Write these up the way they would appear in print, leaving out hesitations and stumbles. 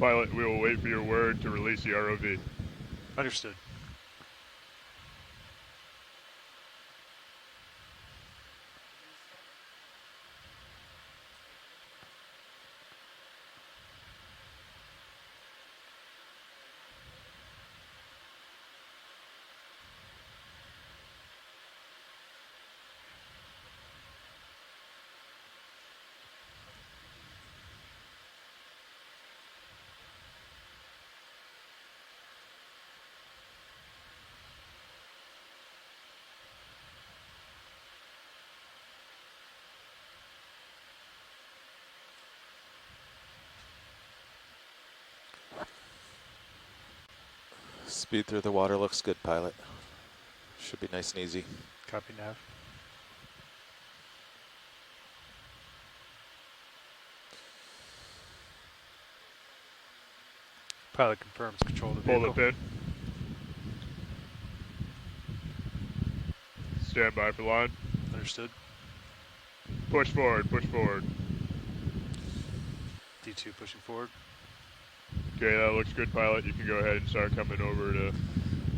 Pilot, we will wait for your word to release the ROV. Understood. Speed through the water looks good, pilot. Should be nice and easy. Copy nav. Pilot confirms control of the vehicle. Pull the pin. Stand by for line. Understood. Push forward, push forward. D2 pushing forward. Okay, that looks good, pilot. You can go ahead and start coming over to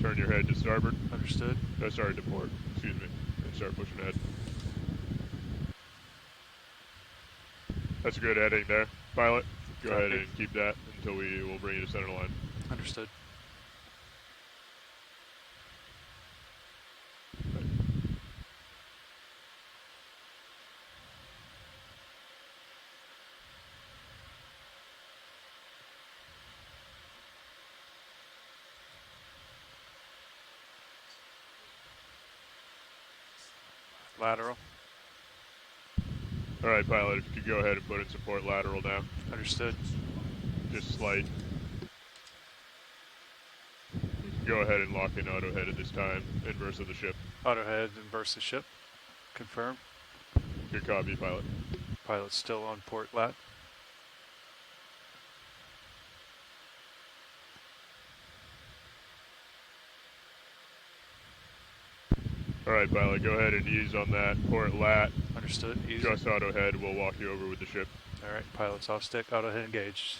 turn your head to starboard. Understood. Sorry, to port. Excuse me. And start pushing ahead. That's a good heading there. Pilot, go Copy. ahead and keep that until we will bring you to center line. Understood. Lateral. All right, pilot, if you could go ahead and put in support lateral now. Understood. Just slight. You can go ahead and lock in auto head at this time, inverse of the ship. Auto head, inverse the ship. Confirm. Good copy, pilot. Pilot still on port lat. All right, pilot, go ahead and ease on that port lat. Understood. Easy. Just auto head, we'll walk you over with the ship. All right, pilot's off stick. Auto head engaged.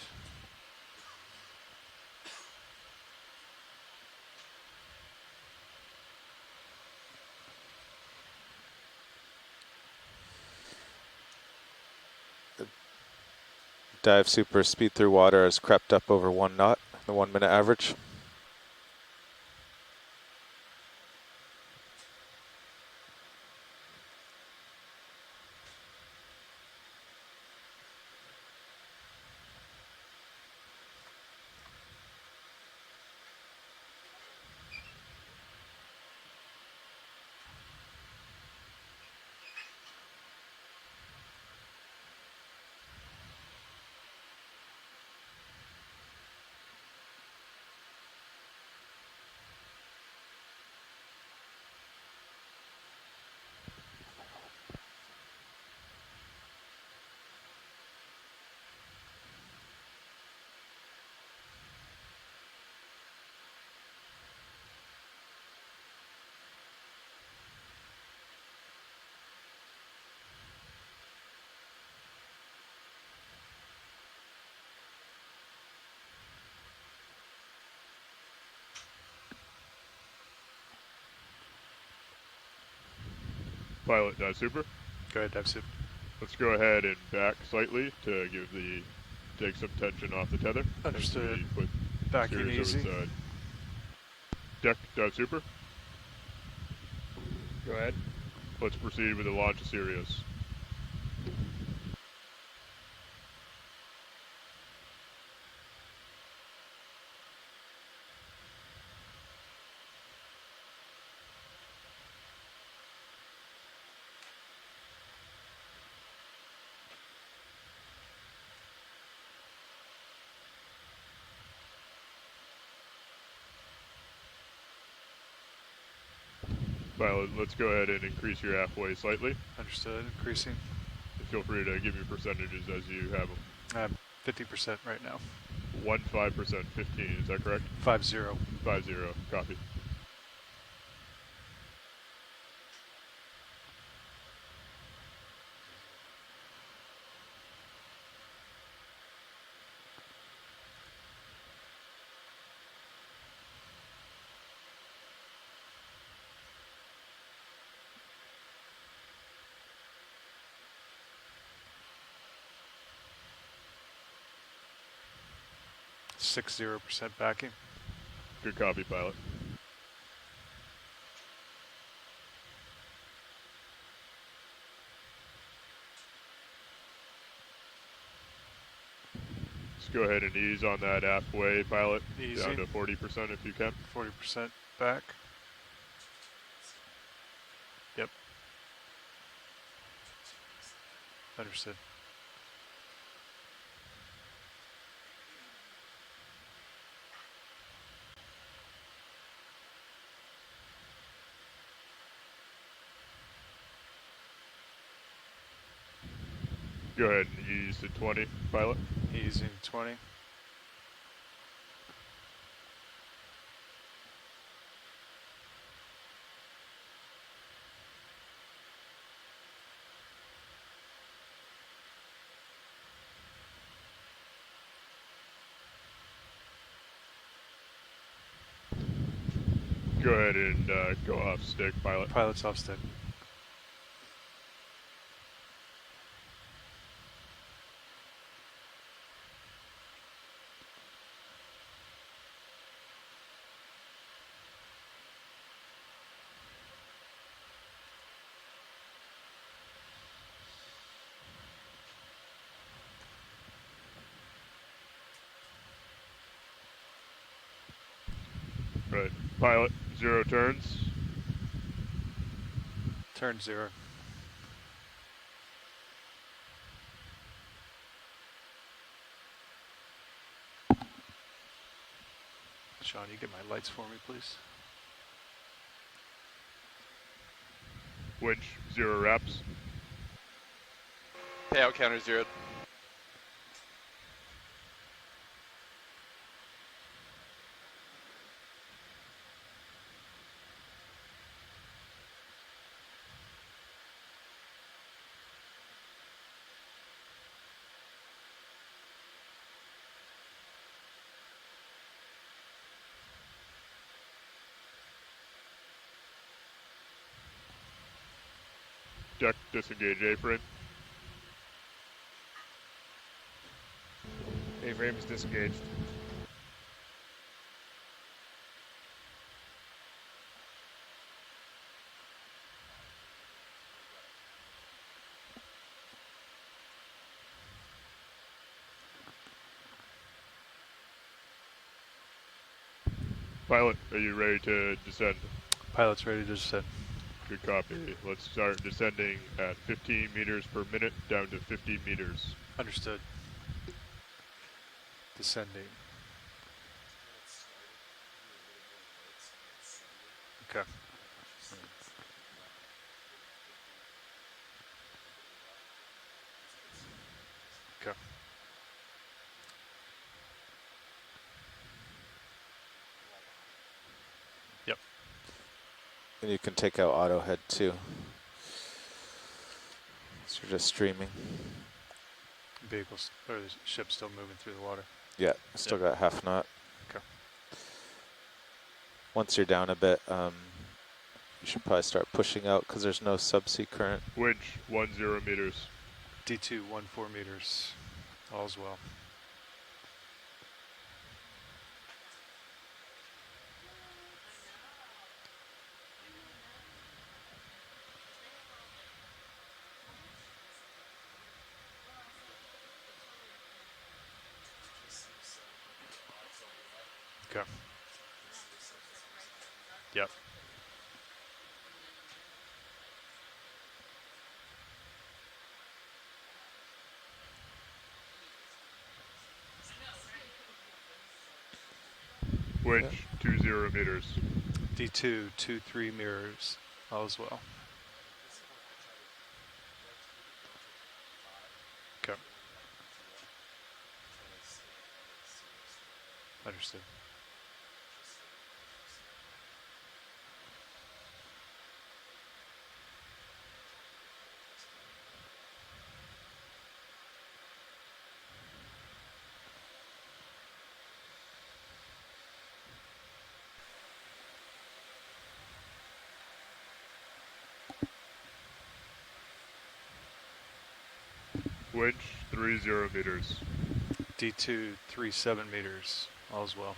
Dive super speed through water has crept up over 1 knot, the 1 minute average. Pilot, dive super. Go ahead, dive super. Let's go ahead and back slightly to take some tension off the tether. Understood. Put Back in steers easy. over the side. Deck, dive super. Go ahead. Let's proceed with the launch of Sirius. Pilot, let's go ahead and increase your halfway slightly. Understood. Increasing. Feel free to give me percentages as you have them. I'm 50% right now. 15%, 15, is that correct? 5-0. 5-0, copy. 60% backing. Good copy, pilot. Let's go ahead and ease on that aft way, pilot. Easy. Down to 40% if you can. 40% back. Yep. Understood. Go ahead and ease to 20, pilot. Easing 20. Go ahead and go off stick, pilot. Pilot's off stick. Right. Pilot, 0 turns. Turn 0. Sean, you get my lights for me, please? Winch, 0 wraps. Payout counter 0. Deck disengage A-frame. A-frame is disengaged. Pilot, are you ready to descend? Pilot's ready to descend. Good copy. Let's start descending at 15 meters per minute down to 50 meters. Understood. Descending. Okay. Okay. Yep. And you can take out auto head too. So you're just streaming. Vehicles, or the ship's still moving through the water. Yeah, still got half knot. Okay. Once you're down a bit, you should probably start pushing out because there's no subsea current. Winch, 10 meters. D2, 14 meters. All's well. Okay. Yep. Winch, 20 meters. D2, 23 meters. All's well. Okay. Understood. Winch, 30 meters. D237 meters, all's well.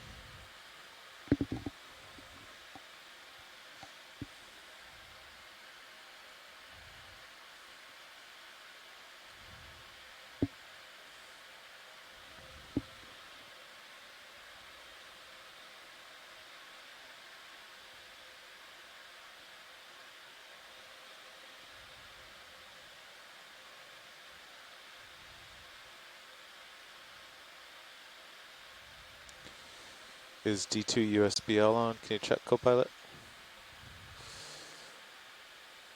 Is D2 USBL on? Can you check Copilot?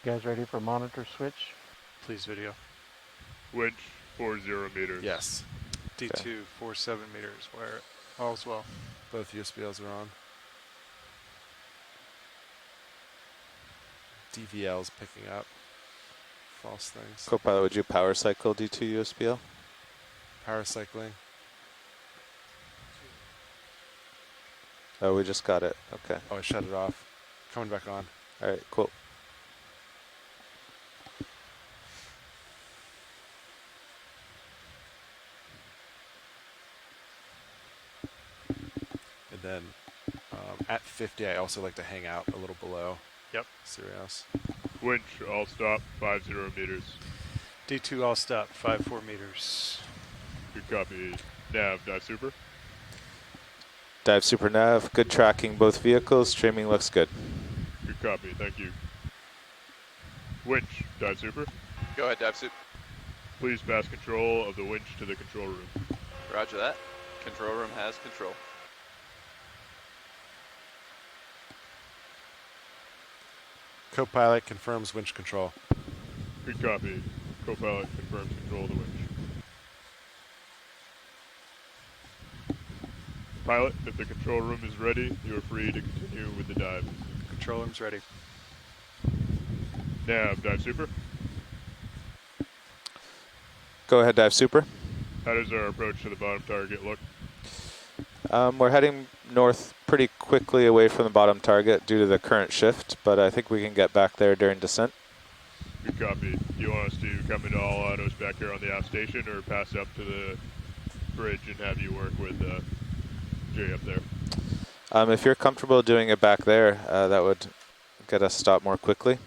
You guys ready for monitor switch? Please video. Winch 40 meters. Yes. D247 meters, where all's well. Both USBLs are on. DVL's picking up. False things. Copilot, would you power cycle D2 USBL? Power cycling. Oh, we just got it. Okay. Oh, I shut it off. Coming back on. All right, cool. And then at 50, I also like to hang out a little below. Yep. Sirius. Winch all stop 50 meters. D2 all stop, 54 meters. Good copy. Nav, dive super. Dive Super Nav, good tracking both vehicles. Streaming looks good. Good copy, thank you. Winch, dive super. Go ahead, dive suit. Please pass control of the winch to the control room. Roger that. Control room has control. Copilot confirms winch control. Good copy. Copilot confirms control of the winch. Pilot, if the control room is ready, you are free to continue with the dive. Control room's ready. Nav, dive super. Go ahead, Dive Super. How does our approach to the bottom target look? We're heading north pretty quickly away from the bottom target due to the current shift, but I think we can get back there during descent. Good copy. Do you want us to come into all autos back here on the aft station or pass up to the bridge and have you work with Jay up there? If you're comfortable doing it back there, that would get us stopped more quickly.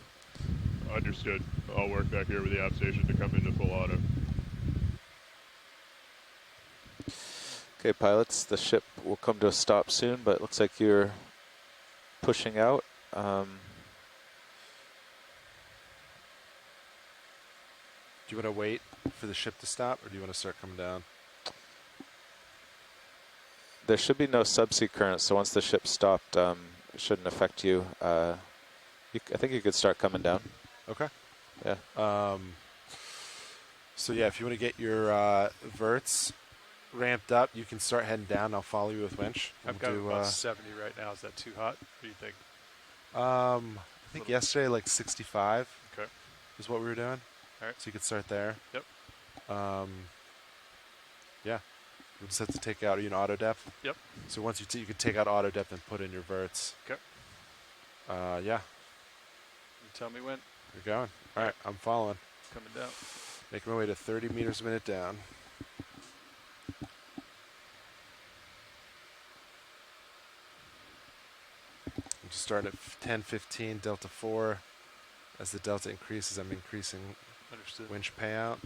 Understood. I'll work back here with the aft station to come into full auto. Okay, pilots, the ship will come to a stop soon, but it looks like you're pushing out. Do you want to wait for the ship to stop, or do you want to start coming down? There should be no subsea current, so once the ship stopped, it shouldn't affect you. I think you could start coming down. Okay. Yeah. So yeah, if you want to get your verts ramped up, you can start heading down. I'll follow you with winch. I've got about 70 right now. Is that too hot? What do you think? I think yesterday like 65 Okay. is what we were doing. All right. So you could start there. Yep. Yeah. We just have to take out auto depth. Yep. So once you can take out auto depth and put in your verts. Okay. Yeah. You tell me when. You're going. All right. I'm following. Coming down. Making my way to 30 meters a minute down. I'm just starting at 10:15 delta 4. As the delta increases, I'm increasing Understood. winch payout.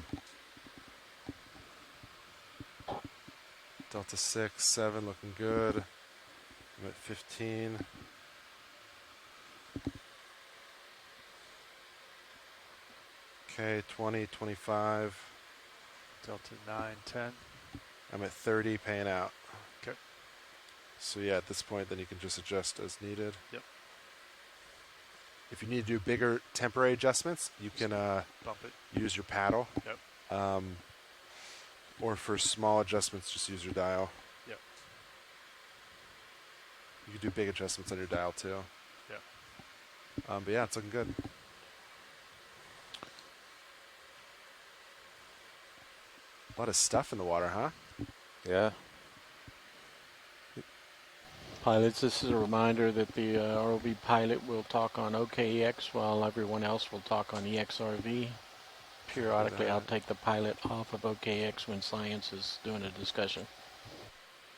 Delta 6, 7 looking good. I'm at 15. Okay, 20, 25. Delta 9, 10. I'm at 30 paying out. Okay. So yeah, at this point, then you can just adjust as needed. Yep. If you need to do bigger temporary adjustments, you can Bump it. use your paddle. Yep. Or for small adjustments, just use your dial. Yep. You can do big adjustments on your dial too. Yep. But yeah, it's looking good. A lot of stuff in the water, huh? Yeah. Pilots, this is a reminder that the ROV pilot will talk on OKEX while everyone else will talk on EXRV. periodically I'll take the pilot off of OKX when science is doing a discussion.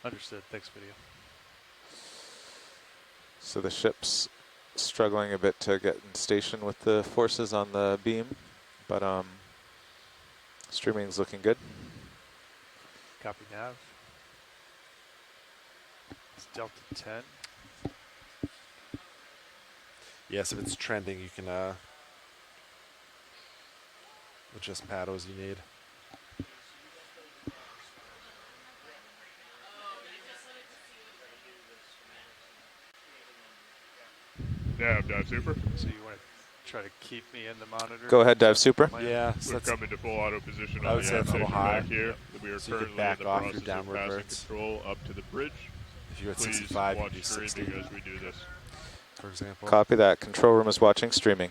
Understood. Thanks, video. So the ship's struggling a bit to get in station with the forces on the beam, but streaming's looking good. Copy nav. It's Delta 10. Yes, if it's trending, you can adjust paddles you need. Yeah, dive super. So you want to try to keep me in the monitor? Go ahead, dive super. Yeah, so We've that's come into full auto position I on would the say it's a little station high. back here. We are So you could currently back in the off your process downward of passing birds. control up to the bridge. if you're at Please 65, you watch can do 60, streaming as we do this. for example. Copy that. Control room is watching streaming.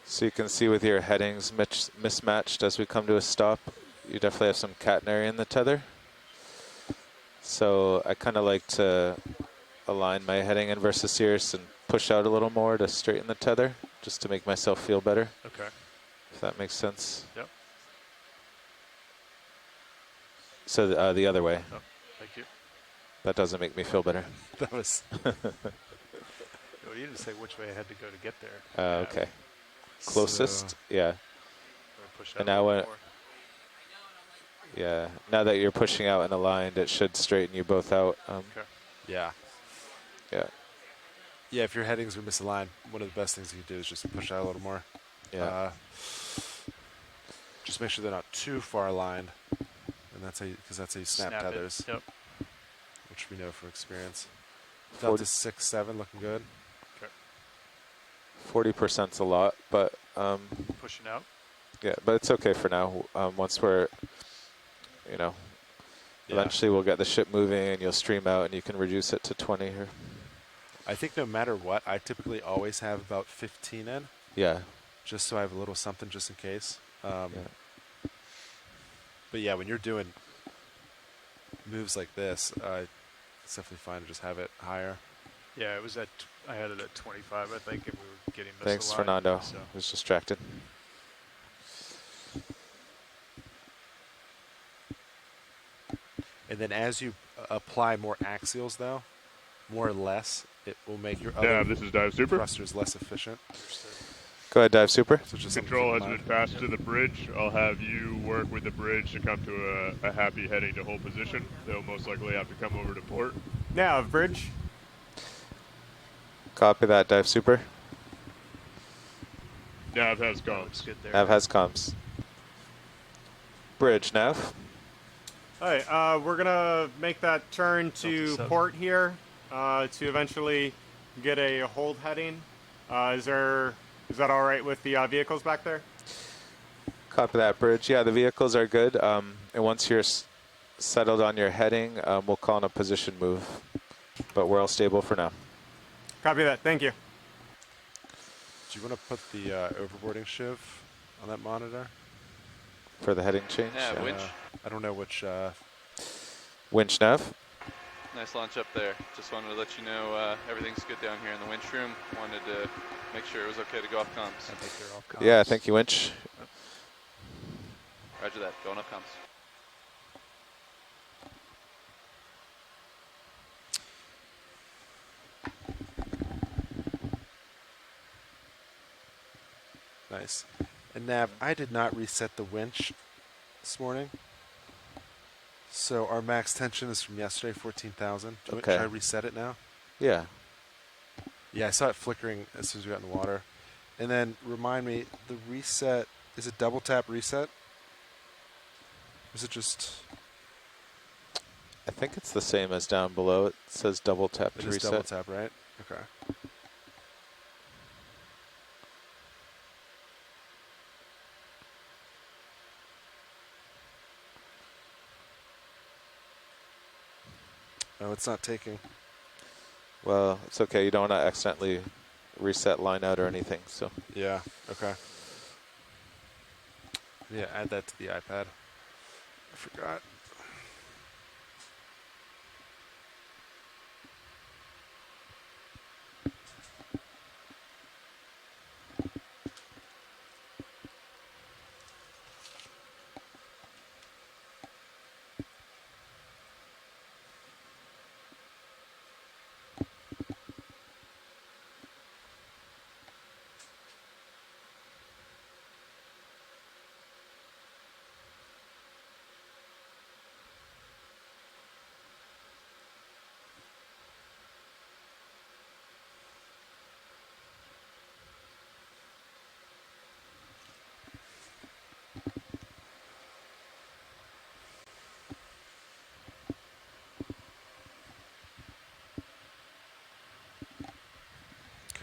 So you can see with your headings mismatched as we come to a stop, you definitely have some catenary in the tether. So I kind of like to align my heading in versus Cirrus and push out a little more to straighten the tether, just to make myself feel better, Okay. if that makes sense. Yep. So the other way. Oh, thank you. That doesn't make me feel better. That was Well, you didn't say which way I had to go to get there. Okay. Closest, so- yeah. Or push And out now a when- little more. Yeah, now that you're pushing out and aligned, it should straighten you both out. Okay. yeah. Yeah, Yeah, if your headings are misaligned, one of the best things you can do is just push out a little more. yeah. Just make sure they're not too far aligned, and that's how because that's how you snap, Snap it. tethers, Yep. which we know from experience. 40 Delta 6-7 looking good. 40%'s a lot, but Pushing out. yeah, but it's okay for now. Once we're, Yeah. eventually we'll get the ship moving and you'll stream out and you can reduce it to 20 here. I think no matter what, I typically always have about 15 in, Yeah, just so I have a little something just in case. yeah. But yeah, when you're doing moves like this, it's definitely fine to just have it higher. Yeah, it was at. I had it at 25, I think, and we were getting misaligned. Thanks, Fernando. So. I was distracted. And then as you apply more axials, though, more or less, it will make your Yeah, other this is dive super. thrusters less efficient. Go ahead, dive super. So just something to Control keep has in been mind. passed to the bridge. I'll have you work with the bridge to come to a happy heading to hold position. They'll most likely have to come over to port. Nav, bridge. Copy that, dive super. Nav has That gone. looks good there. Nav has comms. Bridge, Nav. Hi, we're gonna make that turn to Delta 7. port here to eventually get a hold heading. Is that all right with the vehicles back there? Copy that, bridge. Yeah, the vehicles are good. And once you're settled on your heading, we'll call in a position move. But we're all stable for now. Copy that. Thank you. Do you want to put the overboarding shiv on that monitor? For the heading change? Yeah, winch. I don't know which. Winch, Nav. Nice launch up there. Just wanted to let you know everything's good down here in the winch room. Wanted to make sure it was okay to go off comms. I think they're all comms. Yeah, thank you, Winch. Roger that. Going off comms. Nice. And Nav, I did not reset the winch this morning. So our max tension is from yesterday, 14,000. Okay. Should I reset it now? Yeah. Yeah, I saw it flickering as soon as we got in the water. And then remind me, the reset, is it double tap reset? Or is it just, I think it's the same as down below. It says double tap it to is reset. double tap, right? Okay. Oh, it's not taking. Well, it's okay. You don't want to accidentally reset line out or anything. So Yeah, okay. Yeah, add that to the iPad. I forgot.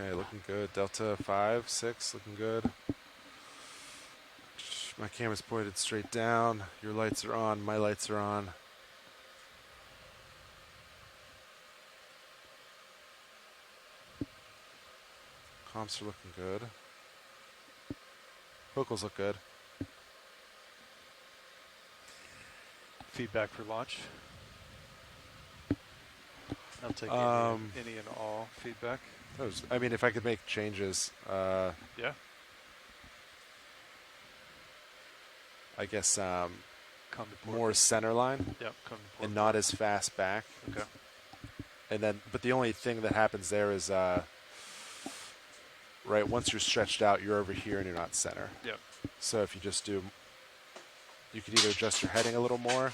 Okay, looking good. Delta 5, 6, looking good. My camera's pointed straight down. Your lights are on. My lights are on. Comps are looking good. Vocals look good. Feedback for launch. I'll take any and all feedback. I mean, if I could make changes, Yeah. I guess Come to port. more center line Yep. Come to port. and not as fast back. Okay. And then, but the only thing that happens there is, right, once you're stretched out, you're over here and you're not center. Yep. So if you just do, you could either adjust your heading a little more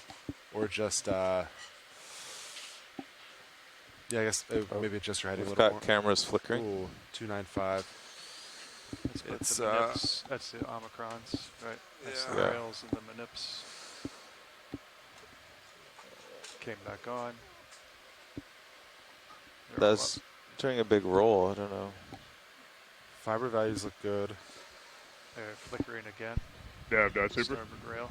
or just, yeah, I guess maybe adjust your heading a We've little got more. cameras flickering. Ooh, 295. Let's put It's, the manips. That's the omicrons, right? That's the Yeah. rails and the manips. Came back on. They're all That's during a big roll. I don't know. Fiber values look good. up. They're flickering again. Nav dot super. Starboard rail.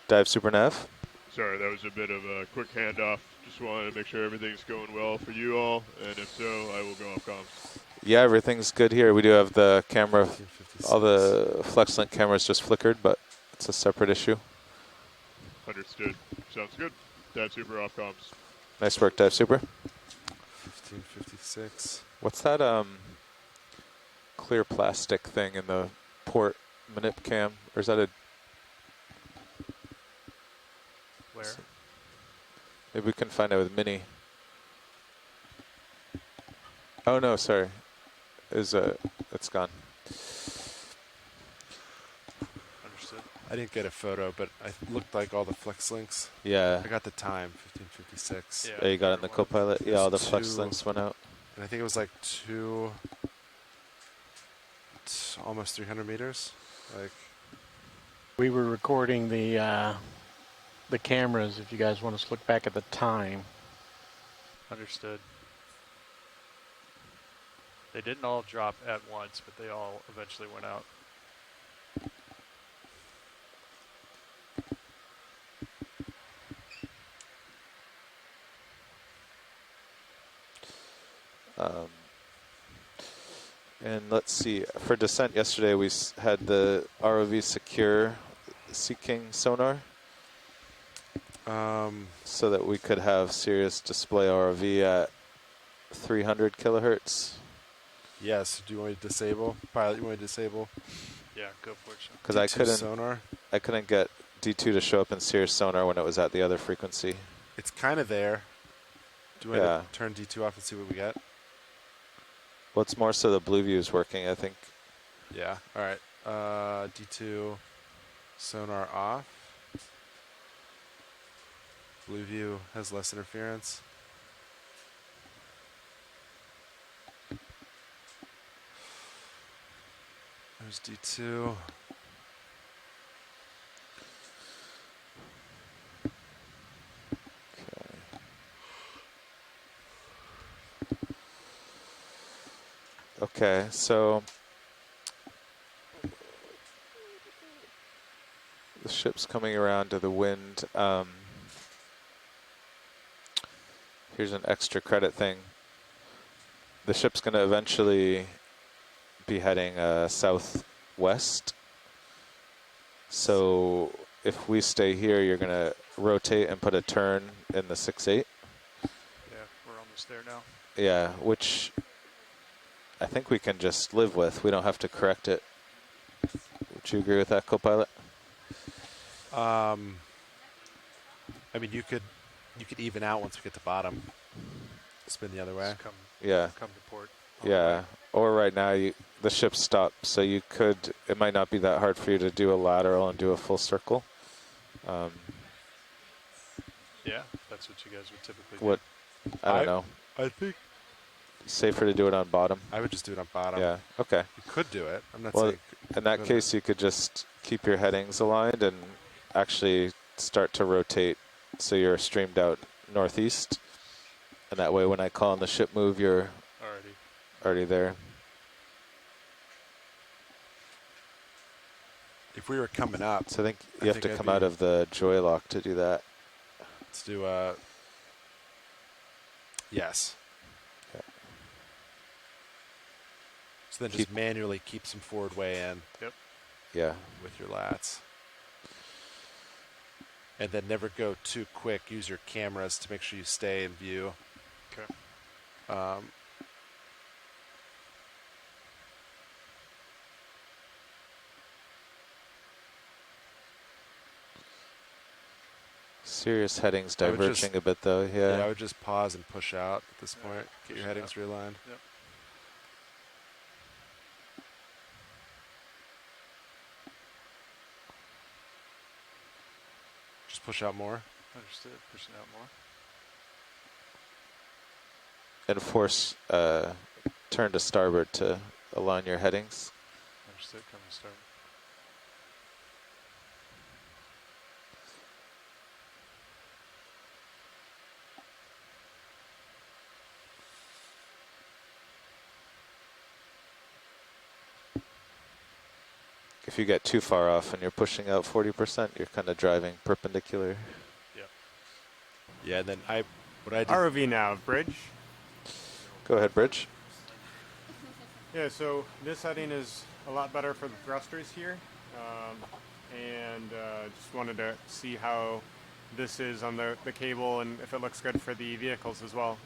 Dive super nav. Sorry, that was a bit of a quick handoff. Just wanted to make sure everything's going well for you all, and if so, I will go off comms. Yeah, everything's good here. We do have the camera. 1556. All the FlexLink cameras just flickered, but it's a separate issue. Understood. Sounds good. Dive super off comms. Nice work, Dive Super. 1556. What's that clear plastic thing in the port manip cam? Or is that a... Where? Maybe we can find out with Mini. Oh no, sorry. It's gone. Understood. I didn't get a photo, but it looked like all the flex links. Yeah. I got the time, 1556. Yeah. Yeah, you got it in the co-pilot. Yeah, all the There's flex two- links went out. And I think it was like almost 300 meters. Like, We were recording the cameras. If you guys want us to look back at the time, Understood. They didn't all drop at once, but they all eventually went out. And let's see, for descent yesterday we had the ROV secure Sea King sonar so that we could have Sirius display ROV at 300 kilohertz. yes. Do you want me to disable? Pilot, you want me to disable? Yeah, go for it, Sean. Because I D2 sonar. couldn't get D2 to show up in Sirius sonar when it was at the other frequency. It's kind of there. Do you want Yeah. to turn D2 off and see what we get? Well, it's more so the blue view is working, I think. Yeah. All right. D2 sonar off. Blue view has less interference. There's D2. Okay, so the ship's coming around to the wind. Here's an extra credit thing. The ship's going to eventually be heading southwest. So if we stay here, you're going to rotate and put a turn in the 6-8. Yeah, we're almost there now. Yeah, which I think we can just live with. We don't have to correct it. Would you agree with that, co-pilot? I mean, you could even out once we get to bottom. Spin the other way. Just Yeah. come to port. all the Yeah, way. or right now the ship's stopped, so you could. It might not be that hard for you to do a lateral and do a full circle. Yeah, that's what you guys would typically What? I don't know. I think Safer to do it on bottom. I would just do it on bottom. Yeah. Okay. You could do it. I'm not Well, saying. in that couldn't. case, you could just keep your headings aligned and actually start to rotate, so you're streamed out northeast. And that way when I call on the ship move, you're already there. If we were coming up, So I think you have to come out of the joy lock to do that. let's do yes. Yeah. So then just manually keep some forward way in. Yep. Yeah. With your lats. And then never go too quick. Use your cameras to make sure you stay in view. Okay. Serious headings diverging a bit though, yeah. Yeah, I would just pause and push out at this point. Get your headings realigned. Yep. Just push out more. Understood. Pushing out more. And force turn to starboard to align your headings. Understood. Coming to starboard. If you get too far off and you're pushing out 40%, you're kind of driving perpendicular. Yeah, and then what I did. ROV nav, bridge. Go ahead, Bridge. Yeah, so this heading is a lot better for the thrusters here. And just wanted to see how this is on the cable and if it looks good for the vehicles as well.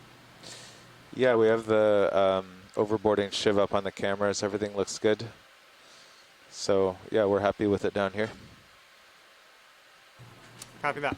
Yeah, we have the overboarding shiv up on the cameras. Everything looks good. So, yeah, we're happy with it down here. Copy that.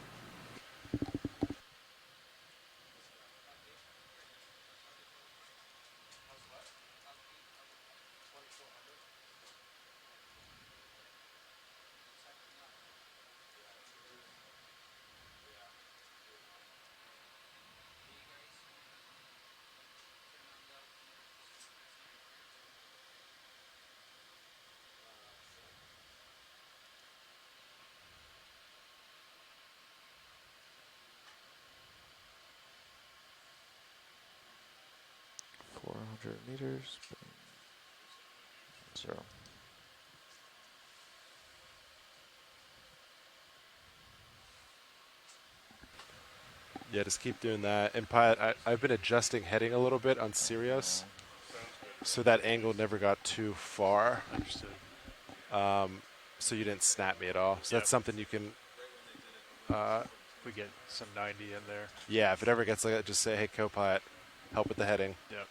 Meters. 0. Yeah, just keep doing that. And Pilot, I've been adjusting heading a little bit on Sirius, so that angle never got too far. Understood. So you didn't snap me at all. So that's something you can. We get some 90 in there. Yeah, if it ever gets like that, just say, "Hey, co-pilot, help with the heading." Yep.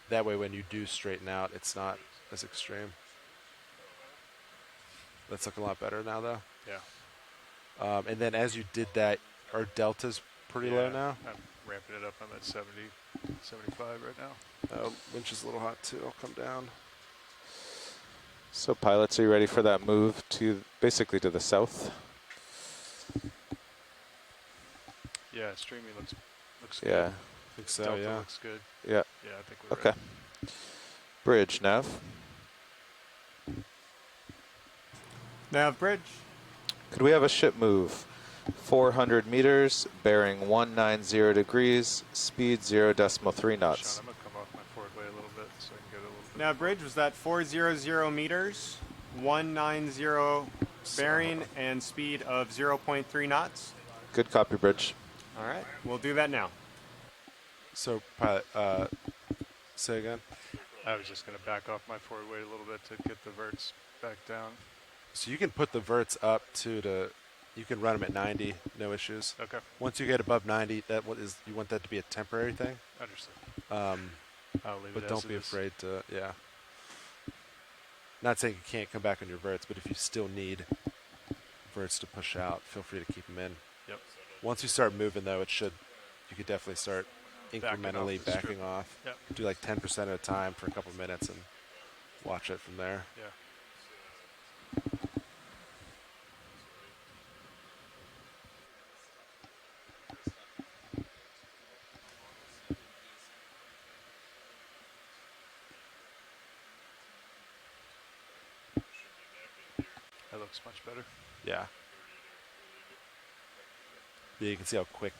That way, when you do straighten out, it's not as extreme. That's looking a lot better now, though. Yeah. And then as you did that, our delta's pretty low now. I'm ramping it up. I'm at 70, 75 right now. Winch is a little hot too. I'll come down. So pilots, are you ready for that move to basically to the south? Yeah, streaming looks Yeah. good. I think so, Delta yeah. looks good. Yeah. Yeah, I think we're Okay. ready. Bridge, nav. Nav, bridge. Could we have a ship move? 400 meters, bearing 190 degrees, speed 0.3 knots. Sean, I'm going to come off my forward way a little bit so I can get a little bit. Nav, bridge was that 400 meters, 190 bearing, and speed of 0.3 knots. Good copy, Bridge. All right, we'll do that now. So, Pilot, say again. I was just going to back off my forward weight a little bit to get the verts back down. So you can put the verts up you can run them at 90, no issues. Okay. Once you get above 90, you want that to be a temporary thing. Understood. I'll leave but it don't as be it is. afraid to, yeah. Not saying you can't come back on your verts, but if you still need verts to push out, feel free to keep them in. Yep. Once you start moving, though, you could definitely start Backing incrementally off the backing strip. off. Yep. Do like 10% at a time for a couple minutes and watch it from there. Yeah. That looks much better. Yeah. Yeah, you can see how quick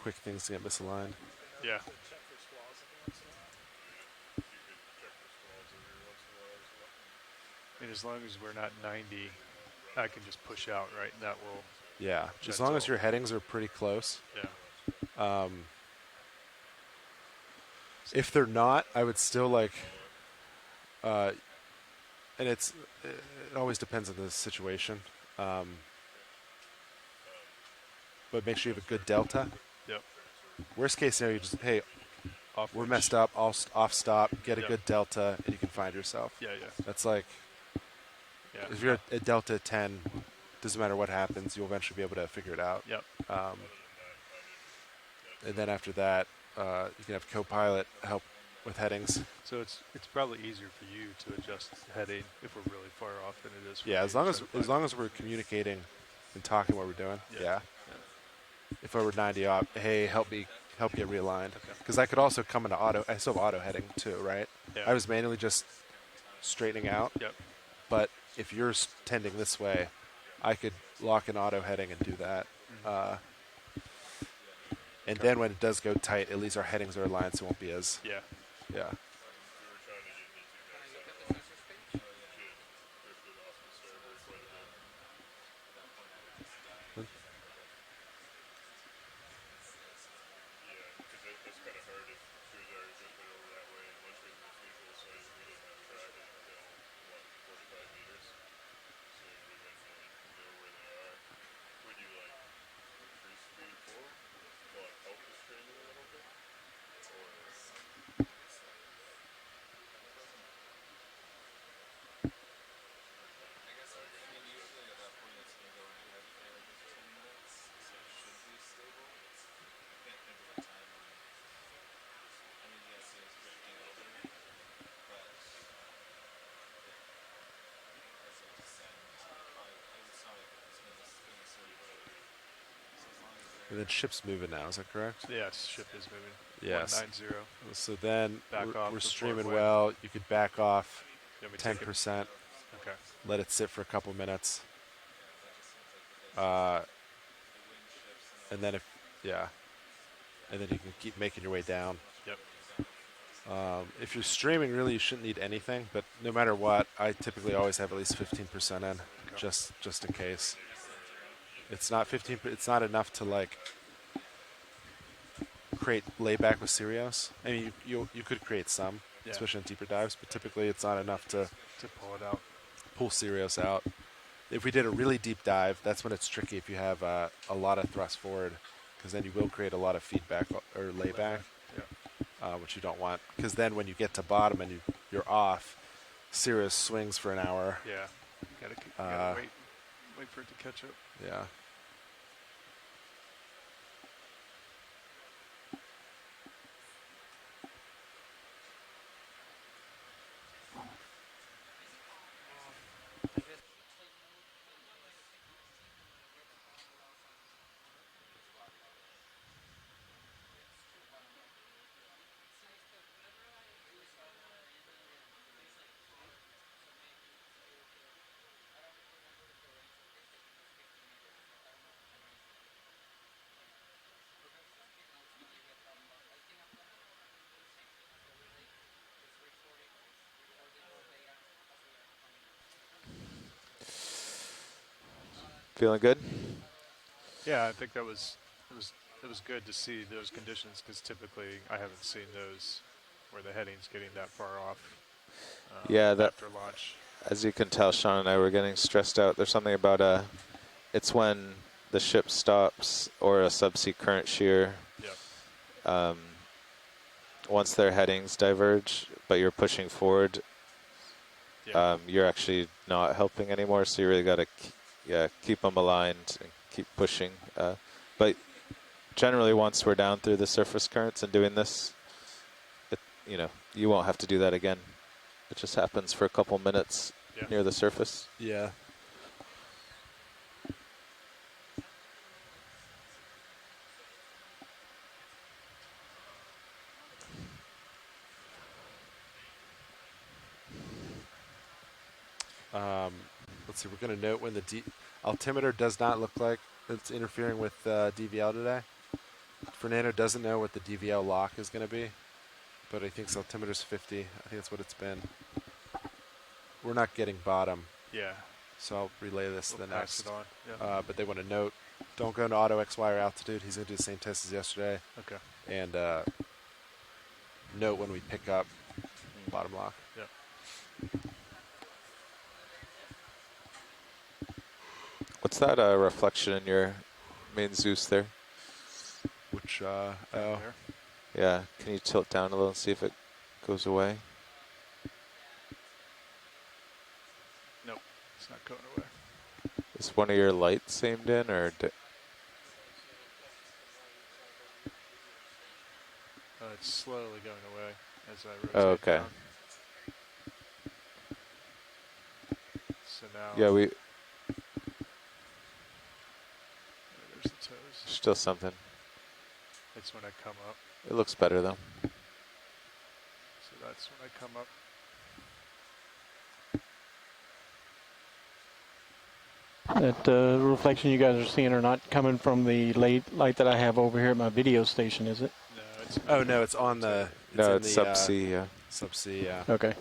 quick things to get misaligned. Yeah. I mean, as long as we're not 90, I can just push out, right? And that will. Yeah, as That's long as all. your headings are pretty close. Yeah. If they're not, I would still like, and it always depends on the situation. But make sure you have a good delta. Yep. Worst case scenario, you just, hey, Off we're winch. messed up. I'll off stop, get a Yep. good delta, and you can find yourself. Yeah, yeah. That's like, Yeah. if you're at delta 10, doesn't matter what happens, you'll eventually be able to figure it out. Yep. And then after that, you can have Copilot help with headings. So it's probably easier for you to adjust heading if we're really far off than it is for Yeah, me as long to as try to as long as we're communicating and talking what we're doing. Yeah. Yeah. If I were 90 off, hey, help get realigned. Okay. Because I could also come into auto. I still have auto heading too, right? Yeah. I was manually just straightening out. Yep. But if you're tending this way, I could lock in auto heading and do that. And then when it does go tight, at least our headings are aligned, so it won't be as Yeah. yeah. And then ship's moving now, is that correct? Yes, ship is moving. Yes. 190. So then Back off we're the streaming port way. well. You could back off Then we take it- 10%, Okay. let it sit for a couple minutes. And then and then you can keep making your way down. Yep. If you're streaming, really, you shouldn't need anything. But no matter what, I typically always have at least 15% in, just in case. It's not 15. It's not enough to like create layback with Sirius. I mean, you could create some, Yeah. especially in deeper dives, but typically it's not enough to pull it out. pull Sirius out. If we did a really deep dive, that's when it's tricky if you have a lot of thrust forward, because then you will create a lot of feedback or layback, which you don't want. Because then when you get to bottom and you're off, Sirius swings for an hour. Yeah. Gotta wait for it to catch up. Yeah. Feeling good? Yeah, I think it was good to see those conditions, because typically I haven't seen those where the heading's getting that far off. Yeah, that after launch. As you can tell, Sean and I were getting stressed out. There's something about it's when the ship stops or a subsea current shear. Yep. Once their headings diverge, but you're pushing forward, Yeah. you're actually not helping anymore. So you really got to keep them aligned and keep pushing. But generally, once we're down through the surface currents and doing this, you won't have to do that again. It just happens for a couple minutes near the surface. Yeah. Let's see, we're going to note when the altimeter does not look like it's interfering with DVL today. Fernando doesn't know what the DVL lock is going to be, but he thinks altimeter's 50. I think that's what it's been. We're not getting bottom, Yeah. so I'll relay this to We'll the pass next. it on. Yeah. But they want to note, don't go into auto XY or altitude. He's going to do the same test as yesterday. Okay. And note when we pick up bottom lock. Yep. What's that reflection in your main Zeus there? Which, Down oh, there. Yeah, can you tilt down a little and see if it goes away? Nope. It's not going away. Is one of your lights aimed in, or It's slowly going away as I rotate Oh, okay. down. So now yeah, there's the toes. still something. It's when I come up. It looks better though. So that's when I come up. That reflection you guys are seeing are not coming from the light that I have over here at my video station, is it? No, it's oh no, it's on the. No, in it's the, subsea. Yeah. Subsea, yeah. Okay.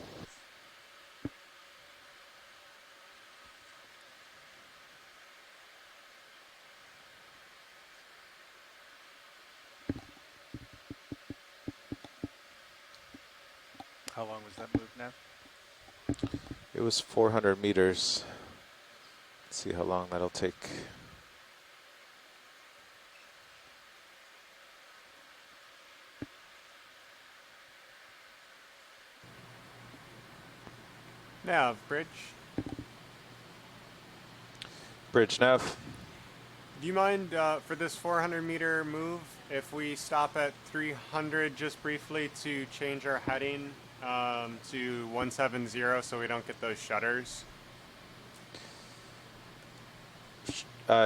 How long was that move now? It was 400 meters. Let's see how long that'll take. Now, bridge. Bridge nav. Do you mind for this 400-meter move if we stop at 300 just briefly to change our heading to 170 so we don't get those shutters?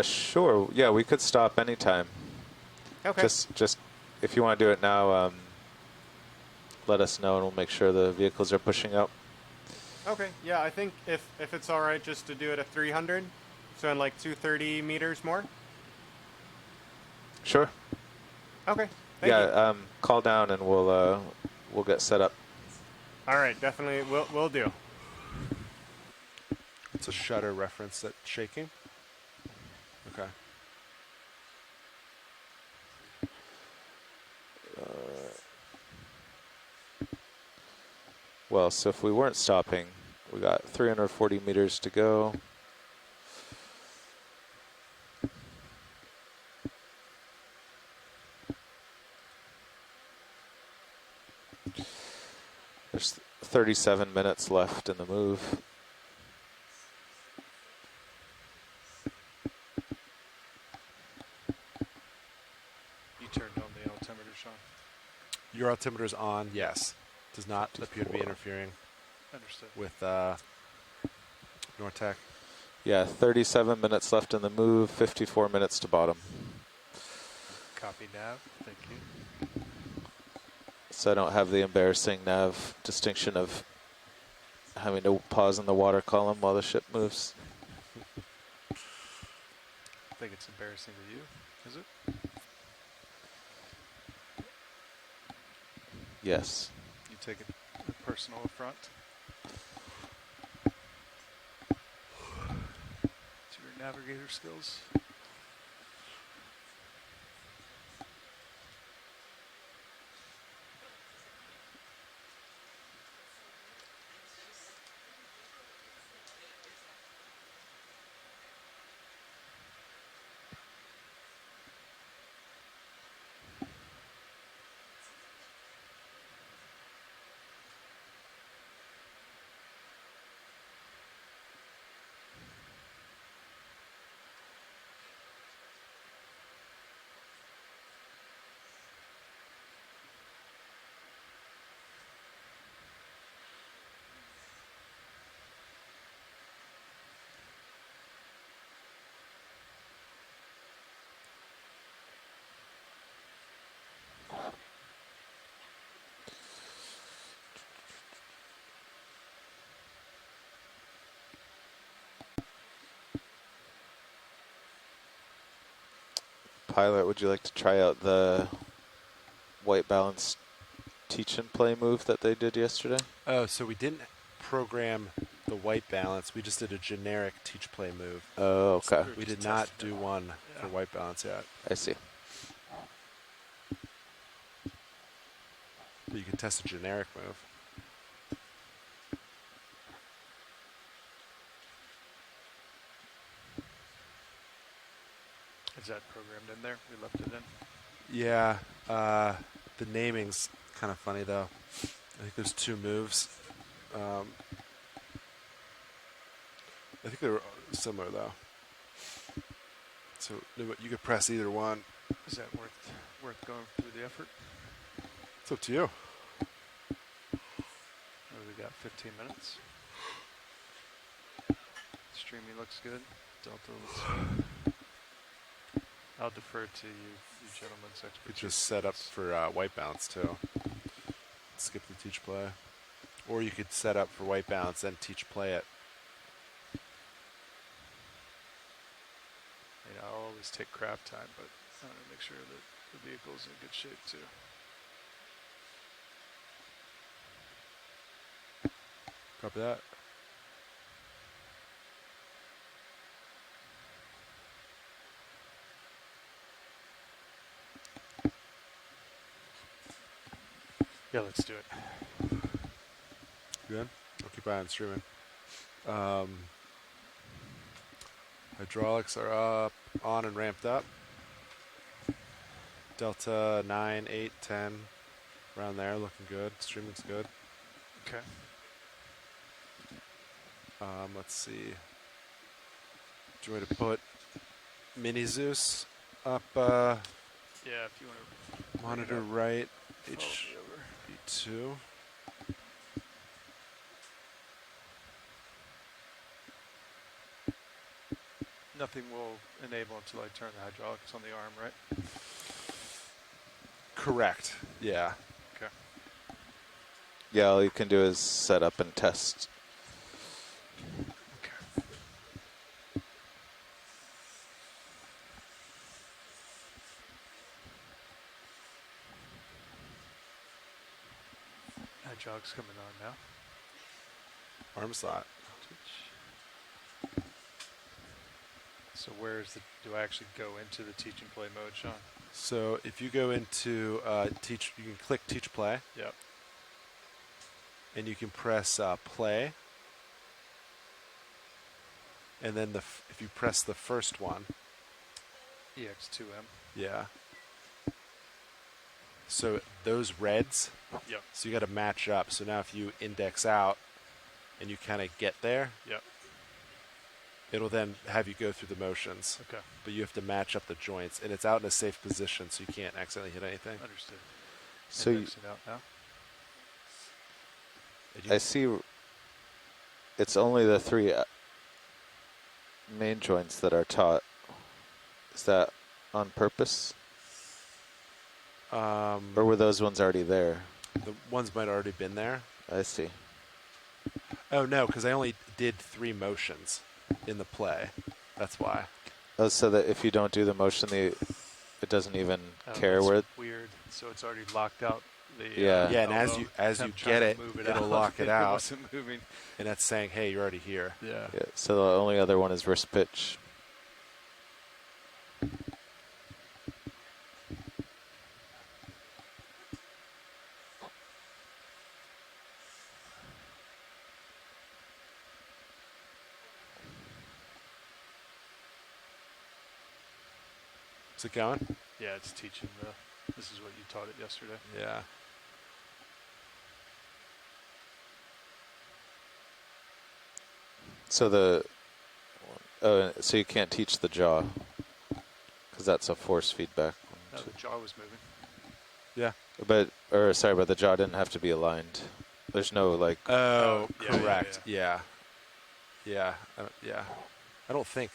Sure. Yeah, we could stop anytime. Okay. Just if you want to do it now, let us know and we'll make sure the vehicles are pushing out. Okay. Yeah, I think if it's all right just to do it at 300, so in like 230 meters more. Sure. Okay. Thank you. Call down and we'll get set up. All right. Definitely. We'll do. It's a shutter reference that's shaking. Okay. Well, so if we weren't stopping, we got 340 meters to go. There's 37 minutes left in the move. You turned on the altimeter, Sean. Your altimeter's on, yes. Does not appear to be interfering Understood. with Nortec. Yeah, 37 minutes left in the move, 54 minutes to bottom. Copy nav. Thank you. So I don't have the embarrassing nav distinction of having to pause in the water column while the ship moves. I think it's embarrassing to you, is it? Yes. You take it personal up front. To your navigator skills. Pilot, would you like to try out the white balance teach and play move that they did yesterday? Oh, so we didn't program the white balance. We just did a generic teach play move. Oh, okay. We did not do one for white balance yet. I see. But you can test a generic move. Is that programmed in there? We left it in. Yeah, the naming's kind of funny though. I think there's two moves. I think they're similar though. So you could press either one. Is that worth going through the effort? It's up to you. Oh, we got 15 minutes. Streamy looks good. Delta looks good. I'll defer to you gentlemen's You expertise. could just set up for white balance too. Skip the teach play. Or you could set up for white balance and teach play it. I'll always take craft time, but I want to make sure that the vehicle's in good shape too. Copy that. Yeah, let's do it. Good? I'll keep an eye on streaming. Hydraulics are up, on and ramped up. Delta 9, 8, 10, around there, looking good. Streaming's good. Okay. Let's see. Do you want me to put Mini Zeus up, Yeah, if you want to monitor right, follow me over. HB2? Nothing will enable until I turn the hydraulics on the arm, right? Correct. Yeah. Okay. Yeah, all you can do is set up and test. Okay. Hydraulics coming on now. Arm slot. So where is the? Do I actually go into the teach and play mode, Sean? So if you go into teach, you can click teach play. Yep. And you can press play. And then if you press the first one. EX2M. Yeah. So those reds. Yep. So you got to match up. So now if you index out and you kind of get there. Yep. It'll then have you go through the motions. Okay. But you have to match up the joints. And it's out in a safe position so you can't accidentally hit anything. Understood. So Indexing out now. I see it's only the three main joints that are taught. Is that on purpose? Or were those ones already there? The ones might already been there. I see. Oh, no, because I only did 3 motions in the play. That's why. Oh, so that if you don't do the motion, it doesn't even care that's where. weird. So it's already locked out. The, Yeah. Yeah, and elbow. as you I'm trying get to it, move it'll out. lock it out. It wasn't moving. And that's saying, hey, you're already here. Yeah. Yeah, so the only other one is wrist pitch. Is it going? Yeah, it's teaching the. This is what you taught it yesterday. Yeah. So so you can't teach the jaw because that's a force feedback. No, the jaw was moving. Yeah. But the jaw didn't have to be aligned. There's no like. Oh, yeah, yeah, correct. Yeah. Yeah. Yeah. I don't think.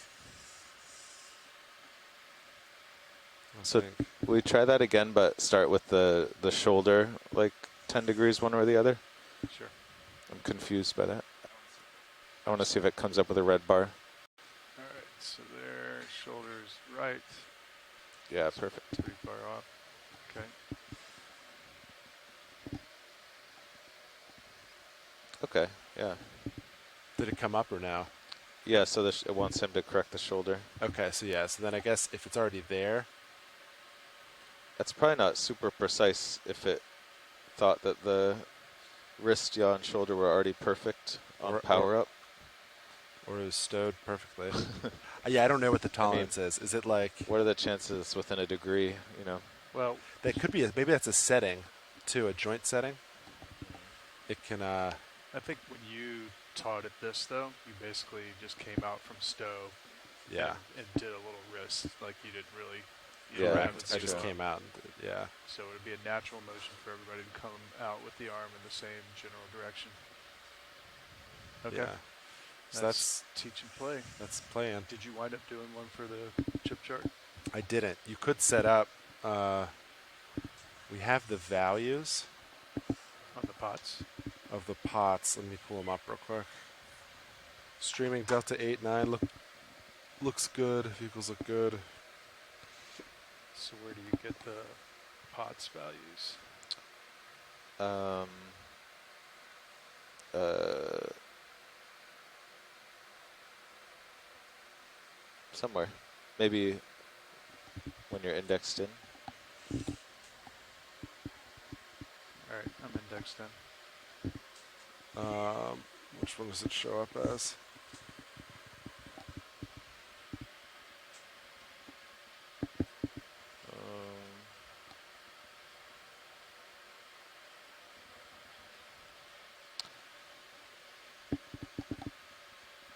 So we try that again, but start with the shoulder, like 10 degrees one or the other. Sure. I'm confused by that. I want to see if it comes up with a red bar. All right. So there, shoulders right. Yeah, perfect. Pretty far off. Okay. Okay, yeah. Did it come up or no? Yeah, so it wants him to correct the shoulder. Okay, so yeah, so then I guess if it's already there, That's probably not super precise if it thought that the wrist, yaw, and shoulder were already perfect on power up. or is stowed perfectly. Yeah, I don't know what the tolerance is. Is it like... What are the chances within a degree, you know? Well, That could be, maybe that's a setting, too, a joint setting. It can, I think when you taught it this, though, you basically just came out from stow. yeah, And did a little wrist, like you didn't really. Yeah, correct. I that's just true. came out and did, yeah. So it would be a natural motion for everybody to come out with the arm in the same general direction. Okay. Yeah. So that's teach and play. that's playing. Did you wind up doing one for the chip chart? I didn't. You could set up, we have the values On the pots? of the pots. Let me pull them up real quick. Streaming Delta 8-9 looks good. Vehicles look good. So where do you get the pots values? Somewhere. Maybe when you're indexed in. All right, I'm indexed in. Which one does it show up as?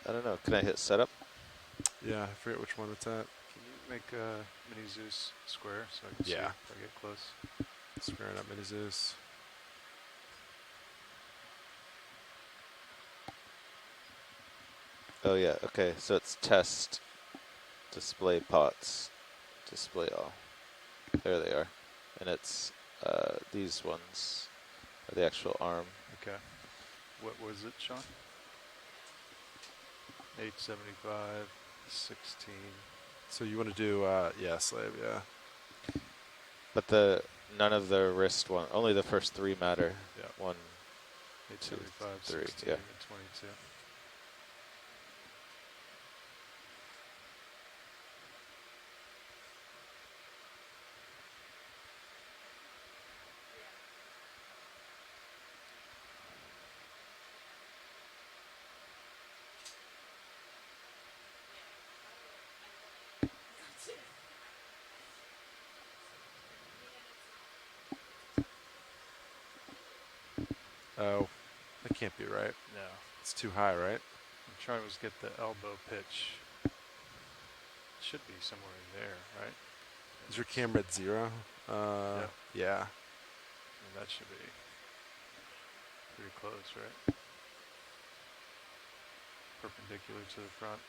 I don't know. Can I hit setup? Yeah, I forget which one it's at. Can you make a mini Zeus square so I can see Yeah. if I get close? Squaring up Mini Zeus. Oh yeah, okay. So it's test, display pots, display all. There they are. And it's these ones are the actual arm. Okay. What was it, Sean? 875, 16. So you want to do, yeah, slave, yeah. But none of the wrist one, only the first three matter. Yeah. 1, 875, 3, 16, yeah. and 22. Oh, that can't be right. No. It's too high, right? I'm trying to get the elbow pitch. It should be somewhere in there, right? Is your camera at 0? Yeah. And that should be pretty close, right? Perpendicular to the front.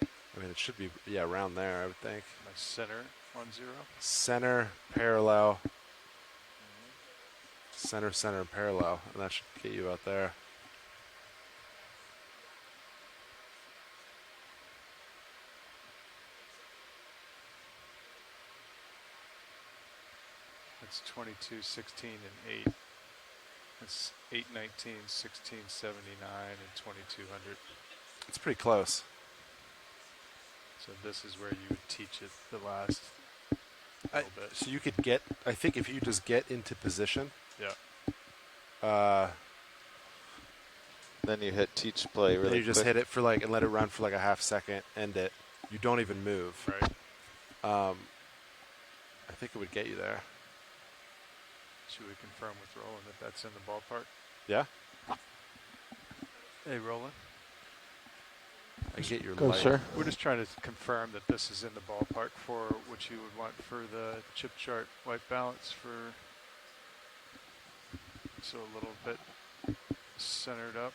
I mean, it should be, yeah, around there, I would think. My center on 0. Center, parallel. Center, center, and parallel. And that should get you out there. That's 22, 16, and 8. That's 819, 1679, and 2200. It's pretty close. So this is where you would teach it the last little bit. So you could get, I think if you just get into position. Yeah. Then you hit teach play really Then you just quick. hit it for like, and let it run for like a half second, end it. You don't even move. Right. I think it would get you there. Should we confirm with Roland that that's in the ballpark? Yeah? Hey, Roland. I get your Go, light. sir. We're just trying to confirm that this is in the ballpark for what you would want for the chip chart white balance for, so a little bit centered up.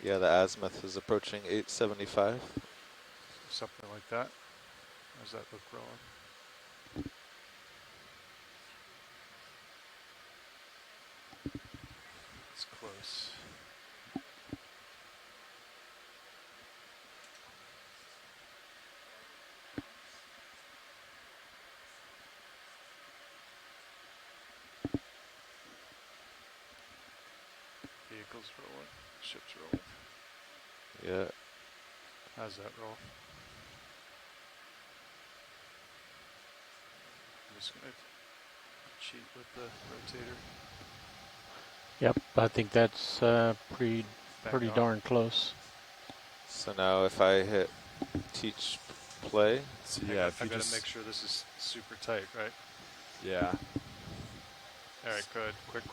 Yeah, the azimuth is approaching 875. Something like that. How does that look, Roland? It's close. Vehicles rolling. Ships rolling. Yeah. How's that roll? I'm just gonna cheat with the rotator. Yep, I think that's pretty Bang on. darn close. So now if I hit teach play, So I yeah, if I you gotta just make sure this is super tight, right? yeah, All right, good. Quick.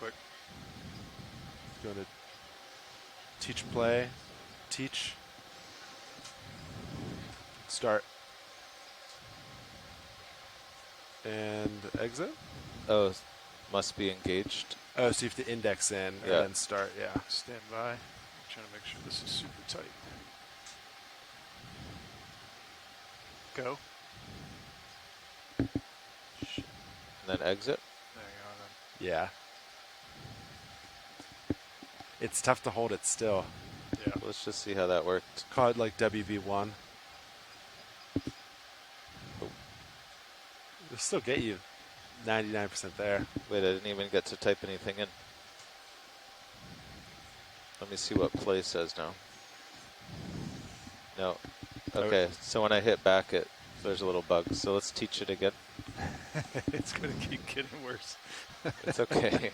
go to teach play, teach, start, and exit. oh, must be engaged. Oh, so you have to index in Yeah. and then start. Yeah. Stand by. I'm trying to make sure this is super tight. Go. Shit. And then exit. Hang on. Yeah. It's tough to hold it still. Yeah. Let's just see how that worked. Call it like WV1. It'll still get you 99% there. Wait, I didn't even get to type anything in. Let me see what play says now. No. Okay, so when I hit back, there's a little bug. So let's teach it again. It's gonna keep getting worse. It's okay.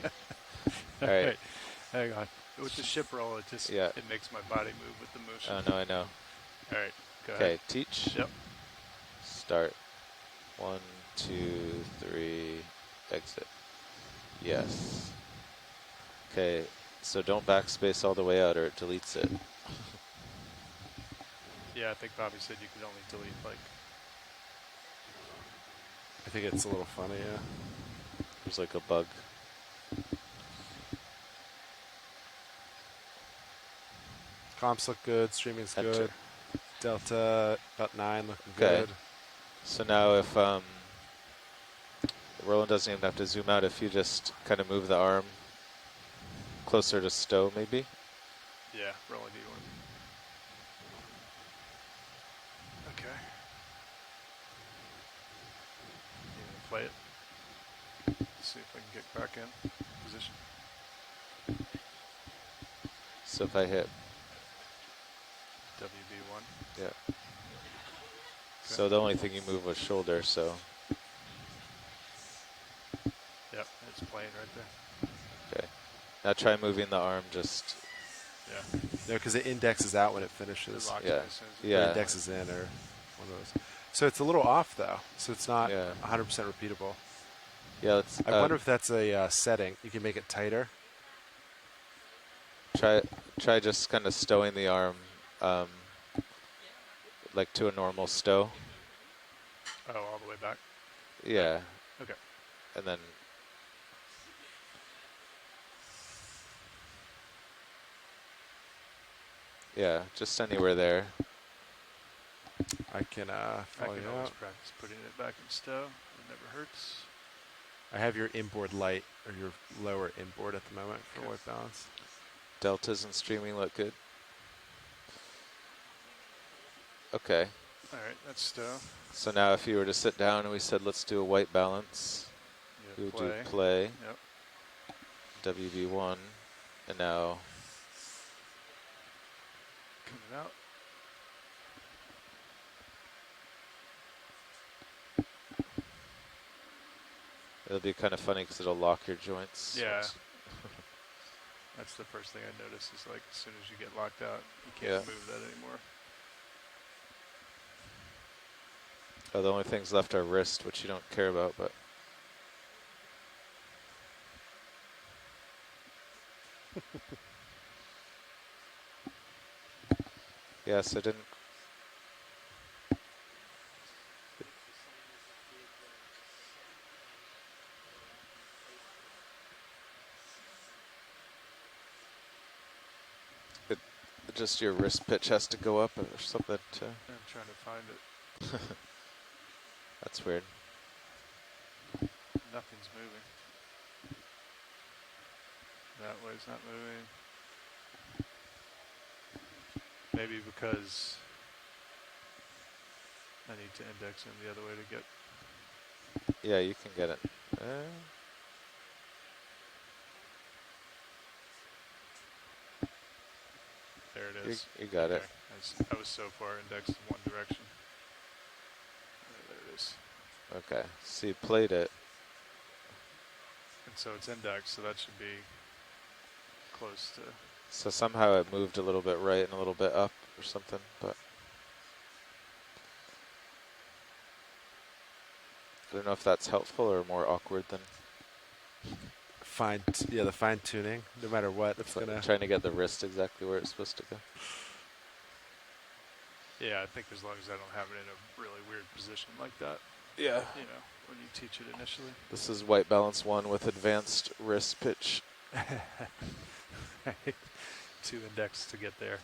All right. Hang on. With the ship roll, it just Yeah. it makes my body move with the motion. Oh, no, I know. All right. Go Okay, ahead. teach. Yep. Start. 1, 2, 3, exit. Yes. Okay, so don't backspace all the way out or it deletes it. Yeah, I think Bobby said you could only delete like. I think it's a little funny, yeah. There's like a bug. Comps look good, streaming's Enter. good. Delta, about 9, looking Okay. good. So now if Roland doesn't even have to zoom out, if you just kind of move the arm closer to stow maybe. Yeah, rolling D1. Okay. You gonna play it? See if I can get back in position. So if I hit, WB1. yeah. So the only thing you move was shoulder, so. Yep, it's playing right there. Okay. Now try moving the arm just, Yeah. No, because it indexes out when it It finishes. locks yeah. me as soon as it Or Yeah. indexes in or one of those. So it's a little off though. So it's not Yeah. 100% repeatable. Yeah, let's I wonder if that's a setting. You can make it tighter. try just kind of stowing the arm like to a normal stow. Oh, all the way back. Yeah. Okay. And then yeah, just anywhere there. I can I follow can you always out. practice putting it back in stow. It never hurts. I have your inboard light or your lower inboard at the moment for Okay. white balance. Deltas and streaming look good. Okay. All right, that's stow. So now if you were to sit down and we said let's do a white balance, You we would play. do play, Yep. WV1, and now Coming out. it'll be kind of funny because it'll lock your joints. Yeah. That's the first thing I noticed is like as soon as you get locked out, you can't Yeah. move that anymore. Oh, the only things left are wrist, which you don't care about, but yes, I didn't. Just your wrist pitch has to go up or something. I'm trying to find it. That's weird. Nothing's moving. That way's not moving. Maybe because I need to index him the other way to get. Yeah, you can get it. There it is. You got it. I was so far indexed in one direction. There it is. Okay, so you played it. And so it's indexed, so that should be close to. So somehow it moved a little bit right and a little bit up or something, but I don't know if that's helpful or more awkward than The fine tuning. No matter what, it's like gonna. trying to get the wrist exactly where it's supposed to go. Yeah, I think as long as I don't have it in a really weird position like that. Yeah. You know, when you teach it initially. This is white balance 1 with advanced wrist pitch. Right. 2 index to get there.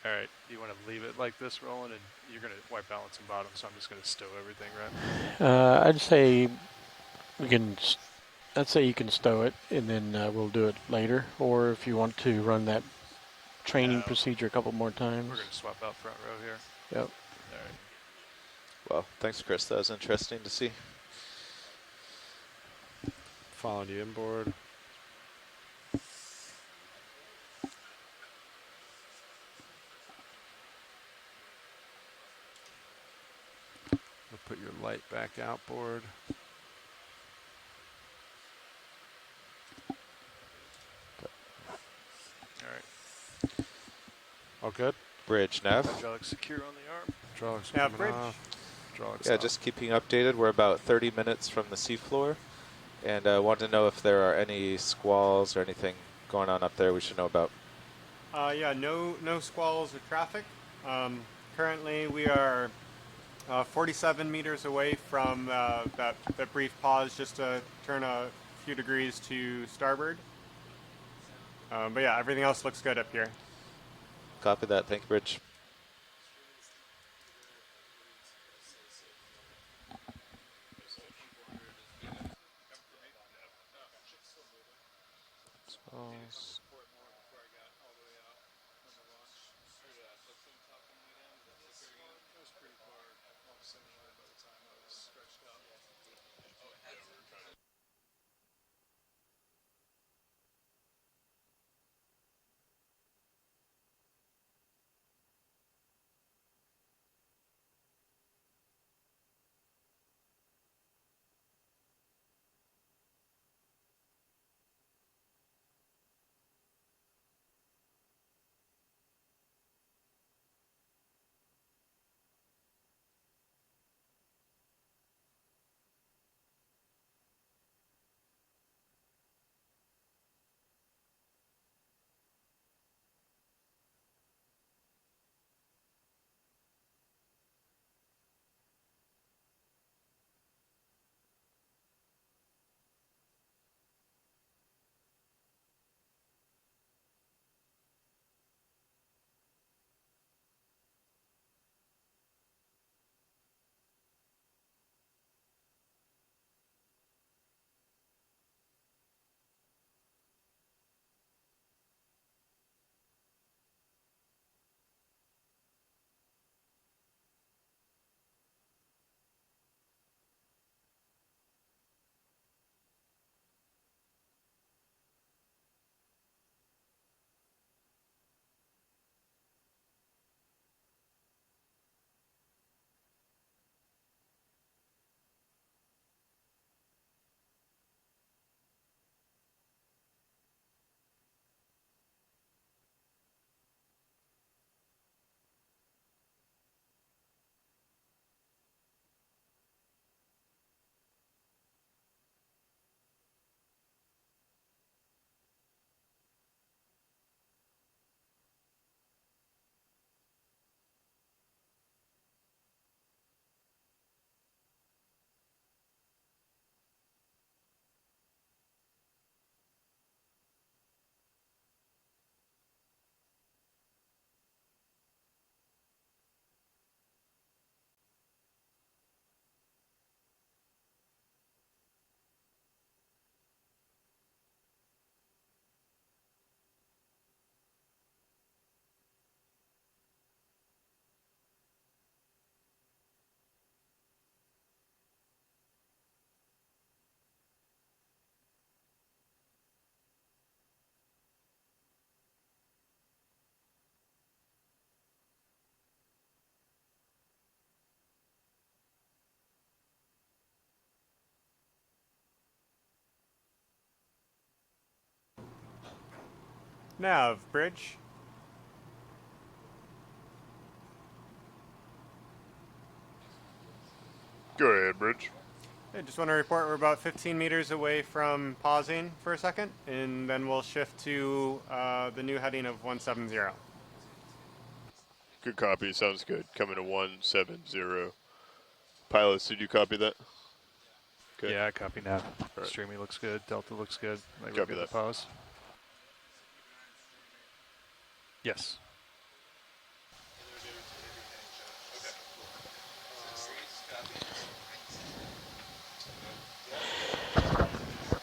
All right, you want to leave it like this rolling, and you're going to white balance and bottom, so I'm just going to stow everything, right? I'd say we can. I'd say you can stow it, and then we'll do it later. Or if you want to run that training No. procedure a couple more times. We're going to swap out front row here. Yep. All right. Well, thanks, Chris. That was interesting to see. Following you inboard. We'll put your light back outboard. All right. All good? Bridge nav. Hydraulic secure on the arm. Hydraulics Yeah, coming bridge. off. Hydraulics Yeah, off. just keeping you updated. We're about 30 minutes from the seafloor, and I want to know if there are any squalls or anything going on up there we should know about. Yeah, no squalls or traffic. Currently, we are 47 meters away from that brief pause just to turn a few degrees to starboard. But yeah, everything else looks good up here. Copy that. Thank you, Bridge. Nav, bridge. Go ahead, Bridge. I just want to report we're about 15 meters away from pausing for a second, and then we'll shift to the new heading of 170. Good copy. Sounds good. Coming to 170. Pilots, did you copy that? Okay. Yeah, copy nav. Right. Streaming looks good. Delta looks good. Like we're Copy good that. to pause. Yes.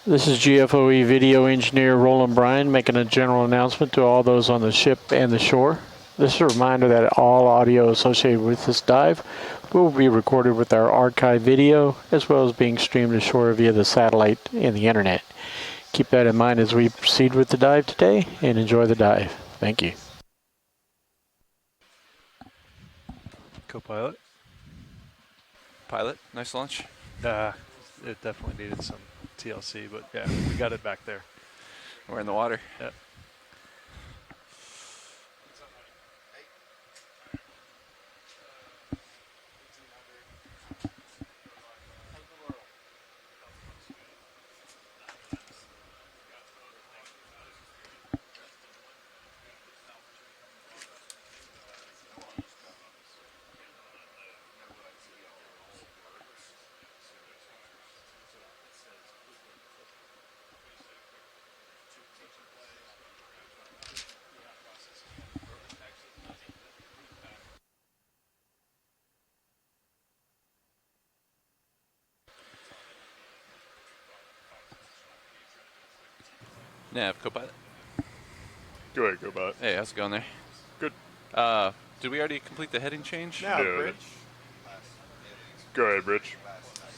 This is GFOE video engineer Roland Bryan making a general announcement to all those on the ship and the shore. This is a reminder that all audio associated with this dive will be recorded with our archive video, as well as being streamed ashore via the satellite and the internet. Keep that in mind as we proceed with the dive today, and enjoy the dive. Thank you. Co-pilot. Pilot, nice launch. It definitely needed some TLC, but yeah, we got it back there. We're in the water. Yep. Nav, co-pilot. Go ahead, go bot. Hey, how's it going there? Good. Did we already complete the heading change? Nav, No, bridge. Go ahead, Bridge.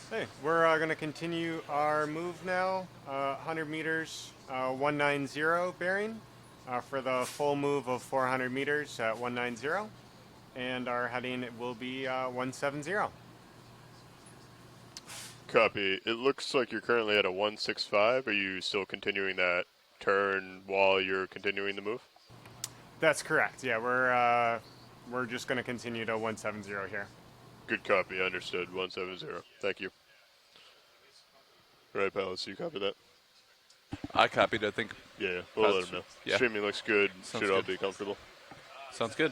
Hey, we're going to continue our move now, 100 meters, 190 bearing, for the full move of 400 meters at 190, and our heading will be 170. Copy. It looks like you're currently at a 165. Are you still continuing that turn while you're continuing the move? That's correct. Yeah, we're just going to continue to 170 here. Good copy. Understood. 170. Thank you. All right, pilots, you copy that? I copied, I think. Yeah, we'll let them know. Yeah. Streaming looks good. Sounds Should all good. be comfortable. Sounds good.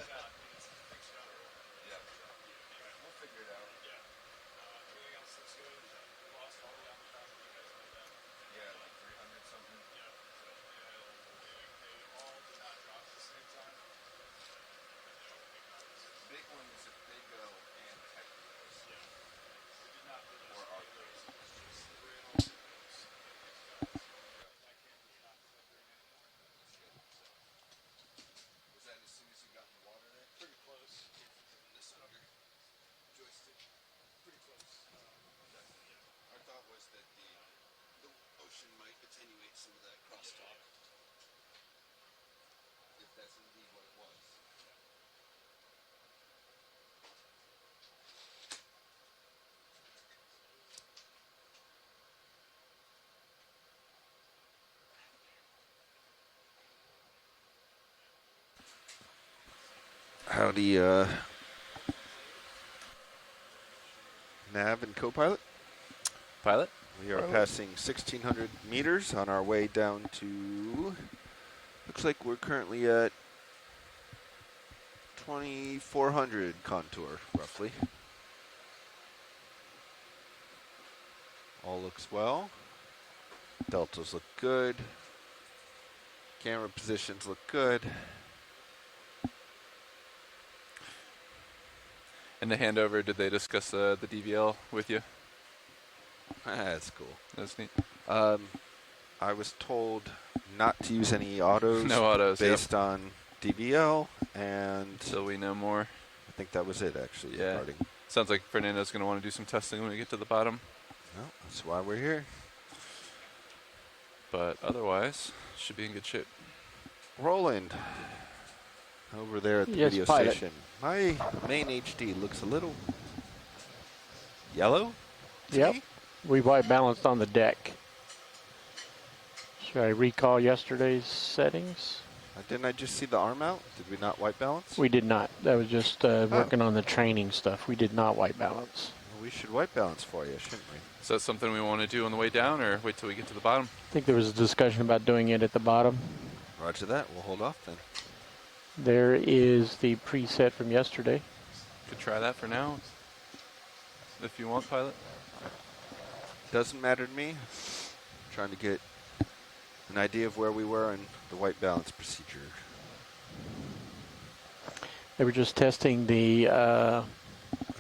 Howdy, Nav and co-pilot. Pilot? We are passing 1,600 meters on our way down to, looks like we're currently at 2,400 contour, roughly. All looks well. Deltas look good. Camera positions look good. In the handover, did they discuss the DVL with you? That's cool. That's neat. I was told not to use any autos. No autos, based on DVL, and Until we know more. I think that was it, actually. Yeah. Regarding. Sounds like Fernando's going to want to do some testing when we get to the bottom. Well, that's why we're here. But otherwise, should be in good shape. Roland, over there at the Yes, video pilot. station. My main HD looks a little yellow. to Yep. me. We white balanced on the deck. Should I recall yesterday's settings? Didn't I just see the arm out? Did we not white balance? We did not. That was just working on the training stuff. We did not white balance. Well, we should white balance for you, shouldn't we? Is that something we want to do on the way down, or wait till we get to the bottom? I think there was a discussion about doing it at the bottom. Roger that. We'll hold off then. There is the preset from yesterday. Could try that for now, if you want, pilot. Doesn't matter to me. Trying to get an idea of where we were in the white balance procedure. They were just testing the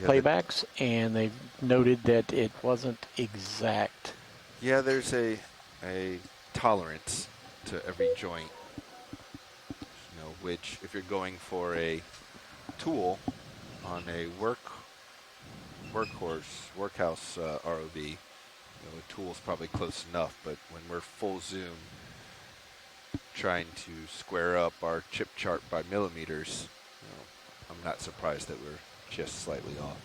playbacks, and they noted that it wasn't exact. Yeah, there's a tolerance to every joint. You know, which if you're going for a tool on a workhouse ROV, you know, a tool's probably close enough, but when we're full zoom trying to square up our chip chart by millimeters, you know, I'm not surprised that we're just slightly off.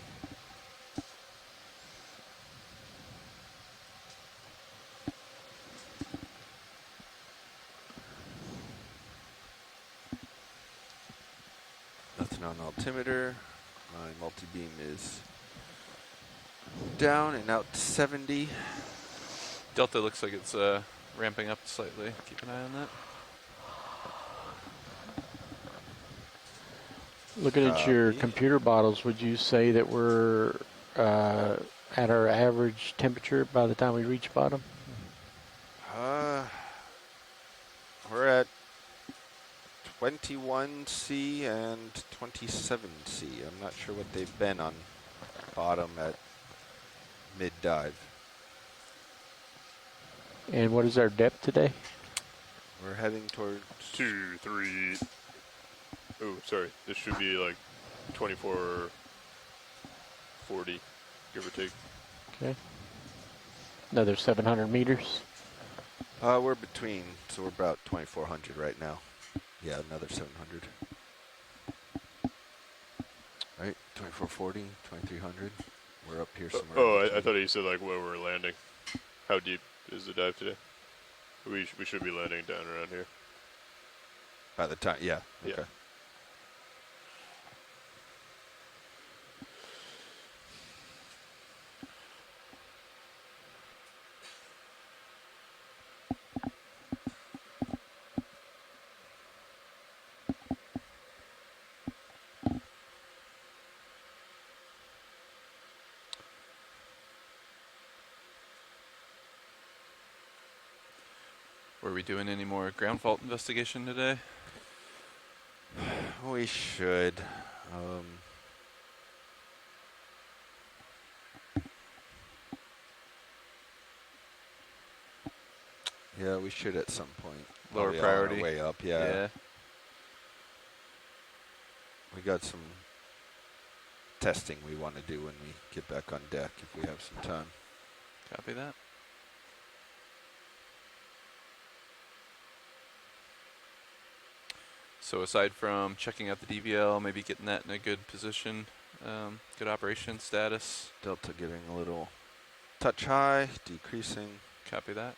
Nothing on altimeter. My multi-beam is down and out to 70. Delta looks like it's ramping up slightly. Keep an eye on that. Looking at your computer bottles, would you say that we're at our average temperature by the time we reach bottom? We're at 21C and 27C. I'm not sure what they've been on bottom at mid-dive. And what is our depth today? We're heading towards 2, 3. Oh, sorry. This should be like 2440, give or take. Okay. Another 700 meters. we're between, so we're about 2400 right now. Yeah, another 700. Right, 2440, 2300. We're up here somewhere. Oh, I thought you said like where we're landing. How deep is the dive today? We should be landing down around here. By the time, yeah. Yeah. Okay. Were we doing any more ground fault investigation today? We should. Yeah, we should at some point. Lower Probably on our priority. way up, yeah. We got some testing we want to do when we get back on deck if we have some time. Copy that. So aside from checking out the DVL, maybe getting that in a good position, good operation status. Delta getting a little touch high, decreasing. Copy that.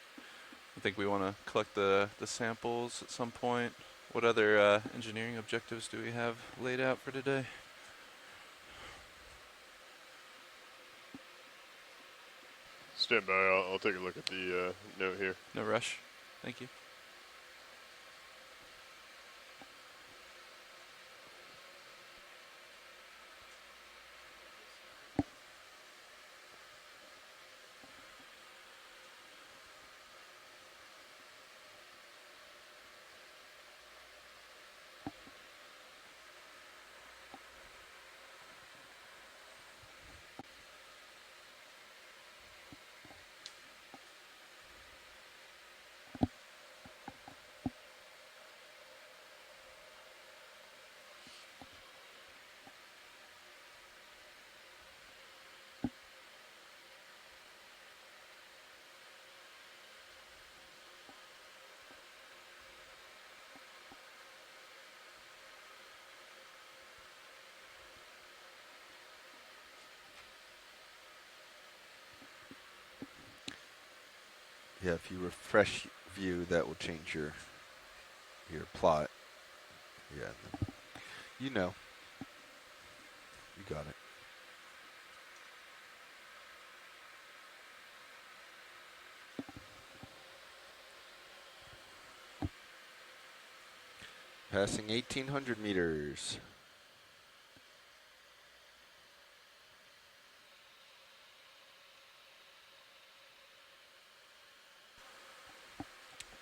I think we want to collect the samples at some point. What other engineering objectives do we have laid out for today? Stand by. I'll take a look at the note here. No rush. Thank you. Yeah, if you refresh view, that will change your plot. Yeah. You know. You got it. Passing 1,800 meters.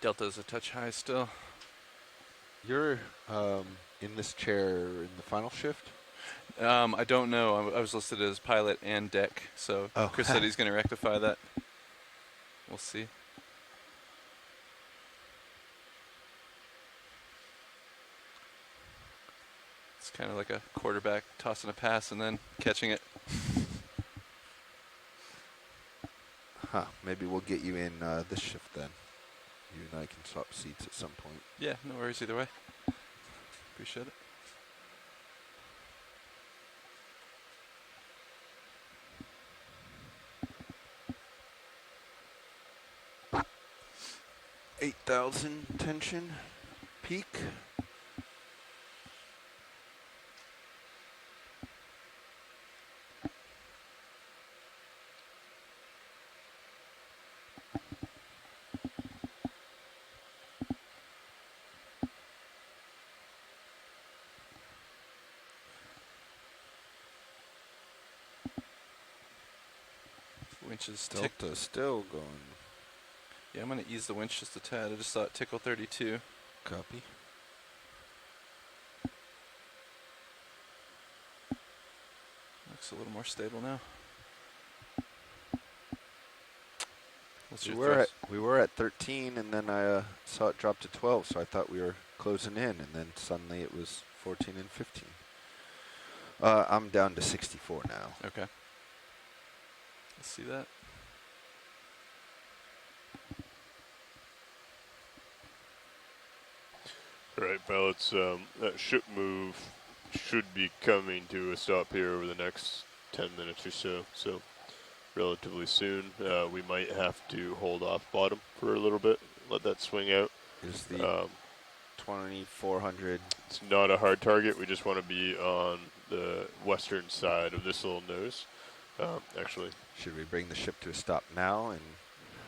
Delta's a touch high still. You're in this chair in the final shift? I don't know. I was listed as pilot and deck, so Oh. Chris said he's going to rectify that. We'll see. It's kind of like a quarterback tossing a pass and then catching it. Huh. Maybe we'll get you in this shift then. You and I can swap seats at some point. Yeah, no worries either way. Appreciate it. $8,000 tension peak. Winch is Delta still going. Yeah, I'm going to ease the winch just a tad. I just saw it tickle 32. Copy. Looks a little more stable now. What's We your were thrust? at 13, and then I saw it drop to 12, so I thought we were closing in, and then suddenly it was 14 and 15. I'm down to 64 now. Okay. Let's see that. All right, pilots, that ship move should be coming to a stop here over the next 10 minutes or so relatively soon. We might have to hold off bottom for a little bit, let that swing out. Is the 2,400? It's not a hard target. We just want to be on the western side of this little nose. Actually, Should we bring the ship to a stop now? And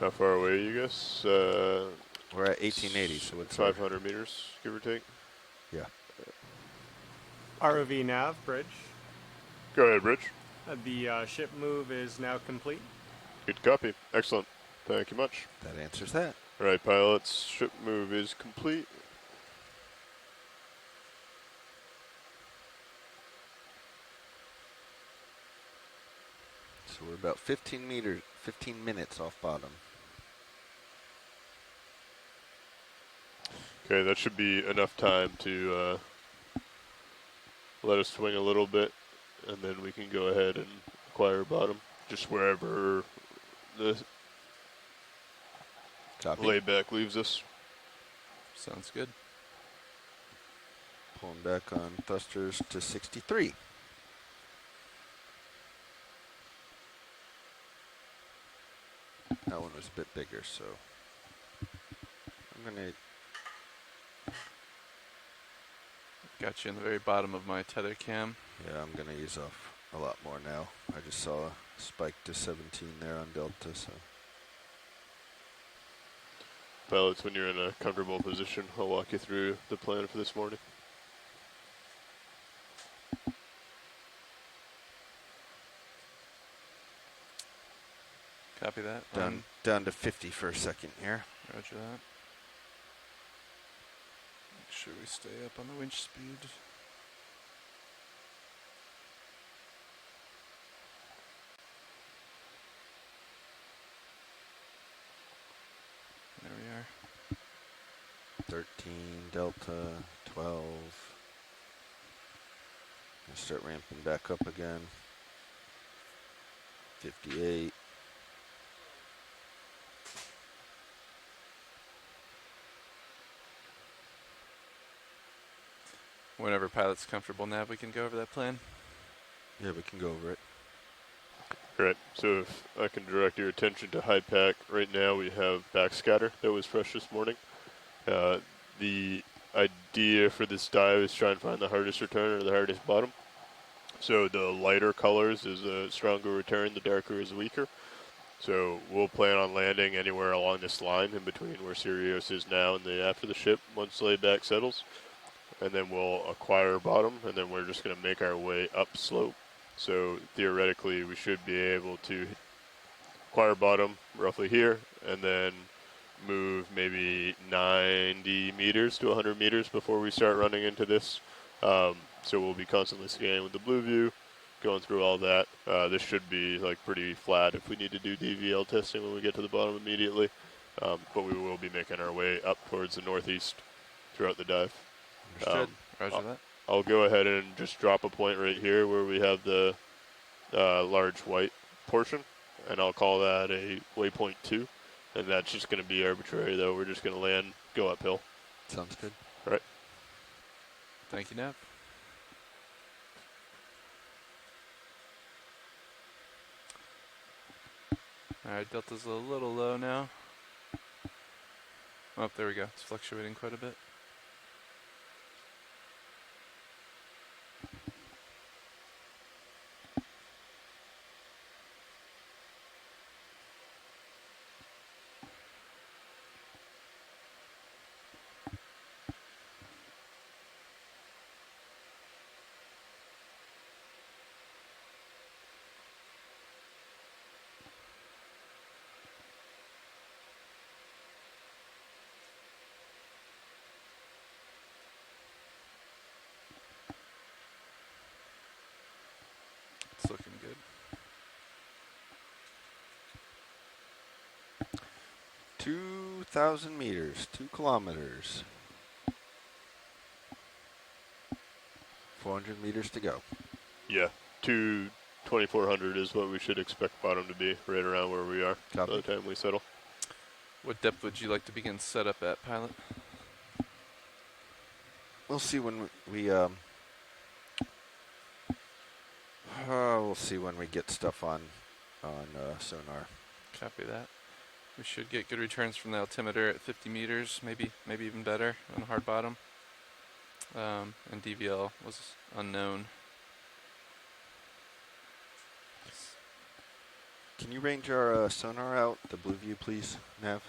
how far away are you guys? we're at 1880, so it's 500 meters, give or take. Yeah. ROV nav bridge. Go ahead, Rich. The ship move is now complete. Good copy. Excellent. Thank you much. That answers that. All right, pilots, ship move is complete. So we're about 15 minutes off bottom. Okay, that should be enough time to let us swing a little bit, and then we can go ahead and acquire bottom, just wherever the Copy. layback leaves us. Sounds good. Pulling back on thrusters to 63. That one was a bit bigger, so I'm gonna. Got you in the very bottom of my tether cam. Yeah, I'm gonna ease off a lot more now. I just saw a spike to 17 there on Delta, so. Pilots, when you're in a comfortable position, I'll walk you through the plan for this morning. Copy that. Down to 50 for a second here. Roger that. Make sure we stay up on the winch speed. There we are. 13 Delta, 12. Gonna start ramping back up again. 58. Whenever pilot's comfortable, Nav, we can go over that plan. Yeah, we can go over it. Great. So if I can direct your attention to high pack, right now we have backscatter that was fresh this morning. The idea for this dive is try and find the hardest return or the hardest bottom. So the lighter colors is a stronger return, the darker is weaker. So we'll plan on landing anywhere along this line in between where Sirius is now and the after the ship once layback settles. And then we'll acquire bottom, and then we're just going to make our way up slope. So theoretically, we should be able to acquire bottom roughly here, and then move maybe 90 meters to 100 meters before we start running into this. So we'll be constantly scanning with the blue view, going through all that. This should be like pretty flat if we need to do DVL testing when we get to the bottom immediately. But we will be making our way up towards the northeast throughout the dive. Understood. Roger that. I'll go ahead and just drop a point right here where we have the large white portion, and I'll call that a waypoint 2. And that's just going to be arbitrary, though. We're just going to land, go uphill. Sounds good. All right. Thank you, Nav. Alright, delta's a little low now. Oh, there we go. It's fluctuating quite a bit. It's looking good. 2,000 meters, 2 kilometers. 400 meters to go. Yeah, 2,400 is what we should expect bottom to be, right around where we are by the time we settle. What depth would you like to begin setup at, pilot? We'll see when we'll see when we get stuff on sonar. Copy that. We should get good returns from the altimeter at 50 meters, maybe even better on hard bottom. And DVL was unknown. Can you range our sonar out, the blue view, please, Nav?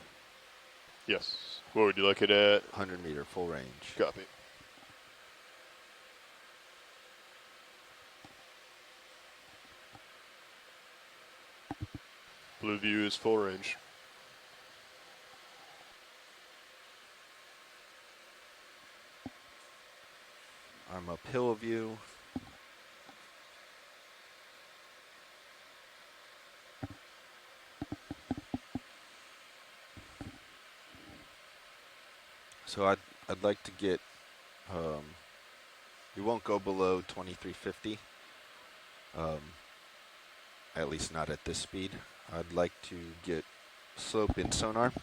Yes. What would you like it at? 100 meter, full range. Copy. Blue view is full range. I'm uphill view. So I'd like to get, we won't go below 2350, at least not at this speed. I'd like to get slope in sonar,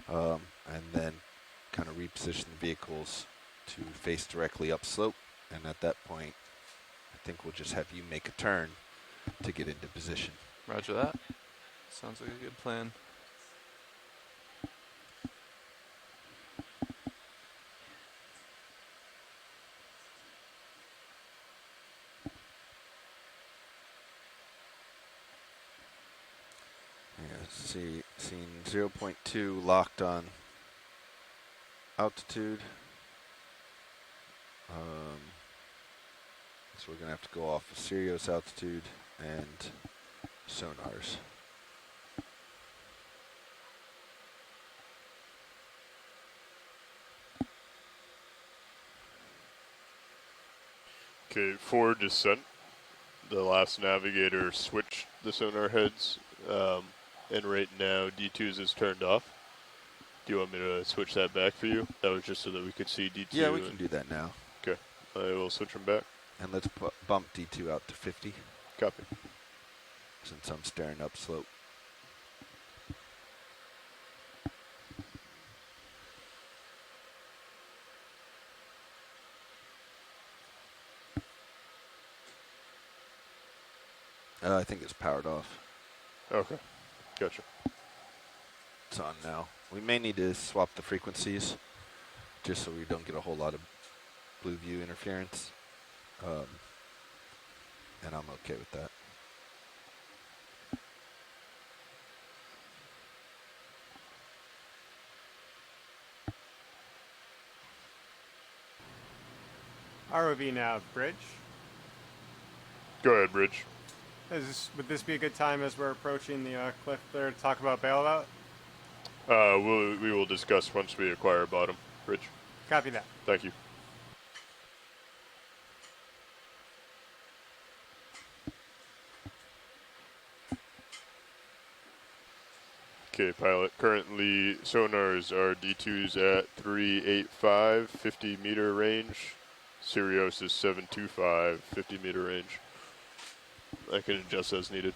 and then kind of reposition the vehicles to face directly upslope, and at that point, I think we'll just have you make a turn to get into position. Roger that. Sounds like a good plan. See, scene 0.2 locked on altitude. So we're going to have to go off of Sirius altitude and sonars. Okay, for descent, the last navigator switched the sonar heads, and right now D2's is turned off. Do you want me to switch that back for you? That was just so that we could see D2. Yeah, we can do that now. Okay, I will switch them back. And let's bump D2 out to 50. Copy. Since I'm staring upslope. I think it's powered off. Okay, gotcha. It's on now. We may need to swap the frequencies. just so we don't get a whole lot of blue view interference. And I'm okay with that. ROV nav bridge. Go ahead, Bridge. Would this be a good time as we're approaching the cliff there to talk about bailout? We will discuss once we acquire bottom, Bridge. Copy that. Thank you. Okay, pilot. Currently, sonars are D2s at 385, 50 meter range. Sirius is 725, 50 meter range. I can adjust as needed.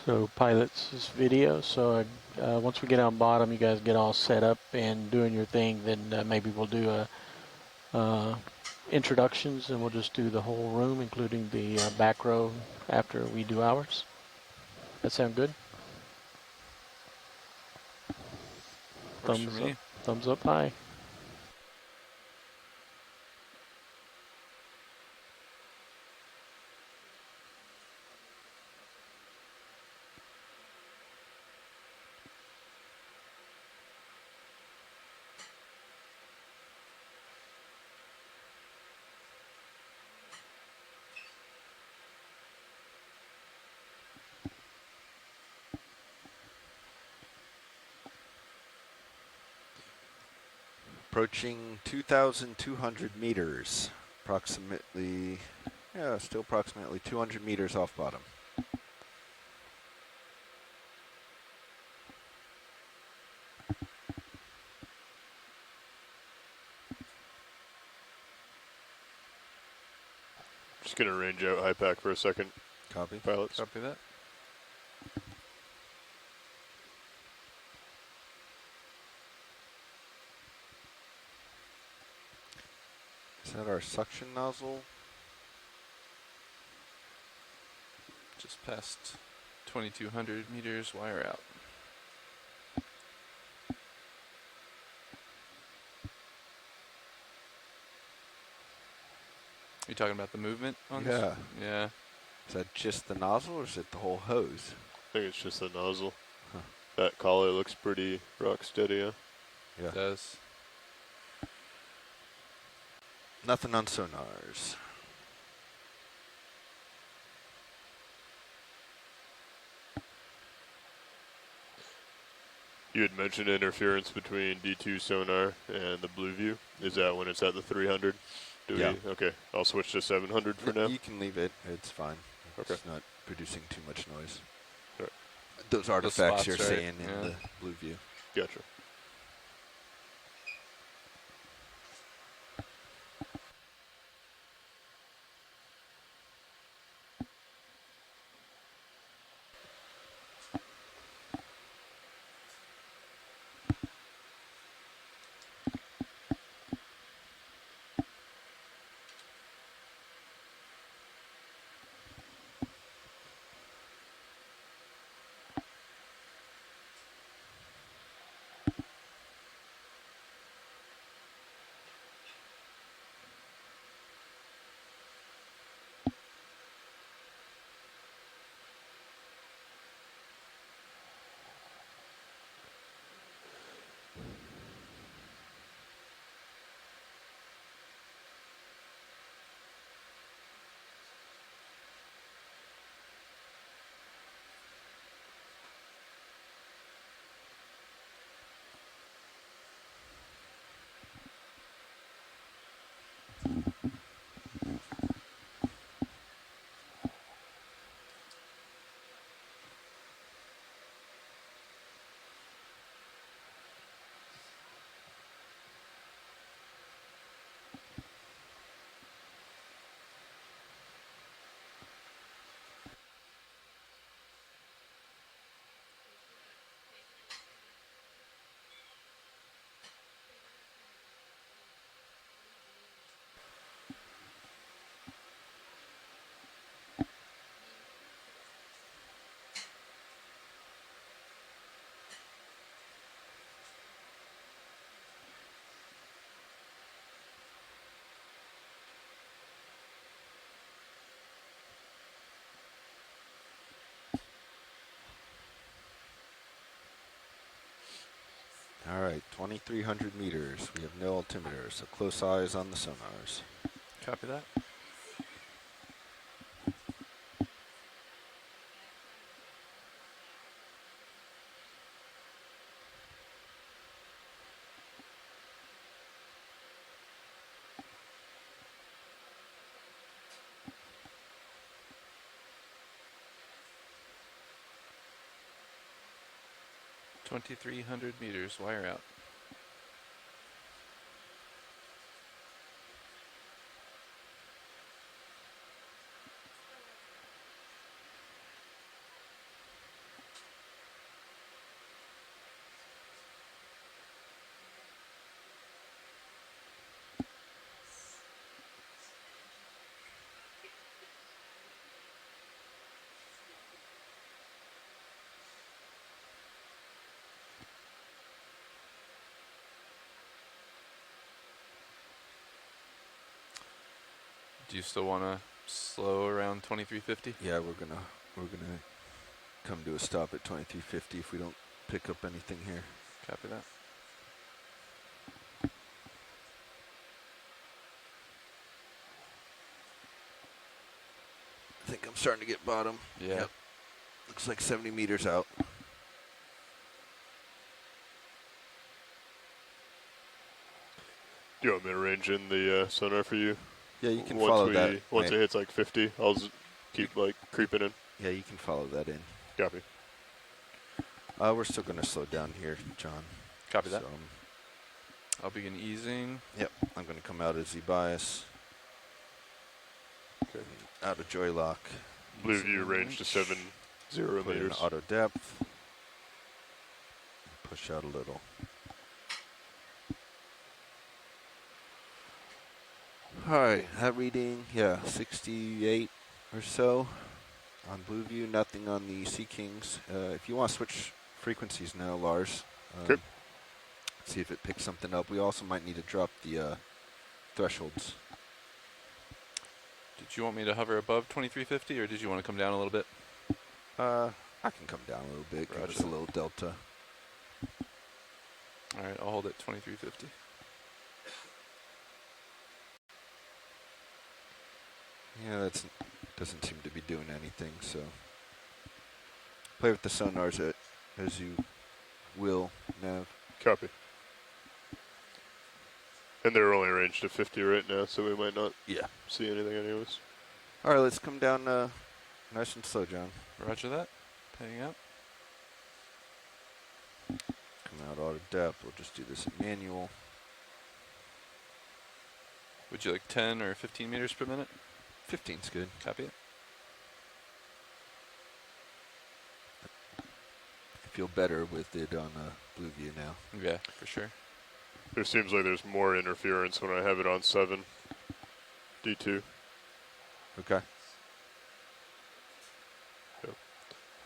So pilots this video. So once we get on bottom, you guys get all set up and doing your thing. Then maybe we'll do introductions, and we'll just do the whole room, including the back row, after we do ours. That sound good? Works for me. Thumbs up high. Approaching 2,200 meters, approximately, still approximately 200 meters off bottom. Just gonna range out high pack for a second, Copy. pilots. Copy that. Is that our suction nozzle? Just past 2,200 meters, wire out. You talking about the movement on this? Yeah. Yeah. Is that just the nozzle or is it the whole hose? I think it's just the nozzle. Huh. That collar looks pretty rock steady, yeah? Yeah. It does. Nothing on sonars. You had mentioned interference between D2 sonar and the blue view. Is that when it's at the 300? Yeah. Okay, I'll switch to 700 for now. You can leave it. It's fine. Okay. It's not producing too much noise. All right. Those artifacts spots, you're right? seeing in the blue view. Gotcha. All right, 2,300 meters. We have no altimeter, so close eyes on the sonars. Copy that. $2,300 meters, wire out. Do you still want to slow around 2350? Yeah, we're gonna come to a stop at 2350 if we don't pick up anything here. Copy that. I think I'm starting to get bottom. Yeah. Yep. Looks like 70 meters out. Do you want me to range in the sonar for you? Yeah, you can Once follow that. Once it hits like 50, I'll keep like creeping in. Yeah, you can follow that in. Copy. We're still going to slow down here, John. Copy that. So, I'll begin easing. yep, I'm going to come out of Z-bias. Okay. Out of joy lock. Blue view range to 70 Put in meters. auto depth. Push out a little. Alright, that reading, yeah, 68 or so on blue view, nothing on the Sea Kings. If you want to switch frequencies now, Lars, Okay. see if it picks something up. We also might need to drop the thresholds. Did you want me to hover above 2350 or did you want to come down a little bit? I can come down a little bit, give us Roger. a little delta. Alright, I'll hold at 2350. Yeah, that doesn't seem to be doing anything, so play with the sonars as you will, Nav. Copy. And they're only ranged to 50 right now, so we might not see anything anyways. All right, let's come down nice and slow, John. Roger that. Paying out. Come out auto depth. We'll just do this in manual. Would you like 10 or 15 meters per minute? 15's good. Copy it. I feel better with it on blue view now. Yeah, for sure. There seems like there's more interference when I have it on 7. D2. Okay. Yep.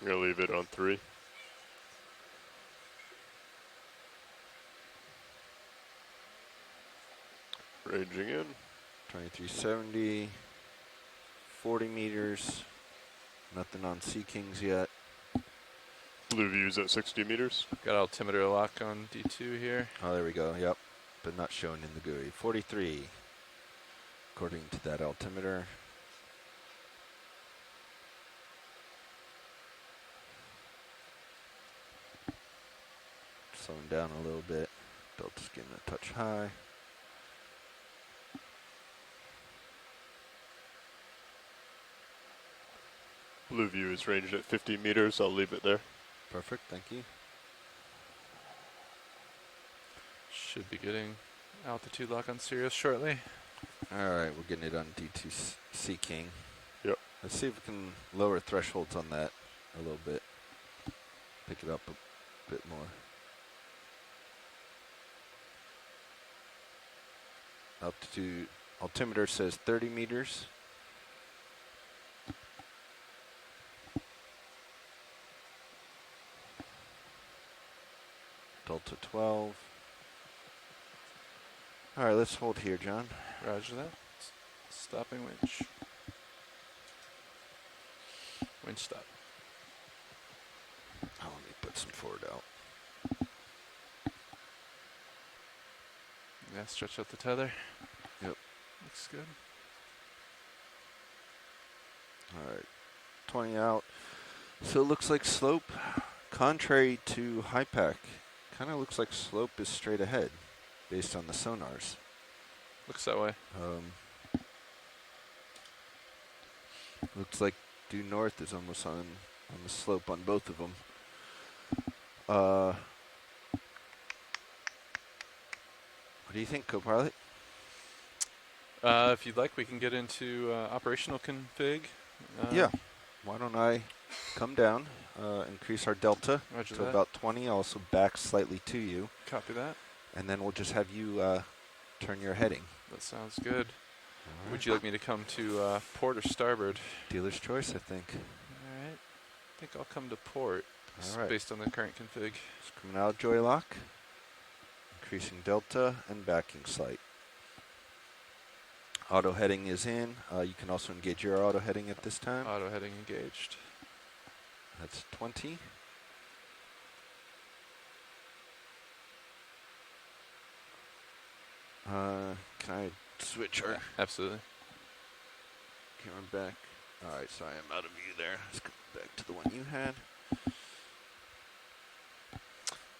I'm going to leave it on 3. Ranging in. 2370. 40 meters. Nothing on Sea Kings yet. Blue view's at 60 meters. Got altimeter lock on D2 here. Oh, there we go. Yep. But not shown in the GUI. 43. According to that altimeter. Slowing down a little bit. Delta's getting a touch high. Blue view is ranged at 50 meters. I'll leave it there. Perfect, thank you. Should be getting altitude lock on Sirius shortly. Alright, we're getting it on D2 Sea King. Yep. Let's see if we can lower thresholds on that a little bit. Pick it up a bit more. Altitude, altimeter says 30 meters. Delta 12. All right, let's hold here, John. Roger that. Stopping winch. Winch stop. Oh, let me put some forward out. Yeah, stretch out the tether. Yep. Looks good. All right, 20 out. So it looks like slope, contrary to high pack, kind of looks like slope is straight ahead based on the sonars. Looks that way. Looks like due north is almost on the slope on both of them. What do you think, co-pilot? If you'd like, we can get into operational config. Yeah. Why don't I come down, increase our delta Roger to that. about 20, also back slightly to you, Copy that. and then we'll just have you turn your heading. That sounds good. All Would right. you like me to come to port or starboard? Dealer's choice, I think. All right. I think I'll come to port. All right. Based on the current config. Just coming out of joy lock, increasing delta and backing slight. Auto heading is in. You can also engage your auto heading at this time. Auto heading engaged. That's 20. Can I switch our Absolutely. camera back? All right, so I am out of view there. Let's go back to the one you had.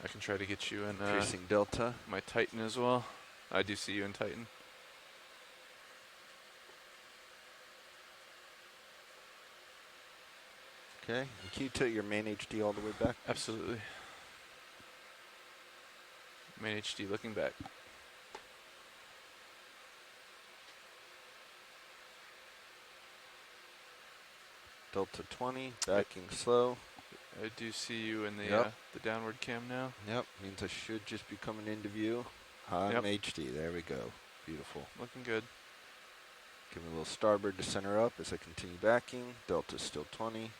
I can try to get you in Increasing delta. my Titan as well. I do see you in Titan. Okay, and can you tilt your main HD all the way back? Absolutely. Main HD looking back. Delta 20, backing slow. I do see you in the Yep. the downward cam now. Yep, means I should just be coming into view. I'm Yep. HD, there we go. Beautiful. Looking good. Give me a little starboard to center up as I continue backing. Delta's still 20.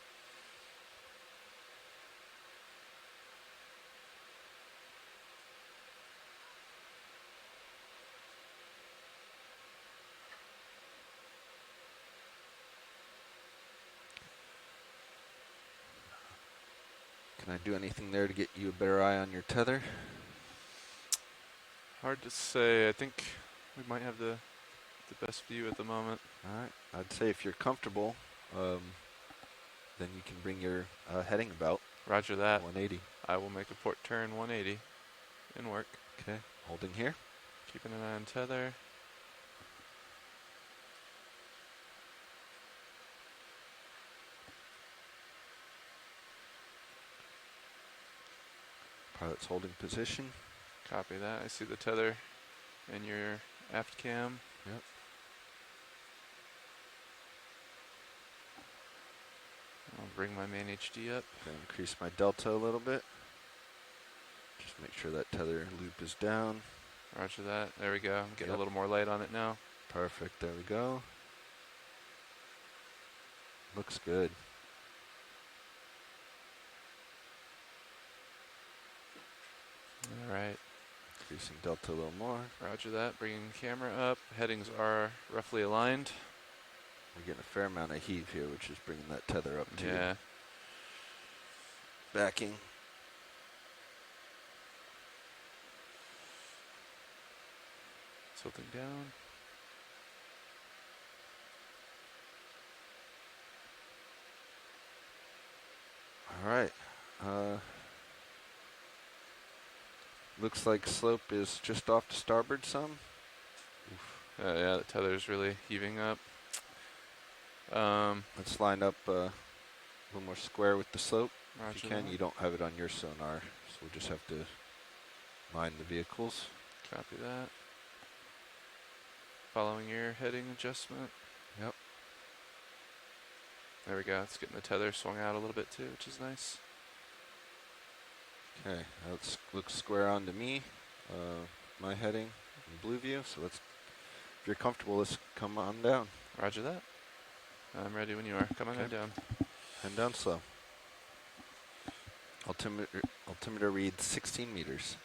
Can I do anything there to get you a better eye on your tether? Hard to say. I think we might have the best view at the moment. All right, I'd say if you're comfortable, then you can bring your heading about Roger that. 180. I will make a port turn 180 in work. Okay, holding here. Keeping an eye on tether. Pilot's holding position. Copy that. I see the tether in your aft cam. Yep. I'll bring my main HD up. Gonna increase my delta a little bit. Just make sure that tether loop is down. Roger that. There we go. I'm getting Yep. a little more light on it now. Perfect, there we go. Looks good. All right. Increasing delta a little more. Roger that. Bringing the camera up. Headings are roughly aligned. We're getting a fair amount of heave here, which is bringing that tether up to Yeah. backing. Tilting down. All right. Looks like slope is just off to starboard some. Yeah, the tether's really heaving up. Let's line up a little more square with the slope. Roger If you can, that. you don't have it on your sonar, so we'll just have to line the vehicles. Copy that. Following your heading adjustment. Yep. There we go. It's getting the tether swung out a little bit too, which is nice. Okay, that looks square on to me. My heading in blue view, so let's, if you're comfortable, let's come on down. Roger that. I'm ready when you are. Come on Okay. down. Head down slow. Altimeter reads 16 meters.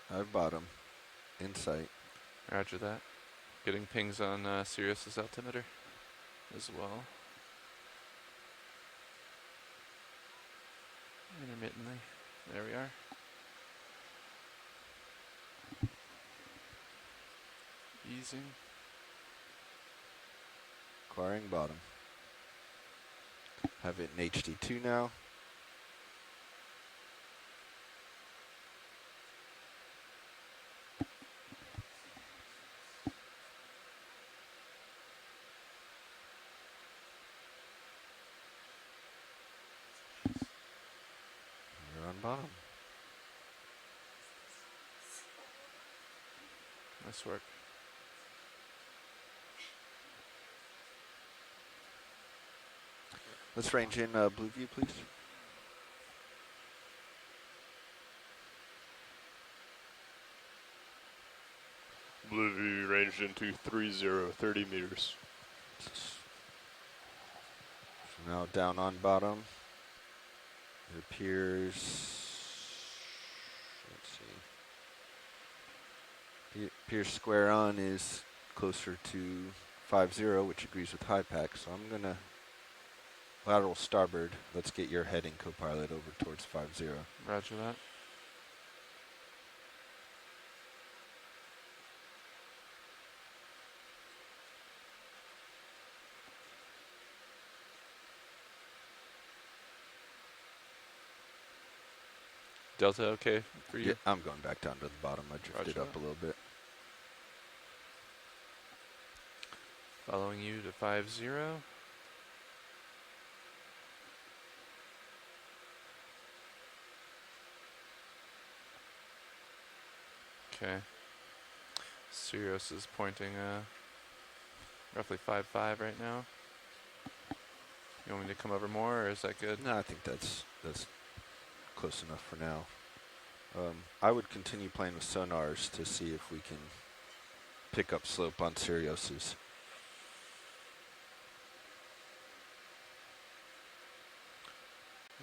Hard bottom. Insight. Roger that. Getting pings on Sirius's altimeter as well. Intermittently. There we are. Easing. Acquiring bottom. Have it in HD2 now. We're on bottom. Nice work. Let's range in blue view, please. Blue view ranged into 30 meters. So now down on bottom. It appears, let's see. It appears square on is closer to 50, which agrees with high pack. So I'm gonna lateral starboard. Let's get your heading co-pilot over towards 50. Roger that. Delta okay for you? Yeah, I'm going back down to the bottom. I drifted Roger up that. a little bit. Following you to 50. Okay. Sirius is pointing roughly 5.5 right now. You want me to come over more, or is that good? No, I think that's close enough for now. I would continue playing with sonars to see if we can pick up slope on Sirius's.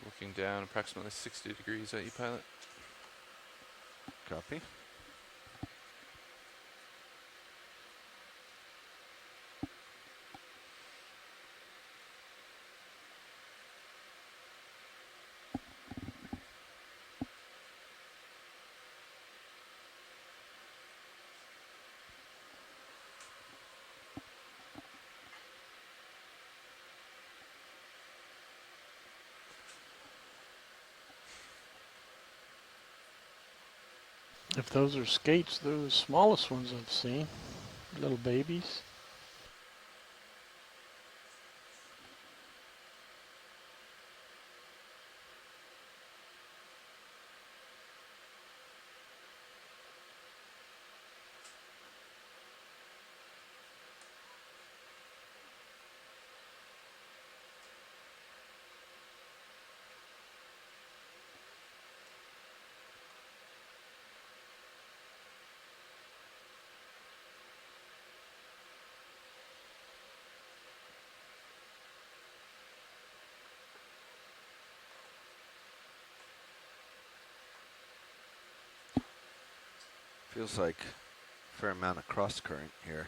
Looking down approximately 60 degrees at you, pilot. Copy. If those are skates, they're the smallest ones I've seen. Little babies. Feels like a fair amount of cross current here.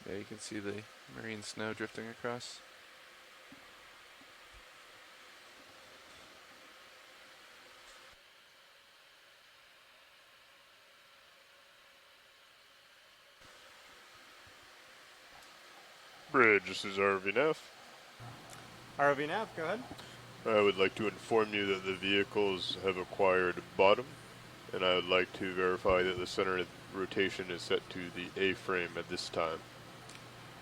Yeah, you can see the marine snow drifting across. Bridge, this is ROV ROV nav, go ahead. I would like to inform you that the vehicles have acquired bottom, and I would like to verify that the center of rotation is set to the A-frame at this time.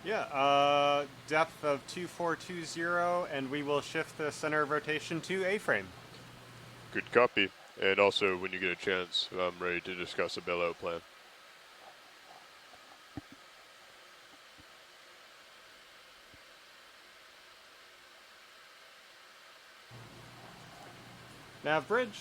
Yeah, depth of 2420, and we will shift the center of rotation to A-frame. Good copy. And also, when you get a chance, I'm ready to discuss a bailout plan. Nav bridge.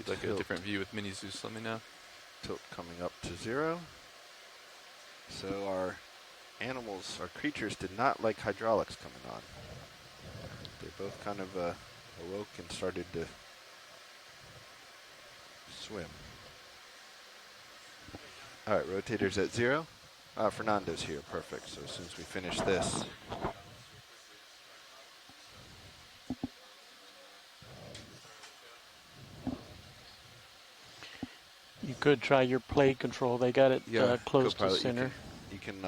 you'd like a Tilt. different view with Mini Zeus, let me know. Tilt coming up to 0. So our animals, our creatures did not like hydraulics coming on. They both kind of awoke and started to swim. All right, rotators at 0. Fernando's here, perfect. So as soon as we finish this, You could try your play control. They got it close to co-pilot, center. You can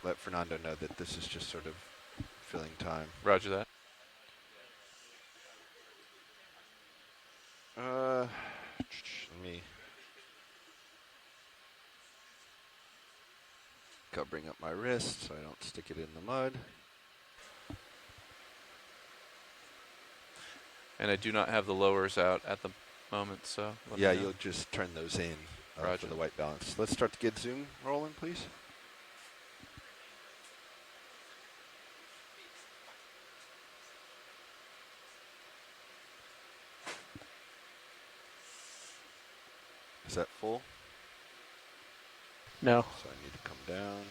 let Fernando know that this is just sort of filling time. Roger that. Let me go bring up my wrist so I don't stick it in the mud. And I do not have the lowers out at the moment, so let me Yeah, know. you'll just turn those in for Roger. the white balance. Let's start to get zoom rolling, please. Is that full? No. So I need to come down.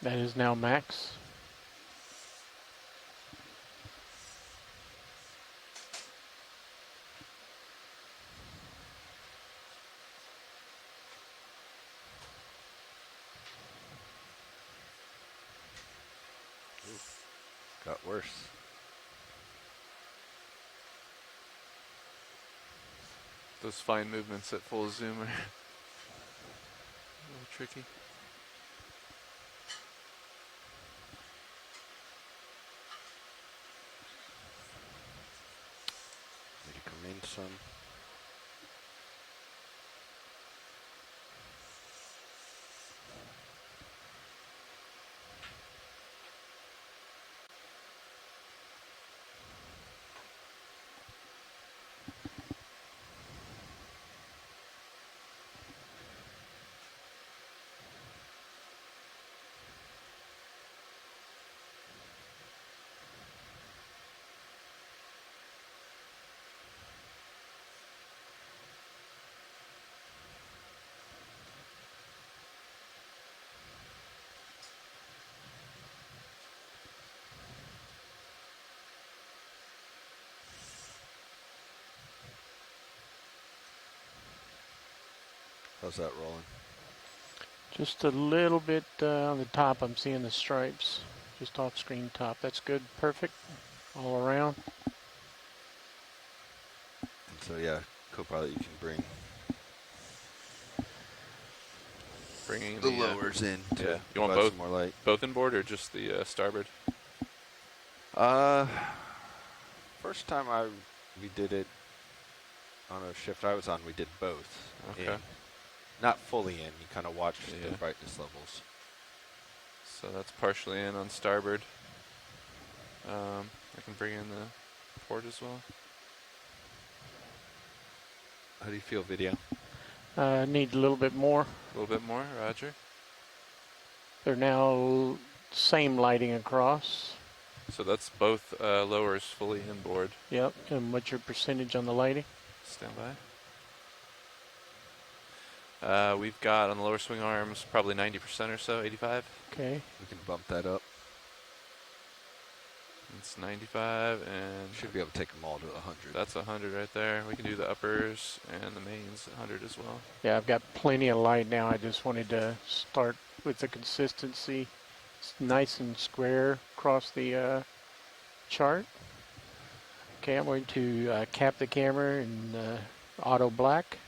That is now max. Got worse. Those fine movements at full zoom are a little tricky. Need to come in some. How's that rolling? Just a little bit on the top. I'm seeing the stripes just off screen top. That's good. Perfect all around. And so yeah, co-pilot, you can bring Bringing the lowers in to yeah. You want provide both some more light. both inboard or just the starboard? First time we did it on a shift I was on, we did both. Okay. In. Not fully in. You kind of watch Yeah. the brightness levels. So that's partially in on starboard. I can bring in the port as well. How do you feel, video? Need a little bit more. A little bit more, roger. They're now same lighting across. So that's both lowers fully inboard. Yep. And what's your percentage on the lighting? Stand by. We've got on the lower swing arms probably 90% or so, 85. Okay. We can bump that up. It's 95 and Should be able to take them all to 100. that's 100 right there. We can do the uppers and the mains 100 as well. Yeah, I've got plenty of light now. I just wanted to start with the consistency. It's nice and square across the chart. Okay, I'm going to cap the camera in auto black.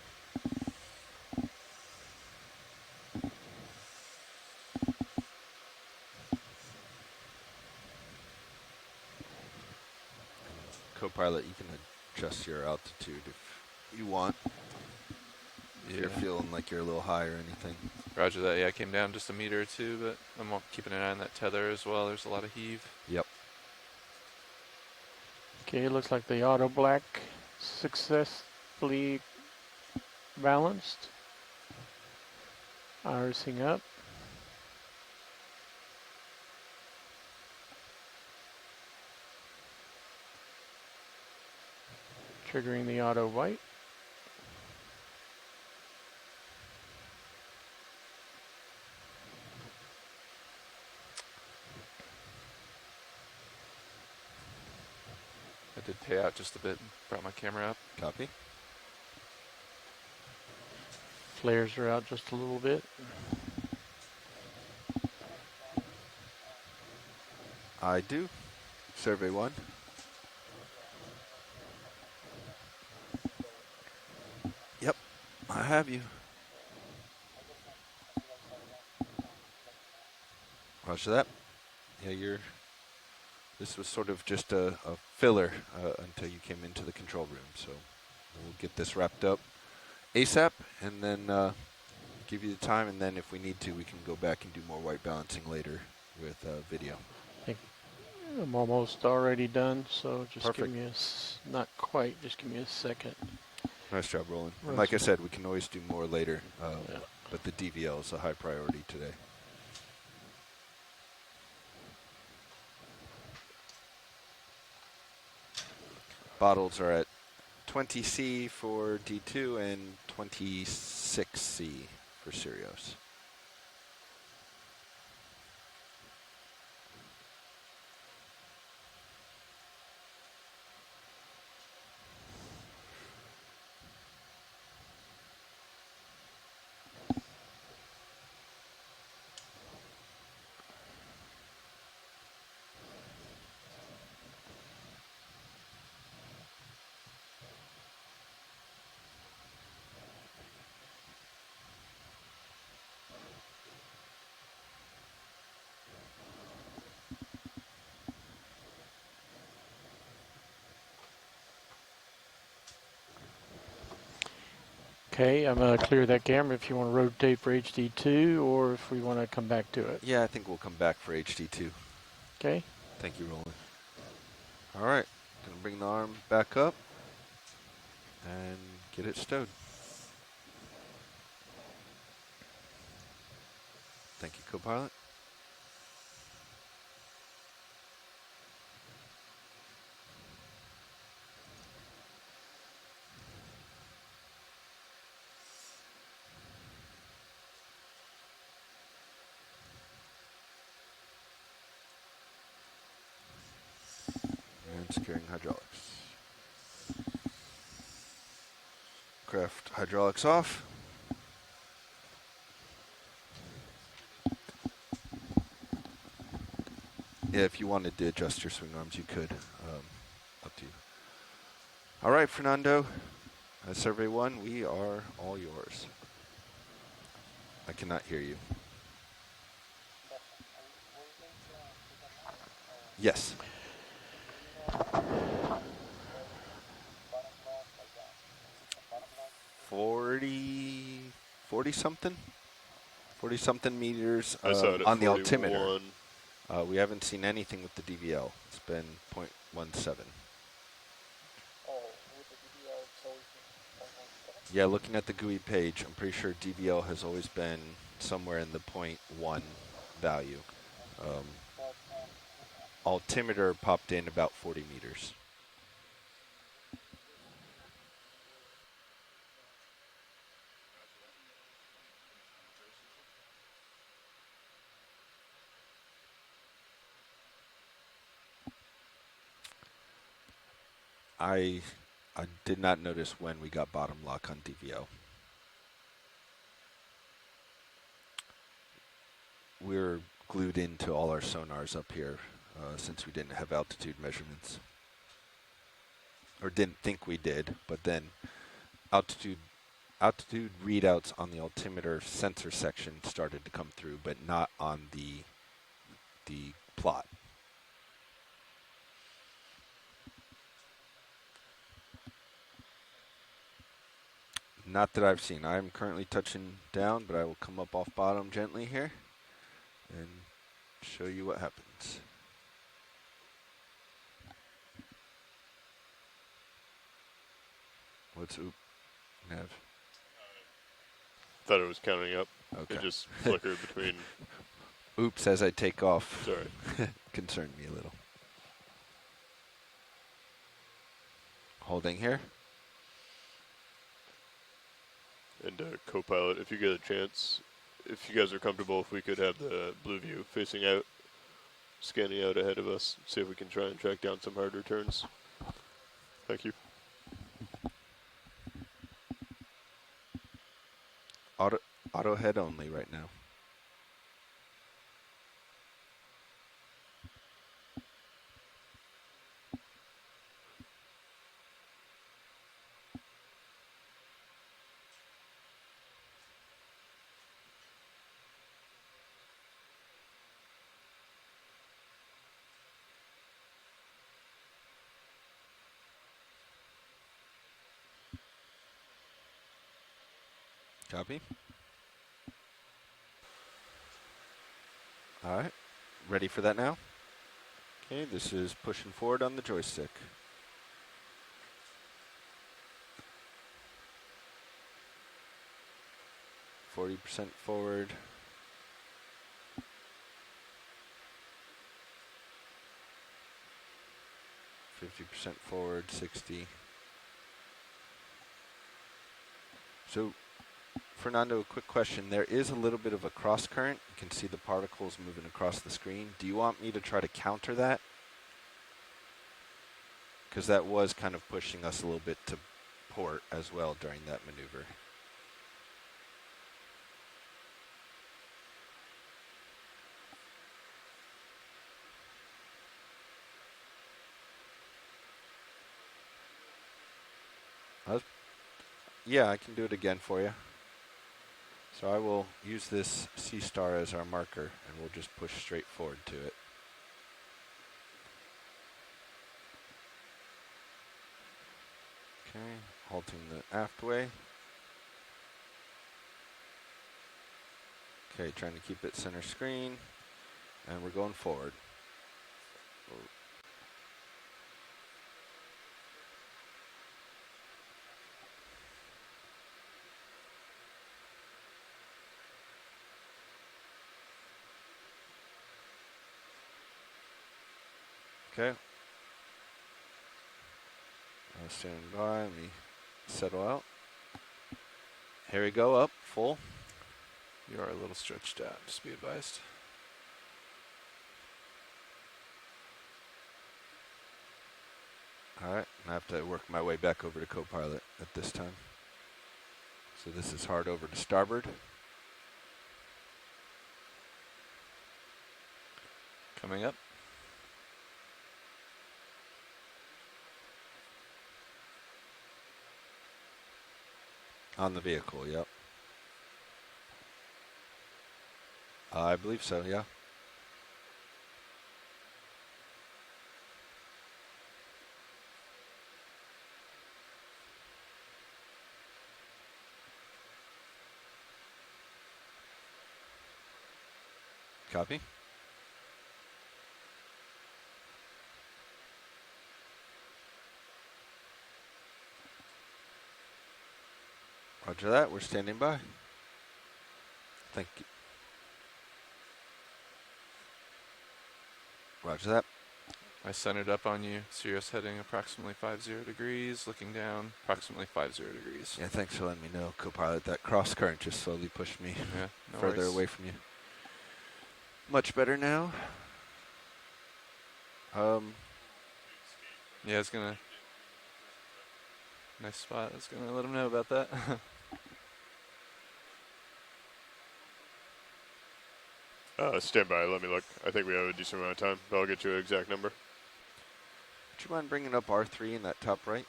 Co-pilot, you can adjust your altitude if you want. If you're feeling like you're a little high or anything. Roger that. Yeah, I came down just a meter or two, but I'm keeping an eye on that tether as well. There's a lot of heave. Yep. Okay, it looks like the auto black successfully balanced. Irising up. Triggering the auto white. I did pay out just a bit and brought my camera up. Copy. Flares are out just a little bit. I do. Survey 1. Yep, I have you. Roger that. Yeah, this was sort of just a filler until you came into the control room. So we'll get this wrapped up ASAP and then give you the time. And then if we need to, we can go back and do more white balancing later with video. I'm almost already done, so just Perfect. give me not quite, just give me a second. Nice job, Roland. And like I said, we can always do more later, but the DVL is a high priority today. Bottles are at 20C for D2 and 26C for Sirius. Okay, I'm going to clear that camera if you want to rotate for HD2 or if we want to come back to it. Yeah, I think we'll come back for HD2. Okay. Thank you, Roland. All right, gonna bring the arm back up and get it stowed. Thank you, co-pilot. And securing hydraulics. Craft hydraulics off. Yeah, if you wanted to adjust your swing arms, you could. Up to you. All right, Fernando. Survey 1, we are all yours. I cannot hear you. Yes. 40 something? 40 something meters I saw it at on the 41. altimeter. We haven't seen anything with the DVL. It's been 0.17. Yeah, looking at the GUI page, I'm pretty sure DVL has always been somewhere in the 0.1 value. Altimeter popped in about 40 meters. I did not notice when we got bottom lock on DVL. We're glued into all our sonars up here since we didn't have altitude measurements. Or didn't think we did, but then altitude readouts on the altimeter sensor section started to come through, but not on the plot. Not that I've seen. I'm currently touching down, but I will come up off bottom gently here and show you what happens. What's oop, Nev? Thought it was counting up. Okay. It just flickered between. Oops, as I take off. Sorry. Concerned me a little. Holding here. And co-pilot, if you get a chance, if you guys are comfortable, if we could have the blue view facing out, scanning out ahead of us, see if we can try and track down some harder turns. Thank you. Auto head only right now. Copy. All right, ready for that now? Okay, this is pushing forward on the joystick. %40 forward. 50% forward, 60. So, Fernando, a quick question. There is a little bit of a cross current. You can see the particles moving across the screen. Do you want me to try to counter that? Because that was kind of pushing us a little bit to port as well during that maneuver. Yeah, I can do it again for you. So I will use this sea star as our marker, and we'll just push straight forward to it. Okay, halting the aft way. Okay, trying to keep it center screen, and we're going forward. Okay. I'll stand by, let me settle out. Here we go, up, full. You are a little stretched out, just be advised. All right, I have to work my way back over to co-pilot at this time. So this is hard over to starboard. Coming up. On the vehicle, yep. I believe so, yeah. Copy. Roger that, we're standing by. Thank you. Roger that. I centered up on you. Sirius heading approximately 50 degrees, looking down approximately 50 degrees. Yeah, thanks for letting me know, co-pilot. That cross current just slowly pushed me Yeah, no further worries. away from you. Much better now. Yeah, it's gonna. Nice spot. I was gonna let him know about that. Stand by, let me look. I think we have a decent amount of time, but I'll get you an exact number. Would you mind bringing up R3 in that top right?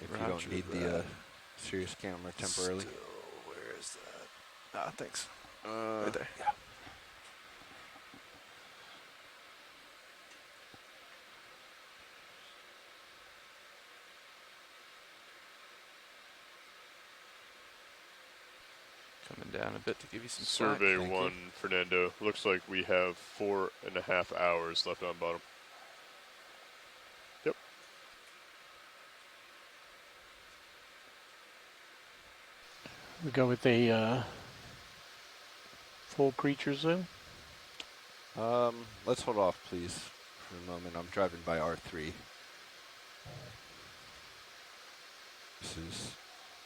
If you don't Roger need the Sirius camera temporarily. Still, where is that? Ah, thanks. Right there. Yeah. Coming down a bit to give you some slack. Survey Thank 1, you. Fernando. Looks like we have 4.5 hours left on bottom. Yep. We go with a full creature zoom. Let's hold off, please, for a moment. I'm driving by R3. This is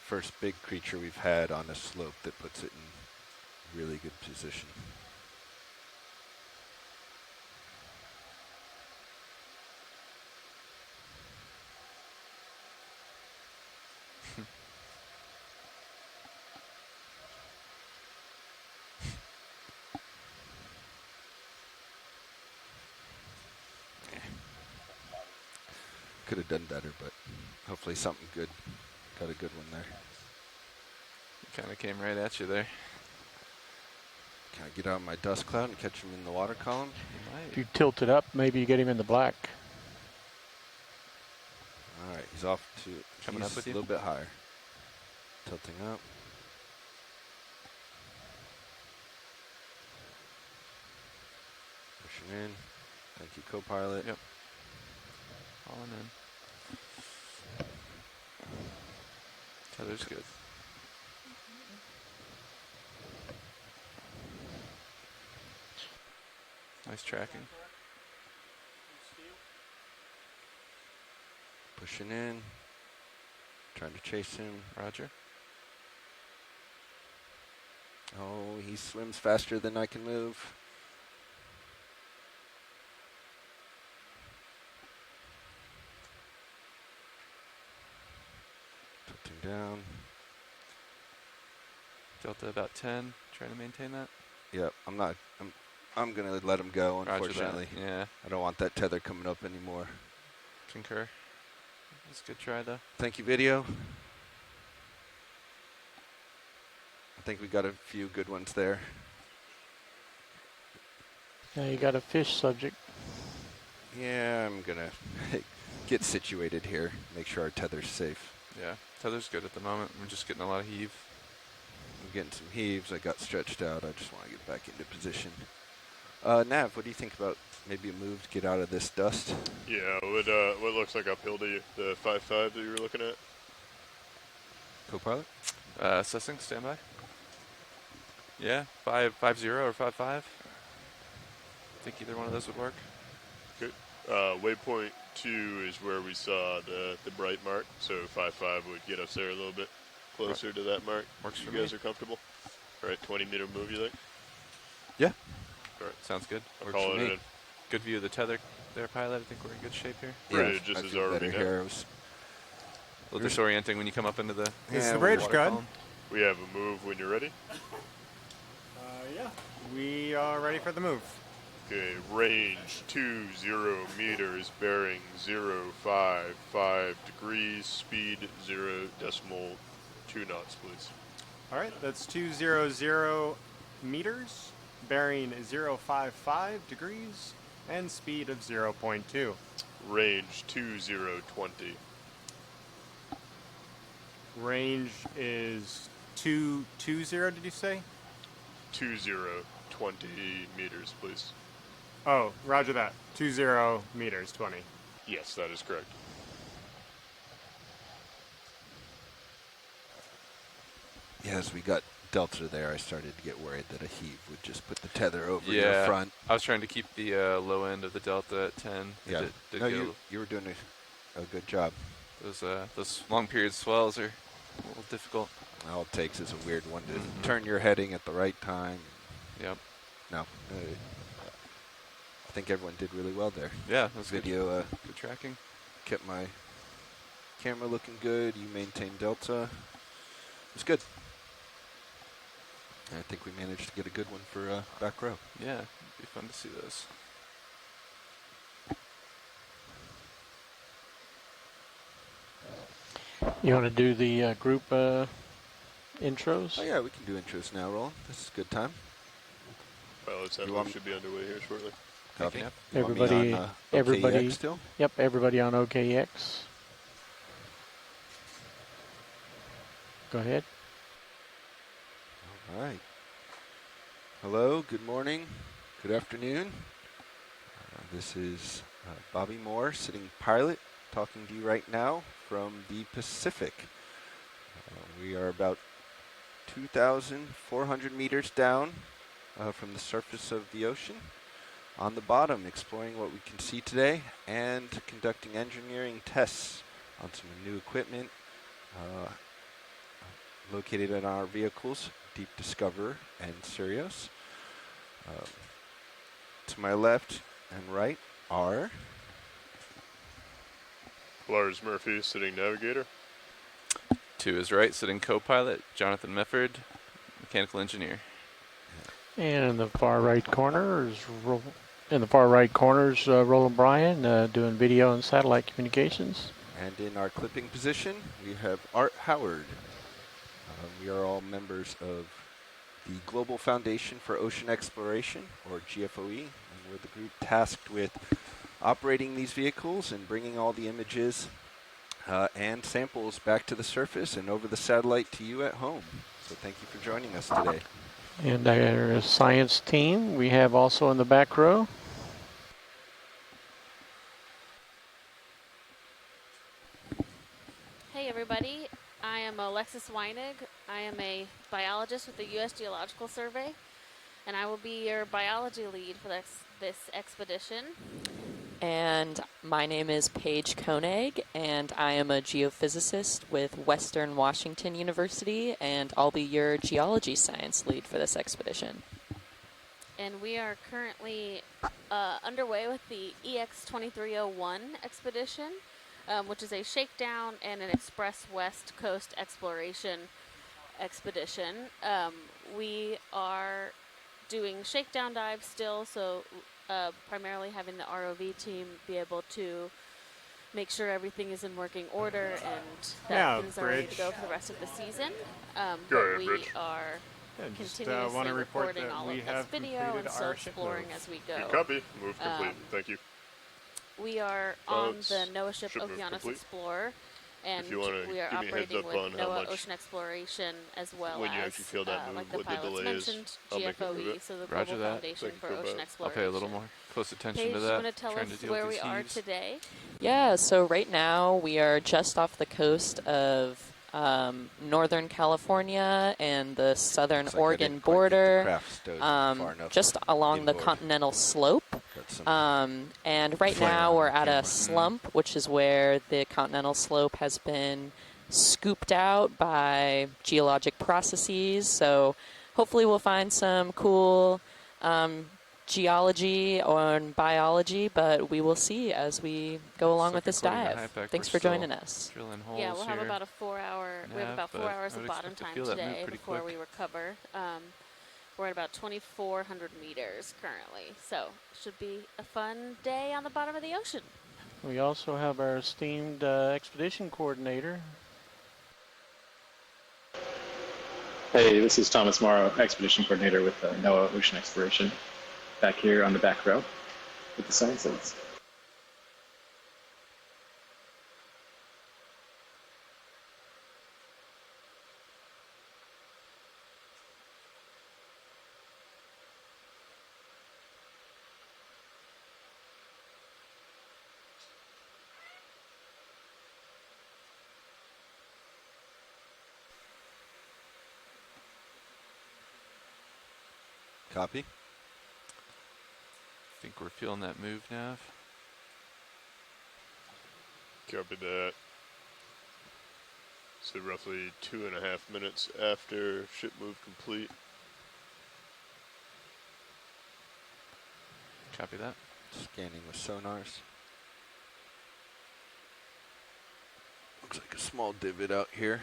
first big creature we've had on a slope that puts it in really good position. Could have done better, but hopefully something good. Got a good one there. Kind of came right at you there. Can I get out of my dust cloud and catch him in the water column? If you tilt it up, maybe you get him in the black. All right, he's off to Coming up with a you? little bit higher. Tilting up. Pushing in. Thank you, co-pilot. Yep. Falling in. Tether's good. Nice tracking. Pushing in. Trying to chase him. Roger. Oh, he swims faster than I can move. Tilting down. Delta about 10. Trying to maintain that. Yep, I'm gonna let him go, Roger that. unfortunately. Yeah. I don't want that tether coming up anymore. Concur. That's a good try though. Thank you, video. I think we got a few good ones there. Now you got a fish subject. Yeah, I'm gonna get situated here, make sure our tether's safe. Yeah. Tether's good at the moment. We're just getting a lot of heave. I'm getting some heaves. I got stretched out. I just want to get back into position. Nav, what do you think about maybe a move to get out of this dust? Yeah, what looks like uphill to you? The 5.5 that you were looking at? Co-pilot? Assessing, standby. Yeah, 5.50 or 5.5. I think either one of those would work. Good. Waypoint 2 is where we saw the bright mark, so 5.5 would get us there a little bit closer to that mark. Works for you me. guys are comfortable? All right, 20-meter move, you think? Yeah. All right. Sounds good. Works Calling for it me. in. Good view of the tether there, pilot. I think we're in good shape here. Ready Yeah, just I as feel ROV better now. here. I was, A little disorienting when you come up into the Is the we're bridge water good? column. We have a move when you're ready. Yeah. We are ready for the move. Okay, range 20 meters, bearing 055 degrees, speed 0.2 knots, please. All right, that's 200 meters, bearing 055 degrees, and speed of 0.2. Range 2020. Range is 220, did you say? 20 meters, please. Oh, roger that. 20 meters, 20. Yes, that is correct. yeah, as we got delta there, I started to get worried that a heave would just put the tether over Yeah. your front. I was trying to keep the low end of the delta at 10. It Yeah. did No, get you were doing a good job. those long period swells are a little difficult. All it takes is a weird one to turn your heading at the right time. Yep. No, I think everyone did really well there. Yeah, that's good. Video Good tracking. kept my camera looking good. You maintained delta. It was good. I think we managed to get a good one for back row. Yeah, it'd be fun to see those. You want to do the group intros? Oh yeah, we can do intros now, Roland. This is a good time. Pilots You that want- should be underway here shortly. Copy. Yep. You want me Everybody- on, everybody- OKEX still? Yep, everybody on OKX. Go ahead. All right. Hello, good morning, good afternoon. This is Bobby Moore, sitting pilot, talking to you right now from the Pacific. We are about 2,400 meters down from the surface of the ocean. On the bottom, exploring what we can see today and conducting engineering tests on some new equipment located in our vehicles, Deep Discoverer and Sirius. To my left and right are Lars Murphy, sitting navigator. To his right, sitting co-pilot, Jonathan Mefford, mechanical engineer. And in the far right corner is Roland Bryan doing video and satellite communications. And in our clipping position, we have Art Howard. We are all members of the Global Foundation for Ocean Exploration, or GFOE, and we're the group tasked with operating these vehicles and bringing all the images and samples back to the surface and over the satellite to you at home. So thank you for joining us today. And our science team we have also in the back row. Hey everybody, I am Alexis Weinig. I am a biologist with the U.S. Geological Survey, and I will be your biology lead for this expedition. And my name is Paige Koenig, and I am a geophysicist with Western Washington University, and I'll be your geology science lead for this expedition. And we are currently underway with the EX2301 expedition, which is a shakedown and an express west coast exploration expedition. We are doing shakedown dives still, so primarily having the ROV team be able to make sure everything is in working order and that things are ready to go for the rest of the season. But we are continuously recording all of this video and still exploring as we go. Good copy. Move complete. Thank you. We are on the NOAA ship Okeanos Explorer, and we are operating with NOAA Ocean Exploration as well when you as, actually feel that move, like the what the pilots delay is, mentioned, I'll make note of GFOE, it. so the Roger Global that. Foundation for Ocean I'll Exploration. pay a little more close attention Paige, to you that. want to tell Trying to us deal where with we these are heaves. today? Yeah, so right now we are just off the coast of Northern California and the southern Looks like I Oregon didn't quite get the border, craft stowed far enough just along the inboard. continental slope. Got some And right flare now on we're the at camera. a slump, which is where the continental slope has been scooped out by geologic processes. So hopefully we'll find some cool geology or biology, but we will see as we go along with this According to dive. HIPAC, Thanks we're for joining still us. Drilling holes Yeah, we'll have here. about a 4-hour. We have about 4 but hours I of would bottom expect to time feel that move today pretty before quick. we recover. We're at about 2,400 meters currently, so should be a fun day on the bottom of the ocean. We also have our esteemed expedition coordinator. Hey, this is Thomas Morrow, Expedition Coordinator with NOAA Ocean Exploration, back here on the back row with the science aids. Copy. Think we're feeling that move, Nav. Copy that. So roughly 2.5 minutes after ship move complete. Copy that. Scanning with sonars. Looks like a small divot out here,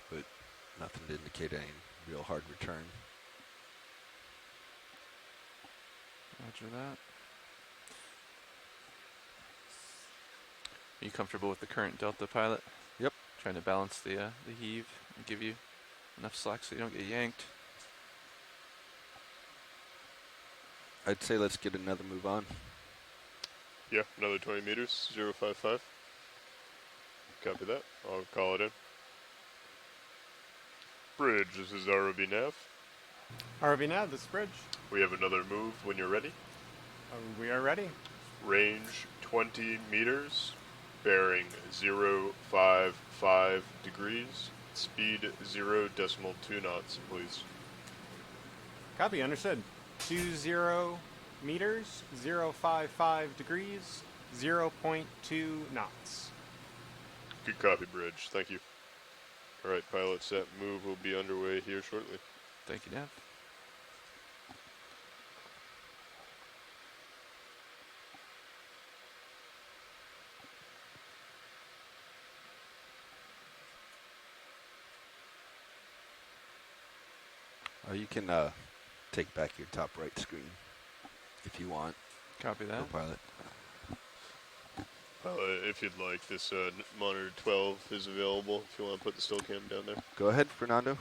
but nothing to indicate any real hard return. Roger that. Are you comfortable with the current Delta, pilot? Yep. Trying to balance the heave and give you enough slack so you don't get yanked. I'd say let's get another move on. Yeah, another 20 meters, 055. Copy that. I'll call it in. Bridge, this is ROV Nav. ROV Nav, this is Bridge. We have another move when you're ready. We are ready. Range 20 meters, bearing 055 degrees. speed 0.2 knots, please. Copy, understood. 20 meters, 055 degrees, 0.2 knots. Good copy, Bridge. Thank you. All right, pilots, that move will be underway here shortly. Thank you, Nav. You can take back your top right screen if you want. Copy that. Co-pilot. If you'd like, this monitor 12 is available if you want to put the still cam down there. Go ahead, Fernando.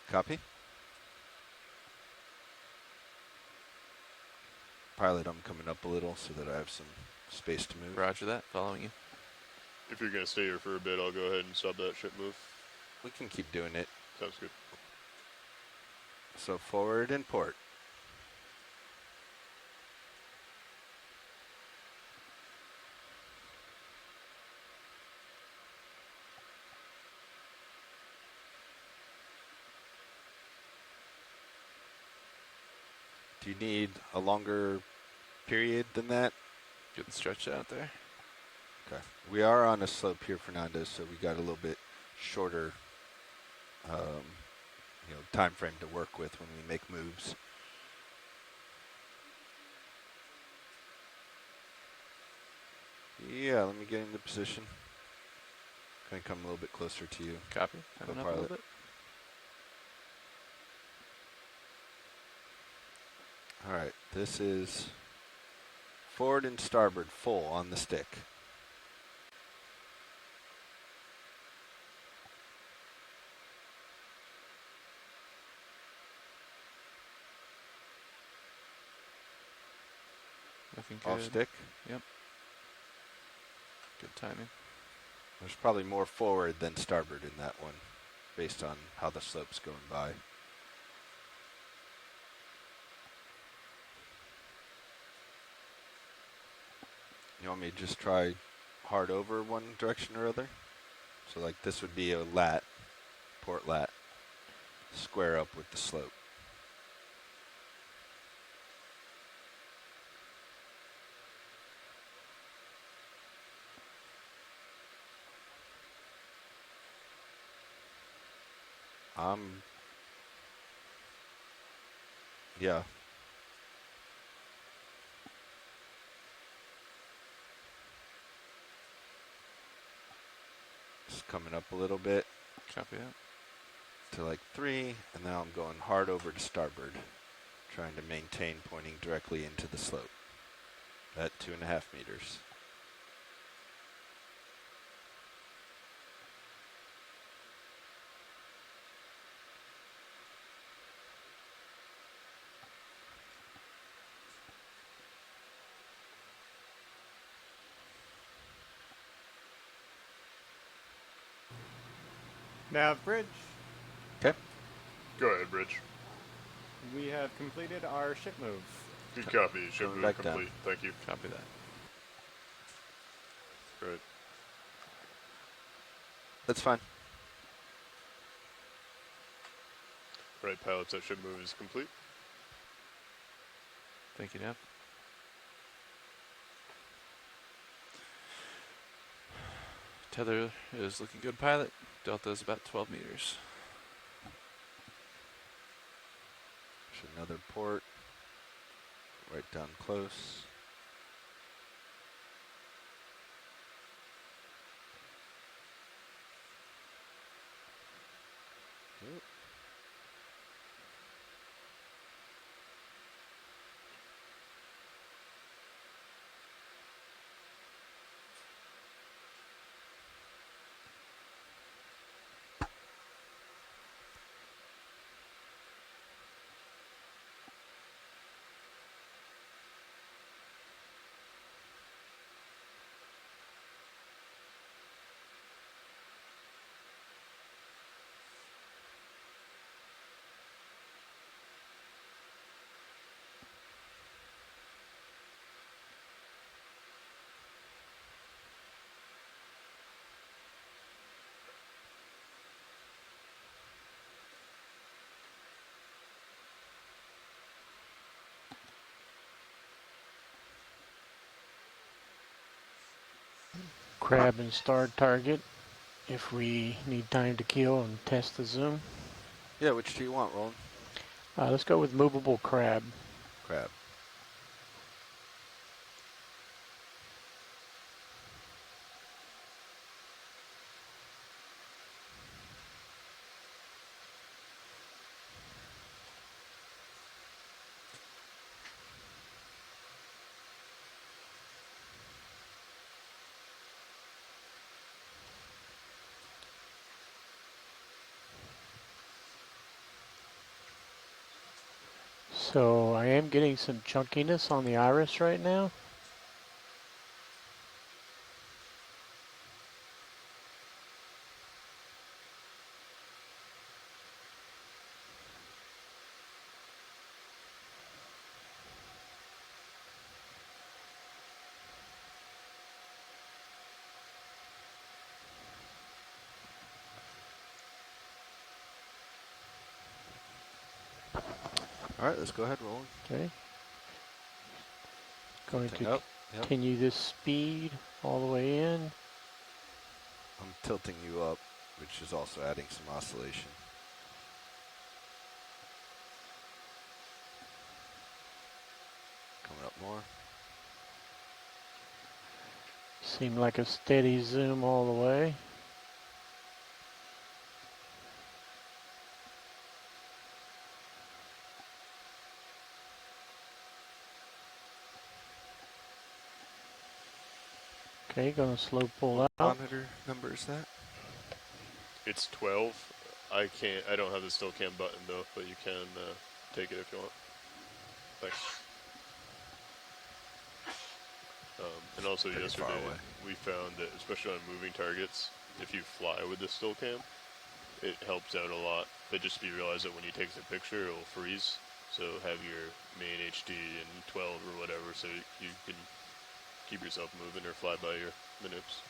Copy. Pilot, I'm coming up a little so that I have some space to move. Roger that. Following you. If you're going to stay here for a bit, I'll go ahead and sub that ship move. We can keep doing it. Sounds good. So forward and port. Do you need a longer period than that? Getting stretched out there. Okay. We are on a slope here, Fernando, so we got a little bit shorter time frame to work with when we make moves. Yeah, let me get into position. Can I come a little bit closer to you? Copy. Coming up a little bit. All right, this is forward and starboard full on the stick. Looking good. Off stick. Yep. Good timing. There's probably more forward than starboard in that one, based on how the slope's going by. You want me to just try hard over one direction or other? So like this would be a lat, port lat, square up with the slope. Yeah. Just coming up a little bit. Copy that. To like 3, and now I'm going hard over to starboard, trying to maintain pointing directly into the slope at 2.5 meters. Nav bridge. Okay. Go ahead, Bridge. We have completed our ship move. Good copy. Ship Coming move back down. complete. Thank you. Copy that. Right. That's fine. Right, pilots, that ship move is complete. Thank you, Nav. Tether is looking good, pilot. Delta is about 12 meters. There's another port. Right down close. Oop. crab and star target if we need time to kill and test the zoom. Yeah, which do you want, Roland? Let's go with movable crab. Crab. So I am getting some chunkiness on the iris right now. All right, let's go ahead, Roland. Okay. Going Tilting to up. Yep. continue this speed all the way in. I'm tilting you up, which is also adding some oscillation. Coming up more. Seem like a steady zoom all the way. Okay, gonna slow pull What out. monitor number is that? It's 12. I don't have the still cam button though, but you can take it if you want. Thanks. And also Pretty far yesterday, away. we found that, especially on moving targets, if you fly with the still cam, it helps out a lot. But just be realized that when you take the picture, it will freeze. So have your main HD in 12 or whatever, so you can keep yourself moving or fly by your manips.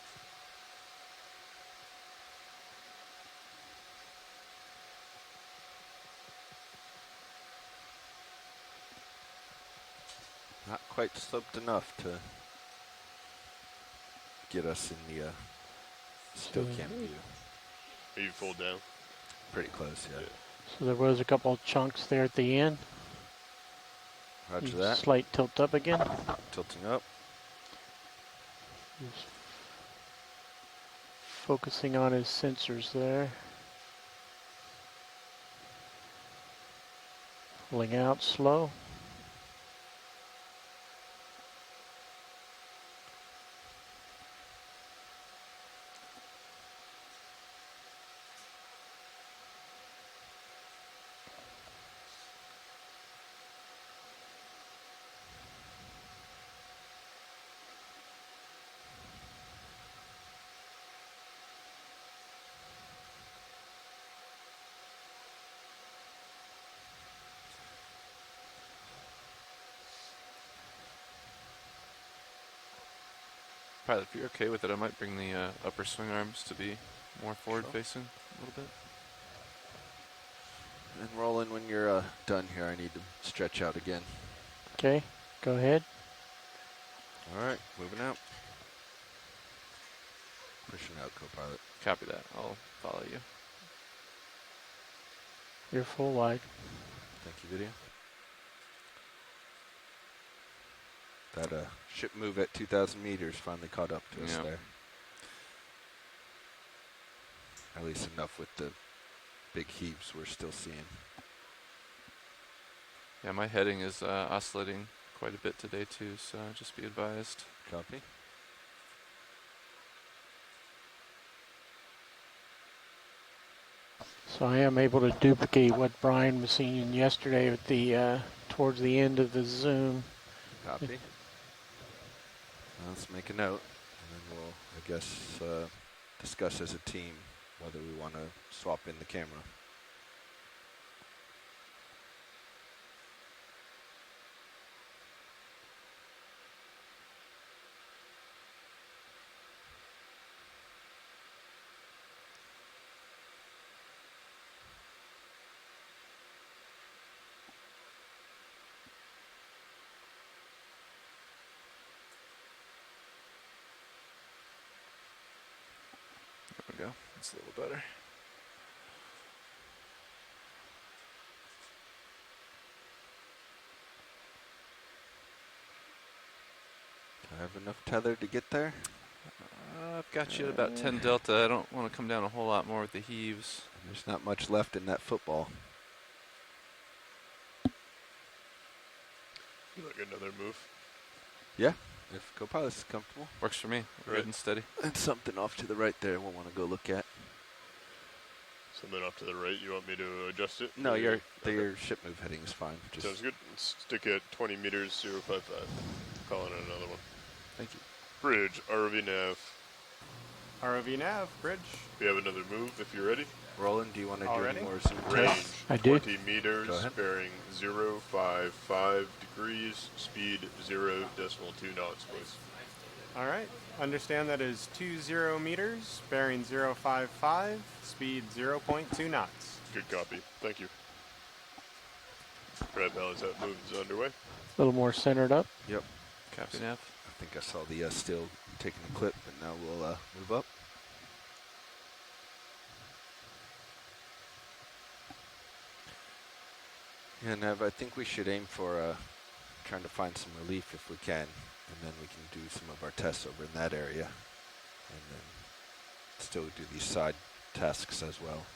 Not quite sloped enough to get us in the still cam view. Are you full down? Pretty close, yeah. So there was a couple of chunks there at the end. Roger that. Slight tilt up again. Tilting up. Just focusing on his sensors there. Pulling out slow. Pilot, if you're okay with it, I might bring the upper swing arms to be more forward facing a little bit. And Roland, when you're done here, I need to stretch out again. Okay, go ahead. All right, moving out. Pushing out, co-pilot. Copy that. I'll follow you. You're full wide. Thank you, video. That ship move at 2,000 meters finally caught up to us there. At least enough with the big heaves we're still seeing. Yeah, my heading is oscillating quite a bit today too, so just be advised. Copy. So I am able to duplicate what Brian was seeing yesterday at the towards the end of the zoom. Copy. Let's make a note, and then we'll, I guess, discuss as a team whether we want to swap in the camera. That's a little better. Do I have enough tether to get there? I've got you at about 10 delta. I don't want to come down a whole lot more with the heaves. There's not much left in that football. Like another move. Yeah, if co-pilot's comfortable. Works for me. We're Right. good and steady. And something off to the right there we'll want to go look at. Something off to the right. You want me to adjust it? No, Or your okay. your ship move heading is fine. Just Sounds good. Let's stick at 20 meters, 055. Calling it another one. Thank you. Bridge, ROV nav. ROV nav, bridge. We have another move if you're ready. Roland, do you want to do Already? any more zoom Range, tests? I do. 20 meters, Go ahead. bearing 055 degrees, speed 0.2 knots, please. All right. Understand that is 20 meters, bearing 055, speed 0.2 knots. Good copy. Thank you. Red Valley's that move is underway. A little more centered up. Yep. Copy, Nav. I think I saw the still taking the clip, but now we'll move up. Yeah, Nev, I think we should aim for trying to find some relief if we can, and then we can do some of our tests over in that area, and then still do these side tasks as well.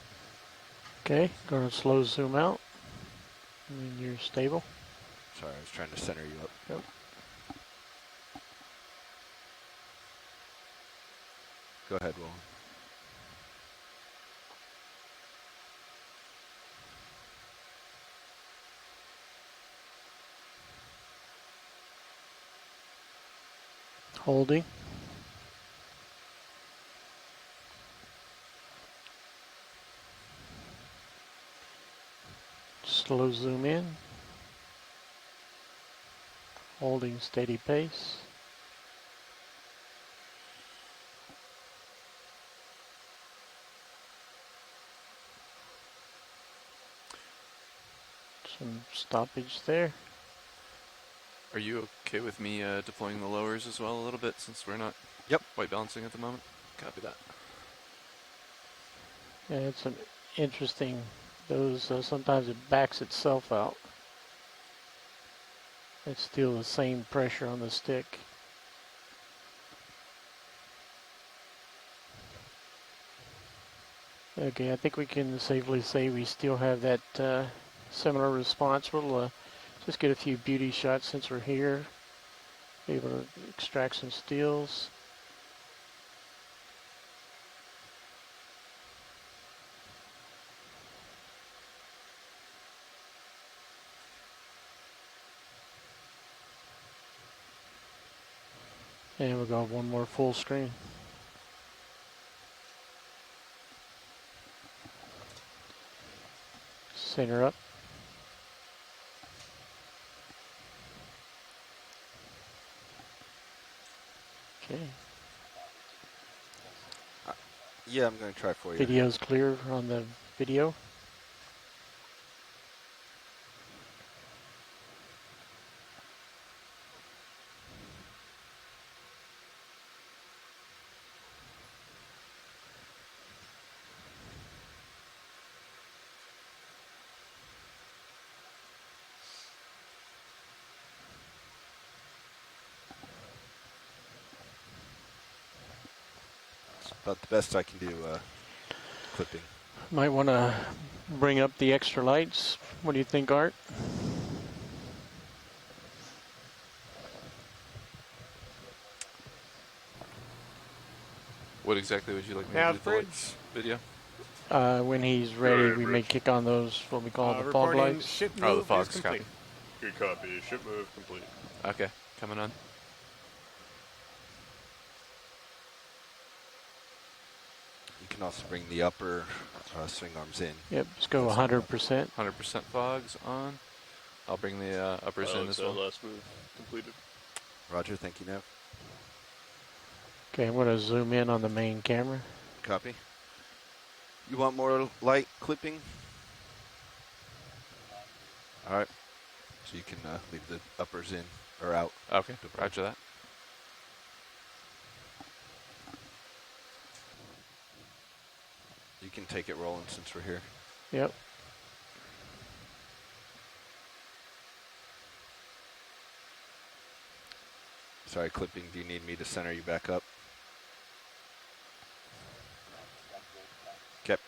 Okay, going to slow zoom out. And you're stable. Sorry, I was trying to center you up. Yep. Go ahead, Roland. Holding. Slow zoom in. Holding steady pace. Some stoppage there. Are you okay with me deploying the lowers as well a little bit since we're not white balancing at the moment? Copy that. Yeah, it's an interesting, those sometimes it backs itself out. It's still the same pressure on the stick. Okay, I think we can safely say we still have that similar response. We'll just get a few beauty shots since we're here. Be able to extract some steels. And we'll go one more full screen. Center up. Okay. Yeah, I'm going to try for you. Video's clear on the video. It's about the best I can do clipping. Might want to bring up the extra lights. What do you think, Art? What exactly would you like me to Nav do with the bridge. lights video? When he's ready, Alright, we may Bridge. kick on those, what we call the fog Reporting lights. ship Oh, the move fog's is complete. copy. Good copy. Ship move complete. Okay, coming on. You can also bring the upper swing arms in. Yep, let's go 100%. 100% fogs on. I'll bring the uppers in as That well. last move completed. Roger, thank you, Nev. Okay, I'm going to zoom in on the main camera. Copy. You want more light clipping? All right. So you can leave the uppers in or out. Okay, roger that. can take it rolling since we're here. Yep. Sorry, clipping. Do you need me to center you back up? Okay.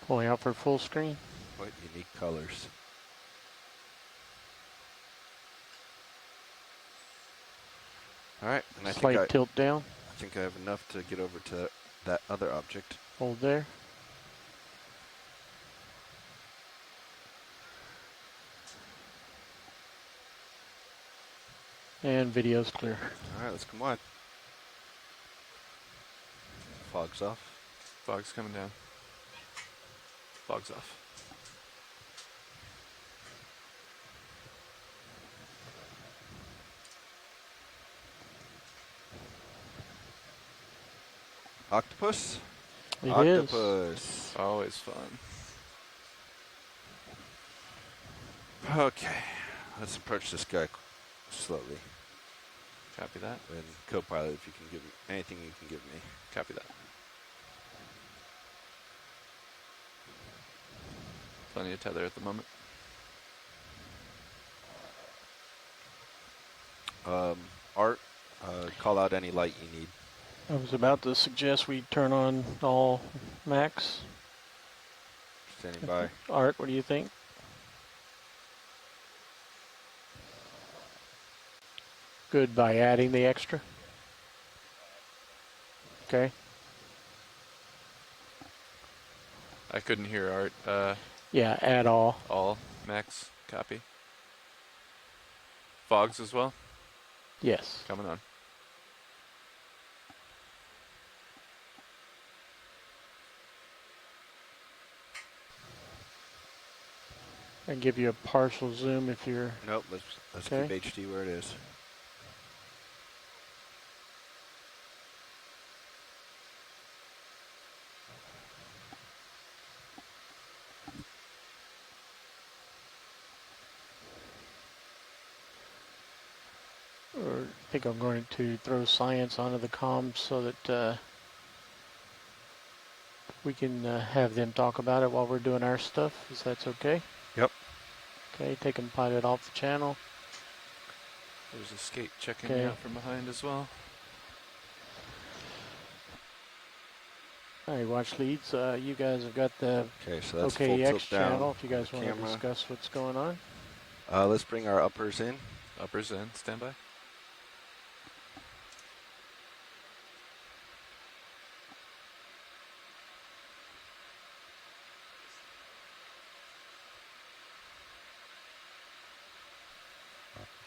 Pulling out for full screen. What unique colors. All right, and Slight tilt down. I think I have enough to get over to that other object. Hold there. And video's clear. All right, let's come on. Fog's off. Fog's coming down. Fog's off. Octopus? It Octopus. Always fun. Okay, let's approach this guy slowly. Copy that. And co-pilot, if you can give me anything you can give me. Copy that. Plenty of tether at the moment. Art, call out any light you need. I was about to suggest we turn on all max. Standing by. Art, what do you think? Good by adding the extra. Okay. I couldn't hear Art. Yeah, add all. All. Max. Copy. Fogs as well? Yes. Coming on. And give you a partial zoom if you're... Nope, let's okay. keep HD where it is. Or I think I'm going to throw science onto the comms so that we can have them talk about it while we're doing our stuff. Is that okay? Yep. Okay, taking pilot off the channel. There's a skate checking me out from behind as well. All right, watch leads. You guys have got the okay, so that's OKEX channel if you guys want to camera. discuss what's going on. Let's bring our uppers in. Uppers in, stand by.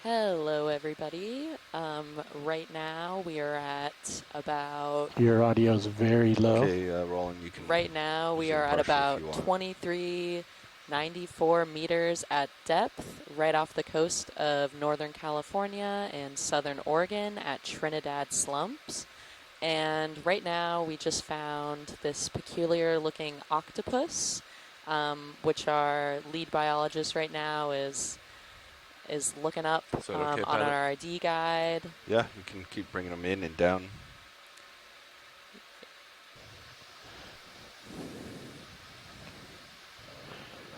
Hello, everybody. Right now we are at about... Your audio's very low. Okay, Roland, you can... Right now we are at about 2394 meters at depth, right off the coast of Northern California and Southern Oregon at Trinidad Slumps. And right now we just found this peculiar looking octopus, which our lead biologist right now is looking up okay, on our ID guide. Yeah, you can keep bringing them in and down.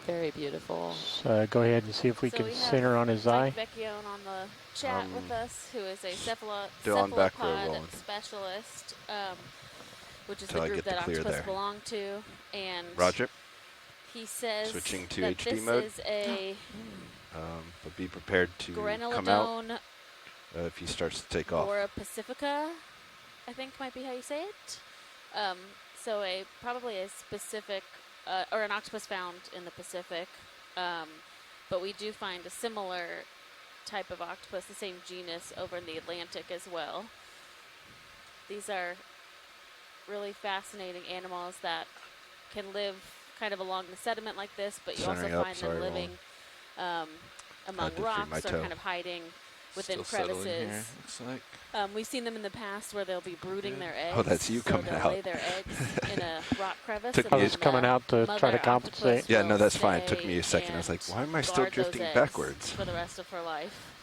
Very beautiful. So go ahead and see if we can center on his eye. Vecchione on the chat with us, who is a cephalopod specialist, which is the group that octopus belong to. And Roger. He says switching to that HD this mode. is a but be prepared to come out if he starts to take off. Or a Pacifica, I think might be how you say it. So probably a specific, or an octopus found in the Pacific. But we do find a similar type of octopus, the same genus, over in the Atlantic as well. These are really fascinating animals that can live kind of along the sediment like this, but you also find them living among rocks or kind of hiding within crevices. Here, looks like. We've seen them in the past where they'll be brooding their eggs. Oh, that's you coming out. Lay their eggs in a rock crevice. I was coming out to try to compensate. Yeah, no, that's fine. It took me a second. I was like, why am I still drifting backwards? For the rest of her life,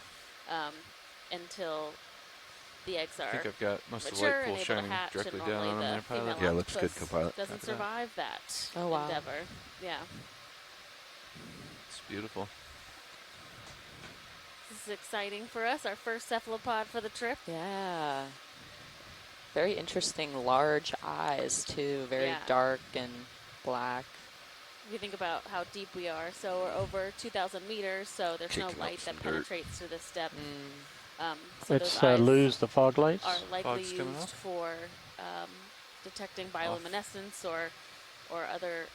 until the eggs I are think I've got most of the mature white and pool able to shining hatch, directly and down normally on the there, pilot. female Yeah, looks good, octopus co-pilot. doesn't Copy that. survive that Oh, wow. endeavor. Yeah. It's beautiful. This is exciting for us, our first cephalopod for the trip. Yeah. Very interesting large eyes, too. Very Yeah. dark and black. If you think about how deep we are, so we're over 2,000 meters, so there's no Kicking up light some that dirt. penetrates to this depth. Mm. So Let's those eyes lose the fog lights. are likely Fog's coming used off. for detecting bioluminescence or other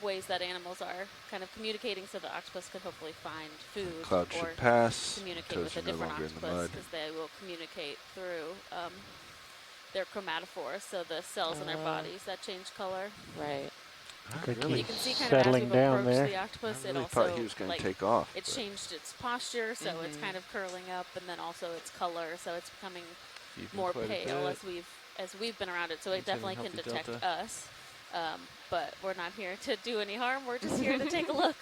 ways that animals are kind of communicating, so the octopus could hopefully find food Cloud or should pass. communicate Toes with a are no different longer in the octopus, mud. because they will communicate through their chromatophores, so the cells in their bodies that change color. Right. Could Really? You keep can see kind of as settling we've down approached there. the octopus, I it really also thought he was going to like take off. it's but changed its posture, so it's kind of curling up, and then also its color, so it's becoming Keeping more quite a pale bit. as we've been around it, so it Maintaining definitely can healthy detect delta. us. But we're not here to do any harm. We're just here to take a look.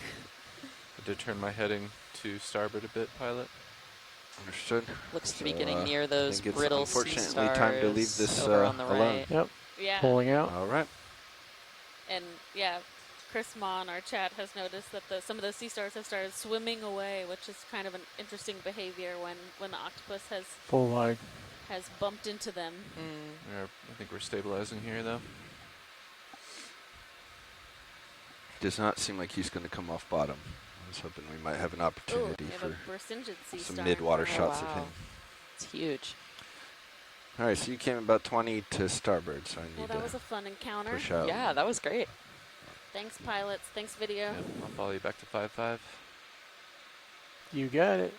I did turn my heading to starboard a bit, pilot. Understood. Looks to be So, getting near those think it's brittle sea unfortunately stars time to leave this over on the alone. right. Yep, Yeah. pulling out. All right. And yeah, Chris Ma in our chat has noticed that some of those sea stars have started swimming away, which is kind of an interesting behavior when the octopus Full wide. has bumped into them. I think we're stabilizing here, though. Does not seem like he's going to come off bottom. I was hoping we might have an Ooh, opportunity we have for a Burstingen sea some star. mid-water in front shots of wow. him. It's huge. All right, so you came about 20 to starboard, so I Well, need that was to a fun encounter. push out. Yeah, that was great. Thanks, pilots. Thanks, video. Yep, I'll follow you back to 5-5. You got it.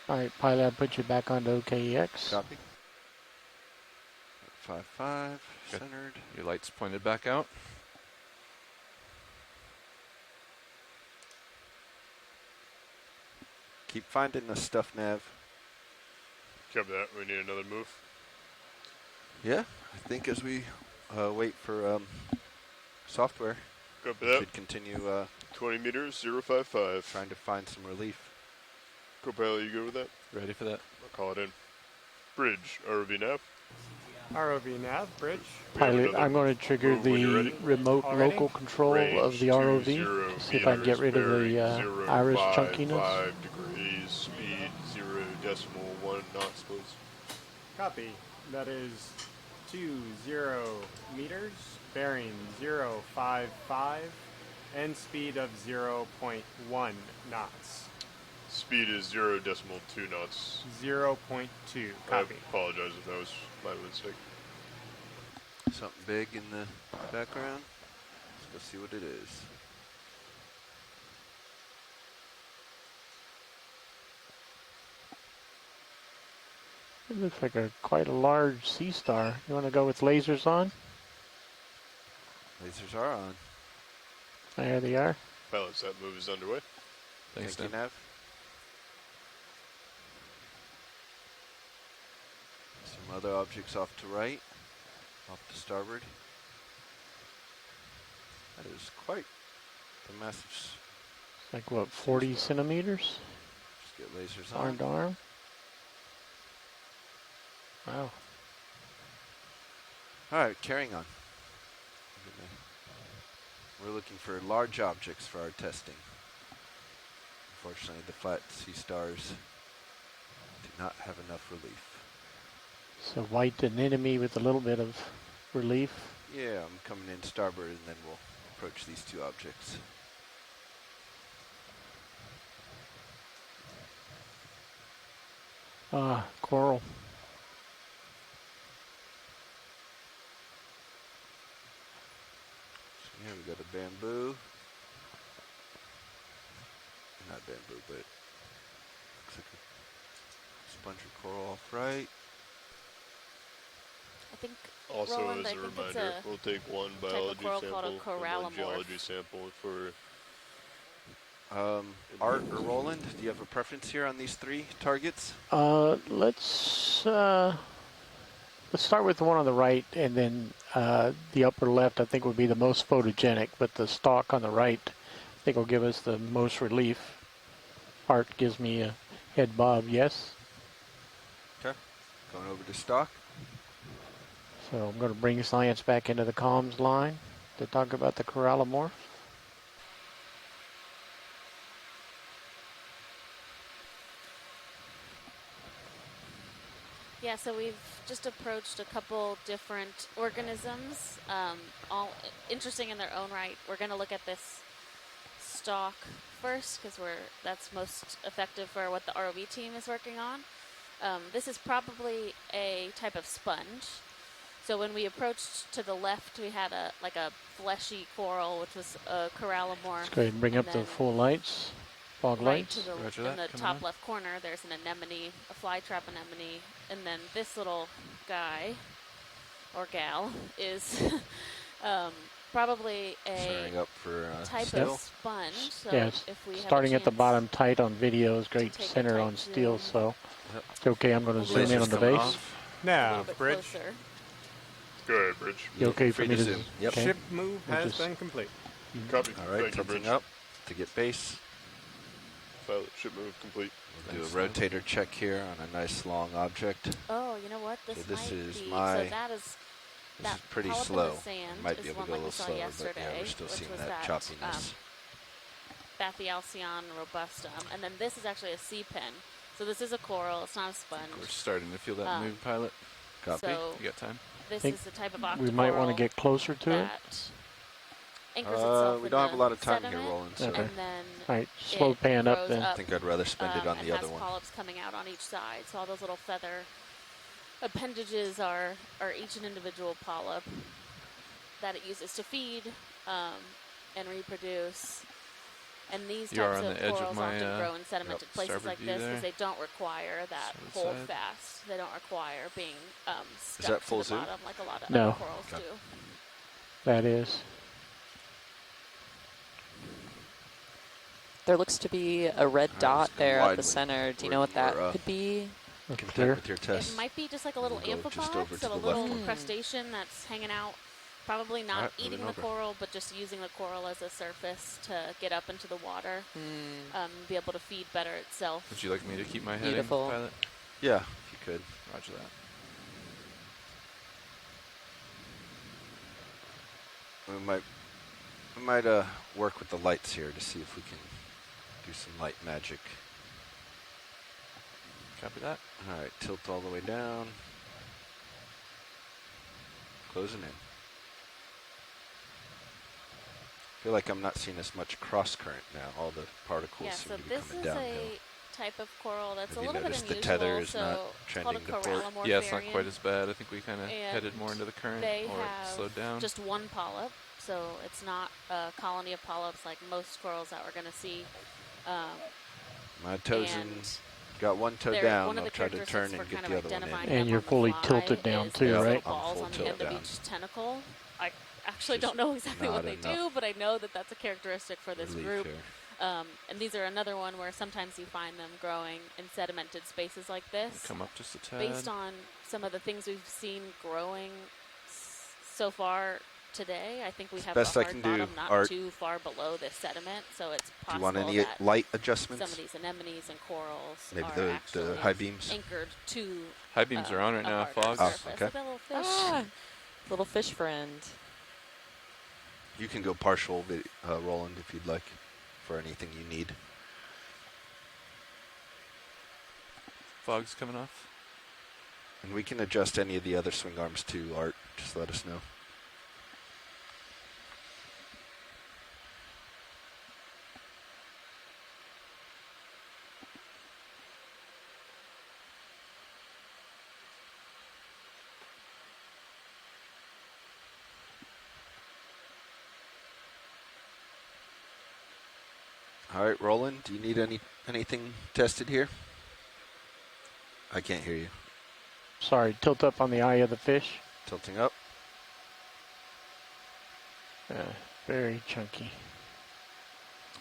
All right, pilot, I'll put you back onto OKEX. Copy. 5-5, Good. centered. Your lights pointed back out. Keep finding the stuff, Nav. Copy that. We need another move. Yeah, I think as we wait for software, Copy we that. should continue 20 meters, 055. trying to find some relief. Co-pilot, you good with that? Ready for that? I'll call it in. Bridge, ROV nav. ROV nav, bridge. We have Pilot, another I'm going to trigger move when you're the ready. remote Already? local control Range of the 20 ROV to see if I can get meters, rid of bearing the iris 055 chunkiness. degrees, speed 0.1 knots, please. Copy. That is 20 meters, bearing 055, and speed of 0.1 knots. Speed is 0.2 knots. 0.2. I Copy. apologize if that was my mistake. Something big in the background. Let's go see what it is. It looks like quite a large sea star. You want to go with lasers on? Lasers are on. There they are. Pilots, that move is underway. Thanks, Thank you, Nav. Nav. Some other objects off to right, off to starboard. That is quite the massive. It's like, what, 40 centimeters? Just get lasers on. Arm to arm? Wow. All right, carrying on. We're looking for large objects for our testing. Unfortunately, the flat sea stars do not have enough relief. So white anemone with a little bit of relief. Yeah, I'm coming in starboard and then we'll approach these two objects. Coral. So here we got a bamboo. Not bamboo, but looks like a sponge or coral off right. I think Also, Roland, as I a think it's reminder, a we'll take one of biology coral sample called a and one corallimorph. geology sample for. Art or Roland, do you have a preference here on these three targets? Let's Let's start with the one on the right, and then the upper left I think would be the most photogenic, but the stalk on the right I think will give us the most relief. Art gives me a head bob, yes. Okay. Going over to stock. So I'm going to bring science back into the comms line to talk about the corallimorphs. Yeah, so we've just approached a couple different organisms, all interesting in their own right. We're going to look at this stalk first because that's most effective for what the ROV team is working on. This is probably a type of sponge. So when we approached to the left, we had a fleshy coral, which was a corallimorph. Let's go ahead and bring up the full lights, fog Right lights. in the top left corner, there's an anemone, a flytrap anemone, and then this little guy or gal is probably a Starting up for type steel. of sponge. So Yes, if we have starting a at the chance bottom tight on video is great, take a center tight on steel, zoom. so okay, I'm going to zoom in Laser's on the coming base. off. a Now, little bit bridge. closer. Go ahead, Bridge. You okay for free me to to zoom. Yep. okay. Ship move We'll has just- been complete. Copy. All right, Thank you, Bridge. tilting up to get base. Pilot ship move complete. We'll do a rotator check here on a nice long object. Oh, you know what? This So this might is be. my- So that is. This That is pretty polyp in slow. the sand Might is be able one to go a like we little saw slower, yesterday, but yeah, we're still which seeing was that choppiness. Bathyalcion robustum, and then this is actually a sea pen. So this is a coral. It's not a sponge. We're starting to feel that move, pilot. Copy. So You got time? this Think is the type of We might want to octocoral get closer to it. that anchors itself We in don't have a the lot of time here, sediment, Roland, so Okay. and then All right, slow it pan up grows then. I think I'd rather spend it on and the other has one. polyps coming out on each side. So all those little feather appendages are each an individual polyp that it uses to feed and reproduce. And these You are types on of the edge of corals my, often grow in sedimented places starboard like view this there. because they don't require that Starboard hold side. fast. They don't require being stuck that full to the zoom? bottom like a lot of No. other corals Okay. do. That is. There looks to be a red Alright, dot let's go there wide at the with center. Do you where know what you that were, could be? Content Clear. with your test. It might be just like a little We'll go just amphipod, over so to a the little left one. crustacean that's hanging out, probably not Alright, eating moving the over. coral, but just using the coral as a surface to get up into the water, be able to feed better itself. Would you like me to keep my heading, Beautiful. pilot? Yeah, if you could. Roger that. We might work with the lights here to see if we can do some light magic. Copy that. All right, tilt all the way down. Closing in. Feel like I'm not seeing as much cross current now. All the particles Yeah, seem so to be this coming is downhill. a type of coral that's Have a you little bit noticed unusual. the tether is so not it's called a trending to port? corallimorpharian. Yeah, it's not quite as bad. I think we kind of And headed more into the current, They or it have slowed down. just one polyp, so it's not a colony of polyps like most corals that we're going to see. My toes in. and Got one toe they're- down. one of I'll the try to characteristics turn for and get kind the of other one identifying in. And them you're on the fully fly tilted down is too, there's right? little I'm balls full on the tilt end of down. each tentacle. I actually Just don't know exactly what not they enough do, but I know that that's a characteristic for this Relief group. here. And these are another one where sometimes you find them growing in sedimented spaces like this. Come up just a tad. Based on some of the things we've seen growing so far today, I think we have best the I hard can do, bottom not Art. too far below this sediment, so it's Do possible you want any that light some adjustments? of these anemones and corals Maybe are the actually high beams? anchored to High beams are on right a now, harder Fogs. Oh, surface. okay. Look at that little fish. Ah, little fish friend. You can go partial, Roland, if you'd like, for anything you need. Fogs coming off. And we can adjust any of the other swing arms too, Art. Just let us know. All right, Roland, do you need anything tested here? I can't hear you. Sorry, tilt up on the eye of the fish. Tilting up. Very chunky.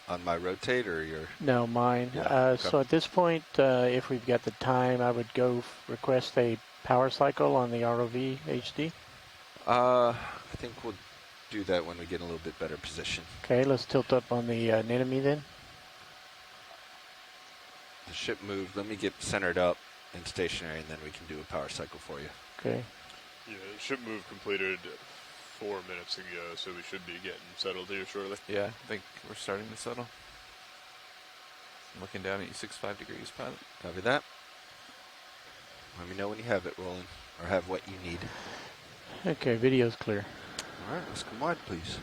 On my rotate or your? No, mine. Yeah, So okay. at this point, if we've got the time, I would go request a power cycle on the ROV HD? I think we'll do that when we get in a little bit better position. Okay, let's tilt up on the anemone then. The ship moved. Let me get centered up and stationary, and then we can do a power cycle for you. Okay. Yeah, ship move completed 4 minutes ago, so we should be getting settled here shortly. Yeah, I think we're starting to settle. I'm looking down at you, 65 degrees, pilot. Copy that. Let me know when you have it rolling, or have what you need. Okay, video's clear. All right, let's come wide, please.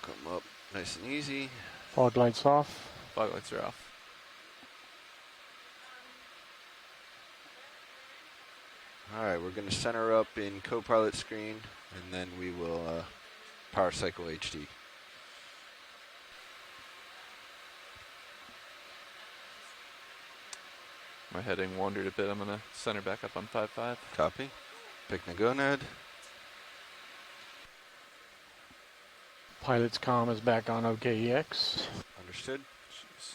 Come up nice and easy. Fog lights off. Fog lights are off. All right, we're going to center up in co-pilot screen, and then we will power cycle HD. My heading wandered a bit. I'm going to center back up on 5.5. Copy. Pick the gonad. Pilot's comm is back on OKEX. Understood. Jeez.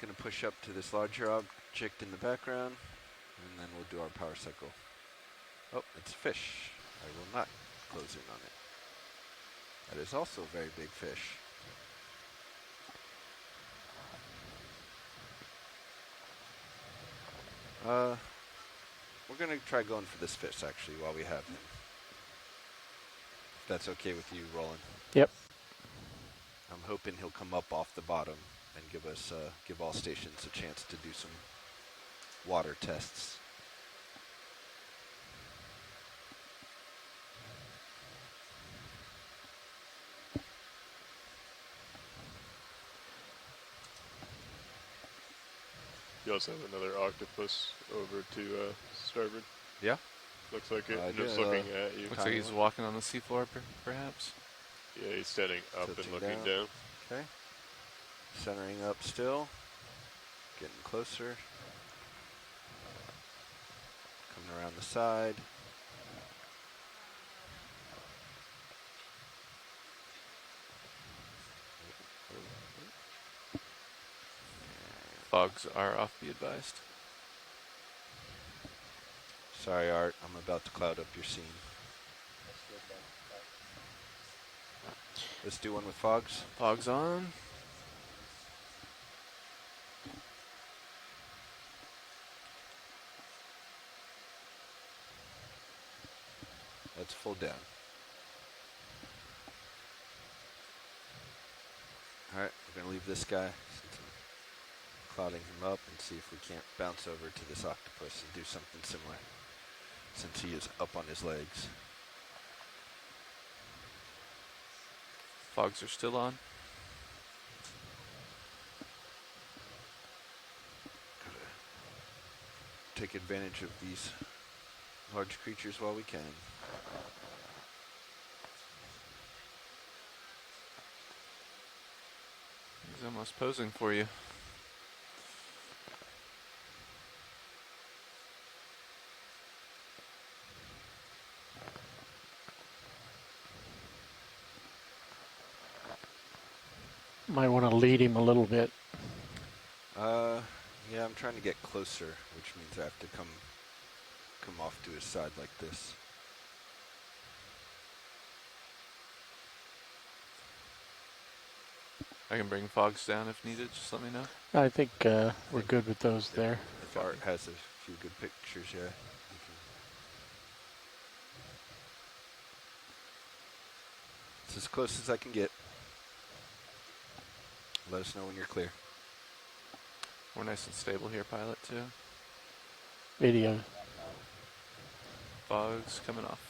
Going to push up to this larger object in the background, and then we'll do our power cycle. Oh, it's a fish. I will not close in on it. That is also a very big fish. We're going to try going for this fish, actually, while we have him. If that's okay with you, Roland. Yep. I'm hoping he'll come up off the bottom and give all stations a chance to do some water tests. You also have another octopus over to starboard. Yeah. Looks like it. Yeah, Just looking at you. Looks like he's walking on the seafloor, perhaps. Yeah, he's standing up Tilting and looking down. down. Okay. Centering up still. Getting closer. Coming around the side. Fogs are off, be advised. Sorry, Art. I'm about to cloud up your scene. Let's do one with fogs. Fogs on. That's full down. All right, we're going to leave this guy, since I'm clouding him up, and see if we can't bounce over to this octopus and do something similar, since he is up on his legs. Fogs are still on. Gotta take advantage of these large creatures while we can. He's almost posing for you. Might want to lead him a little bit. Yeah, I'm trying to get closer, which means I have to come off to his side like this. I can bring fogs down if needed. Just let me know. I think we're good with those there. If Art has a few good pictures, yeah. you can- It's as close as I can get. Let us know when you're clear. We're nice and stable here, pilot, too. Video. Fogs coming off.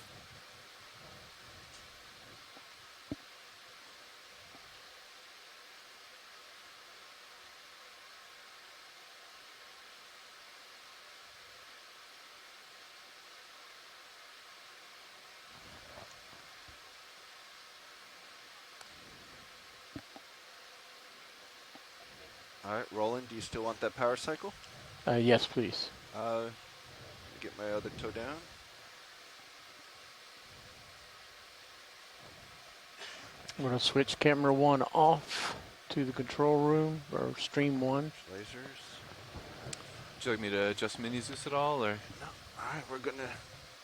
All right, Roland, do you still want that power cycle? Yes, please. Let me get my other toe down. I'm going to switch camera 1 off to the control room, or stream 1. Lasers. Would you like me to adjust mini Zeus at all, or? No. All right, we're gonna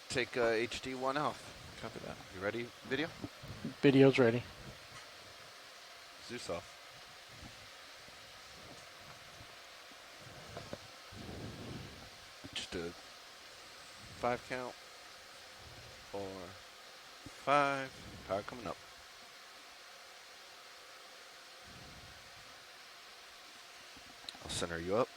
take HD 1 off. Copy that. You ready? Video? Video's ready. Zeus off. Just a 5 count. 4, 5. Power coming up. I'll center you up.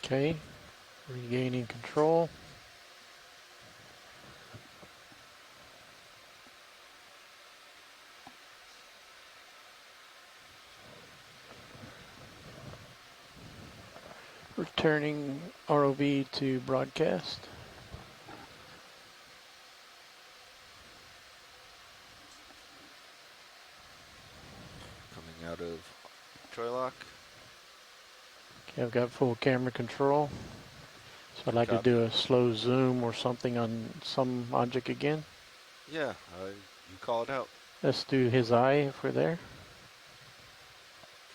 Okay, regaining control. Returning ROV to broadcast. Coming out of Troy lock. Okay, I've got full camera control. So I'd like to do a slow zoom or something on some object again. Yeah, you call it out. Let's do his eye if we're there.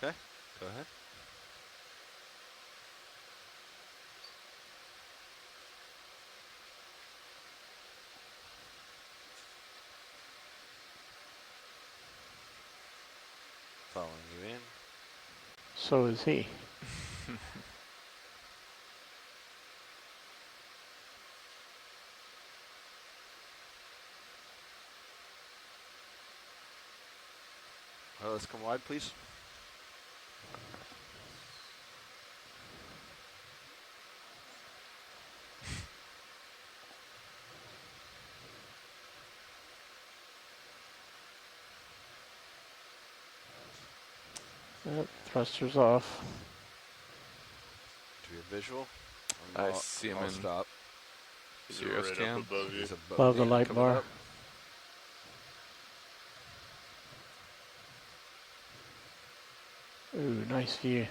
Okay, go ahead. Following you in. So is he. Let's come wide, please. Yep, thrusters off. Do your visual. I see him I'll in stop. Serious right cam. up above you. He's Above the me. light Coming bar. up. Ooh, nice view.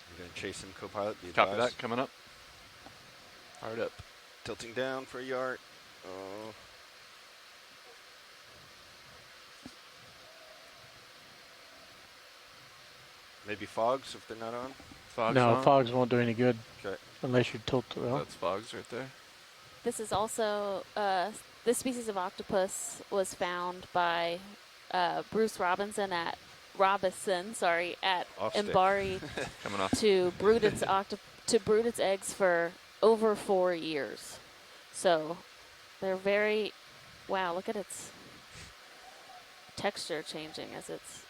You're going to chase him, co-pilot. Be Copy advised. that. Coming up. Hard up. Tilting down for a yard. Oh. Maybe fogs if they're not on. Fogs No, on. fogs won't do any good Okay. unless you tilt it well. That's fogs right there. This is also, this species of octopus was found by Bruce Robinson at Off stick. Mbari Coming off. to brood its eggs for over 4 years. So they're very, wow, look at its texture changing as it's.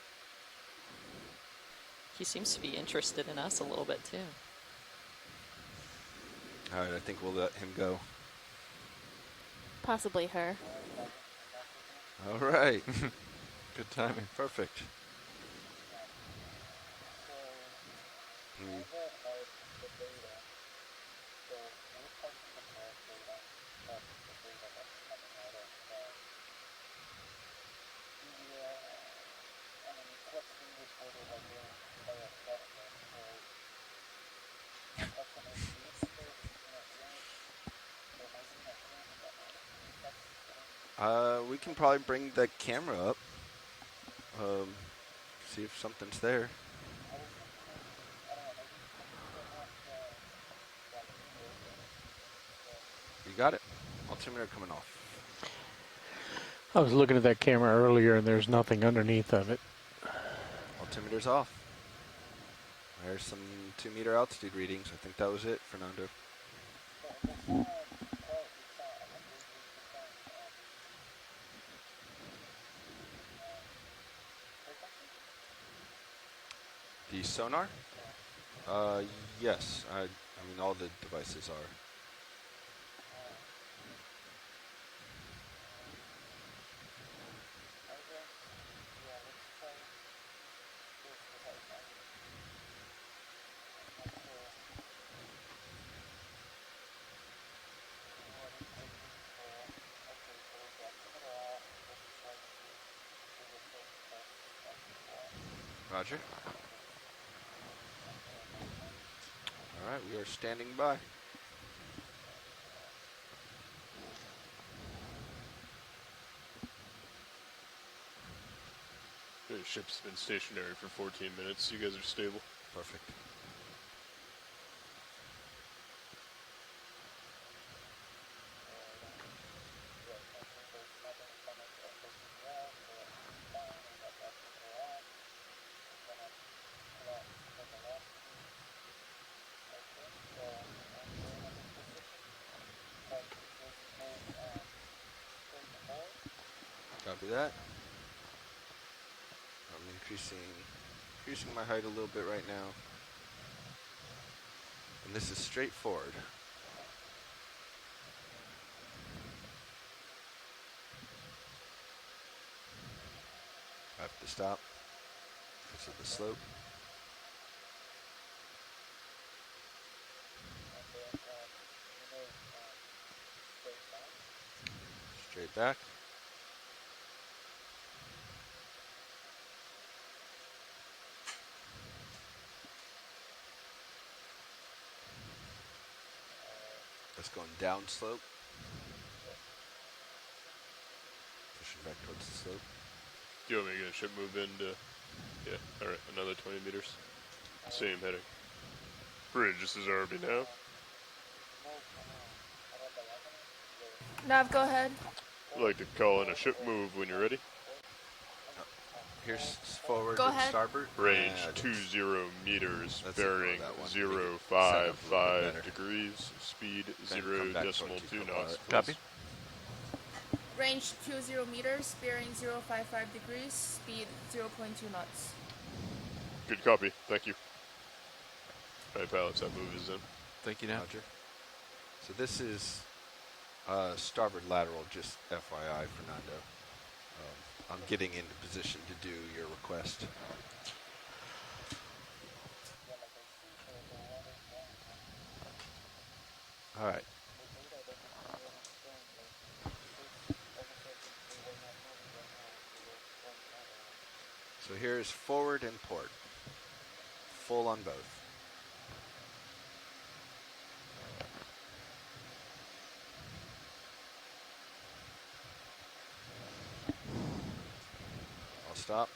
He seems to be interested in us a little bit too. All right, I think we'll let him go. Possibly her. All right. Good timing. Perfect. Mm. We can probably bring the camera up. See if something's there. You got it. Altimeter coming off. I was looking at that camera earlier and there's nothing underneath of it. Altimeter's off. There's some 2-meter altitude readings. I think that was it, Fernando. The sonar? Yes. I mean, all the devices are. Roger. All right, we are standing by. The ship's been stationary for 14 minutes. You guys are stable. Perfect. Copy that. I'm increasing my height a little bit right now. And this is straightforward. I have to stop because of the slope. Straight back. That's going down slope. Pushing back towards the slope. Do you want me to get a ship move into? Yeah, alright, another 20 meters. Same heading. Bridge, this is ROV now. Nav, go ahead. I'd like to call in a ship move when you're ready. Here's forward Go and ahead. starboard. Range Yeah, 20 meters, Let's bearing ignore that one. Make it set up a little bit 055 better. degrees, speed Then 0 come back decimal towards you 2 for a knots. while. Copy. Range 20 meters, bearing 055 degrees, speed 0.2 knots. Good copy, thank you. Alright pilots, that move is in. Thank you, now. Roger. So this is starboard lateral, just FYI, Fernando. I'm getting into position to do your request. All right. So here's forward and port. Full on both. I'll stop.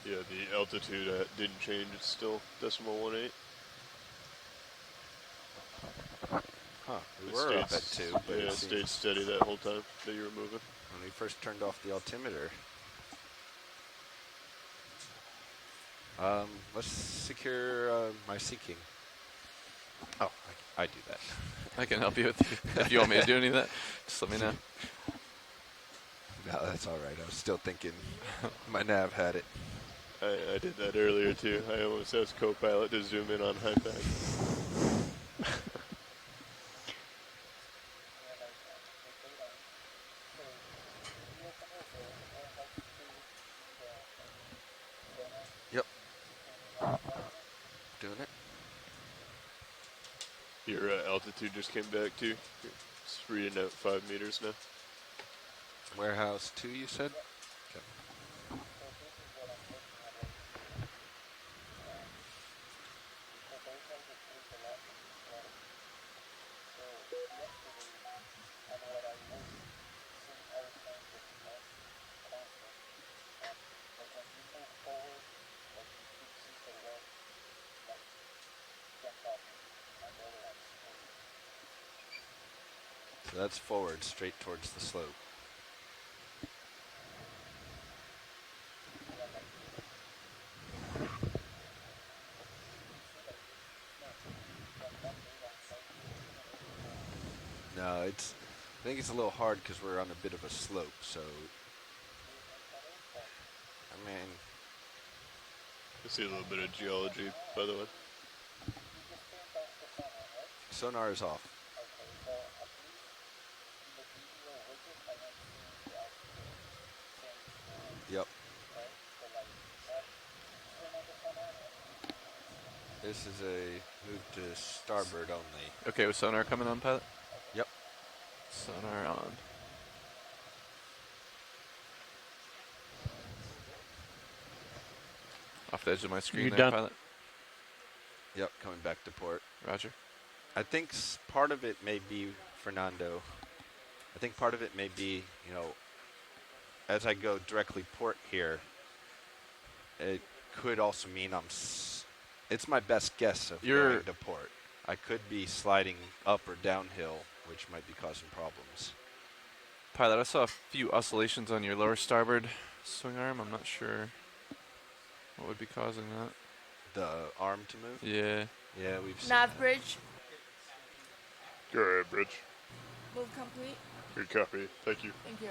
Yeah, the altitude didn't change, it's still decimal 18. Huh, we It were up at stayed 2, but yeah, it it stayed seems steady that whole time that you were moving. when we first turned off the altimeter. Let's secure my sinking. Oh, I do that. I can help you with if you want me to do any of that. Just let me know. No, that's all right. I was still thinking my nav had it. I did that earlier too. I almost asked co-pilot to zoom in on high back. Yep. Doing it. Your altitude just came back too. It's reading out 5 meters now. Warehouse 2, you said? Okay. So that's forward, straight towards the slope. No, I think it's a little hard because we're on a bit of a slope, so, I mean, I see a little bit of geology, by the way. sonar is off. Yep. This is a move to starboard only. Okay, with sonar coming on, pilot? Yep. Sonar on. Off the edge of my screen You there, done? pilot. Yep, coming back to port. Roger. I think part of it may be, Fernando, I think part of it may be, you know, as I go directly port here, it could also mean it's my best guess of going to port. I could be sliding up or downhill, which might be causing problems. Pilot, I saw a few oscillations on your lower starboard swing arm. I'm not sure what would be causing that. The arm to move? Yeah. Yeah, we've seen Nav that. bridge. Go ahead, Bridge. Move complete. Good copy. Thank you. Thank you.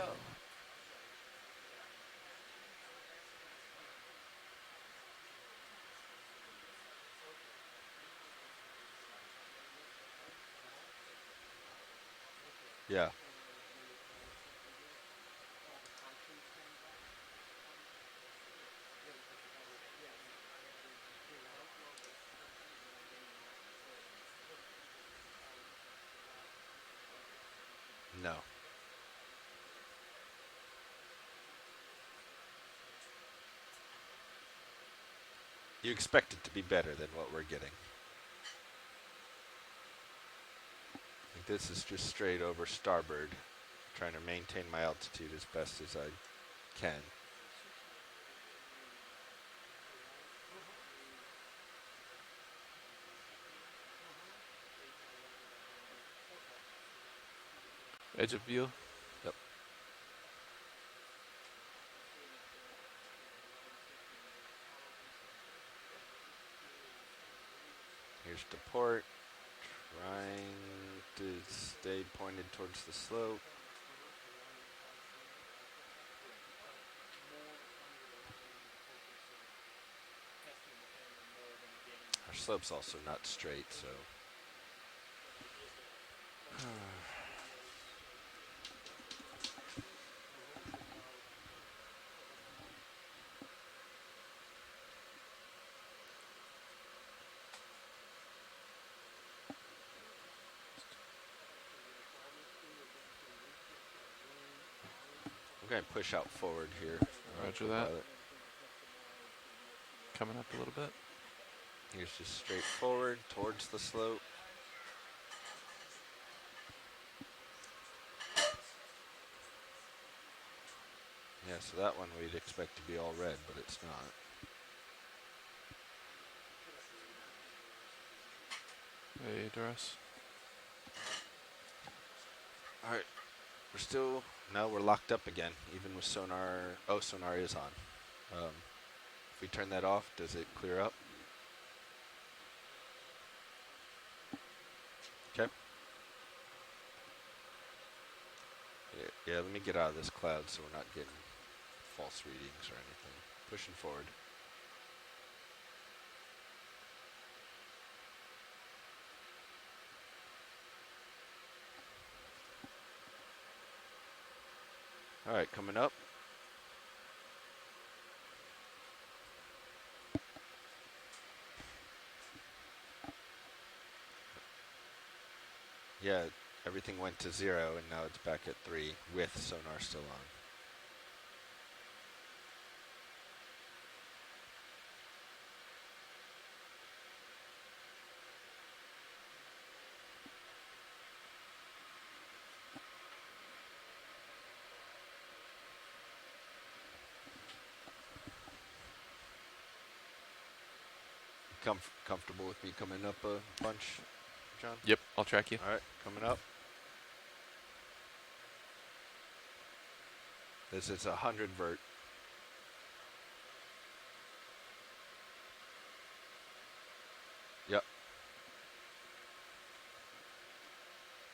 Yeah. No. You expect it to be better than what we're getting. I think this is just straight over starboard, trying to maintain my altitude as best as I can. Edge of view. Yep. Here's the port, trying to stay pointed towards the slope. Our slope's also not straight, so. I'm going to push out forward here. Roger that. Coming up a little bit. Here's just straight forward towards the slope. Yeah, so that one we'd expect to be all red, but it's not. Hey, Doris. All right, we're still, no, we're locked up again, even with sonar. Oh, sonar is on. If we turn that off, does it clear up? Okay. Yeah, let me get out of this cloud so we're not getting false readings or anything. Pushing forward. All right, coming up. Yeah, everything went to 0 and now it's back at 3 with sonar still on. Comfortable with me coming up a bunch, John? Yep, I'll track you. All right, coming up. This is 100 vert. Yep.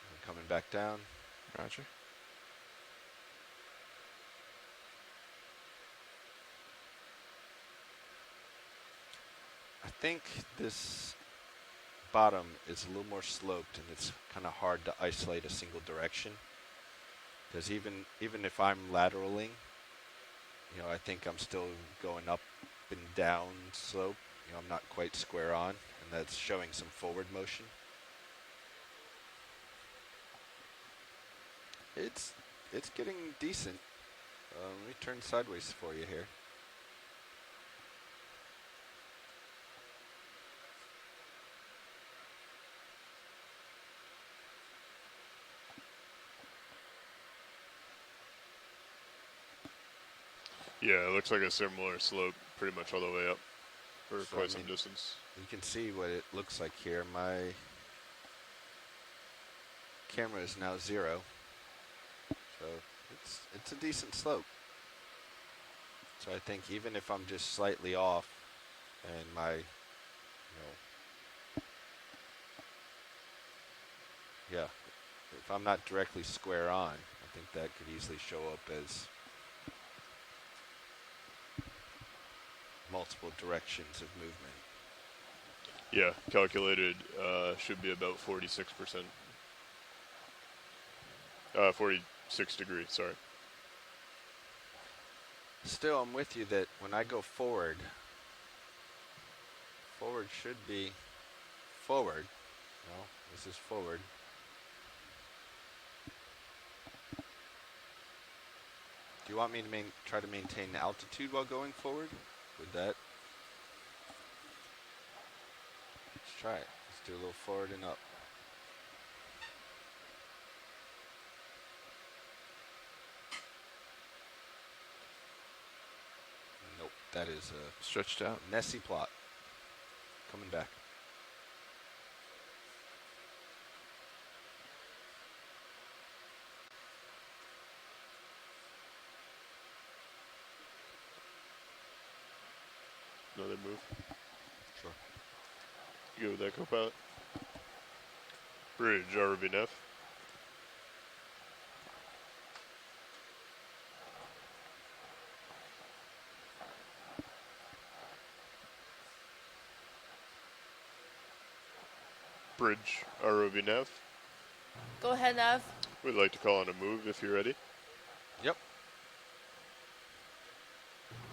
I'm coming back down. Roger. I think this bottom is a little more sloped and it's kind of hard to isolate a single direction. Because even if I'm lateraling, you know, I think I'm still going up and down slope. You know, I'm not quite square on, and that's showing some forward motion. It's getting decent. Let me turn sideways for you here. Yeah, it looks like a similar slope pretty much all the way up for So, quite I some mean, distance. You can see what it looks like here. My camera is now 0, so it's a decent slope. So I think even if I'm just slightly off and my, yeah, if I'm not directly square on, I think that could easily show up as multiple directions of movement. Yeah, calculated should be about 46%. 46 degrees, sorry. Still, I'm with you that when I go forward, forward should be forward. No, this is forward. Do you want me to try to maintain altitude while going forward? Would that? Let's try it. Let's do a little forward and up. Nope, that is a Stretched out. messy plot. Coming back. Another move. Sure. You go with that, co-pilot. Bridge, ROV Neff. Bridge, ROV Neff. Go ahead, Nav. We'd like to call on a move if you're ready. Yep.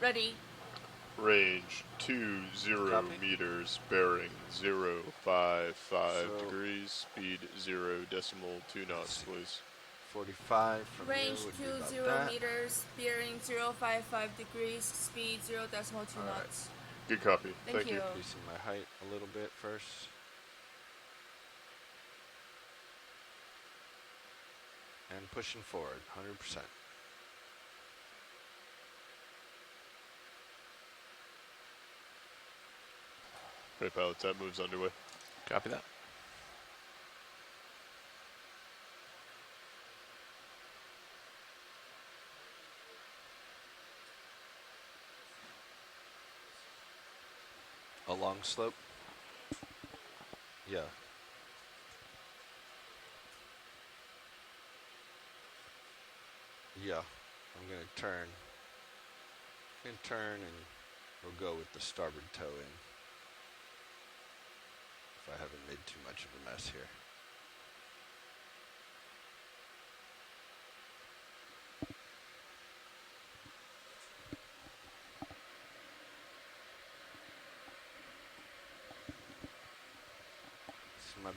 Ready. Range 20 Copy. meters, bearing 055 So- degrees, speed 0.2 knots, please. 45 from Range you would be 20 about that. meters, bearing 055 degrees, speed 0.2 All right. knots. Good copy. Thank you. Increasing my height a little bit first. And pushing forward, 100%. Right, pilots, that move's underway. Copy that. A long slope? Yeah. Yeah. I'm going to turn. And turn and we'll go with the starboard toe in. If I haven't made too much of a mess here. This is my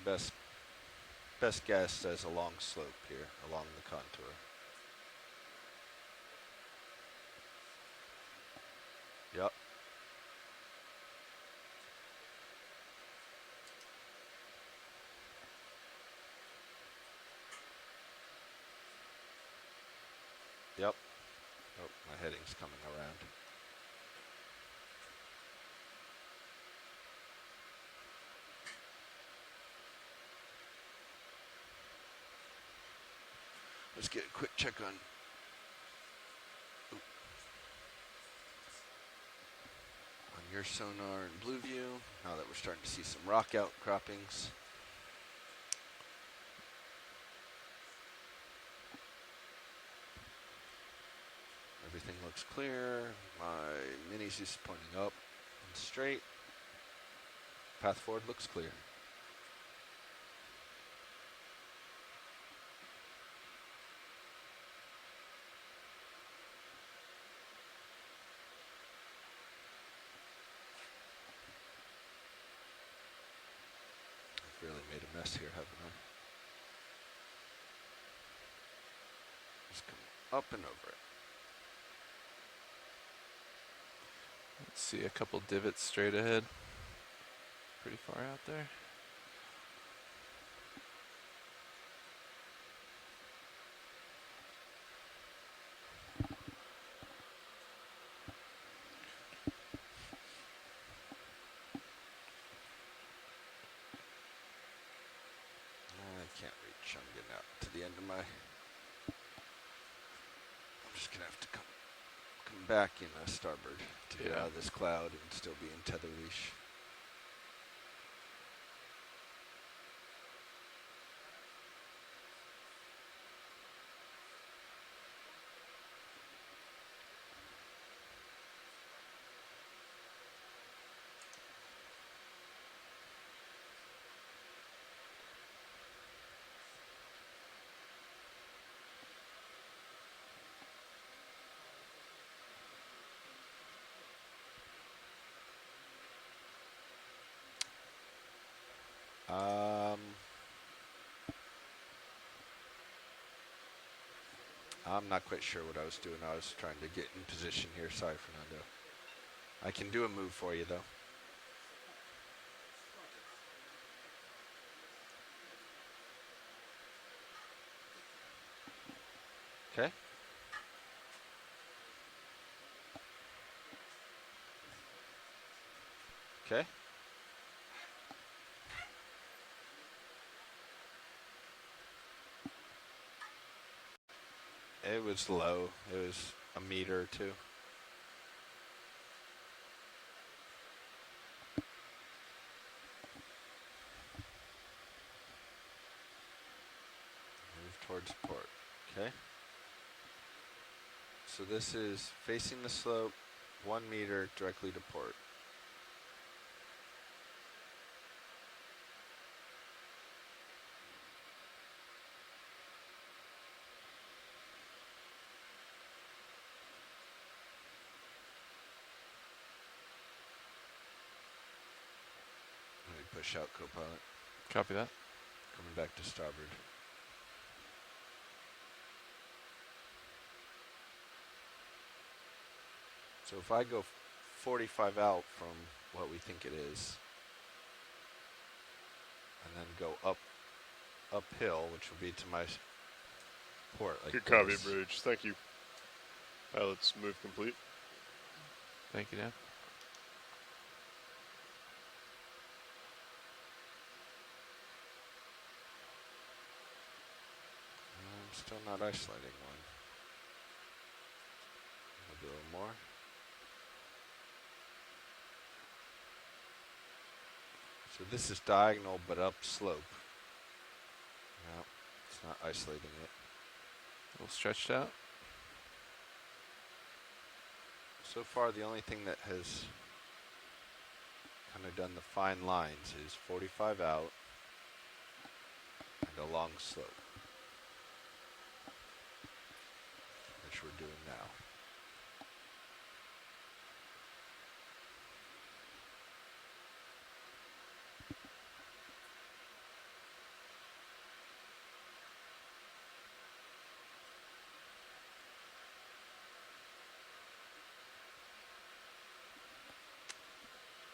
best guess as a long slope here along the contour. Yep. Yep. Oh, my heading's coming around. Let's get a quick check on your sonar and blue view, now that we're starting to see some rock outcroppings. Everything looks clear. My mini is pointing up and straight. Path forward looks clear. Really made a mess here, haven't I? Just come up and over it. Let's see a couple divots straight ahead. Pretty far out there. into my... I'm just going to have to come back in a starboard to get out of this cloud and still be in tether leash. I'm not quite sure what I was doing. I was trying to get in position here. Sorry, Fernando. I can do a move for you, though. Okay. Okay. It was low. It was a meter or two. Move towards port. Okay. So this is facing the slope, 1 meter directly to port. Push out, co-pilot. Copy that. Coming back to starboard. So if I go 45 out from what we think it is, and then go uphill, which will be to my port. Like good copy, bridge. Thank you. Pilot's move complete. Thank you, Dan. Still not isolating one. Maybe a little more. So this is diagonal but up slope. No, it's not isolating it. A little stretched out. So far the only thing that has kind of done the fine lines is 45 out and a long slope. Which we're doing now.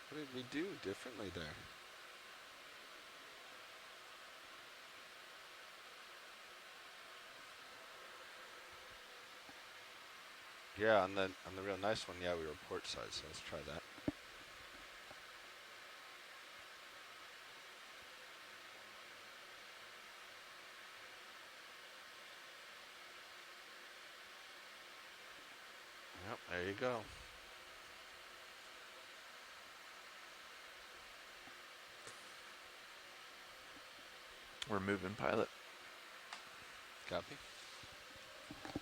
What did we do differently there? Yeah, on the real nice one, yeah, we were port side, so let's try that. Yep, there you go. We're moving, pilot. Copy.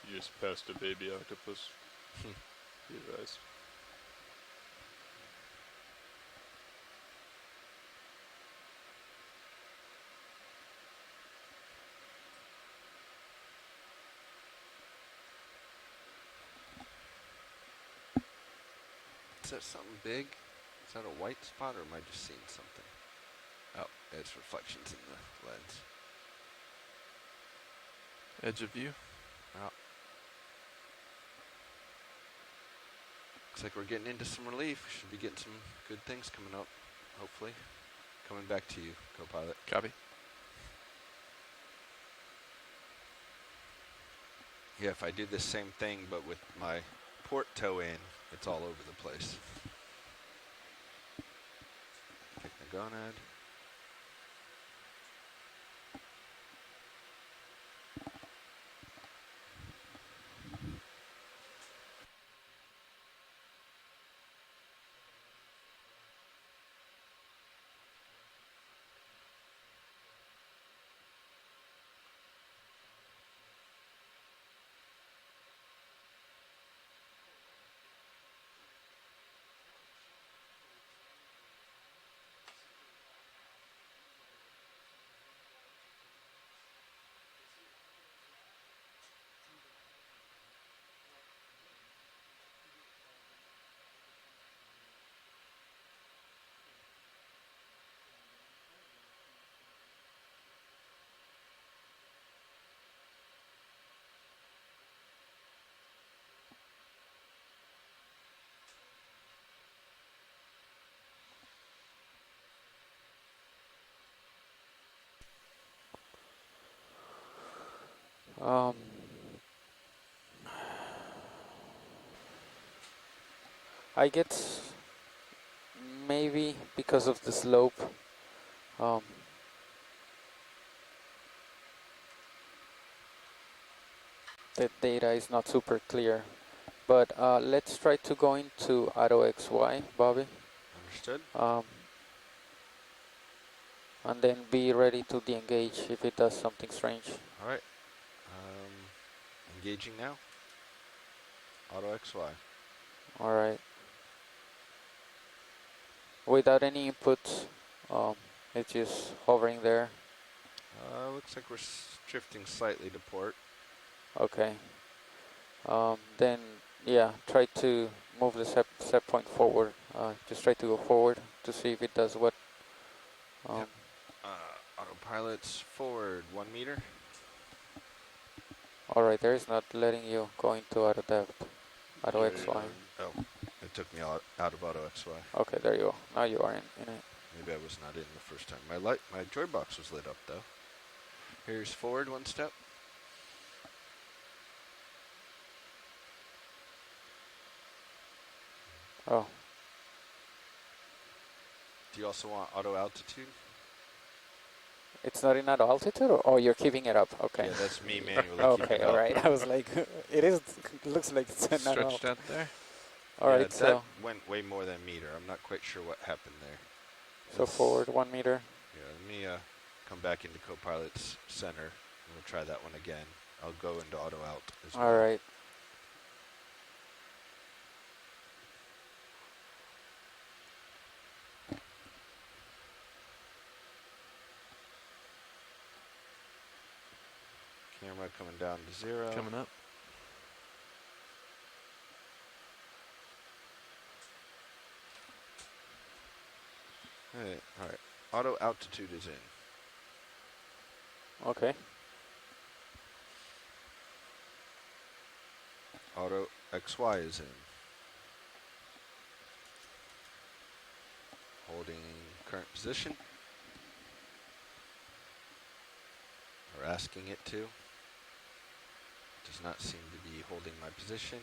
You just passed a baby octopus. Be advised. Is that something big? Is that a white spot, or am I just seeing something? Oh, it's reflections in the lens. Edge of view. Oh. Looks like we're getting into some relief. We should be getting some good things coming up, hopefully. Coming back to you, co-pilot. Copy. Yeah, if I do the same thing, but with my port toe in, it's all over the place. Pick the gonad. I get maybe because of the slope. The data is not super clear, but let's try to go into AutoXY, Bobby, Understood. and then be ready to de-engage if it does something strange. All right. Engaging now. Auto XY. All right. Without any inputs, it's just hovering there. Looks like we're drifting slightly to port. Okay. Then, yeah, try to move the set point forward. Just try to go forward to see if it does what. Yep. Autopilot's forward 1 meter. All right, there is not letting you go into auto depth. Auto XY. Oh, it took me out of auto XY. Okay, there you go. Now you are in it. Maybe I was not in the first time. My joy box was lit up though. Here's forward 1 step. Oh. Do you also want auto altitude? It's not in auto altitude, or oh, you're keeping it up. Okay. Yeah, that's me manually okay, keeping it all up. right. I was like, it is. Looks like it's not Stretched out there. All right, that so went way more than a meter. I'm not quite sure what happened there. so forward 1 meter. Yeah, let me come back into Copilot's center, and we'll try that one again. I'll go into auto alt as well. All right. Camera coming down to 0. Coming up. Hey, all right. Auto altitude is in. Okay. Auto XY is in. Holding current position. Or asking it to. Does not seem to be holding my position.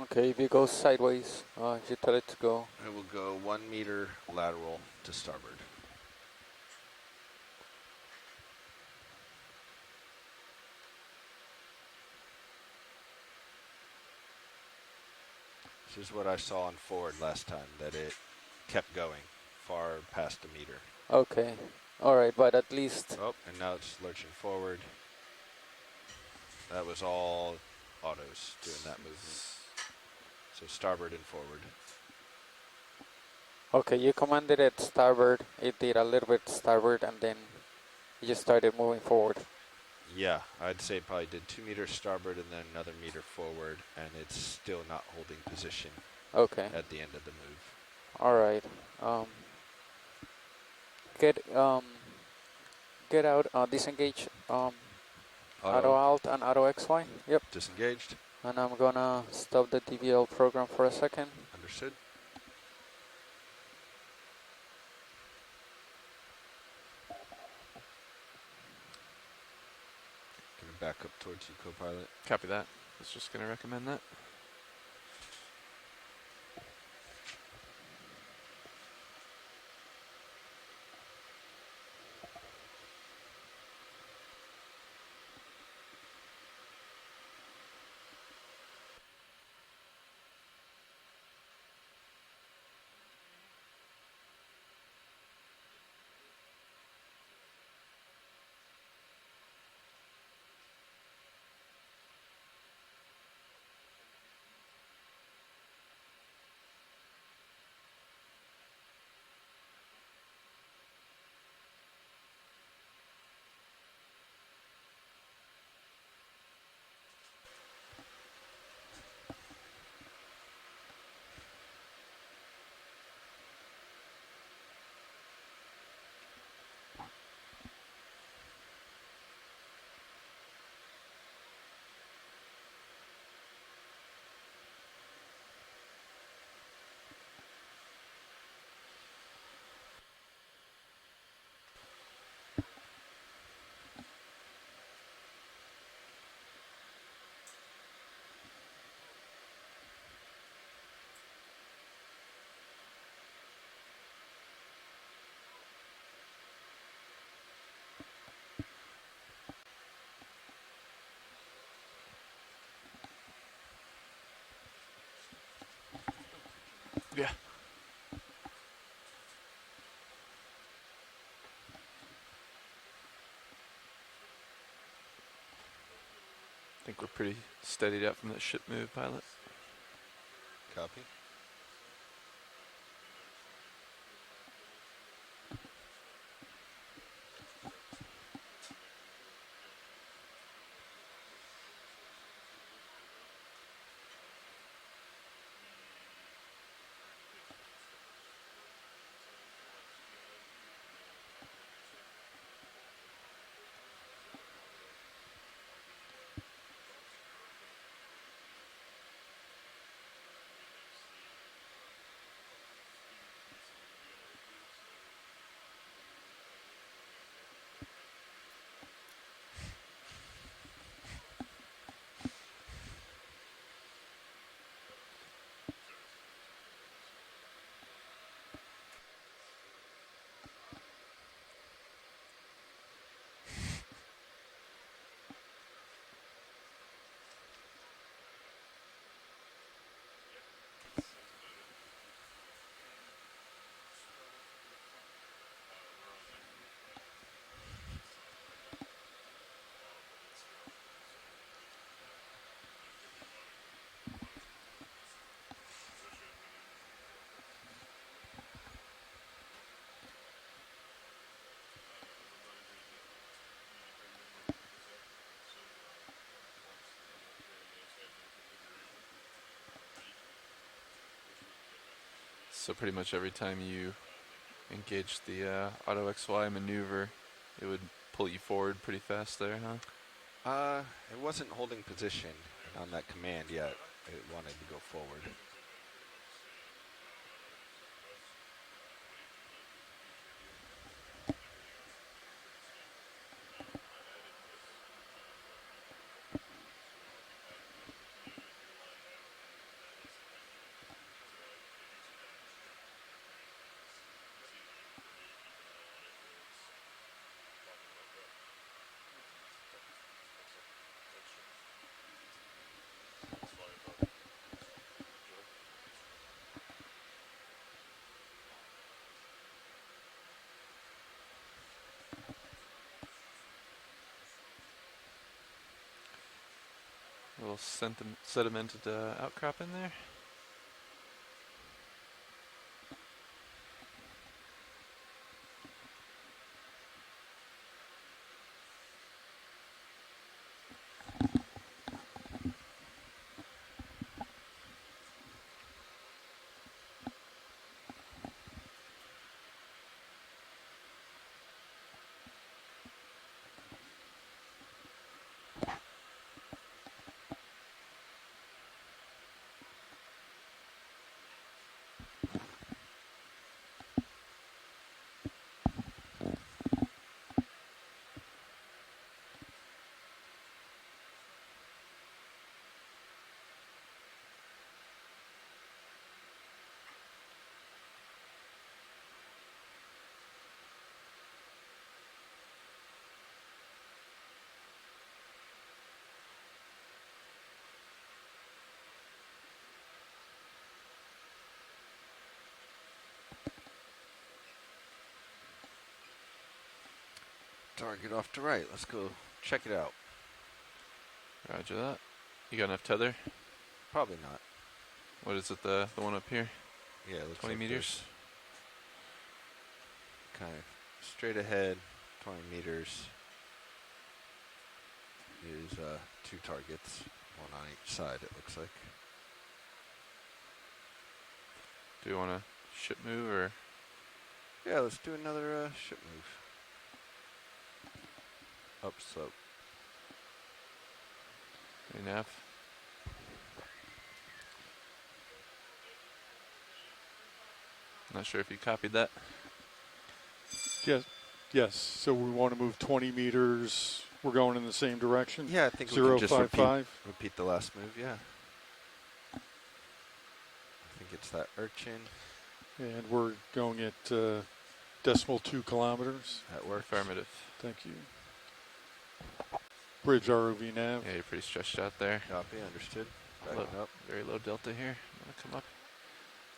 Okay, if it goes sideways, you tell it to go. It will go 1 meter lateral to starboard. This is what I saw on forward last time, that it kept going far past a meter. Okay. All right, but at least. Oh, and now it's lurching forward. That was all autos doing that movement. So starboard and forward. Okay, you commanded it starboard. It did a little bit starboard, and then you just started moving forward. Yeah, I'd say it probably did 2 meters starboard and then another meter forward, and it's still not holding position. Okay. At the end of the move. All right. Get out. Disengage. Auto alt and auto XY. Yep. Disengaged. And I'm gonna stop the DVL program for a second. Understood. Gonna back up towards you, Copilot. Copy that. I was just going to recommend that. Yeah. I think we're pretty steadied out from that ship move, pilot. Copy. So pretty much every time you engage the auto XY maneuver, it would pull you forward pretty fast there, huh? It wasn't holding position on that command yet. It wanted to go forward. A little sedimented outcrop in there. Target off to right. Let's go check it out. Roger that. You got enough tether? Probably not. What is it, the one up here? Yeah, it looks 20 like meters? Kind of straight ahead, 20 meters is 2 targets, one on each side, it looks like. Do you want to ship move or? Yeah, let's do another ship move. Upslope. Any nav? Not sure if you copied that. Yes. So we want to move 20 meters. We're going in the same direction. Yeah, I think we can just 055. repeat the last move. Yeah. I think it's that urchin. And we're going at decimal 2 kilometers. That works. Affirmative. Thank you. Bridge ROV nav. Yeah, you're pretty stretched out there. Copy, understood. Backing up. Very low delta here. I'm gonna come up.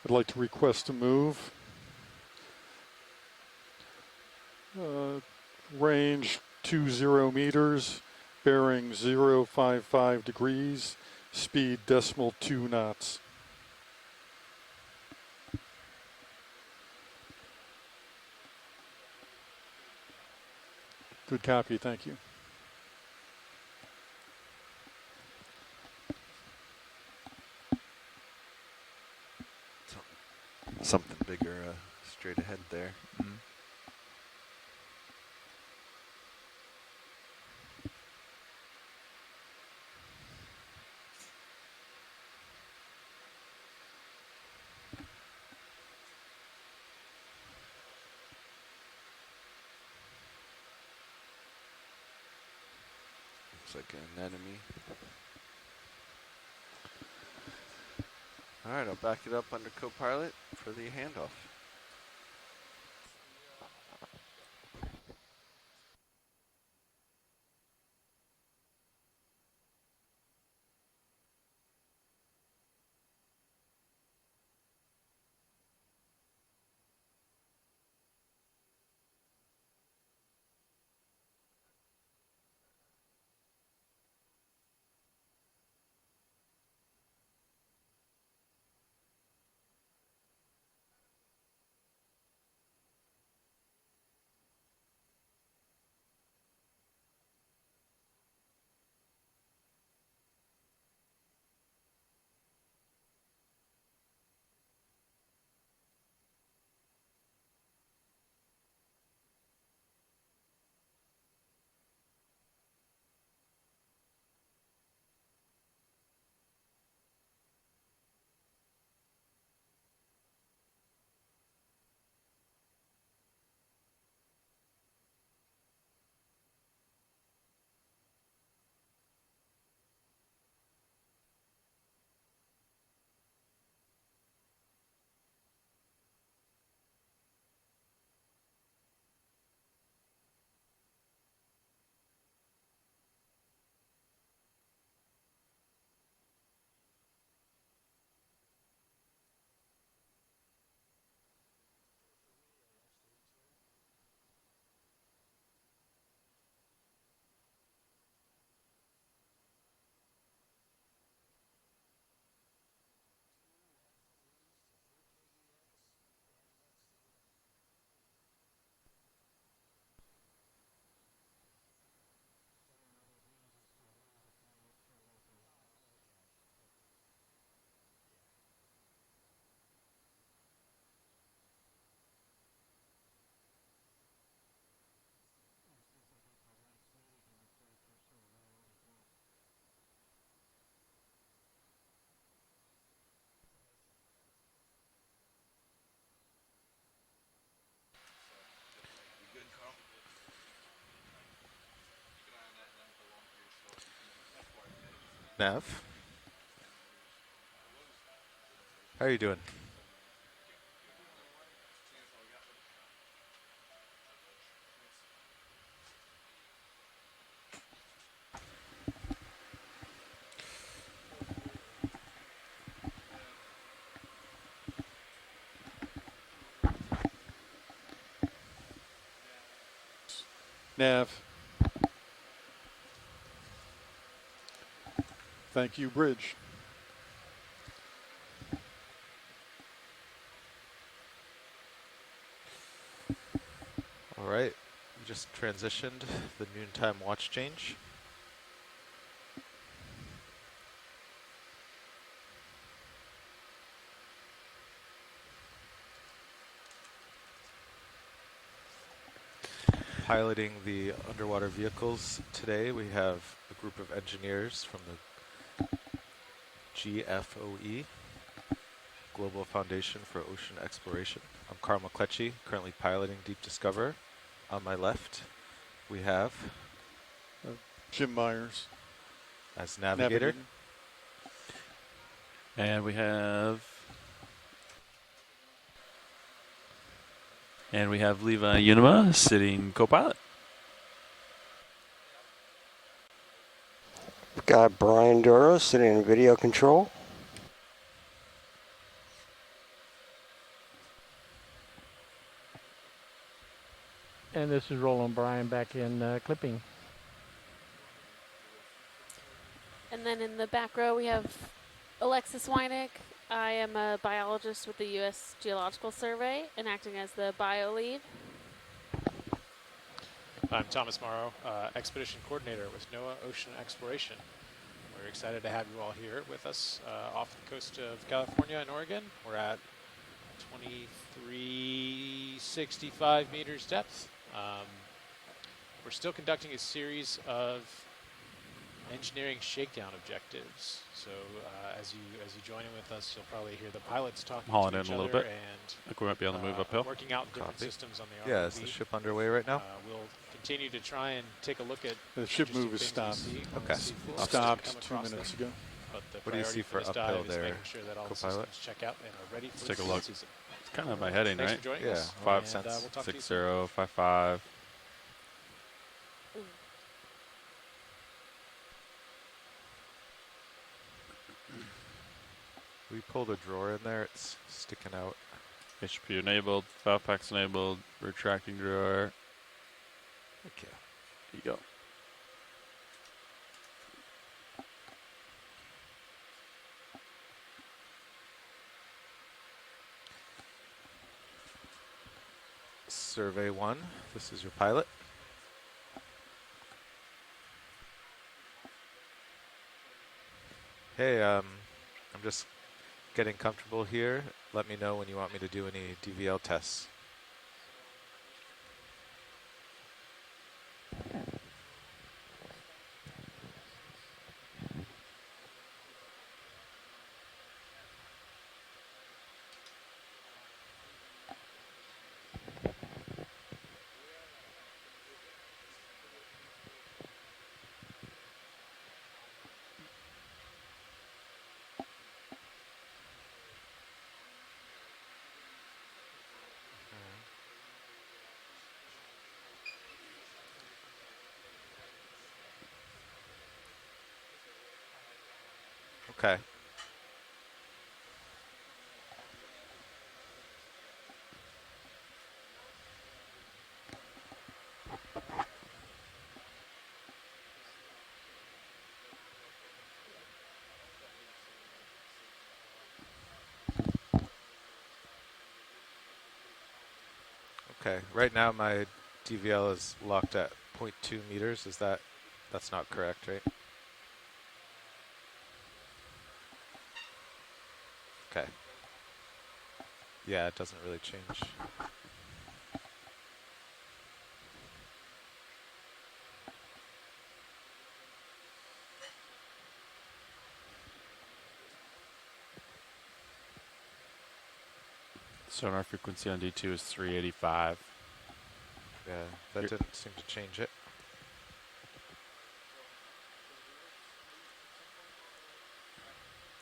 I'd like to request a move. Range 20 meters, bearing 055 degrees, speed .2 knots. Good copy, thank you. Something bigger straight ahead there. Mm. Looks like an enemy. All right, I'll back it up under co-pilot for the handoff. Nav, how are you doing? Nav. Thank you, bridge. All right, we just transitioned the noontime watch change. Piloting the underwater vehicles today, we have a group of engineers from the GFOE, Global Foundation for Ocean Exploration. I'm Carl McCletchy, currently piloting Deep Discoverer. On my left, we have Jim Myers as navigator. And we have Levi Unima sitting co-pilot. We've got Brian Duro sitting in video control. And this is Roland Bryan back in clipping. And then in the back row, we have Alexis Weineck. I am a biologist with the U.S. Geological Survey and acting as the bio lead. I'm Thomas Morrow, expedition coordinator with NOAA Ocean Exploration. We're excited to have you all here with us off the coast of California and Oregon. We're at 2365 meters depth. We're still conducting a series of engineering shakedown objectives. So as you join in with us, you'll probably hear the pilots talking Hauling to in each a little other bit. and I think we might be on the move uphill. working out different Copy. systems on the ROV. Yeah, is the ship underway right now? We'll continue to try and take a look at The ship move is interesting stopped. things we see on Okay. the seafloor It as we stopped come 2 across minutes them. ago. But the What do you priority see for this uphill dive is there, making sure that all the co-pilot? systems check out and are ready for Let's the take a look. season. It's kind of my heading, Thanks right? for joining Yeah, us. five And, cents. we'll talk to you 6055. We pulled a drawer in there. It's sticking out. HP enabled, valve packs enabled, retracting drawer. Okay. There you go. Survey 1. This is your pilot. Hey, I'm just getting comfortable here. Let me know when you want me to do any DVL tests. Okay. Okay, right now my DVL is locked at 0.2 meters. That's not correct, right? Okay. Yeah, it doesn't really change. Sonar frequency on D2 is 385. Yeah, that didn't seem to change it.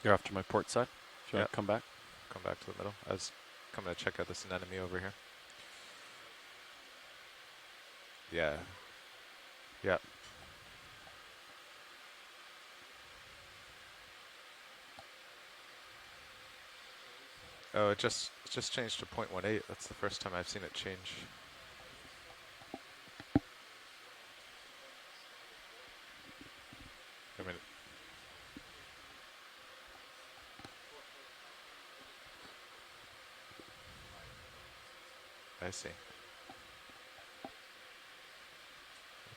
You're off to my port side. If you want to come back. Come back to the middle. I was coming to check out this anemone over here. Yeah. Yep. Oh, it just changed to 0.18. That's the first time I've seen it change. I mean, I see.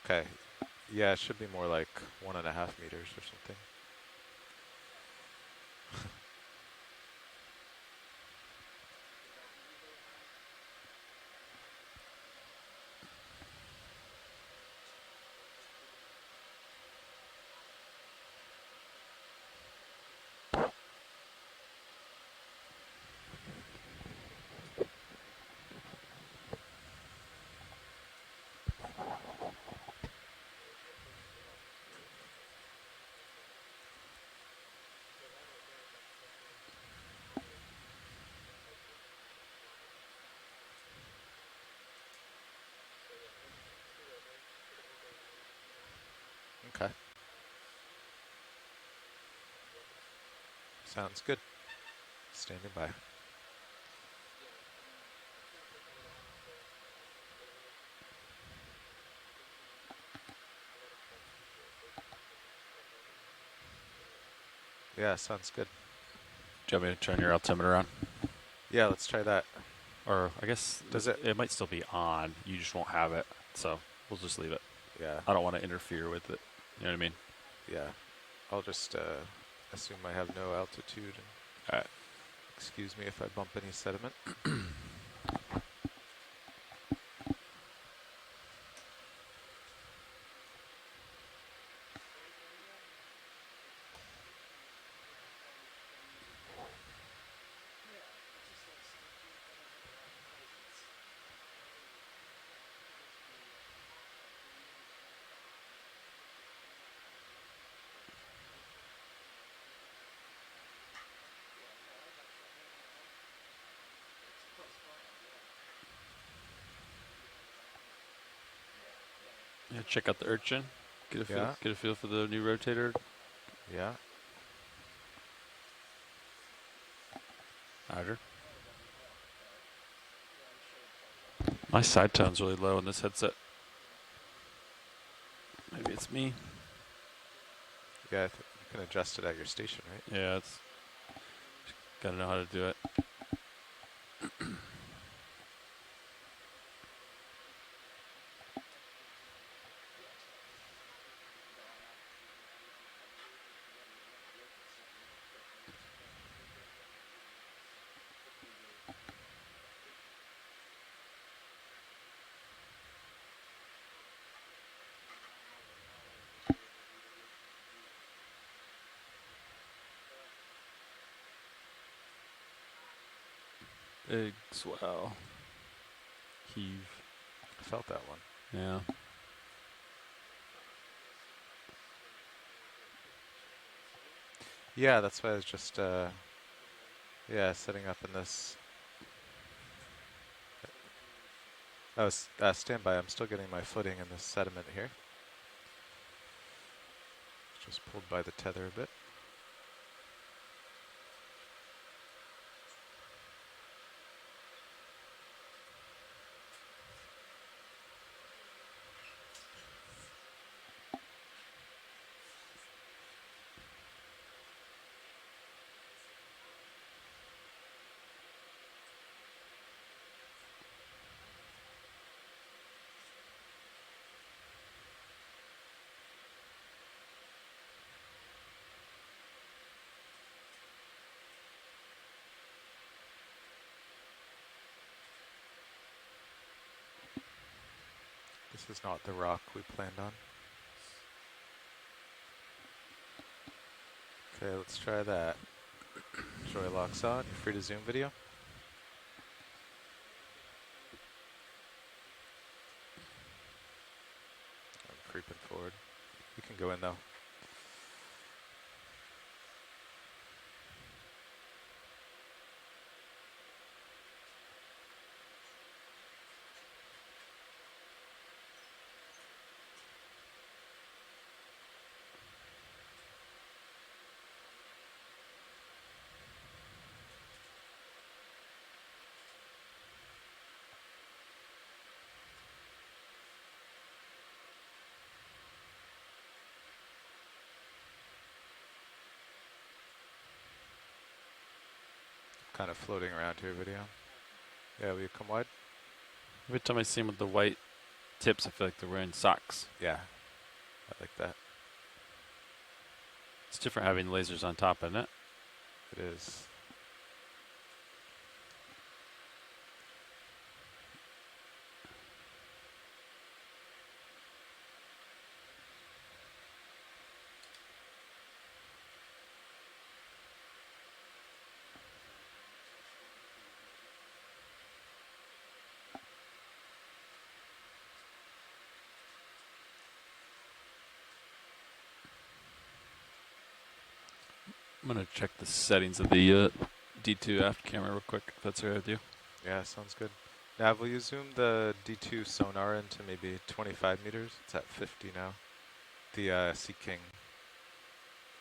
Okay. Yeah, it should be more like 1.5 meters or something. Okay. Sounds good. Standing by. Yeah, sounds good. Do you want me to turn your altimeter on? Yeah, let's try that. Or I guess Does it? it might still be on. You just won't have it. So we'll just leave it. Yeah. I don't want to interfere with it. You know what I mean? Yeah. I'll just assume I have no altitude. And All right. excuse me if I bump any sediment. Yeah, check out the urchin. Get a feel, Yeah. get a feel for the new rotator. Yeah. Roger. My side tone's really low in this headset. Maybe it's me. Yeah, you can adjust it at your station, right? Yeah, it's gotta know how to do it. Big swell. Heave. I felt that one. Yeah. Yeah, that's why I was just, yeah, setting up in this. Oh, stand by. I'm still getting my footing in this sediment here. Just pulled by the tether a bit. This is not the rock we planned on. Okay, let's try that. Joy locks on. You're free to zoom video. I'm creeping forward. You can go in though. Kind of floating around here, video. Yeah, will you come wide? Every time I see them with the white tips, I feel like they're wearing socks. Yeah, I like that. It's different having lasers on top, isn't it? It is. I'm gonna check the settings of the D2 aft camera real quick, if that's all right with you. Yeah, sounds good. Nav, will you zoom the D2 sonar into maybe 25 meters? It's at 50 now. The Sea King,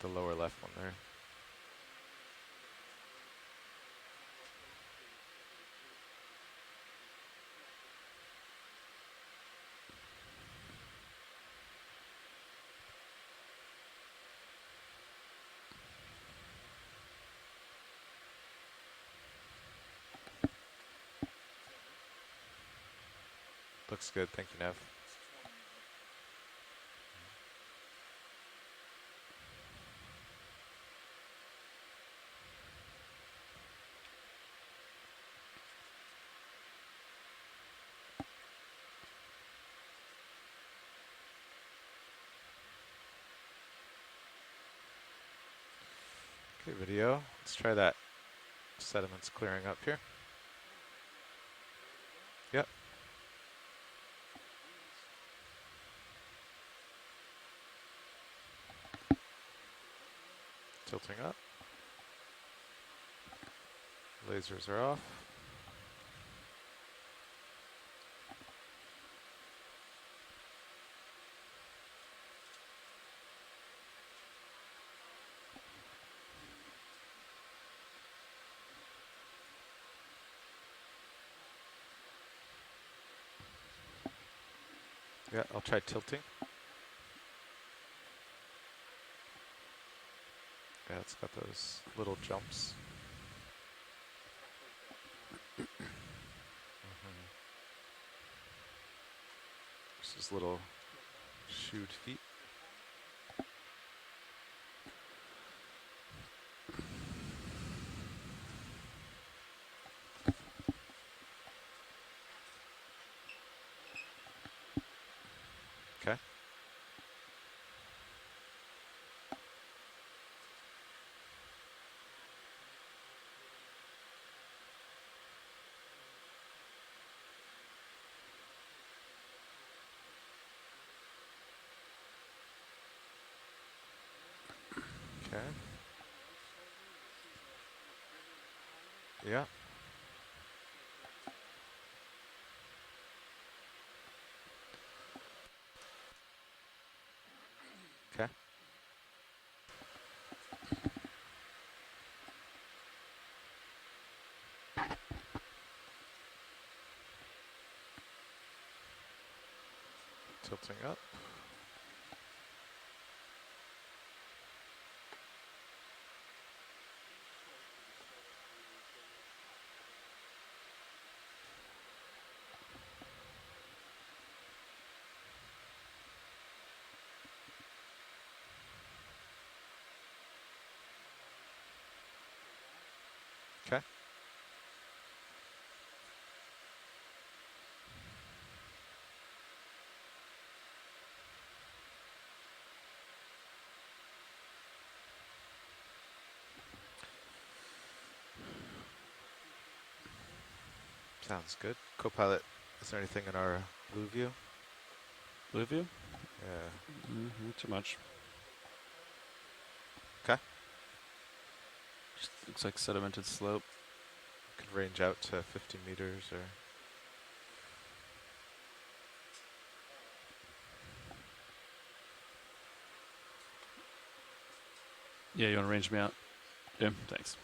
the lower left one there. Looks good. Thank you, Nev. Okay, video. Let's try that. Sediment's clearing up here. Yep. Tilting up. Lasers are off. Yeah, I'll try tilting. Yeah, it's got those little jumps. Just his little shoed feet. Okay. Okay. Yeah. Okay. Tilting up. Okay. Sounds good. Copilot, is there anything in our blue view? Blue view? Yeah. Not too much. Okay. Just looks like sedimented slope. Could range out to 50 meters or... Yeah, you want to range me out? Yeah, thanks.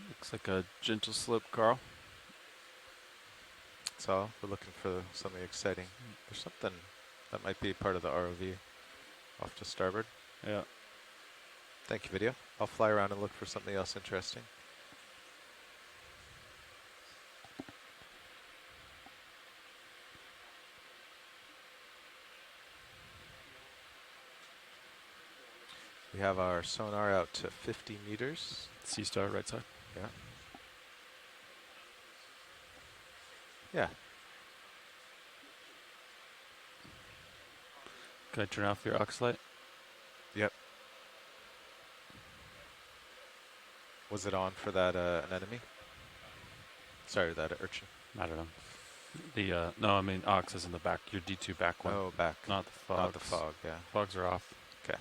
Looks like a gentle slope, Carl. So we're looking for something exciting. There's something that might be part of the ROV off to starboard. Yeah. Thank you, video. I'll fly around and look for something else interesting. We have our sonar out to 50 meters. Sea star, right side. Yeah. Yeah. Can I turn off your aux light? Yep. Was it on for that anemone? Sorry, that urchin. I don't know. The no, I mean aux is in the back. Your D2 back one. Oh, back. Not the fogs. Not the fog, yeah. Fogs are off. Okay.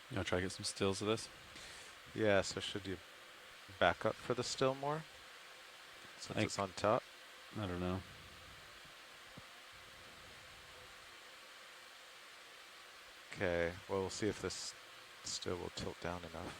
You want to try to get some stills of this? Yeah, so should you back up for the still more? Since it's on top? I don't know. Okay, well, we'll see if this still will tilt down enough.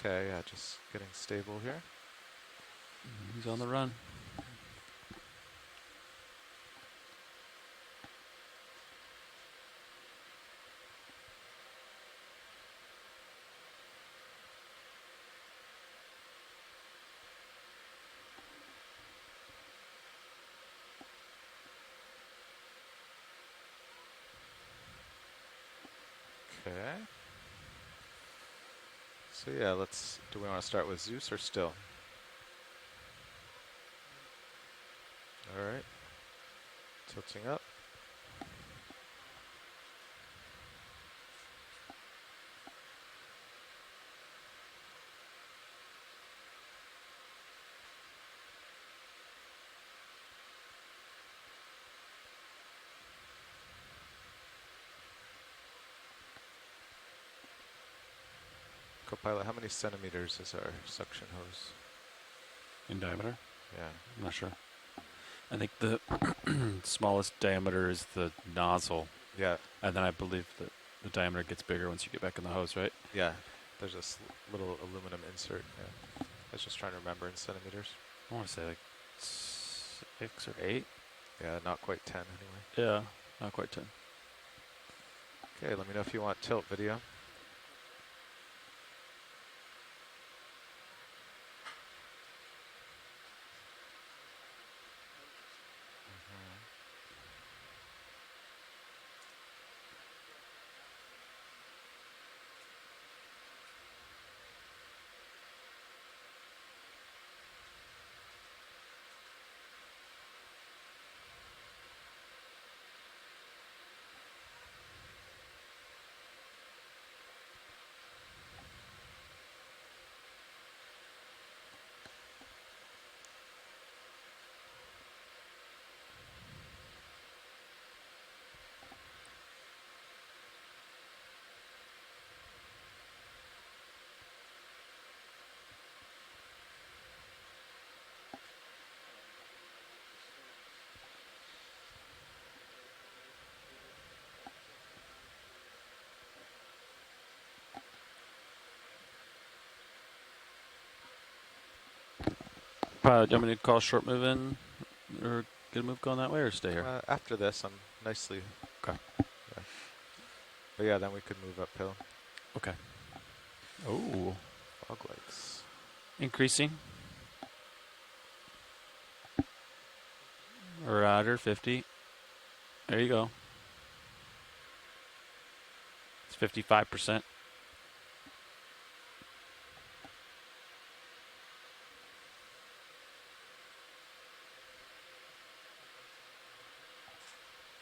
Okay, yeah, just getting stable here. He's on the run. Okay. So yeah, do we want to start with Zeus or still? All right. Tilting up. Copilot, how many centimeters is our suction hose? In diameter? Yeah. I'm not sure. I think the smallest diameter is the nozzle. Yeah. And then I believe that the diameter gets bigger once you get back in the hose, right? Yeah. There's this little aluminum insert. Yeah. I was just trying to remember in centimeters. I want to say like 6 or 8. Yeah, not quite 10 anyway. Yeah, not quite 10. Okay, let me know if you want tilt video. Do you want me to call short move in or get a move going that way or stay here? After this, I'm nicely. Okay. Yeah. But yeah, then we could move uphill. Okay. Oh. Fog lights. Increasing. Roger, 50. There you go. It's 55%.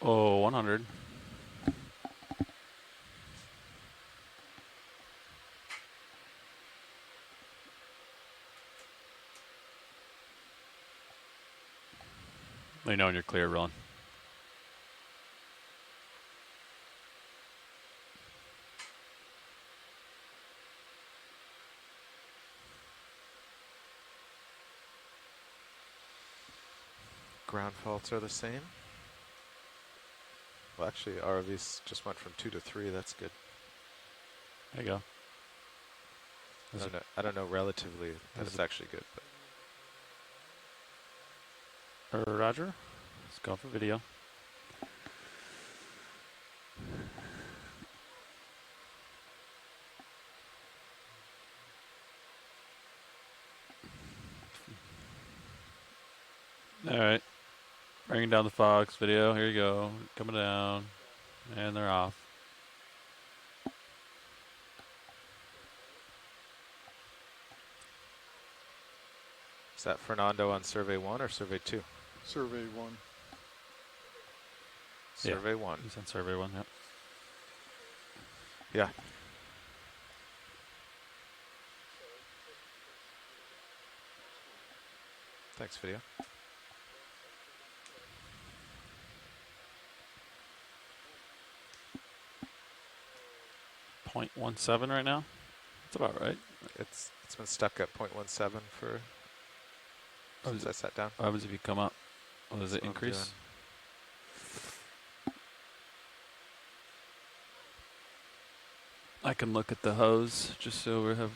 Oh, 100. Let me know when you're clear, Ron. Ground faults are the same. Well, actually, ROVs just went from 2 to 3. That's good. There you go. I don't know relatively that it's actually good, but. Roger. Let's go for video. All right. Bringing down the fogs video. Here you go. Coming down. And they're off. Is that Fernando on survey 1 or survey 2? Survey 1. Survey 1. He's on survey 1, yep. Yeah. Thanks, video. .17 right now. That's about right. It's been stuck at 0.17 for since I sat down. What happens if you come up? Well, does it That's what I'm increase? doing. I can look at the hose just so we have.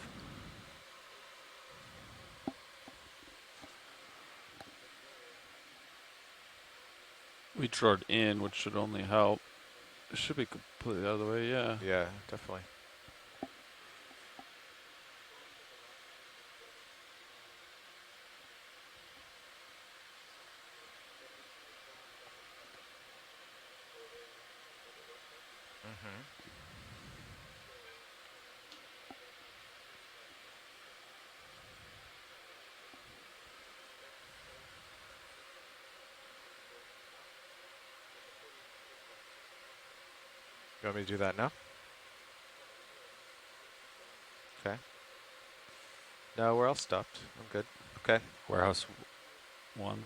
We drored in, which should only help. It should be completely out of the way, yeah. Yeah, definitely. You want me to do that now? Okay. No, we're all stopped. I'm good. Okay. Warehouse 1.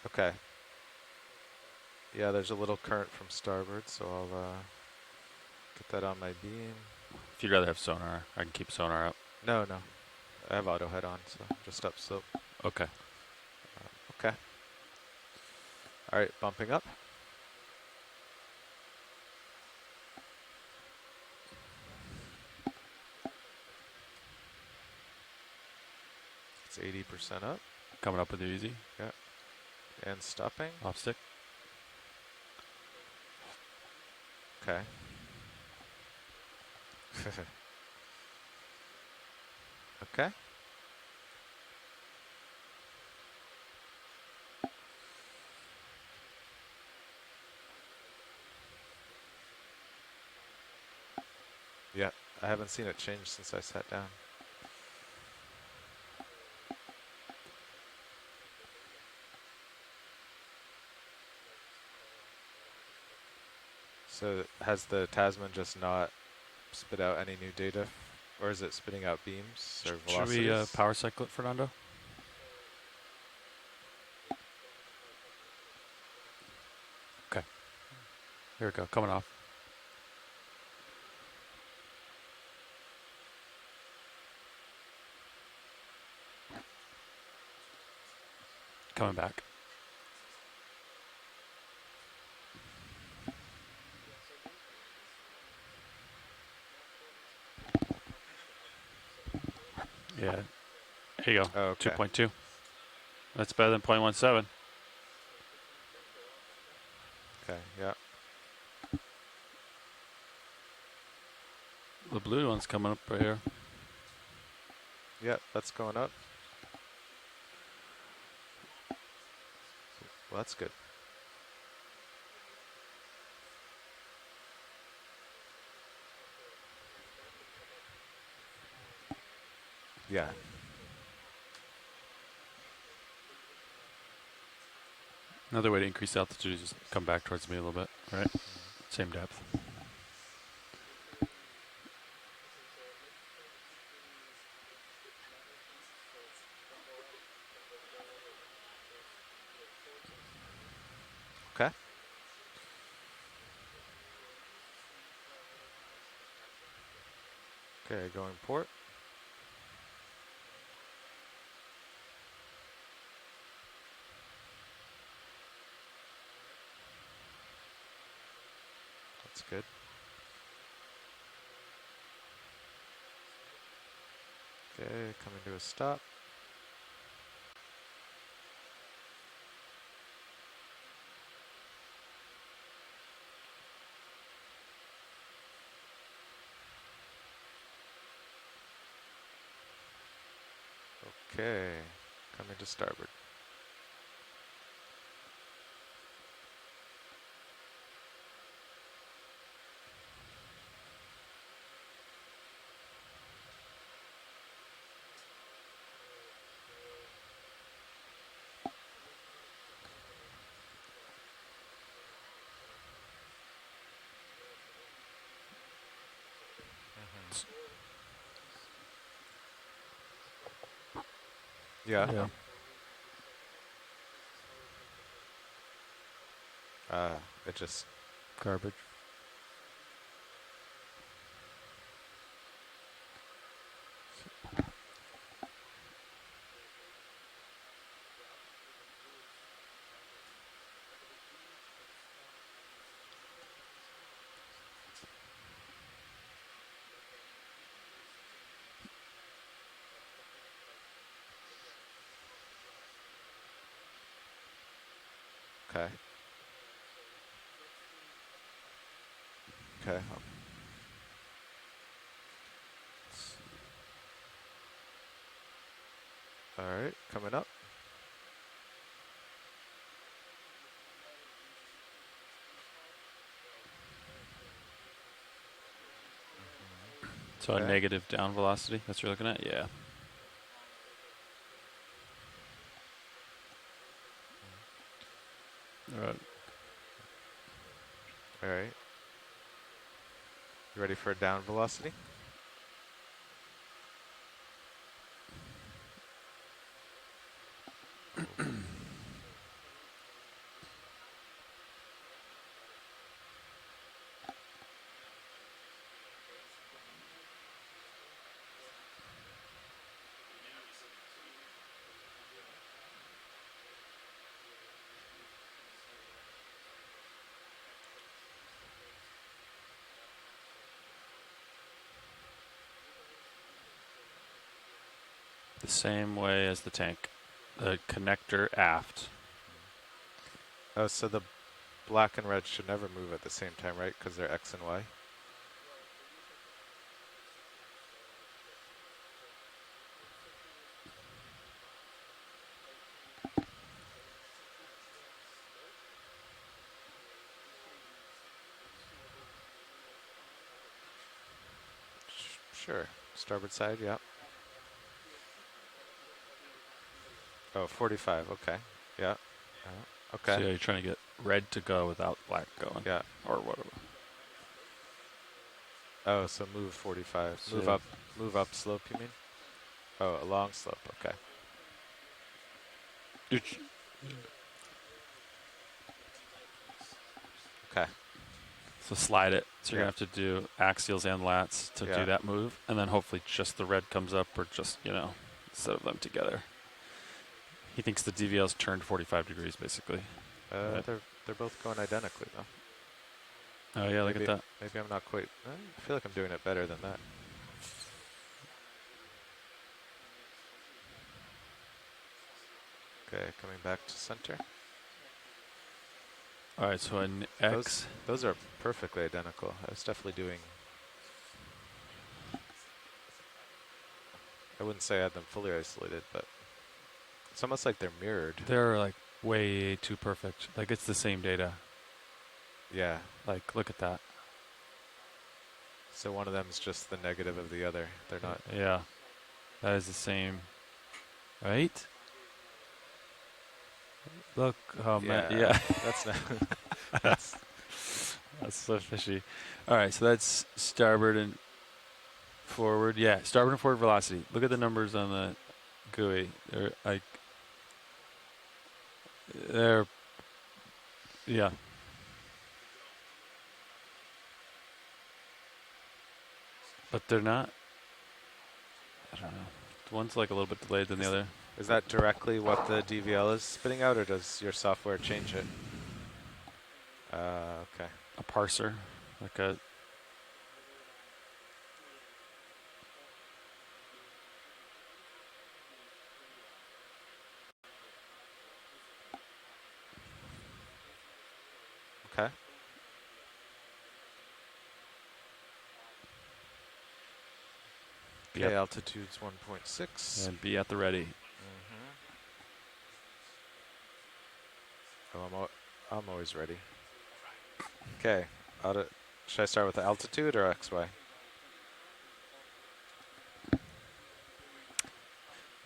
Okay. Yeah, there's a little current from starboard, so I'll get that on my beam. If you'd rather have sonar, I can keep sonar up. No, no. I have auto head on, so just upslope. Okay. Okay. All right, bumping up. It's 80% up. Coming up with you easy. Yeah. And stopping. Off stick. Okay. Okay. Yeah, I haven't seen it change since I sat down. So has the Tasman just not spit out any new data, or is it spitting out beams or Should velocities? we power cycle it, Fernando? Okay. Here we go, coming off. Coming back. Yeah. There you go. Oh, okay. 2.2. That's better than 0.17. Okay, yeah. The blue one's coming up right here. Yeah, that's going up. Well, that's good. Yeah. Another way to increase altitude is just come back towards me a little bit, right? Same depth. Okay. Okay, going port. That's good. Okay, coming to a stop. Okay, coming to starboard. Yeah. Yeah. It just Garbage. okay. Okay. All right, coming up. So a Okay. negative down velocity. That's what you're looking at. Yeah. All right. All right. You ready for a down velocity? The same way as the tank. The connector aft. Oh, so the black and red should never move at the same time, right? Because they're X and Y. Sure. Starboard side, yeah. Oh, 45, okay. Yeah. So Okay. yeah, you're trying to get red to go without black going. Yeah. Or whatever. Oh, so move 45. So Move up slope, you mean? Oh, a long slope, okay. Okay. So slide it. So you're Yeah. going to have to do axials and lats to Yeah. do that move. And then hopefully just the red comes up or just, instead of them together. He thinks the DVL's turned 45 degrees, basically. They're both going identically, though. Oh, yeah, look at that. Maybe I'm not quite... I feel like I'm doing it better than that. Okay, coming back to center. All right, so an X. Those are perfectly identical. I was definitely doing... I wouldn't say I had them fully isolated, but it's almost like they're mirrored. They're like way too perfect. Like it's the same data. Yeah. Like look at that. So one of them is just the negative of the other. They're not... Yeah. That is the same. Right? Look, oh man, yeah. That's not... that's so fishy. All right, so that's starboard and forward. Yeah, starboard and forward velocity. Look at the numbers on the GUI. Yeah. But they're not. I don't know. One's like a little bit delayed than the other. Is that directly what the DVL is spitting out, or does your software change it? Okay. A parser, like a. Okay. Okay, altitude's 1.6. And be at the ready. Oh, I'm always ready. Okay. Should I start with the altitude or XY?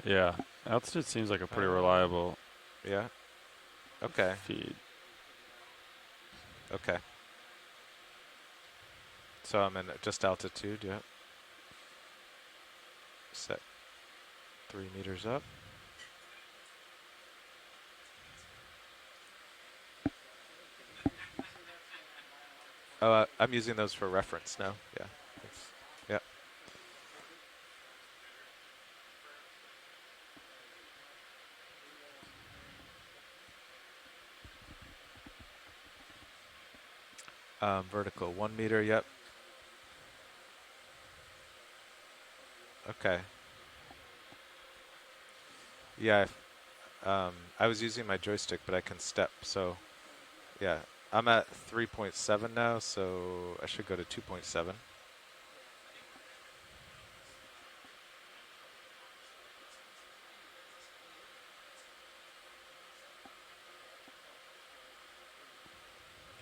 Yeah, altitude seems like a pretty reliable. Yeah. Okay. Feed. Okay. So I'm in just altitude, yeah. Set 3 meters up. Oh, I'm using those for reference now. Yeah. Thanks. Yeah. Vertical, 1 meter. Yep. Okay. Yeah. I was using my joystick, but I can step. So, yeah. I'm at 3.7 now, so I should go to 2.7.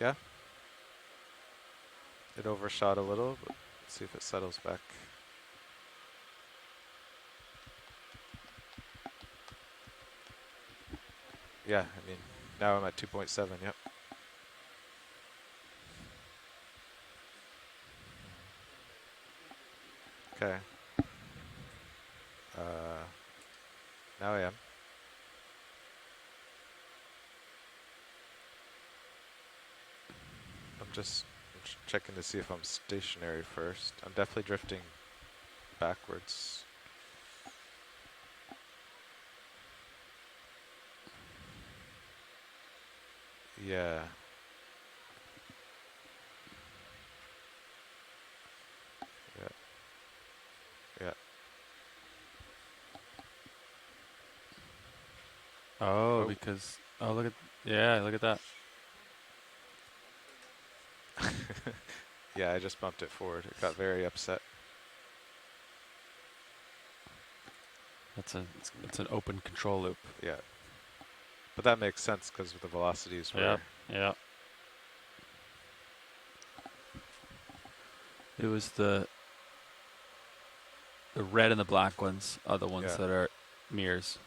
Yeah. It overshot a little, but let's see if it settles back. Yeah, I mean, now I'm at 2.7, yep. Okay. Now I am. I'm just checking to see if I'm stationary first. I'm definitely drifting backwards. Yeah. Yeah. Yeah. Oh, because look at look at that. Yeah, I just bumped it forward. It got very upset. It's an open control loop. Yeah. But that makes sense because the velocities were. Yeah. It was the red and the black ones are the ones that are mirrors.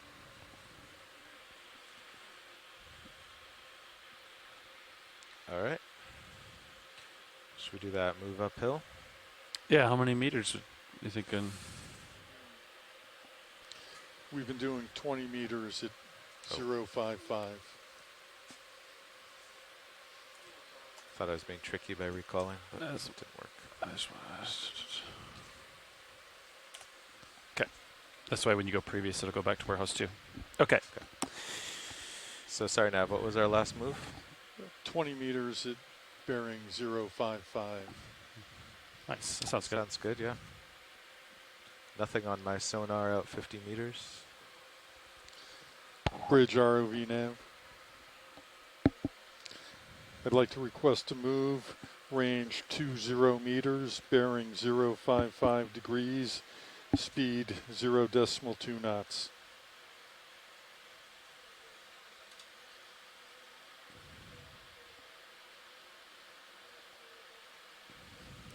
All right. Should we do that move uphill? Yeah, how many meters are you thinking? We've been doing 20 meters at 0.55. Thought I was being tricky by recalling, but it didn't work. Okay. That's why when you go previous, it'll go back to warehouse 2. Okay. So sorry, Nav, what was our last move? 20 meters at bearing 0.55. Nice. That sounds good. Sounds good, yeah. Nothing on my sonar out 50 meters. Bridge ROV nav. I'd like to request a move, range 20 meters, bearing 0.55 degrees, speed 0.2 knots.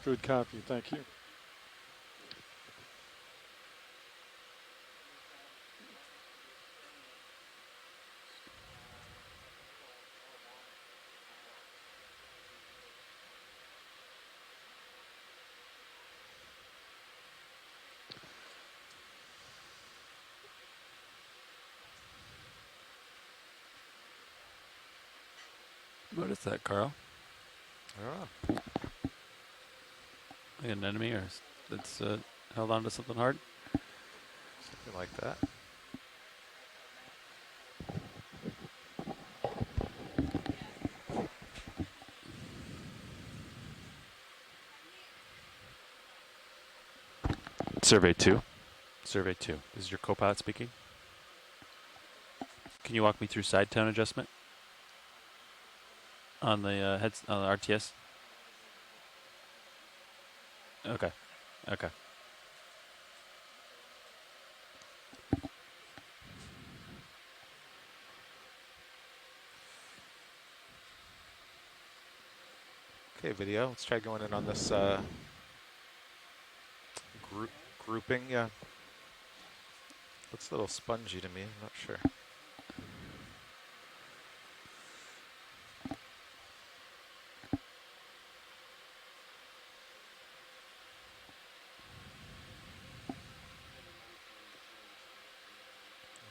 Good copy, thank you. What is that, Carl? I don't know. Like an enemy, or it's held on to something hard? Something like that. Survey 2. Survey 2. This is your co-pilot speaking. Can you walk me through side tone adjustment on the heads on the RTS? Okay. Okay. Okay, video. Let's try going in on this grouping. Yeah. Looks a little spongy to me. I'm not sure.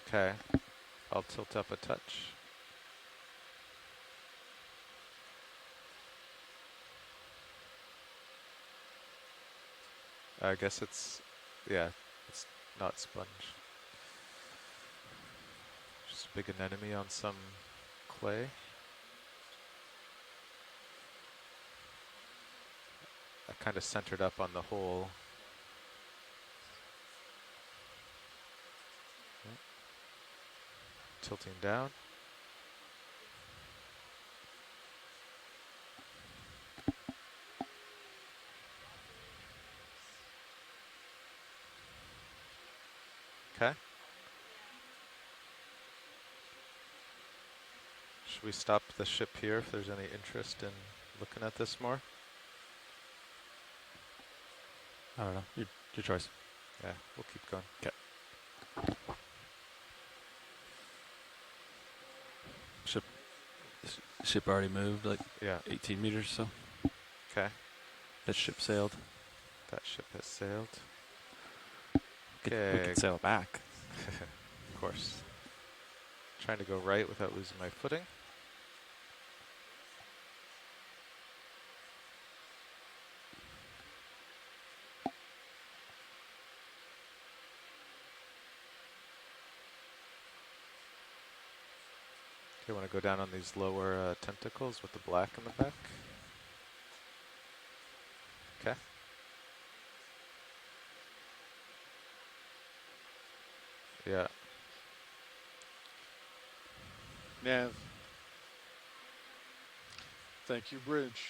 Okay. I'll tilt up a touch. I guess it's, yeah, it's not sponge. Just a big anemone on some clay. I kind of centered up on the hole. Yep. Tilting down. Okay. Should we stop the ship here if there's any interest in looking at this more? I don't know. Your choice. Yeah, we'll keep going. Okay. Ship already moved like 18 meters, so. Okay. That ship sailed. That ship has sailed. We Okay. could sail back. Of course. Trying to go right without losing my footing. Okay, want to go down on these lower tentacles with the black in the back. Okay. Yeah. Nav. Thank you, bridge.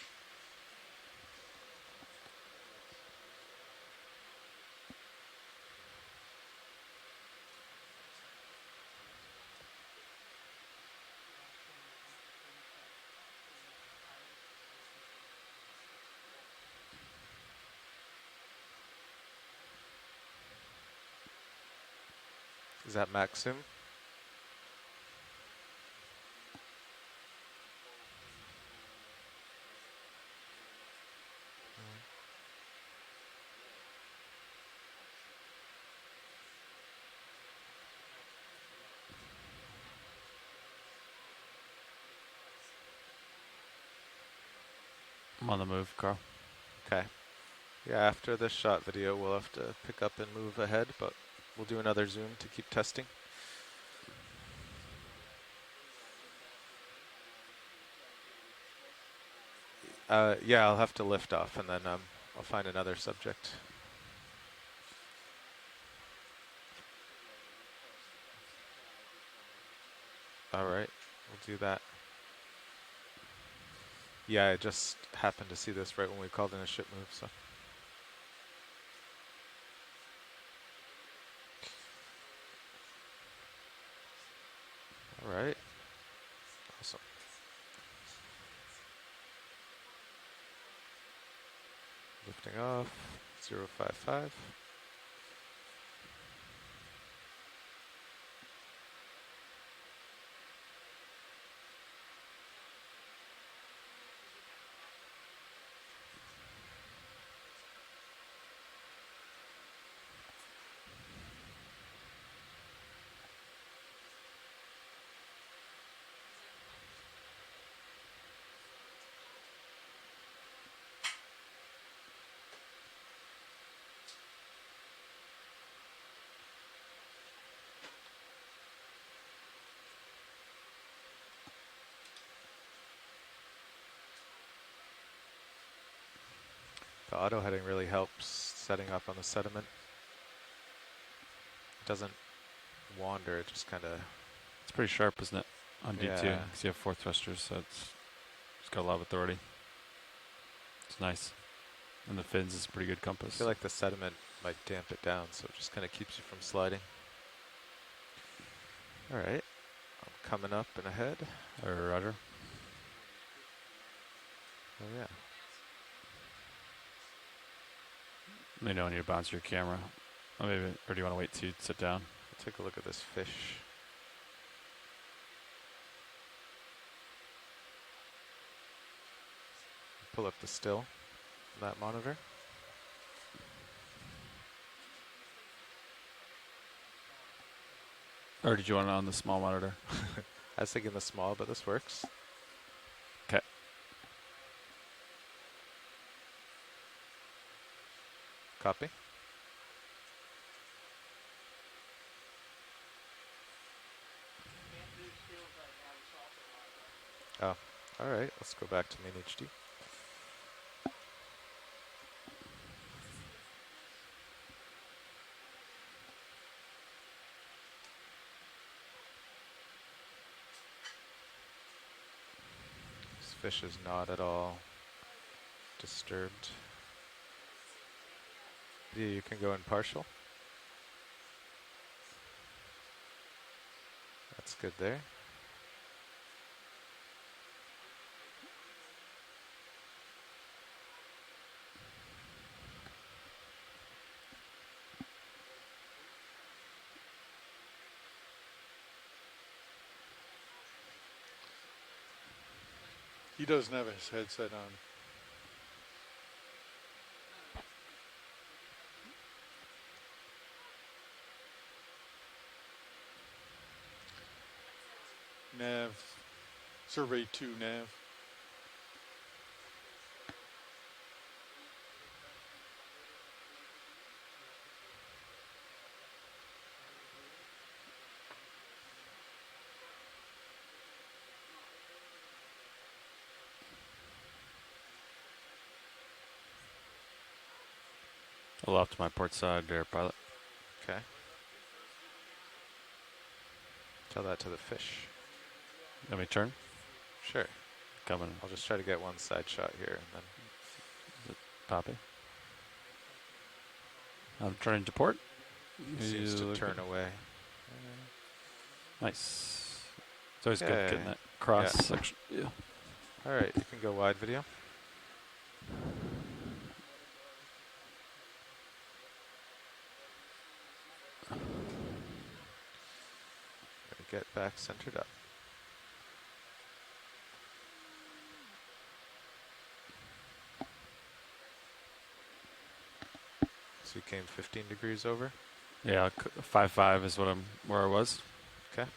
Is that Maxim? I'm on the move, Carl. Okay. Yeah, after this shot video, we'll have to pick up and move ahead, but we'll do another zoom to keep testing. Yeah, I'll have to lift off, and then I'll find another subject. All right, we'll do that. Yeah, I just happened to see this right when we called in a ship move, so. All right. Awesome. Lifting off, 055. The auto heading really helps setting up on the sediment. It doesn't wander, it just kind of... It's pretty sharp, isn't it? On D2, Yeah. because you have 4 thrusters, so it's got a lot of authority. It's nice. And the fins is a pretty good I compass. feel like the sediment might damp it down, so it just kind of keeps you from sliding. All right, I'm coming up and ahead. Roger. Oh yeah. Let me know when you bounce your camera. Or maybe, or do you want to wait to sit down? We'll take a look at this fish. Pull up the still on that monitor. Or did you want it on the small monitor? I was thinking the small, but this works. Okay. Copy. right. Let's go back to main HD. This fish is not at all disturbed. Yeah, you can go in partial. That's good there. He doesn't have his headset on. Nav, survey 2 nav. A little off to my port side there, pilot. Okay. Tell that to the fish. Let me turn. Sure. Coming. I'll just try to get one side shot here and then. Is it popping? I'm turning to port. He seems to turn away. Nice. It's always good Okay. getting that cross Yeah. section. Yeah. All right, you can go wide video. Get back centered up. So you came 15 degrees over? Yeah, 5.5 is what where I was. Okay.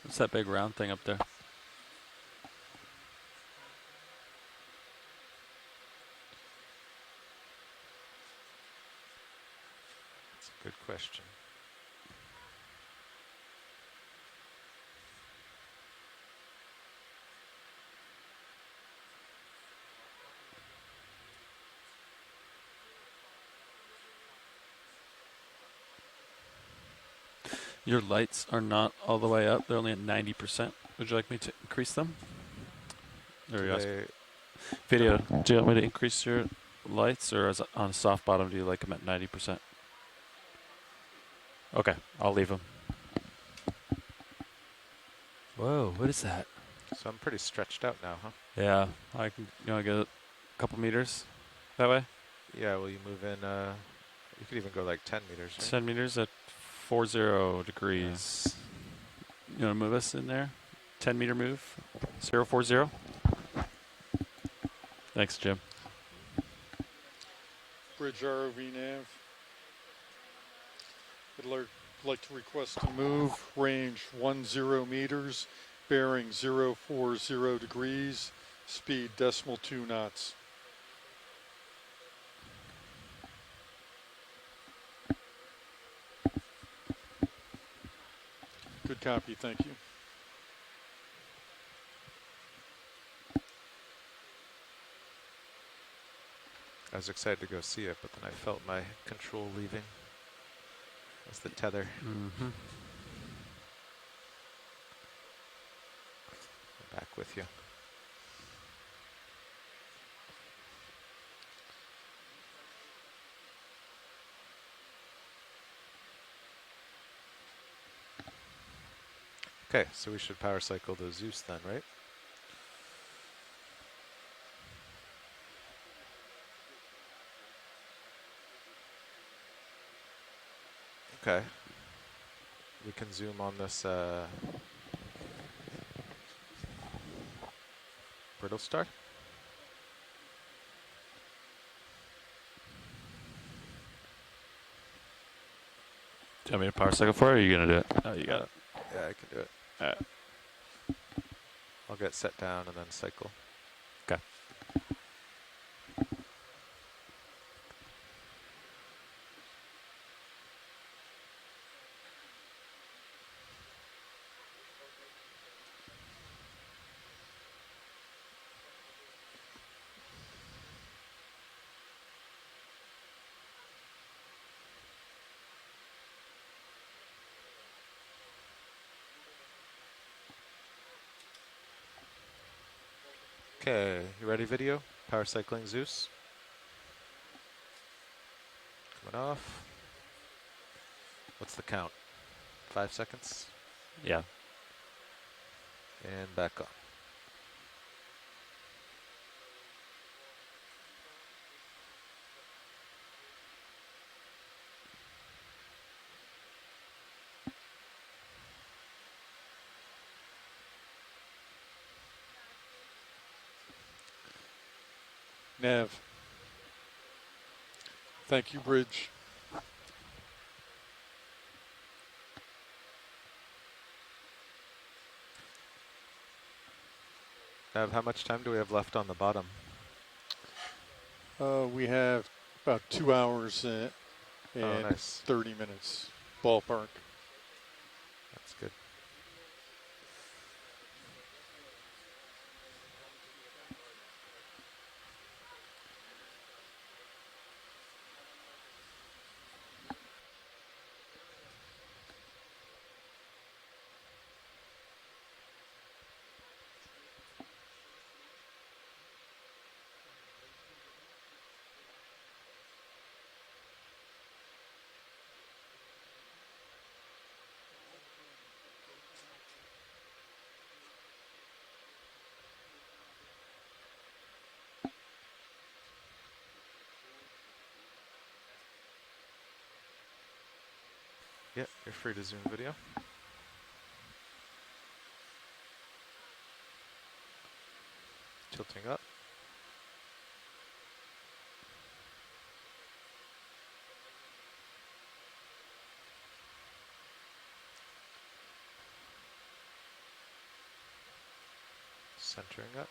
What's that big round thing up there? That's a good question. Your lights are not all the way up. They're only at 90%. Would you like me to increase them? There you go. Video, do you want me to increase your lights, or as on soft bottom, do you like them at 90%? Okay, I'll leave them. Whoa, what is that? So I'm pretty stretched out now, huh? Yeah, I can. You want to get a couple meters that way? Yeah, will you move in? You could even go like 10 meters. Right? 10 meters at 40 degrees. Yeah. You want to move us in there? 10 meter move. 040. Thanks, Jim. Bridge ROV nav. Would like to request to move, range 10 meters, bearing 040 degrees, speed 0.2 knots. Good copy, thank you. I was excited to go see it, but then I felt my control leaving. That's the tether. Mm-hmm. Back with you. Okay, so we should power cycle the Zeus then, right? Okay. We can zoom on this brittle star. Do you want me to power cycle for it, or are you going to do it? Oh, you got it. Yeah, I can do it. All right. I'll get set down and then cycle. Okay. Okay, you ready, video? Power cycling Zeus. Coming off. What's the count? 5 seconds? Yeah. And back on. Nav. Thank you, Bridge. Nav, how much time do we have left on the bottom? We have about 2 hours and nice. 30 minutes, ballpark. That's good. Yep, you're free to zoom video. Tilting up. Centering up.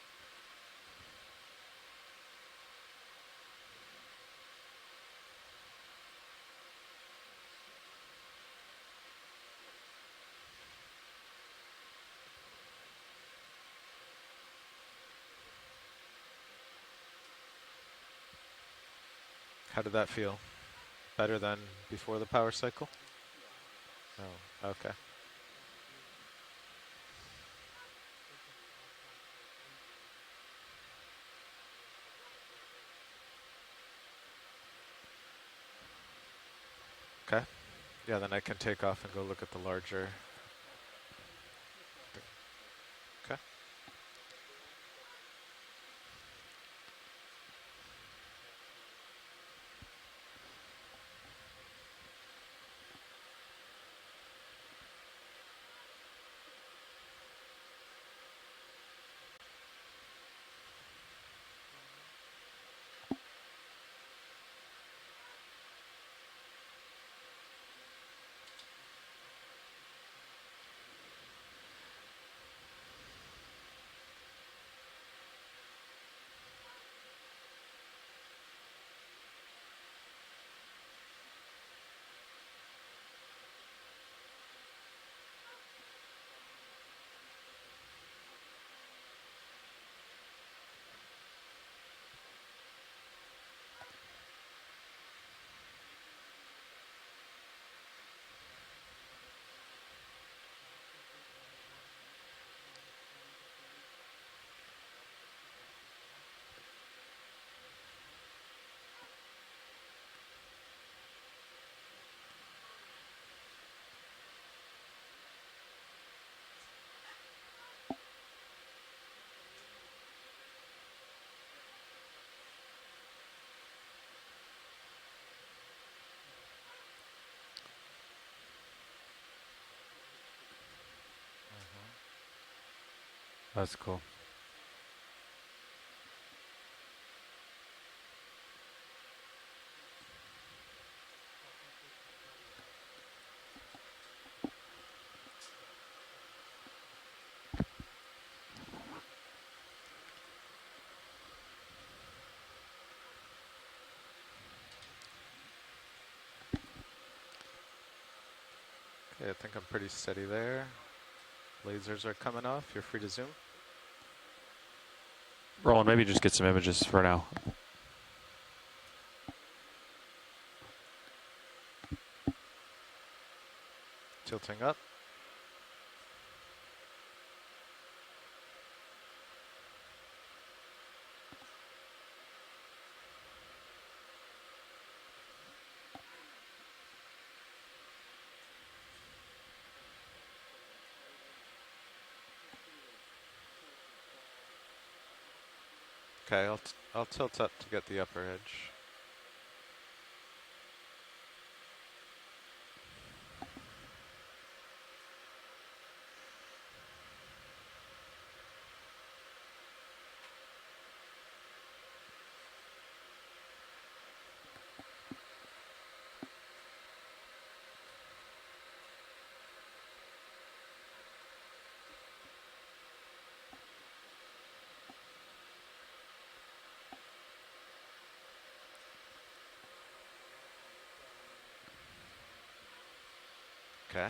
How did that feel? Better than before the power cycle? No. Okay. Okay. Yeah, then I can take off and go look at the larger. Okay. That's cool. Okay, I think I'm pretty steady there. Lasers are coming off. You're free to zoom. Roland, maybe just get some images for now. Tilting up. Okay, I'll tilt up to get the upper edge. Okay.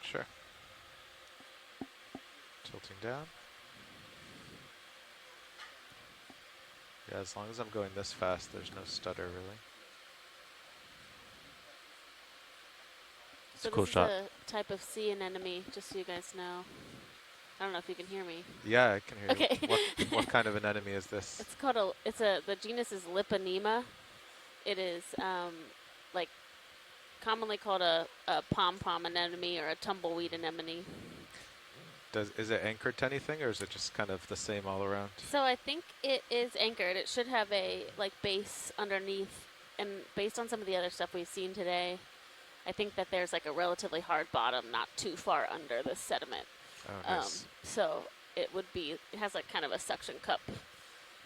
Sure. Tilting down. Yeah, as long as I'm going this fast, there's no stutter really. It's So a cool this shot. is a type of sea anemone, just so you guys know. I don't know if you can hear me. Yeah, I can hear Okay. you. What kind of an enemy is this? It's called the genus is Liponema. It is like commonly called a pom-pom anemone or a tumbleweed anemone. Is it anchored to anything, or is it just kind of the same all around? So I think it is anchored. It should have a like base underneath, and based on some of the other stuff we've seen today, I think that there's like a relatively hard bottom, not too far under the sediment. Oh, nice. So it has like kind of a suction cup,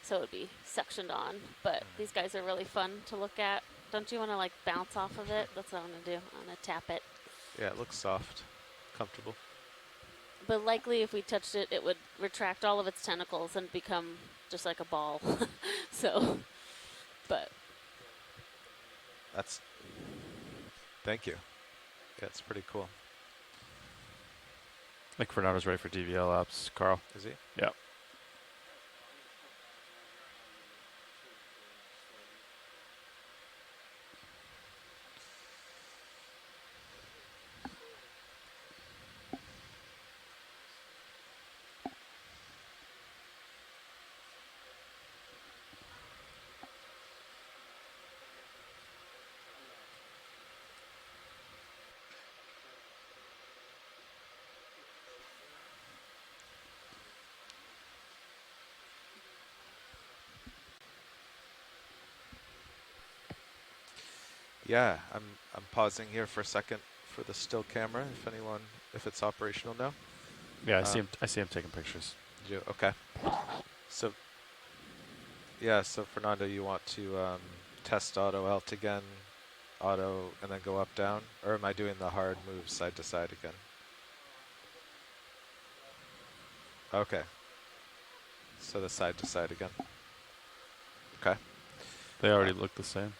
so it would be suctioned on. But these guys are really fun to look at. Don't you want to like bounce off of it? That's what I'm gonna do. I'm gonna tap it. Yeah, it looks soft, comfortable. But likely, if we touched it, it would retract all of its tentacles and become just like a ball. So, but Thank you. Yeah, it's pretty cool. I think Fernando's ready for DVL apps. Carl. Is he? Yeah. Yeah, I'm pausing here for a second for the still camera. If it's operational now. Yeah, I see him taking pictures. Okay. So, yeah. So Fernando, you want to test auto alt again, auto, and then go up down, or am I doing the hard move side to side again? Okay. So the side to side again. Okay. They already look the same.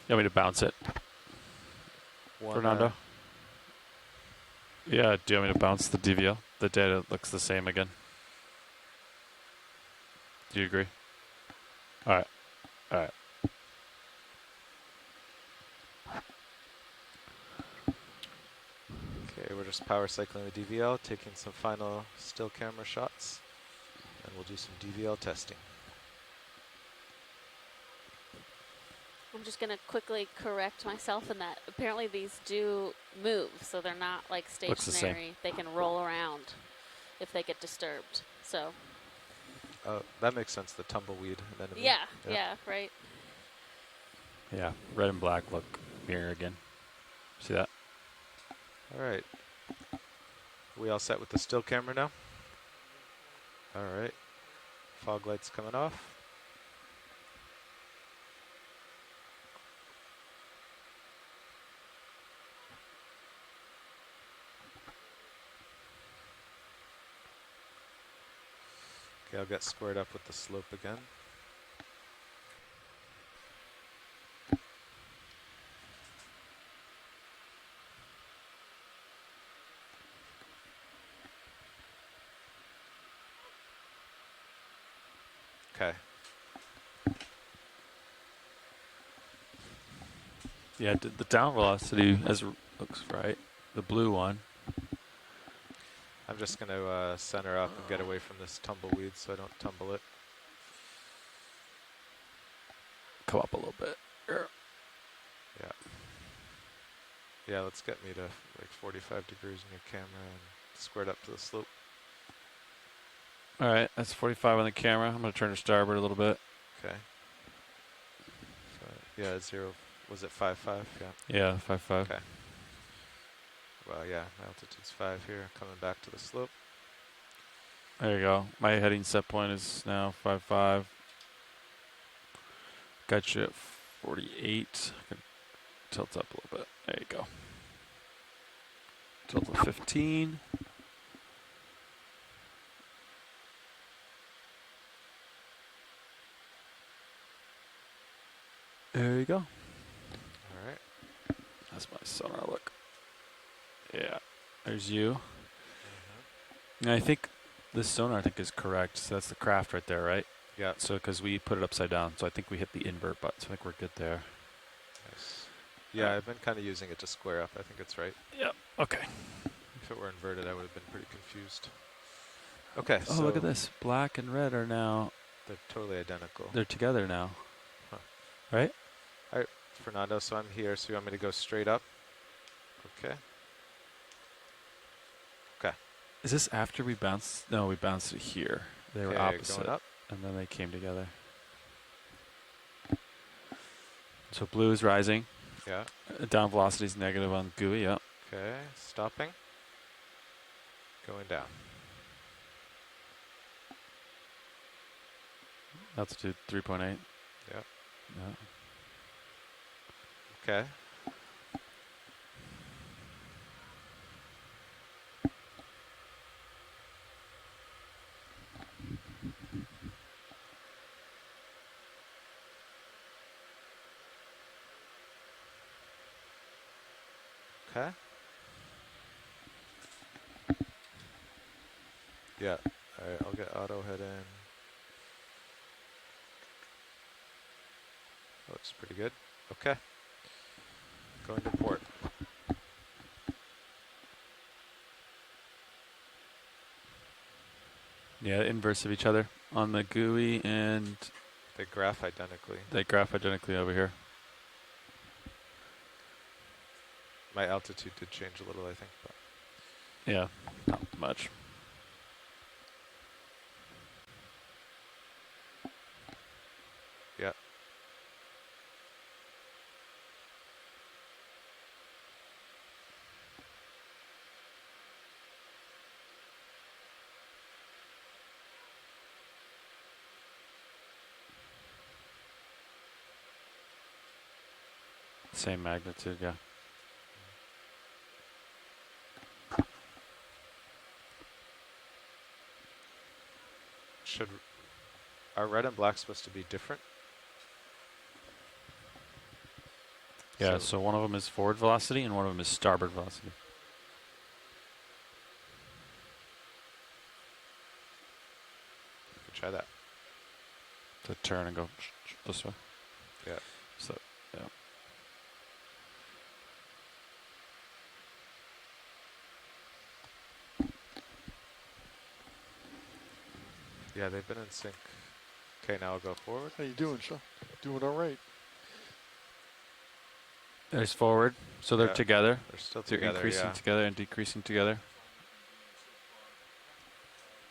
You want me to bounce it? Fernando? Yeah, do you want me to bounce the DVL? The data looks the same again. Do you agree? All right. All right. Okay, we're just power cycling the DVL, taking some final still camera shots, and we'll do some DVL testing. I'm just gonna quickly correct myself in that apparently these do move, so they're not like Looks the same. stationary. They can roll around. if they get disturbed. So That makes sense. The tumbleweed anemone. yeah, right. Yeah, red and black look mirror again. See that? All right. We all set with the still camera now? All right. Fog lights coming off. Okay, I'll get squared up with the slope again. Okay. Yeah, the down velocity as looks right. The blue one. I'm just going to center up and get away from this tumbleweed so I don't tumble it. Come up a little bit. Yeah. Yeah, let's get me to like 45 degrees in your camera and squared up to the slope. All right, that's 45 on the camera. I'm going to turn to starboard a little bit. Okay. So, yeah, 0. Was it 5.5? Yeah. Yeah, 5.5. Okay. Well, yeah, my altitude's 5 here. Coming back to the slope. There you go. My heading set point is now 5.5. Got you at 48. I can tilt up a little bit. There you go. Tilt to 15. There you go. All right. That's my sonar look. Yeah. There's you. And I think this sonar, I think, is correct. So that's the craft right there, right? Yeah. So because we put it upside down, so I think we hit the invert button. So I think we're good there. Nice. Yeah, I've been kind of using it to square up. I think it's right. Yep. Okay. If it were inverted, I would have been pretty confused. Okay. Oh, so look at this. Black and red are now. They're totally identical. They're together now. Huh. Right? All right, Fernando. So I'm here. So you want me to go straight up? Okay. Okay. Is this after we bounced? No, we bounced it here. They were opposite. Going up. And then they came together. So blue is rising. Yeah. Down velocity is negative on GUI. Yeah. Okay. Stopping. Going down. Altitude 3.8. Yep. Yeah. Okay. Okay. Yeah. All right, I'll get auto head in. Looks pretty good. Okay. Going to port. Yeah, inverse of each other on the GUI, and they graph identically. They graph identically over here. My altitude did change a little, I think. But yeah, not much. Yeah. Same magnitude, yeah. Are red and black supposed to be different? Yeah, so one of them is forward velocity and one of them is starboard velocity. Could try that. To turn and go this way. Yeah. So, yeah. Yeah, they've been in sync. Okay, now I'll go forward. How you doing, Sean? Doing all right. There's forward, so they're together. They're still they're together, increasing together and decreasing together.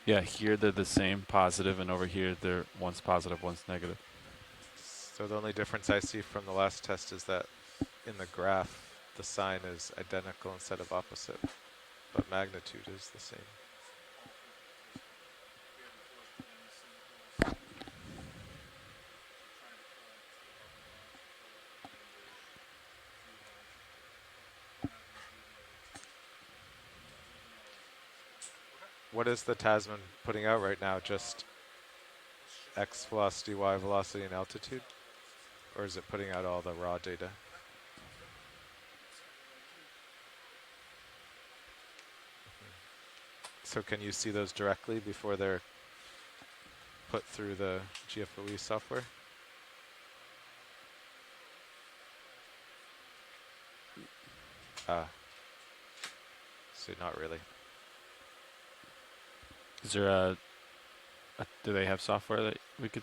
Yeah, here they're the same, positive, and over here they're one's positive, one's negative. So the only difference I see from the last test is that in the graph, the sign is identical instead of opposite, but magnitude is the same. What is the Tasman putting out right now? Just X velocity, Y velocity, and altitude? Or is it putting out all the raw data? So can you see those directly before they're put through the GFOE software? So not really. Is there a do they have software that we could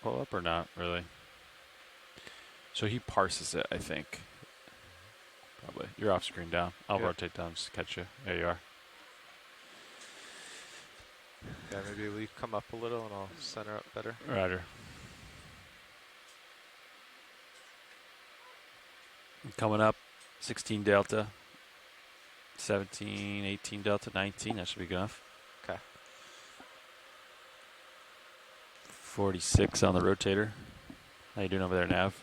pull up or not really? So he parses it, I think. Probably. You're off screen down. I'll rotate down just to catch you. There you are. Yeah, maybe we come up a little and I'll center up better. Roger. Coming up, 16 delta, 17, 18 delta, 19. That should be good enough. Okay. 46 on the rotator. How you doing over there, Nav?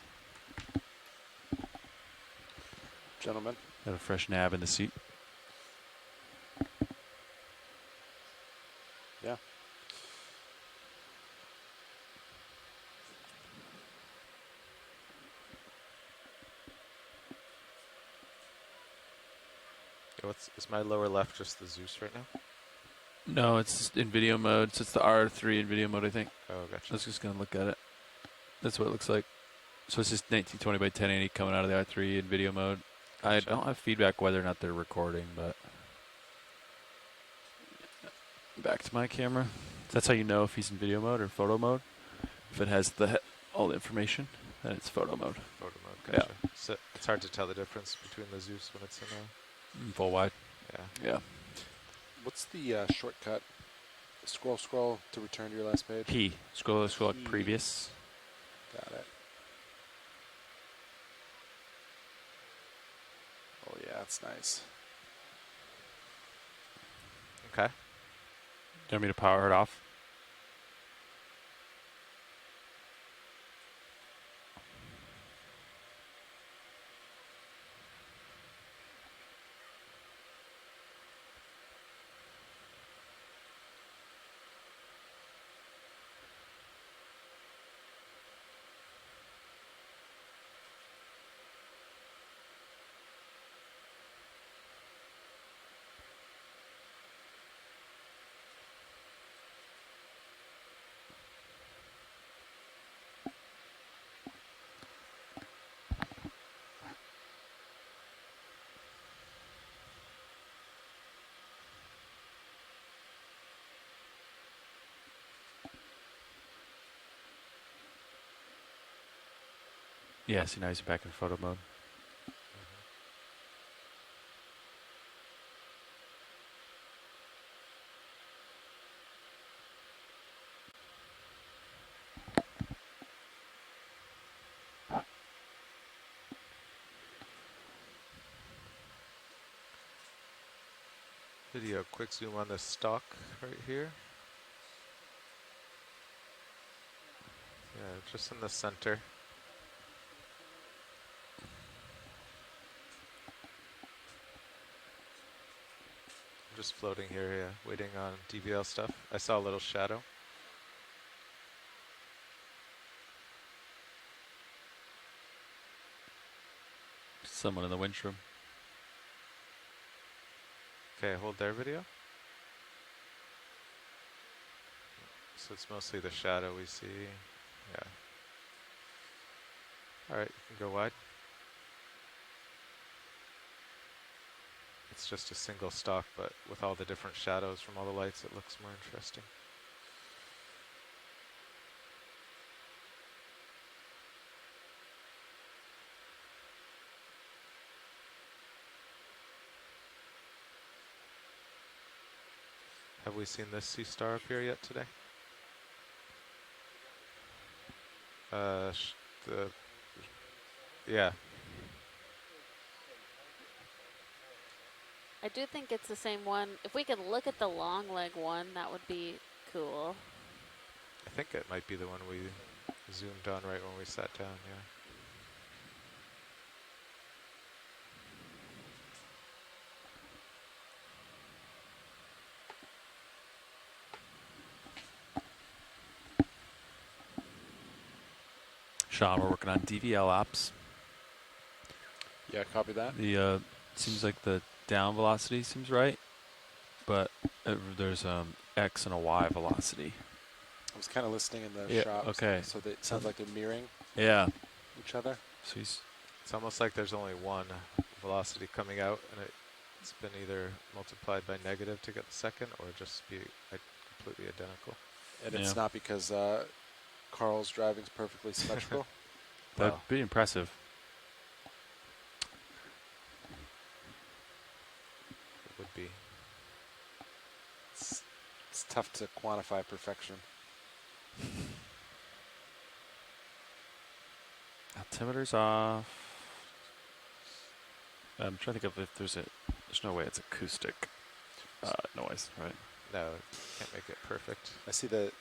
Gentlemen. Got a fresh Nav in the seat. Yeah. Is my lower left just the Zeus right now? No, it's in video mode. So it's the R3 in video mode, I think. Oh, gotcha. I was just going to look at it. That's what it looks like. So it's just 1920 by 1080 coming out of the R3 in video mode. Gotcha. I don't have feedback whether or not they're recording, but back to my camera. That's how you know if he's in video mode or photo mode. If it has all the information, then it's photo mode. Photo mode, gotcha. Yeah. So it's hard to tell the difference between the Zeus when it's in full wide. Yeah. What's the shortcut? Scroll to return to your last page. P. Scroll at previous. Got it. Oh yeah, that's nice. Okay. Do you want me to power it off? Yeah, see now he's back in photo mode. Video, quick zoom on the stalk right here. Yeah, just in the center. I'm just floating here, yeah, waiting on DVL stuff. I saw a little shadow. Someone in the winch room. Okay, hold their video. So it's mostly the shadow we see. Yeah. Alright, you can go wide. It's just a single stalk, but with all the different shadows from all the lights, it looks more interesting. Have we seen this sea star up here yet today? Yeah. I do think it's the same one. If we could look at the long leg one, that would be cool. I think it might be the one we zoomed on right when we sat down, yeah. Sean, we're working on DVL ops. Yeah, copy that. The seems like the down velocity seems right, but there's X and a Y velocity. I was kind of listening in the Yeah, shop. okay. So they sound like they're mirroring Yeah. each other. So It's almost like there's only one velocity coming out, and it's been either multiplied by negative to get the second, or just be completely identical. And it's not because Carl's driving's perfectly symmetrical. That'd be impressive. It would be. It's tough to quantify perfection. Altimeter's off. I'm trying to think of if there's no way it's acoustic noise, right? No, can't make it perfect. I see the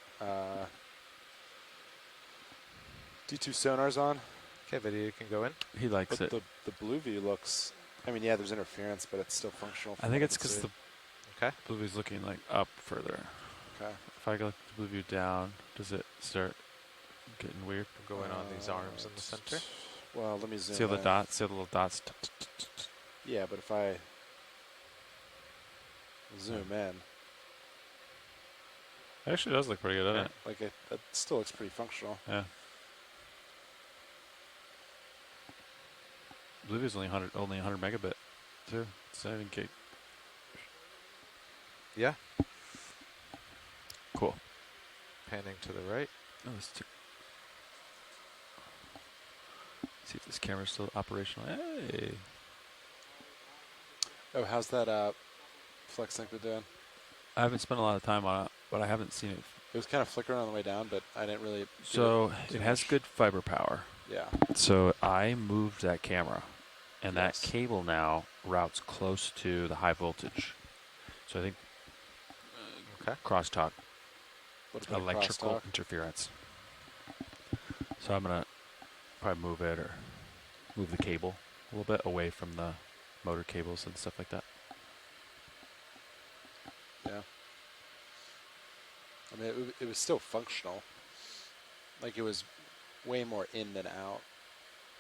D2 sonar's on. Okay, video, you can go in. He likes But it. the blue view looks, I mean, yeah, there's interference, but it's still functional. I think it's because the okay. blue view's looking like up further. Okay. If I go the blue view down, does it start getting weird? We'll go in on these arms in the center. Well, let me zoom See all the in. dots? See all the little dots? Yeah, but if I zoom in, It actually does look pretty good, doesn't it? like it still looks pretty functional. Yeah. Blue view's only 100 megabit, too. It's not even gig. Yeah. Cool. Panning to the right. Oh, see if this camera's still operational. Hey. Oh, how's that flex sync been doing? I haven't spent a lot of time on it, but I haven't seen it. It was kind of flickering on the way down, but I didn't really. So it has good fiber power. Yeah. So I moved that camera, and that cable now routes close to the high voltage. So I think crosstalk, What about electrical crosstalk? interference. So I'm gonna probably move it or move the cable a little bit away from the motor cables and stuff like that. Yeah. I mean, it was still functional. Like it was way more in than out.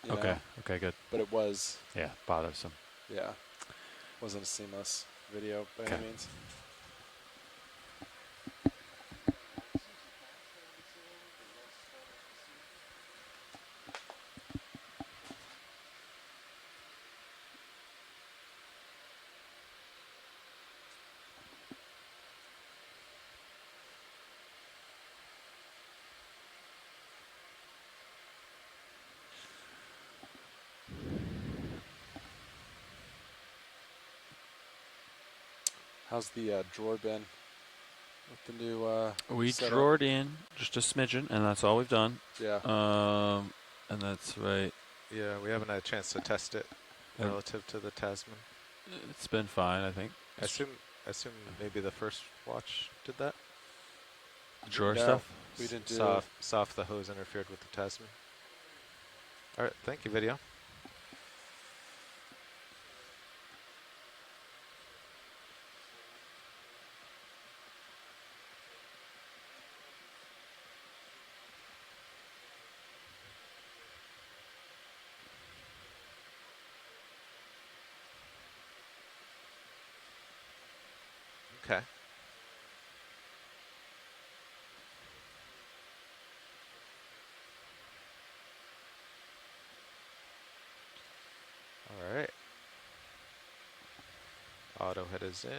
you Okay. know? Okay. Good. But it was, Yeah. Bothersome. yeah, wasn't a seamless video by any means. How's the drawer been with the new We setup? drored in just a smidgen, and that's all we've done. Yeah. And that's right. Yeah, we haven't had a chance to test it relative to the Tasman. It's been fine, I think. I assume maybe the first watch did that. Drawer No, stuff. we didn't do Saw if the hose interfered with the Tasman. All right, thank you, video. Okay. All right. Auto head is in.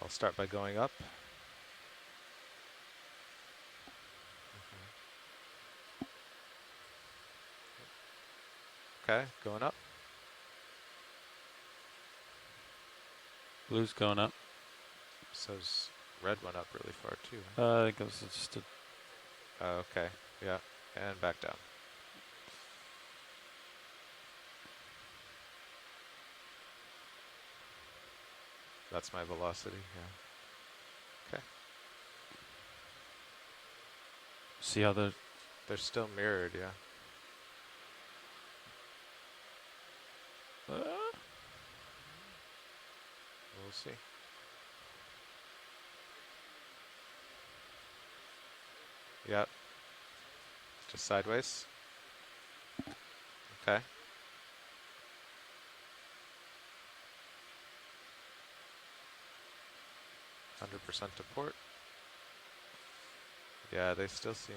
I'll start by going up. Okay, going up. Blue's going up. So's red went up really far too. I think it was just a Oh, okay. Yeah. And back down. That's my velocity, yeah. Okay. see how the They're still mirrored, yeah. We'll see. Yep. Just sideways. Okay. %, to port. Yeah, they still seem.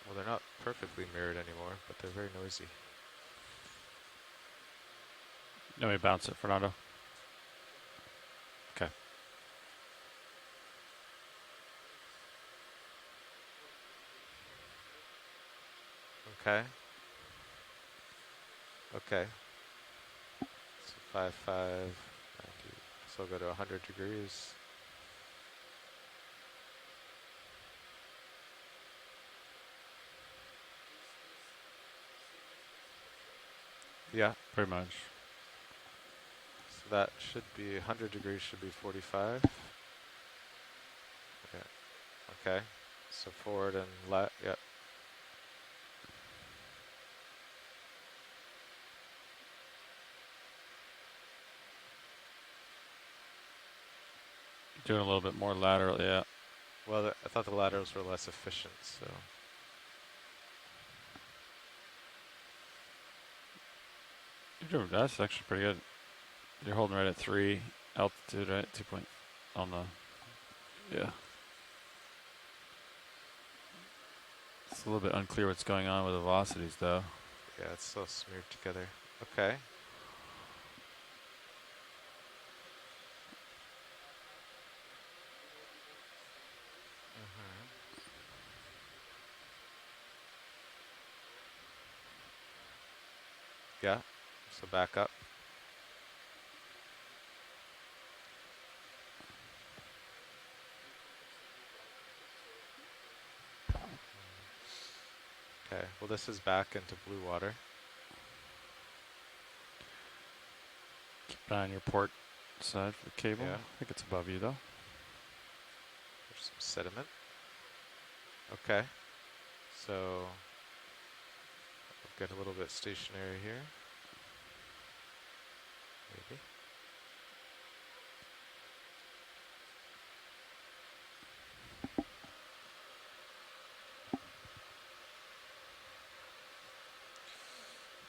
Well, they're not perfectly mirrored anymore, but they're very noisy. let me bounce it, Fernando. Okay. Okay. Okay. So 55, 90. So I'll go to 100 degrees. Yeah. Pretty much. So that should be 100 degrees, should be 45. Yeah. Okay. So forward and left. Yep. Doing a little bit more lateral, yeah. Well, I thought the laterals were less efficient, so. That's actually pretty good. You're holding right at 3 altitude, right? 2 point on the, yeah. It's a little bit unclear what's going on with the velocities, though. Yeah, it's so smeared together. Okay. Yeah, so back up. Okay, well this is back into blue water. Keep an eye on your port side for the cable. Yeah. I think it's above you, though. There's some sediment. Okay, so we'll get a little bit stationary here. Maybe.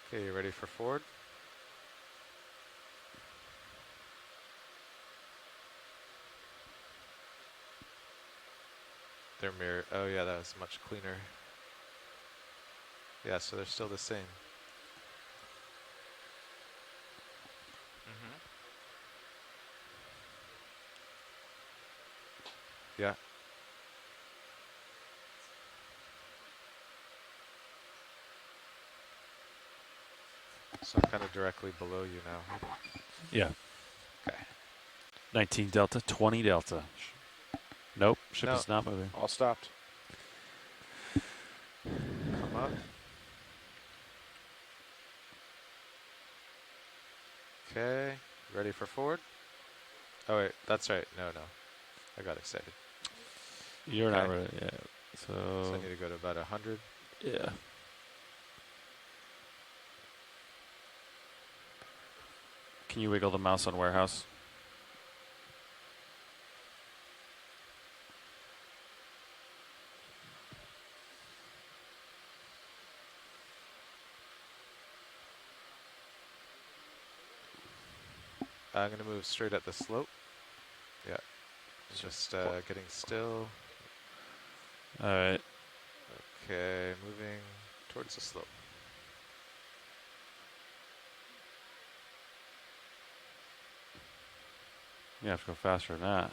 Okay, you ready for forward? They're mirrored. Oh yeah, that was much cleaner. Yeah, so they're still the same. Yeah. So I'm kind of directly below you now. Yeah. Okay. 19 delta, 20 delta. Nope, ship No. is not moving. All stopped. Come up. Okay, ready for forward? Oh wait, that's right. No. I got excited. You're not ready, yeah. So I need to go to about 100. Yeah. Can you wiggle the mouse on warehouse? I'm going to move straight at the slope. Yeah. Just getting still. All right. Okay, moving towards the slope. You have to go faster than that.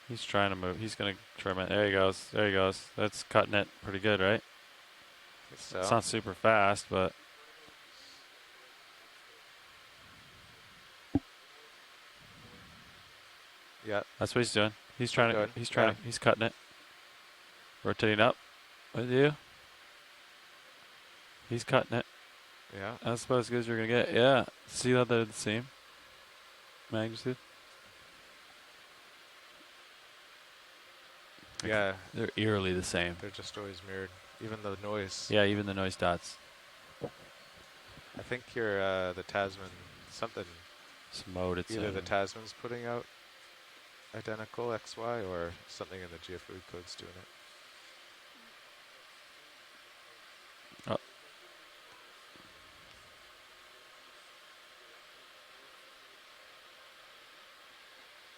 He's trying to move. He's going to trim it. There he goes. There he goes. That's cutting it pretty good, right? So. It's not super fast, but Yeah. That's what he's doing. He's trying Going. to. He's trying. Yeah. He's cutting it. Rotating up with you. He's cutting it. Yeah. That's about as good as you're gonna get. Yeah. See how they're the same magnitude? Yeah. They're eerily the same. They're just always mirrored. Even the noise. Yeah, even the noise dots. I think you're the Tasman something. Some mode it's Either in. the Tasman's putting out identical XY or something in the GFOE code's doing it. Oh.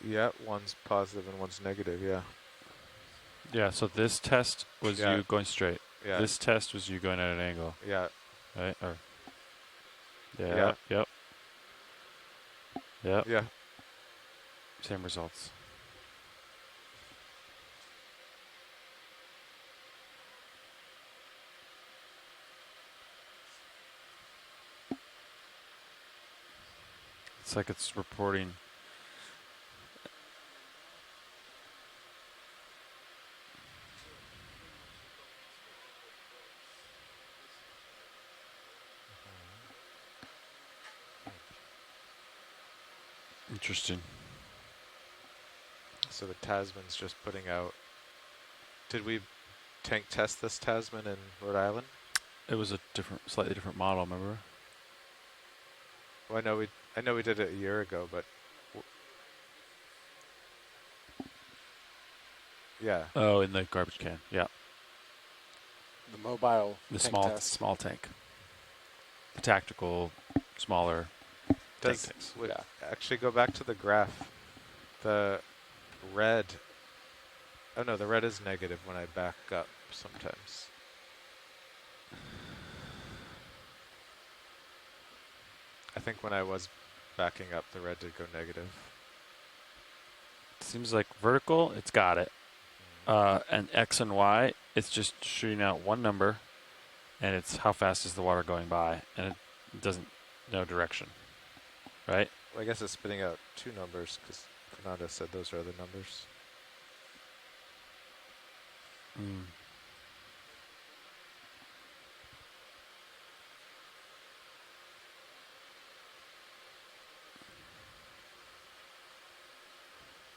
Yeah, one's positive and one's negative, yeah. Yeah, so this test was you going straight. Yeah. This test was you going at an angle. Yeah. Right? Or Yeah. Yep. Yep. Yeah. Same results. It's like it's reporting. Interesting. So the Tasman's just putting out. Did we tank test this Tasman in Rhode Island? It was a slightly different model, remember? Well, I know we did it a year ago, but yeah. Oh, in the garbage can. Yeah. The mobile The tank small tank. The tactical, smaller tank tanks. Wait, actually go back to the graph. The red. Oh no, the red is negative when I back up sometimes. I think when I was backing up, the red did go negative. Seems like vertical, it's got it. And X and Y, it's just shooting out one number, and it's how fast is the water going by, and it doesn't know direction, right? Well, I guess it's spitting out two numbers because Fernando said those are the numbers. Mm.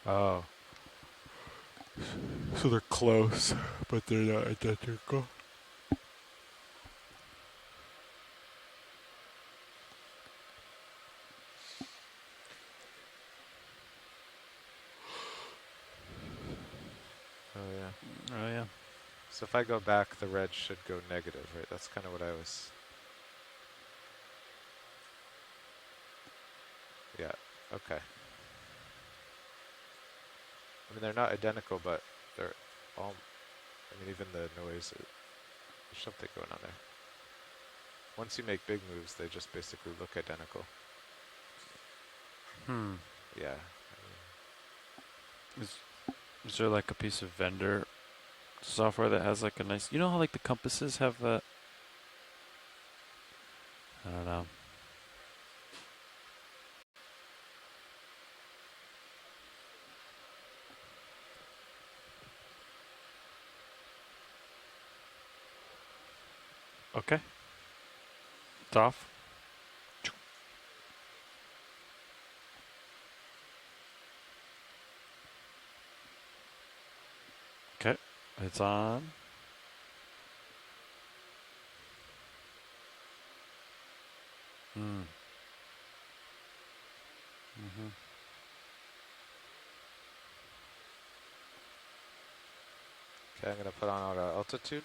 Oh. So they're close, but they're not identical. Oh yeah. Oh yeah. So if I go back, the red should go negative, right? That's kind of what I was. Yeah. Okay. I mean, they're not identical, but they're all. I mean, even the noise. There's something going on there. Once you make big moves, they just basically look identical. Yeah. Is there like a piece of vendor software that has like a nice, you know how like the compasses have that? I don't know. Okay. It's off. Okay. It's on. Okay, I'm gonna put on our altitude.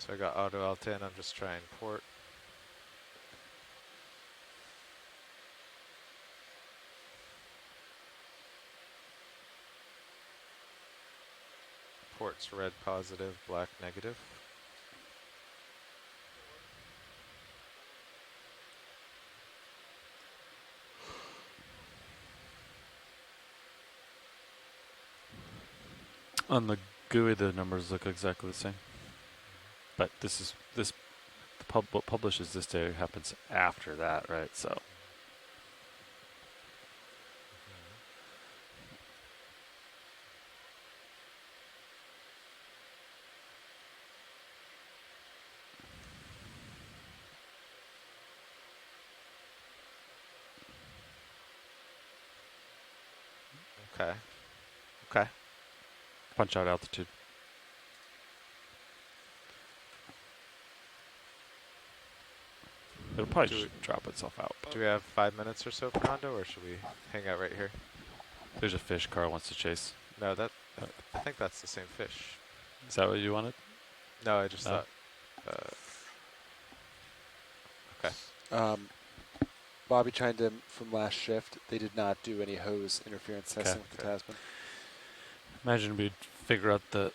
So I got auto Alta in. I'm just trying port. Port's red positive, black negative. On the GUI, the numbers look exactly the same. But what publishes this data happens after that, right? So. Okay. Okay. Punch out altitude. It'll probably just drop itself out. Do we have 5 minutes or so, Fernando, or should we hang out right here? There's a fish Carl wants to chase. No, I think that's the same fish. Is that what you wanted? No, I just thought. Okay. Bobby chimed in from last shift. They did not do any hose interference testing with the Tasman. Imagine we'd figure out the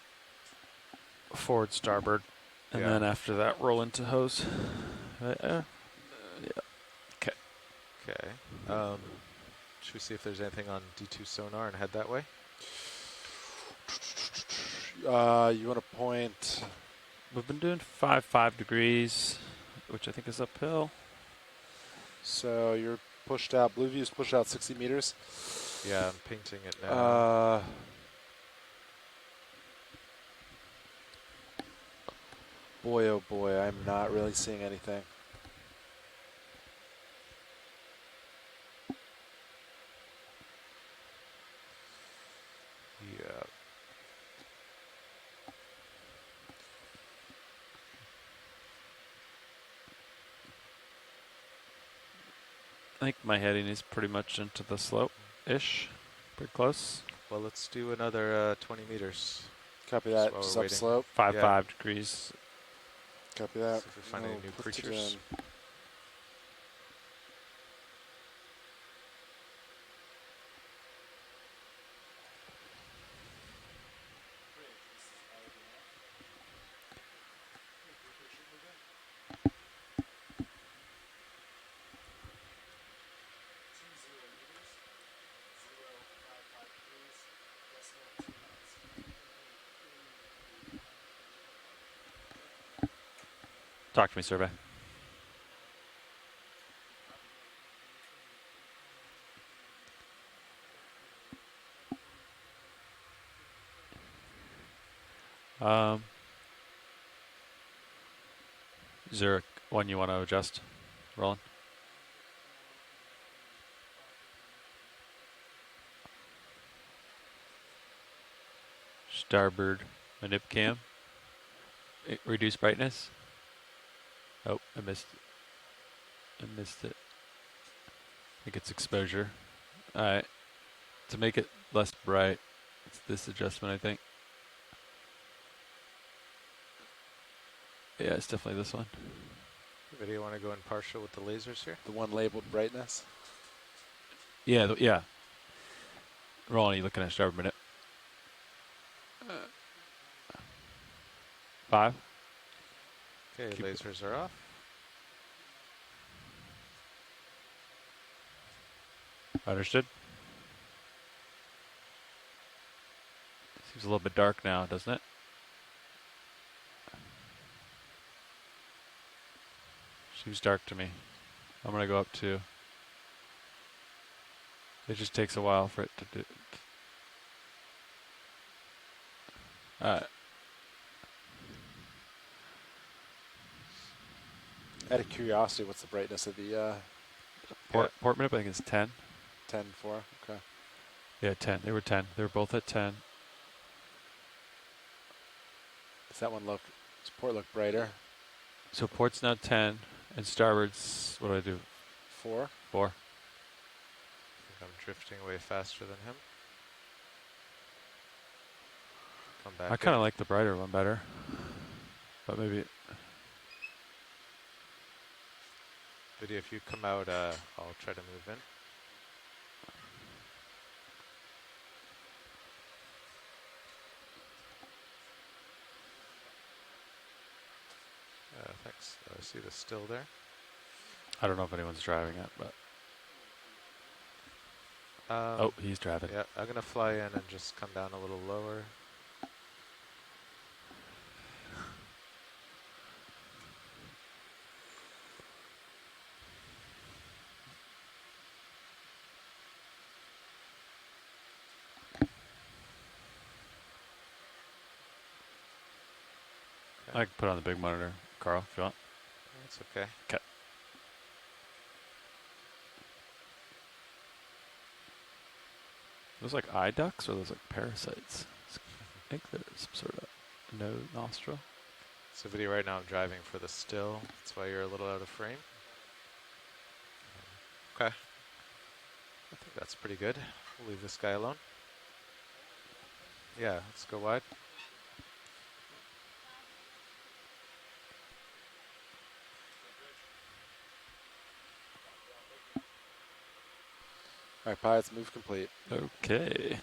forward starboard, and then after that roll into hose. Yeah. Okay. Okay. Should we see if there's anything on D2 sonar and head that way? You want to point? We've been doing 5 degrees, which I think is uphill. So you're pushed out. Blue View's pushed out 60 meters. Yeah, I'm painting it now. Boy, oh boy, I'm not really seeing anything. Yeah. I think my heading is pretty much into the slope-ish. Pretty close. Well, let's do another 20 meters. Copy that. Just upslope. 5 degrees. Copy that. See if we find any new creatures. Talk to me, survey. Is there one you want to adjust, Roland? Starboard manip cam. Reduce brightness. Oh, I missed it. I think it's exposure. Alright. To make it less bright, it's this adjustment, I think. Yeah, it's definitely this one. Anybody want to go in partial with the lasers here? The one labeled brightness? Yeah, yeah. Roland, you looking at starboard minute? 5. Okay, lasers are off. Understood. Seems a little bit dark now, doesn't it? Seems dark to me. I'm going to go up to... It just takes a while for it to do... Alright. Out of curiosity, what's the brightness of the Port minute, I think it's 10. 10-4? Okay. Yeah, 10. They were 10. They were both at 10. Does that one look, does port look brighter? So port's now 10, and starboard's, what do I do? 4? 4. I think I'm drifting way faster than him. Come back. I kind of like the brighter one better. But maybe Video, if you come out, I'll try to move in. Thanks. I see the still there. I don't know if anyone's driving it, but oh, he's driving. Yeah, I'm gonna fly in and just come down a little lower. I can put on the big monitor, Carl, if you want. That's okay. Okay. Those like eye ducts or those like parasites? I think there's some sort of nose, nostril. So video right now I'm driving for the still. That's why you're a little out of frame. Okay. I think that's pretty good. We'll leave this guy alone. Yeah, let's go wide. All right, pilots, move complete. Okay.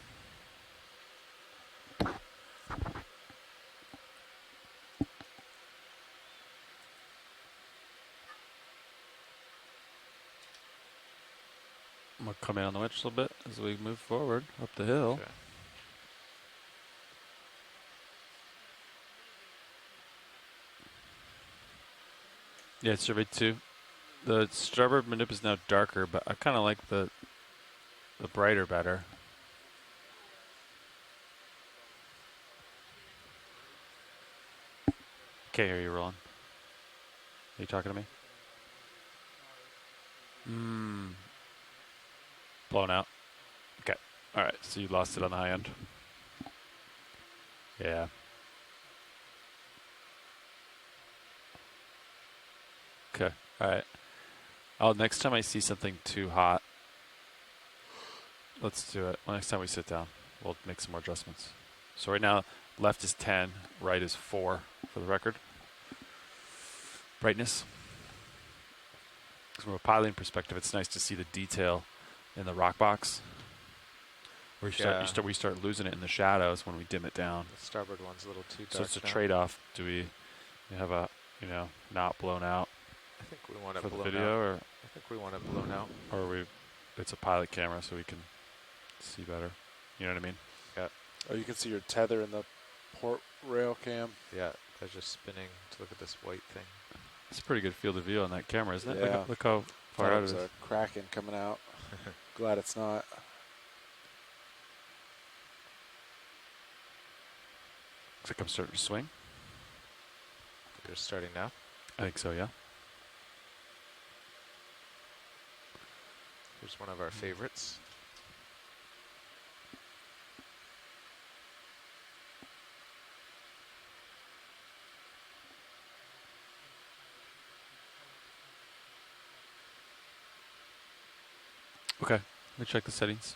I'm going to come in on the winch a little bit as we move forward up the hill. Okay. Yeah, it's survey 2. The starboard manip is now darker, but I kind of like the brighter better. Can't hear you, Roland. Are you talking to me? Blown out. Okay. All right. So you lost it on the high end. Yeah. Okay. All right. Next time I see something too hot, let's do it. Well, next time we sit down, we'll make some more adjustments. So right now, left is 10, right is 4 for the record. Brightness. From a piloting perspective, it's nice to see the detail in the rock box. Where we start losing it in the shadows when we dim it down. The starboard one's a little too dark. So it's a now. trade-off. Do we have a, not blown out? I think we want it for the blown video, out. or I think we want it blown out. or it's a pilot camera, so we can see better. You know what I mean? Yeah. Oh, you can see your tether in the port rail cam. Yeah, they're just spinning to look at this white thing. It's a pretty good field of view on that camera, isn't it? Yeah. Look how far out it is. There's a Kraken coming out. Glad it's not. Looks like I'm starting to swing. You're starting now? I think so, yeah. Here's one of our favorites. Okay, let me check the settings.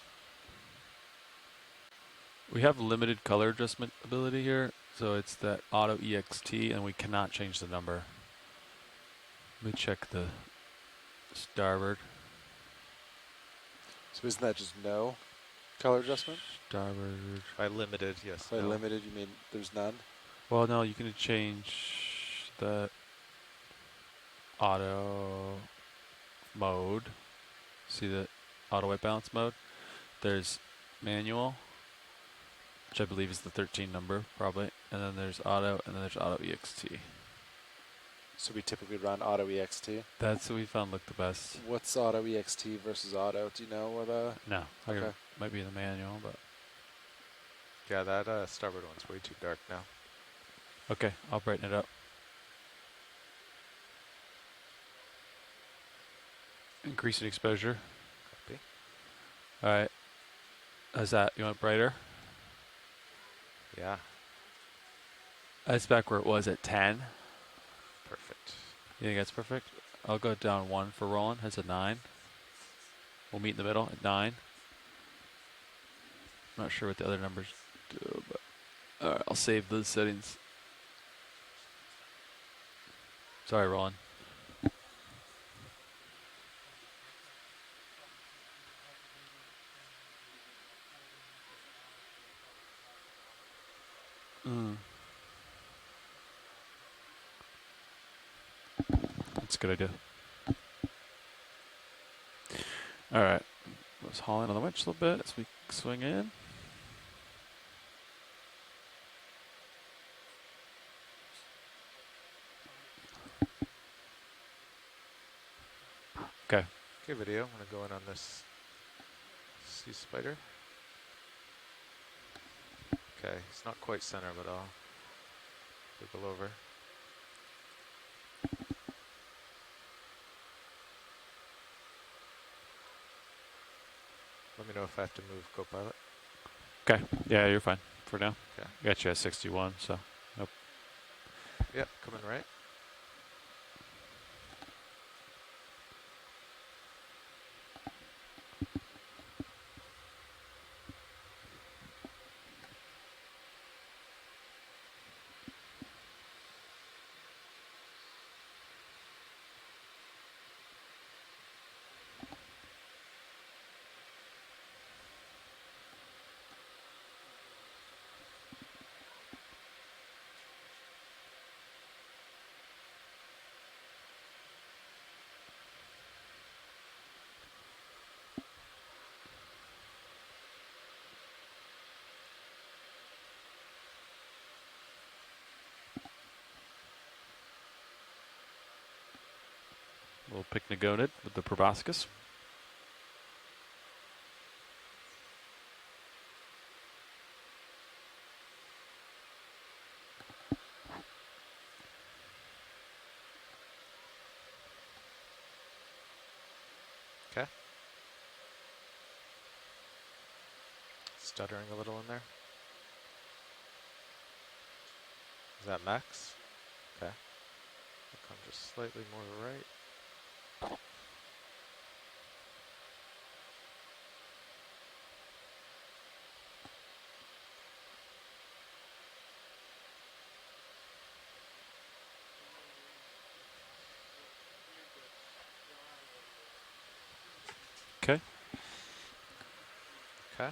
We have limited color adjustment ability here, so it's that auto EXT, and we cannot change the number. Let me check the starboard. So isn't that just no color adjustment? Starboard. By limited, yes. By no. limited, you mean there's none? Well, no, you can change the auto mode. See the auto white balance mode? There's manual, which I believe is the 13 number, probably. And then there's auto, and then there's auto EXT. So we typically run auto EXT. That's what we found looked the best. What's auto EXT versus auto? Do you know what? No, Okay. might be in the manual, but Yeah, that starboard one's way too dark now. okay, I'll brighten it up. Increasing exposure. Copy. All right. How's that? You want it brighter? Yeah, That's back where it was at 10. perfect. You think that's perfect? I'll go down 1 for Roland. That's a 9. We'll meet in the middle at 9. I'm not sure what the other numbers do, but alright, I'll save those settings. Sorry, Roland. That's a good idea. All right. Let's haul in on the winch a little bit as we swing in. Okay. Okay, video. I'm going to go in on this sea spider. Okay, it's not quite center, but I'll wiggle over. Let me know if I have to move co-pilot. Okay. Yeah, you're fine for now. Okay. Got you at 61, so nope. Yep, coming right. A little picnigonid with the proboscis. Okay. Stuttering a little in there. Is that max? Okay. I'll come just slightly more right. Okay. Okay.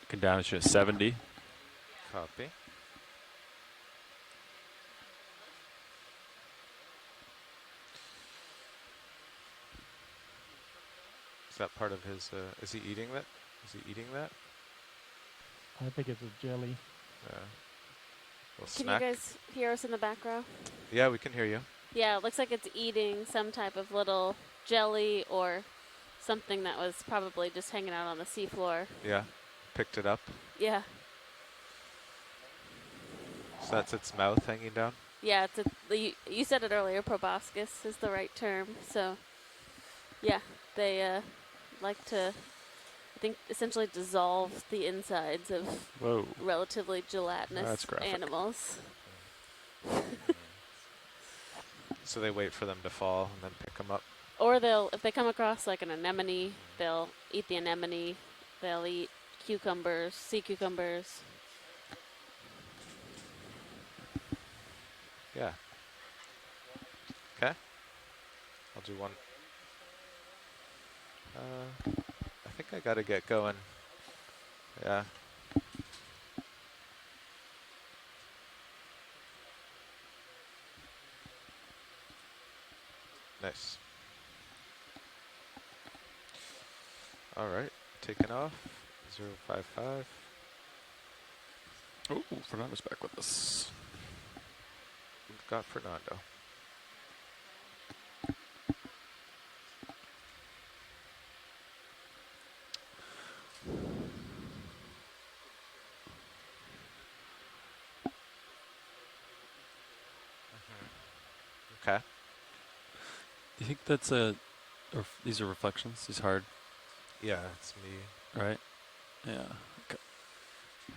Looking down at you at 70. Copy. Is that part of his, is he eating that? Is he eating that? I think it's a jelly. Little Can snack? you guys hear us in the back row? Yeah, we can hear you. Yeah, it looks like it's eating some type of little jelly or something that was probably just hanging out on the seafloor. Yeah. Picked it up. Yeah. So that's its mouth hanging down? Yeah, it's you said it earlier, proboscis is the right term. So, yeah, they like to, I think, essentially dissolve the insides of Whoa. relatively gelatinous That's graphic. animals. So they wait for them to fall and then pick them up? Or they'll, if they come across like an anemone, they'll eat the anemone. They'll eat cucumbers, sea cucumbers. Yeah. Okay. I'll do one. I think I gotta get going. Yeah. Nice. All right, taking off. 055. Oh, Fernando's back with us. We've got Fernando. Okay. Do you think that's these are reflections? These hard, Yeah, it's me. right? Yeah. Okay.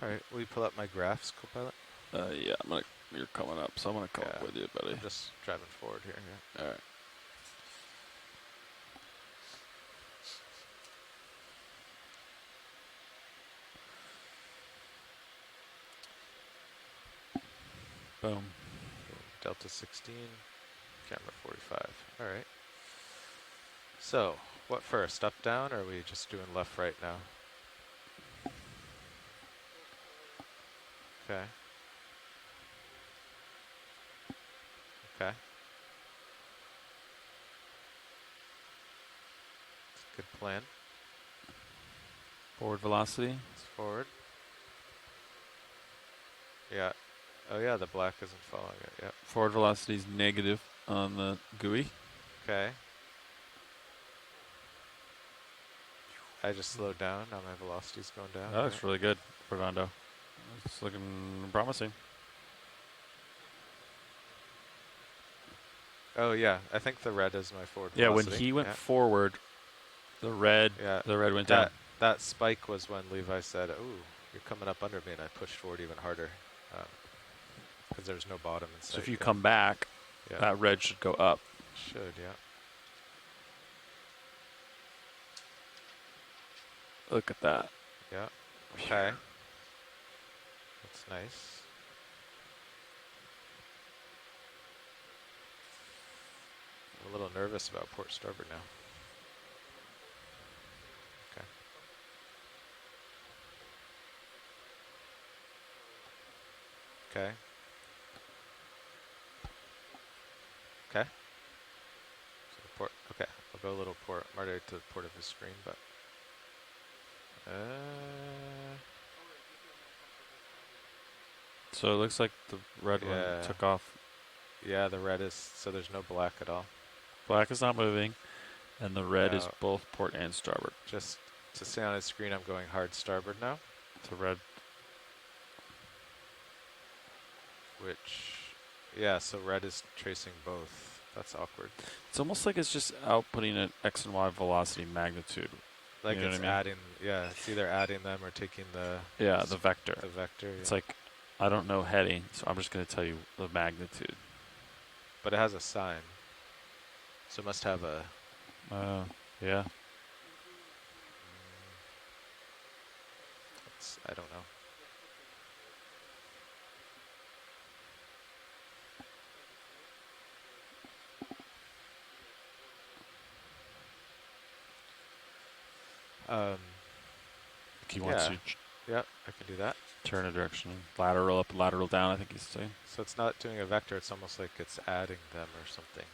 All right, will you pull up my graphs, Copilot? Yeah, you're coming up, so I'm gonna come up Yeah. with you, buddy. I'm just driving forward here. Yeah. All right. Boom. Delta 16, camera 45. All right. So, what first? Up, down, or are we just doing left, right now? Okay. Okay. Good plan. Forward velocity. It's forward. Yeah. Oh yeah, the black isn't following it. Yep. Forward velocity is negative on the GUI. Okay. I just slowed down. Now my velocity's going down. That looks really good, Fernando. It's looking promising. Oh yeah, I think the red is my forward Yeah, velocity. when he went forward, the red went down. That spike was when Levi said, "Ooh, you're coming up under me," and I pushed forward even harder because there's no bottom in sight. So if you come back, that red should go up. Should, yeah. Look at that. Yeah. Okay. That's nice. I'm a little nervous about port starboard now. Okay. Okay. Okay. So port. Okay. I'll go a little port. I'm already to the port of his screen, but. So it looks like the red one took off. Yeah, the red is, so there's no black at all. Black is not moving, and the red is both port and starboard. Just to see on his screen, I'm going hard starboard now. To red. Which, yeah, so red is tracing both. That's awkward. It's almost like it's just outputting an X and Y velocity magnitude. Like you know it's what I mean? adding, yeah, it's either adding them or taking the... Yeah, the vector. The vector, It's like, I don't know heading, so I'm just going to tell you the magnitude. But it has a sign. So it must have a... yeah. I don't know. He wants to yeah, I can do that. turn a direction. Lateral up, lateral down, I think he's saying. So it's not doing a vector, it's almost like it's adding them or something.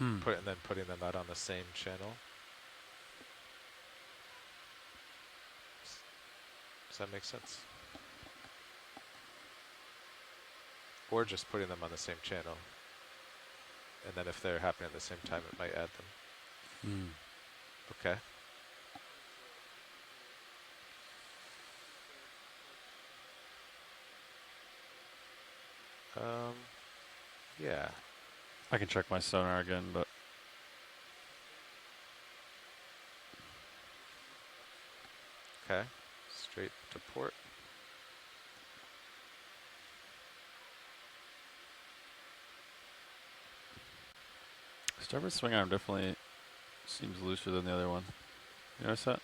And then putting them out on the same channel. Does that make sense? Or just putting them on the same channel. And then if they're happening at the same time, it might add them. Okay. Yeah. I can check my sonar again, but... Okay. Straight to port. Starboard swing arm definitely seems looser than the other one. You notice that?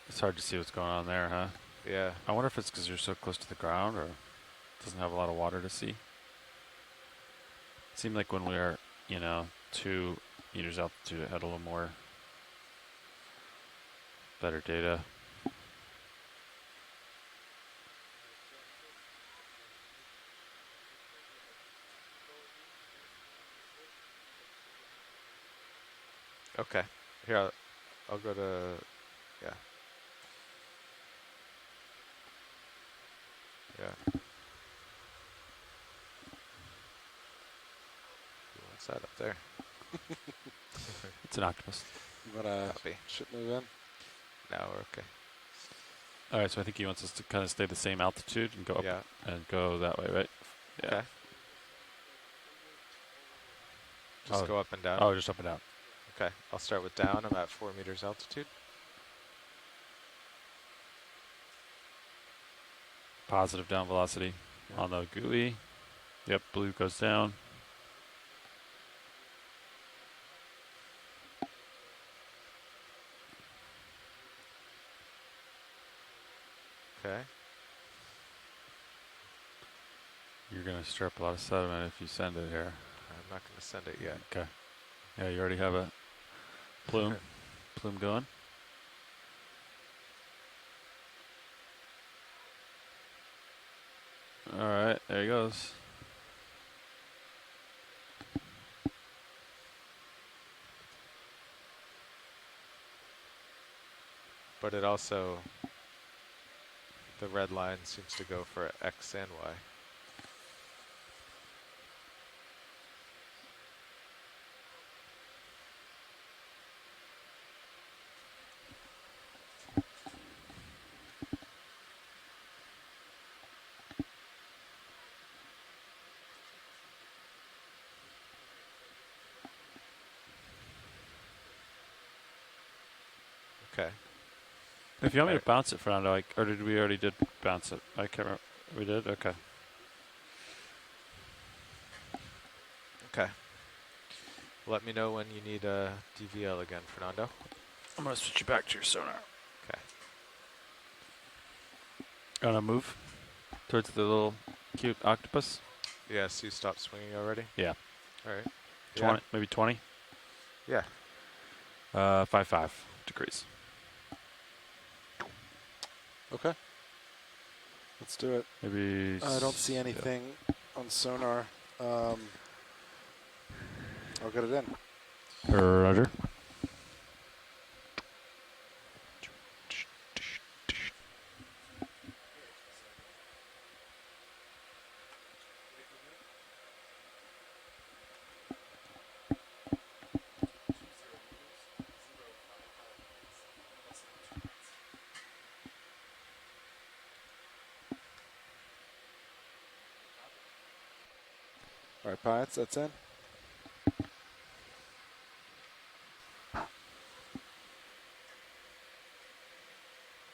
It's hard to see what's going on there, huh? Yeah. I wonder if it's because you're so close to the ground or it doesn't have a lot of water to see. It seemed like when we were, 2 meters altitude, it had a little more better data. Okay. Here, I'll go to, yeah. Yeah. What's that up there? It's an octopus. You want to ship move in? No, we're okay. All right, so I think he wants us to kind of stay the same altitude and go up and go that way, right? Yeah. Okay. Just go up and down? Oh, just up and down. Okay, I'll start with down. I'm at 4 meters altitude. Positive down velocity on the GUI. Yep, blue goes down. Okay. You're going to stir up a lot of sediment if you send it here. I'm not going to send it yet. Okay. Yeah, you already have a plume going. All right, there he goes. But it also, the red line seems to go for X and Y. Okay. If you want me to bounce it, Fernando, or did we already did bounce it? I can't remember. We did? Okay. Okay. Let me know when you need a DVL again, Fernando. I'm going to switch you back to your sonar. Okay. Gonna move towards the little cute octopus? Yeah, so you stopped swinging already? Yeah. All right. 20, maybe 20? Yeah. 5 degrees. Okay. Let's do it. Maybe. I don't see anything on sonar. I'll get it in. Roger. All right, pilots, that's in.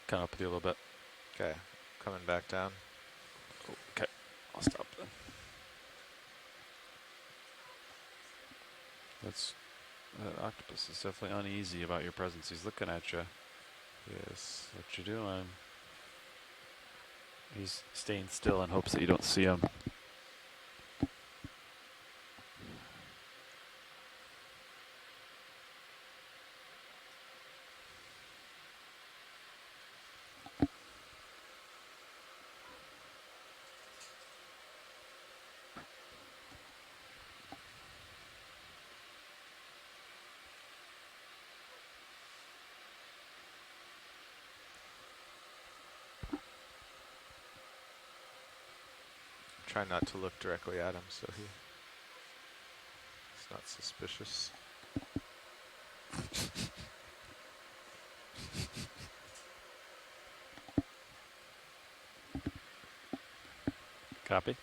Kind of up with you a little bit. Okay. Coming back down. Okay. I'll stop then. That octopus is definitely uneasy about your presence. He's looking at you. Yes. What you doing? He's staying still in hopes that you don't see him. Try not to look directly at him so he's not suspicious. Copy.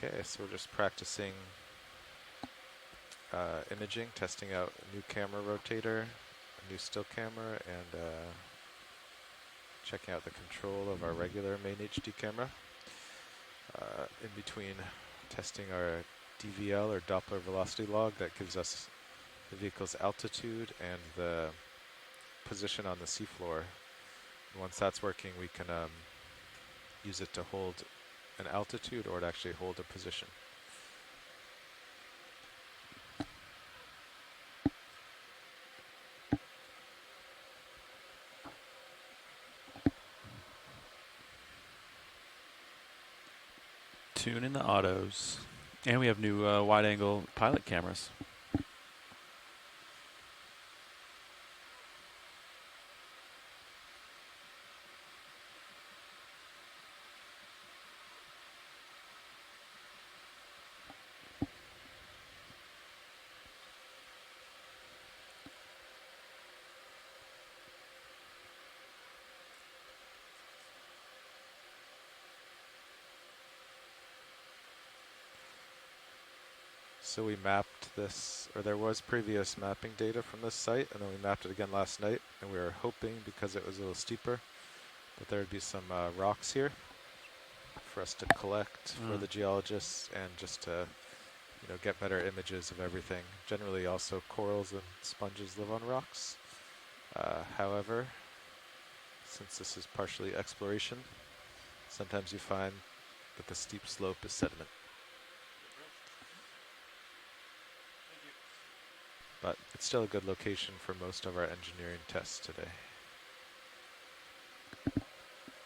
Okay, so we're just practicing imaging, testing out a new camera rotator, a new still camera, and checking out the control of our regular main HD camera. In between testing our DVL or Doppler velocity log that gives us the vehicle's altitude and the position on the seafloor. And once that's working, we can use it to hold an altitude or to actually hold a position. Tune in the autos. And we have new wide-angle pilot cameras. So we mapped this, or there was previous mapping data from this site, and then we mapped it again last night, and we were hoping, because it was a little steeper, that there would be some rocks here for us to collect for the geologists and just to get better images of everything. Generally, also corals and sponges live on rocks. However, since this is partially exploration, sometimes you find that the steep slope is sediment. But it's still a good location for most of our engineering tests today.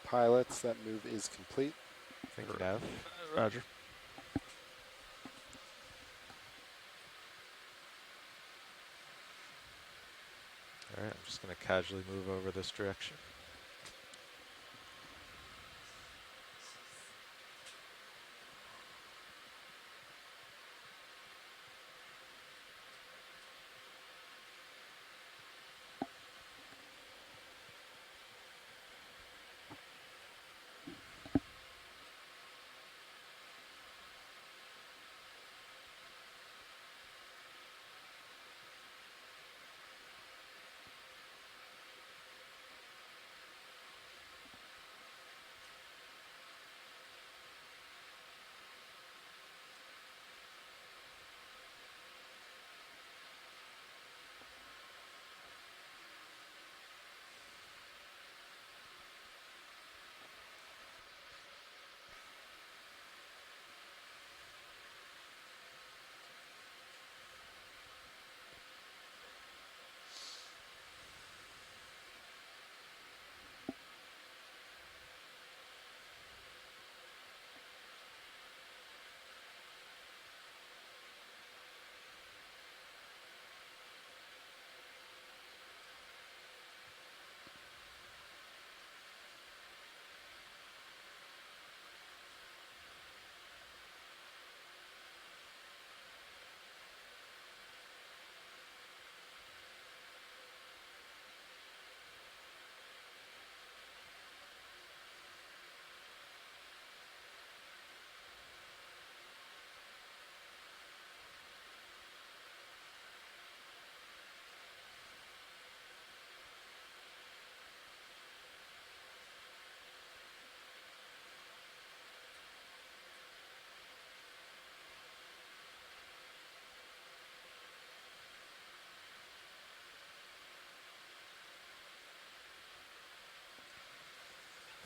Pilots, that move is complete. Thank you, Nav. Roger. All right, I'm just going to casually move over this direction.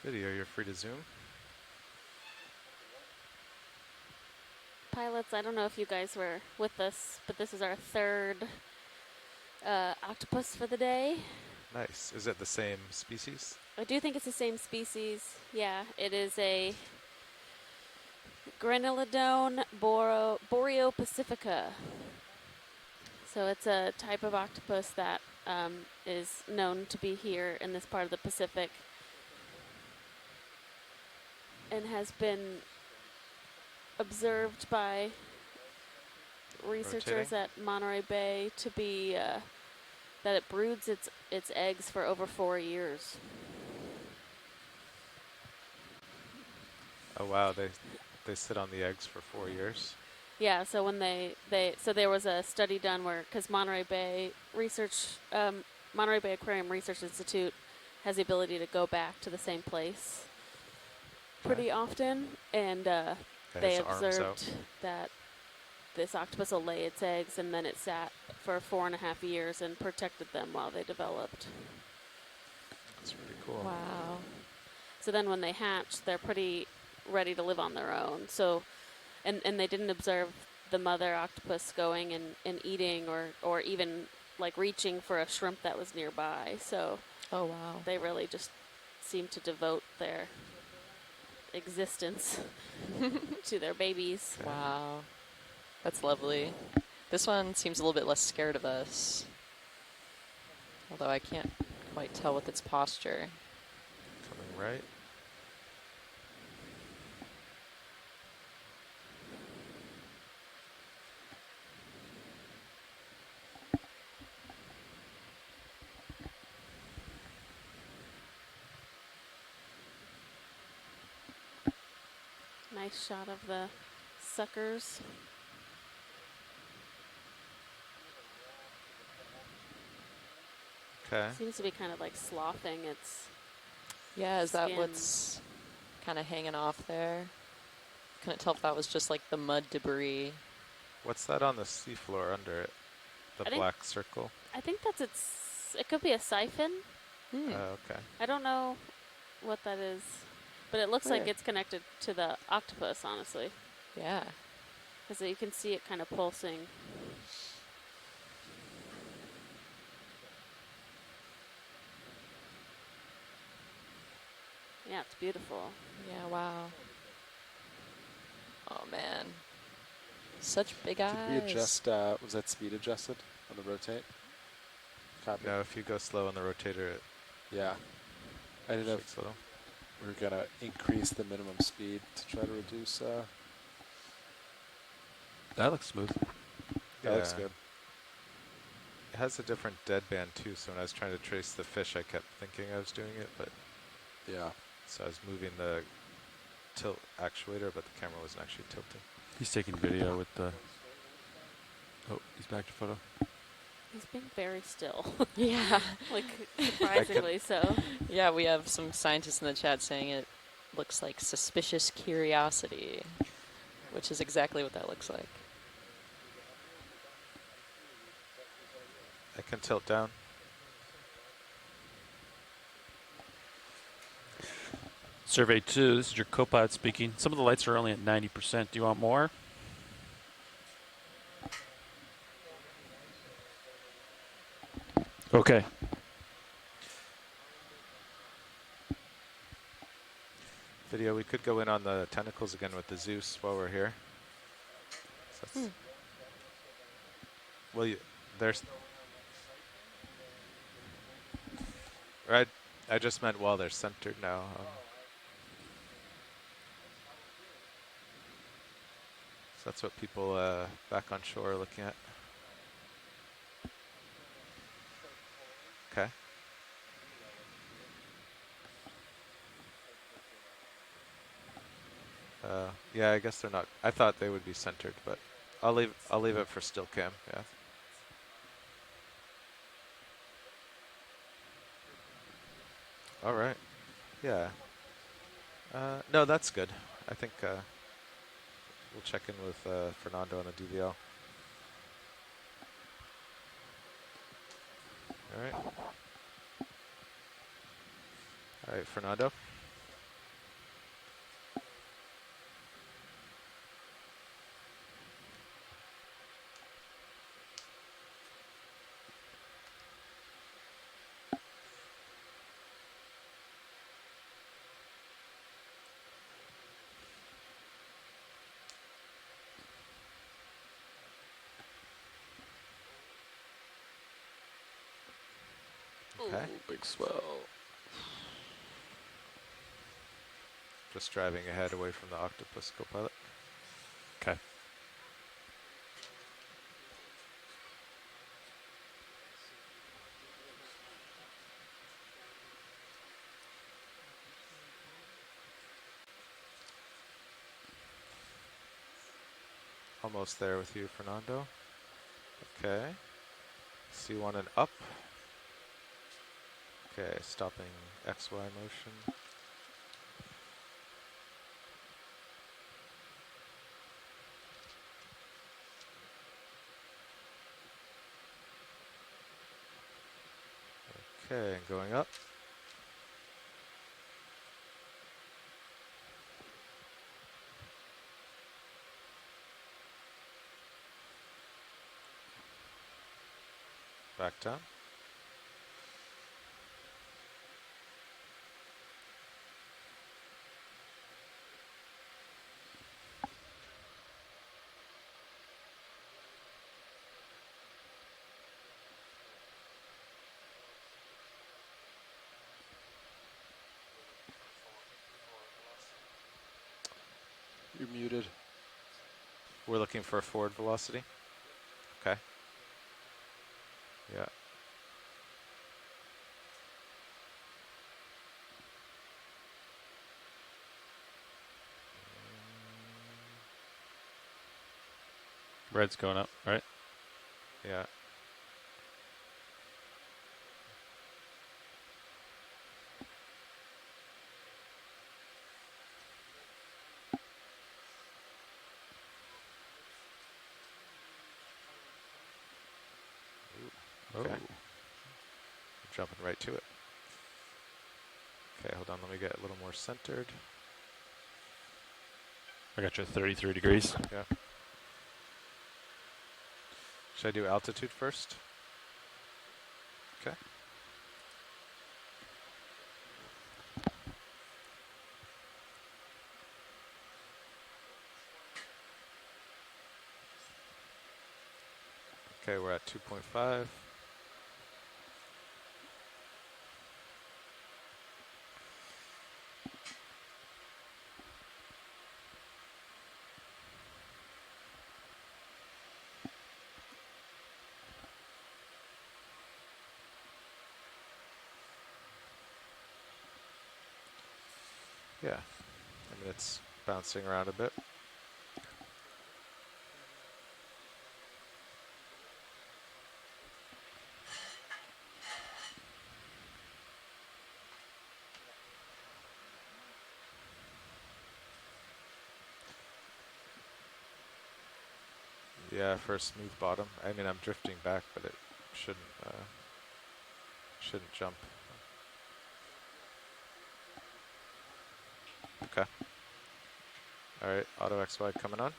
Video, you're free to zoom. Pilots, I don't know if you guys were with us, but this is our third octopus for the day. Nice. Is it the same species? I do think it's the same species. Yeah, it is a Granulodon boreopacifica. So it's a type of octopus that is known to be here in this part of the Pacific and has been observed by researchers Rotating. at Monterey Bay to be that it broods its eggs for over 4 years. Oh wow, they sit on the eggs for 4 years. Yeah, so when so there was a study done where, because Monterey Bay Aquarium Research Institute has the ability to go back to the same place pretty often, and they observed that this octopus will lay its eggs, and then it sat for 4.5 years and protected them while they developed. That's pretty cool. Wow. So then when they hatch, they're pretty ready to live on their own. So, and they didn't observe the mother octopus going and eating or even like reaching for a shrimp that was nearby. So oh wow, they really just seem to devote their existence to their babies. Wow, that's lovely. This one seems a little bit less scared of us, although I can't quite tell with its posture. Coming right. Nice shot of the suckers. Okay. Seems to be kind of like sloughing its Yeah, is that skin. what's kind of hanging off there? Couldn't tell if that was just like the mud debris What's that on the seafloor under it? The I think- black circle? I think that's it could be a siphon. Okay. I don't know what that is, but it looks like Yeah. it's connected to the octopus, honestly, Yeah. because you can see it kind of pulsing. Yeah, it's beautiful. Yeah, wow. Oh, man. Such big eyes. Did we adjust, was that speed adjusted on the rotate? Copy. No, if you go slow on the rotator, it Yeah. I didn't know if shakes a little. we were going to increase the minimum speed to try to reduce. That looks smooth. That looks Yeah. good. It has a different deadband too, so when I was trying to trace the fish, I kept thinking I was doing it, but Yeah. so I was moving the tilt actuator, but the camera wasn't actually tilting. He's taking video with the. Oh, he's back to photo. He's being very still. Yeah. Like, surprisingly so. Yeah, we have some scientists in the chat saying it looks like suspicious curiosity, which is exactly what that looks like. I can tilt down. Survey 2, this is your copilot speaking. Some of the lights are only at 90%. Do you want more? Okay. Video, we could go in on the tentacles again with the Zeus while we're here. So that's well, there's. Right, I just meant while they're centered now. So that's what people back on shore are looking at. Okay. Yeah, I guess they're not. I thought they would be centered, but I'll leave it for still cam. Yeah. All right. Yeah. No, that's good. I think we'll check in with Fernando on the DVL. All right. All right, Fernando. Okay. Big swell. Just driving ahead away from the octopus copilot. Okay. Almost there with you, Fernando. Okay. C1 and up. Okay, stopping XY motion. Okay, and going up. Back down. You're muted. We're looking for a forward velocity. Okay. Yeah. Red's going up, right? Yeah. Okay. Jumping right to it. Okay, hold on, let me get a little more centered. I got you at 33 degrees. Yeah. Should I do altitude first? Okay. Okay, we're at 2.5. Yeah, I mean, it's bouncing around a bit. Yeah, for a smooth bottom. I mean, I'm drifting back, but it shouldn't jump. Okay. All right, auto XY coming on.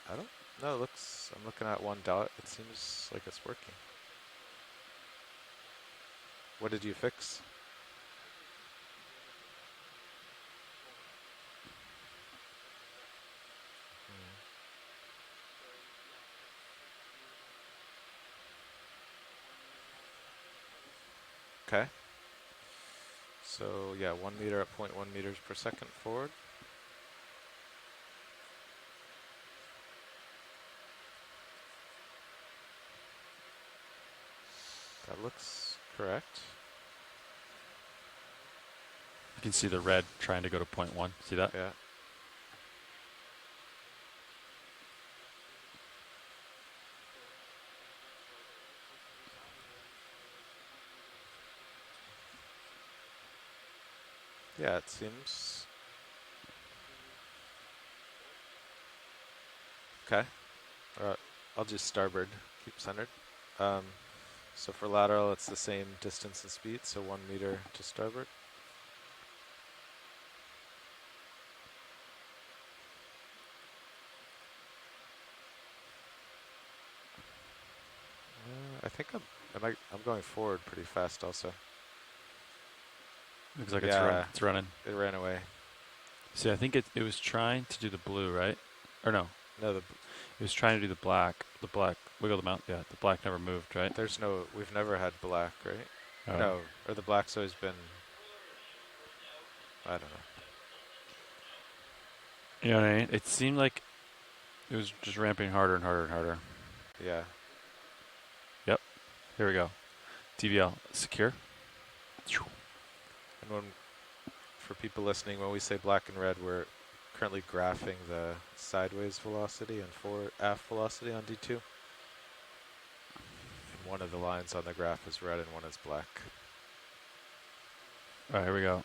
I don't know. It looks. I'm looking at one dot. It seems like it's working. What did you fix? Okay. So yeah, 1 meter at 0.1 meters per second forward. That looks correct. You can see the red trying to go to 0.1. See that? Yeah. Yeah, it seems. Okay. All right. I'll just starboard, keep centered. So for lateral, it's the same distance and speed, so 1 meter to starboard. I think I'm going forward pretty fast also. Looks like yeah, it's running. It ran away. See, I think it was trying to do the blue, right? Or no? No, it was trying to do the black. The black, wiggle them out. Yeah, the black never moved, right? We've never had black, right? Oh. No, or the black's always been, I don't know. You know what I mean? It seemed like it was just ramping harder and harder and harder. Yeah. Yep. Here we go. DVL secure. And for people listening, when we say black and red, we're currently graphing the sideways velocity and forward aft velocity on D2. And one of the lines on the graph is red and one is black. All right, here we go.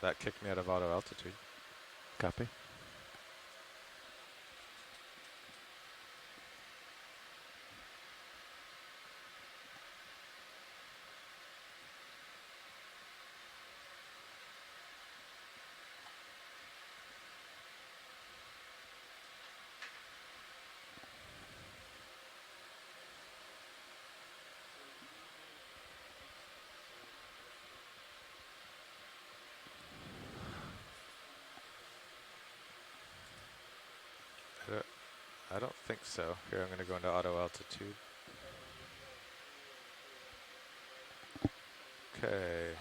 That kicked me out of auto altitude. Copy. I don't think so. Here, I'm going to go into auto altitude. Okay.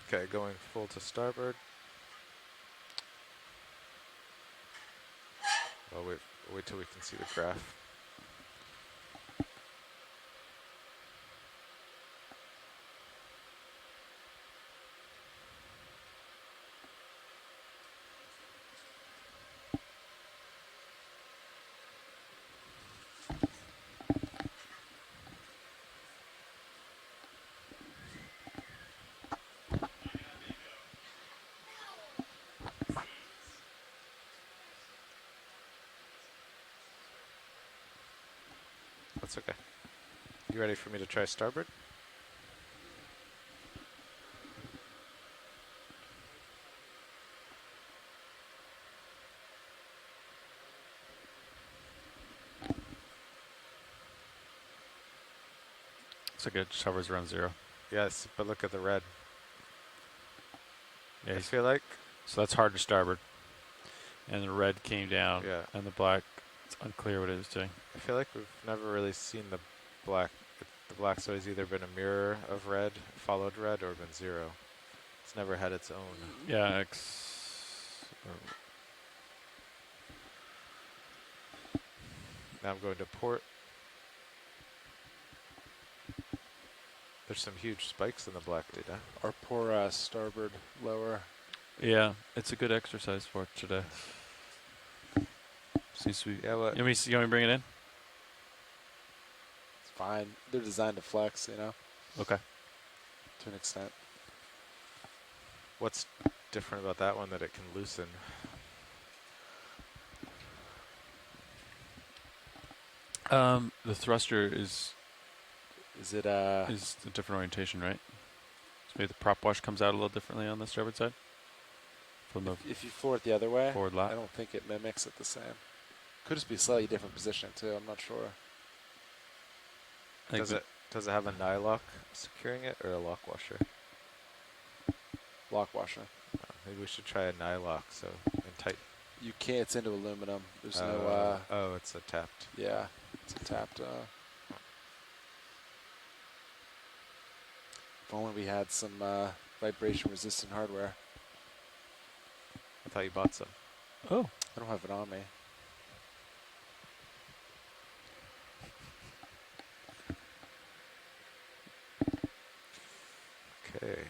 Okay, going full to starboard. Well, wait till we can see the graph. That's okay. You ready for me to try starboard? Looks like it just hovers around 0. Yes, but look at the red. Yeah, I feel like. So that's hard to starboard. And the red came down. Yeah. And the black, it's unclear what it is doing. I feel like we've never really seen the black. The black's always either been a mirror of red, followed red, or been 0. It's never had its own. Yeah, Now I'm going to port. There's some huge spikes in the black data. Our poor starboard lower. yeah, it's a good exercise for it today. Seems to be. Yeah, what? You want me to bring it in? It's fine. They're designed to flex, you know, Okay. to an extent. What's different about that one that it can loosen? The thruster is it a different orientation, right? So maybe the prop wash comes out a little differently on the starboard side. From the if you floor it the other way, forward lat. I don't think it mimics it the same. Could just be slightly different position too. I'm not sure. Does it have a nylock securing it or a lock washer? Lock washer. Maybe we should try a nylock. So and tight. You can't. It's into aluminum. There's no. Oh, it's a tapped. Yeah, it's a tapped. If only we had some vibration-resistant hardware. I thought you bought some. Oh. I don't have it on me. Okay.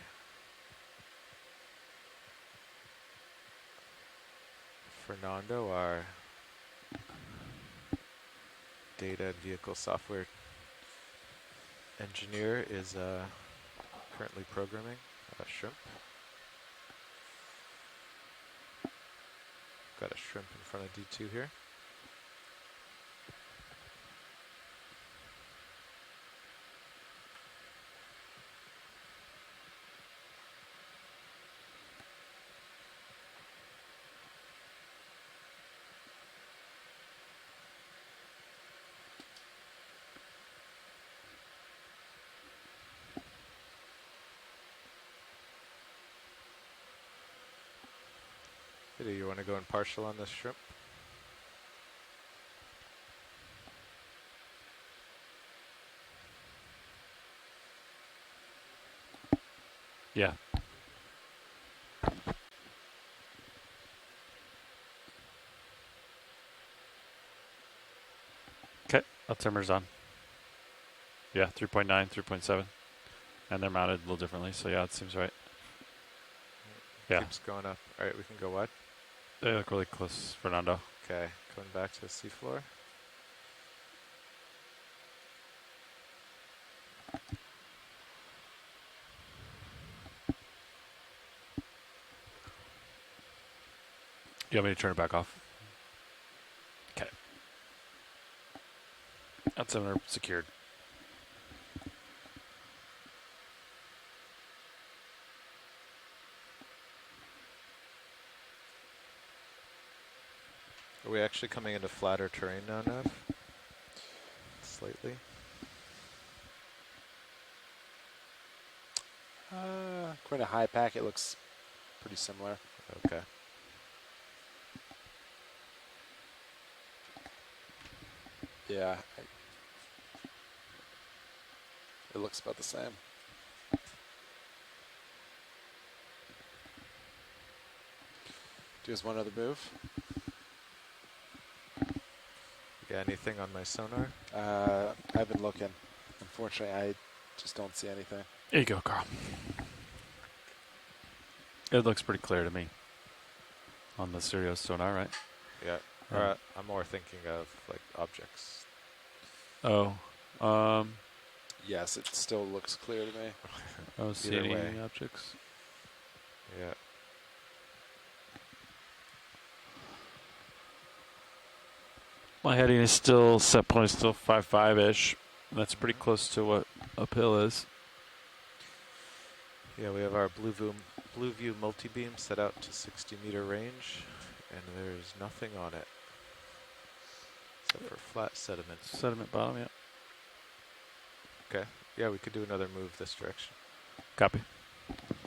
Fernando, our data and vehicle software engineer, is currently programming a shrimp. Got a shrimp in front of D2 here. Do you want to go in partial on this shrimp? Yeah. Okay, altimeter's on. Yeah, 3.9, 3.7. And they're mounted a little differently, so yeah, it seems right. Yeah. Keeps going up. All right, we can go wide. They look really close, Fernando. Okay, going back to the seafloor. You want me to turn it back off? Okay. Altimeter secured. Are we actually coming into flatter terrain now, Nev? Slightly. According to high pack, it looks pretty similar. Okay. Yeah. It looks about the same. Do you guys want another move? Got anything on my sonar? I've been looking. Unfortunately, I just don't see anything. There you go, Carl. It looks pretty clear to me on the Sirius sonar, right? Yeah. I'm more thinking of like objects. Oh. Yes, it still looks clear to me. I don't see any objects. Yeah. My heading is still, set point is still 5.5-ish. That's pretty close to what uphill is. Yeah, we have our blue view multi-beam set out to 60-meter range, and there's nothing on it except for flat sediment. Sediment bottom, yeah. Okay. Yeah, we could do another move this direction. Copy.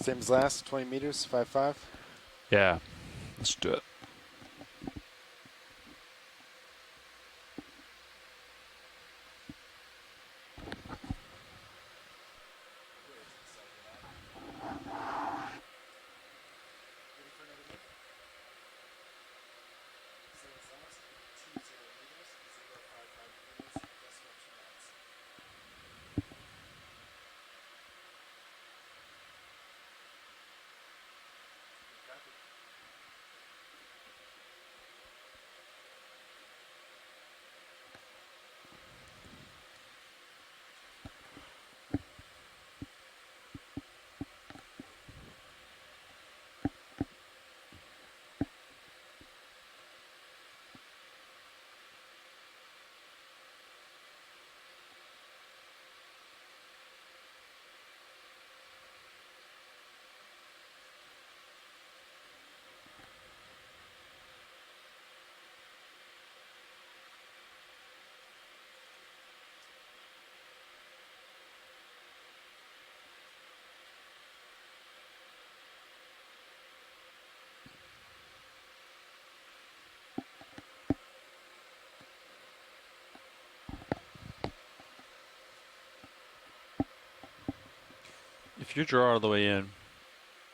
Same as last, 20 meters, 5.5. Yeah, let's do it. If you draw all the way in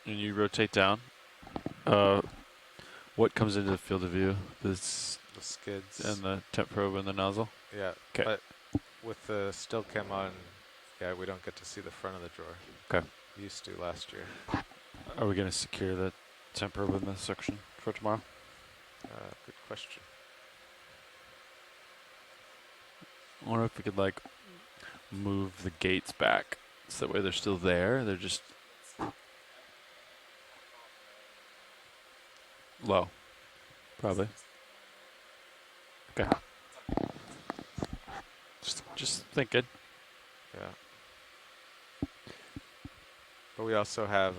and you rotate down, what comes into the field of view? The skids and the temp probe and the nozzle? Yeah, okay. But with the still cam on, yeah, we don't get to see the front of the drawer. Okay. We used to last year. Are we going to secure the temp probe in this section for tomorrow? Good question. I wonder if we could like move the gates back so that way they're still there. They're just low, probably. Okay. Just thinking. Yeah. But we also have,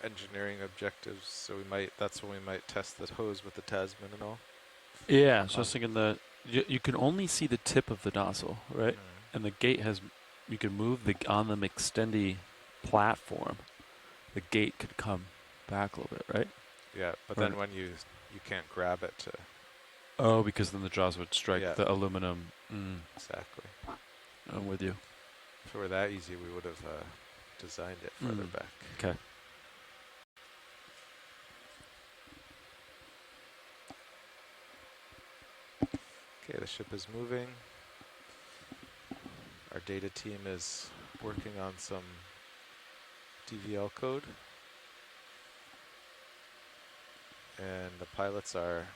engineering objectives. So that's when we might test the hose with the Tasman and all. Yeah. So I was thinking you can only see the tip of the nozzle, right? And the gate you can move on the McStendy platform. The gate could come back a little bit, right? Yeah, but then when you can't grab it to. Oh, because then the jaws would strike the aluminum. Exactly. I'm with you. If it were that easy, we would have designed it further back. Okay. Okay, the ship is moving. Our data team is working on some DVL code. And the pilots are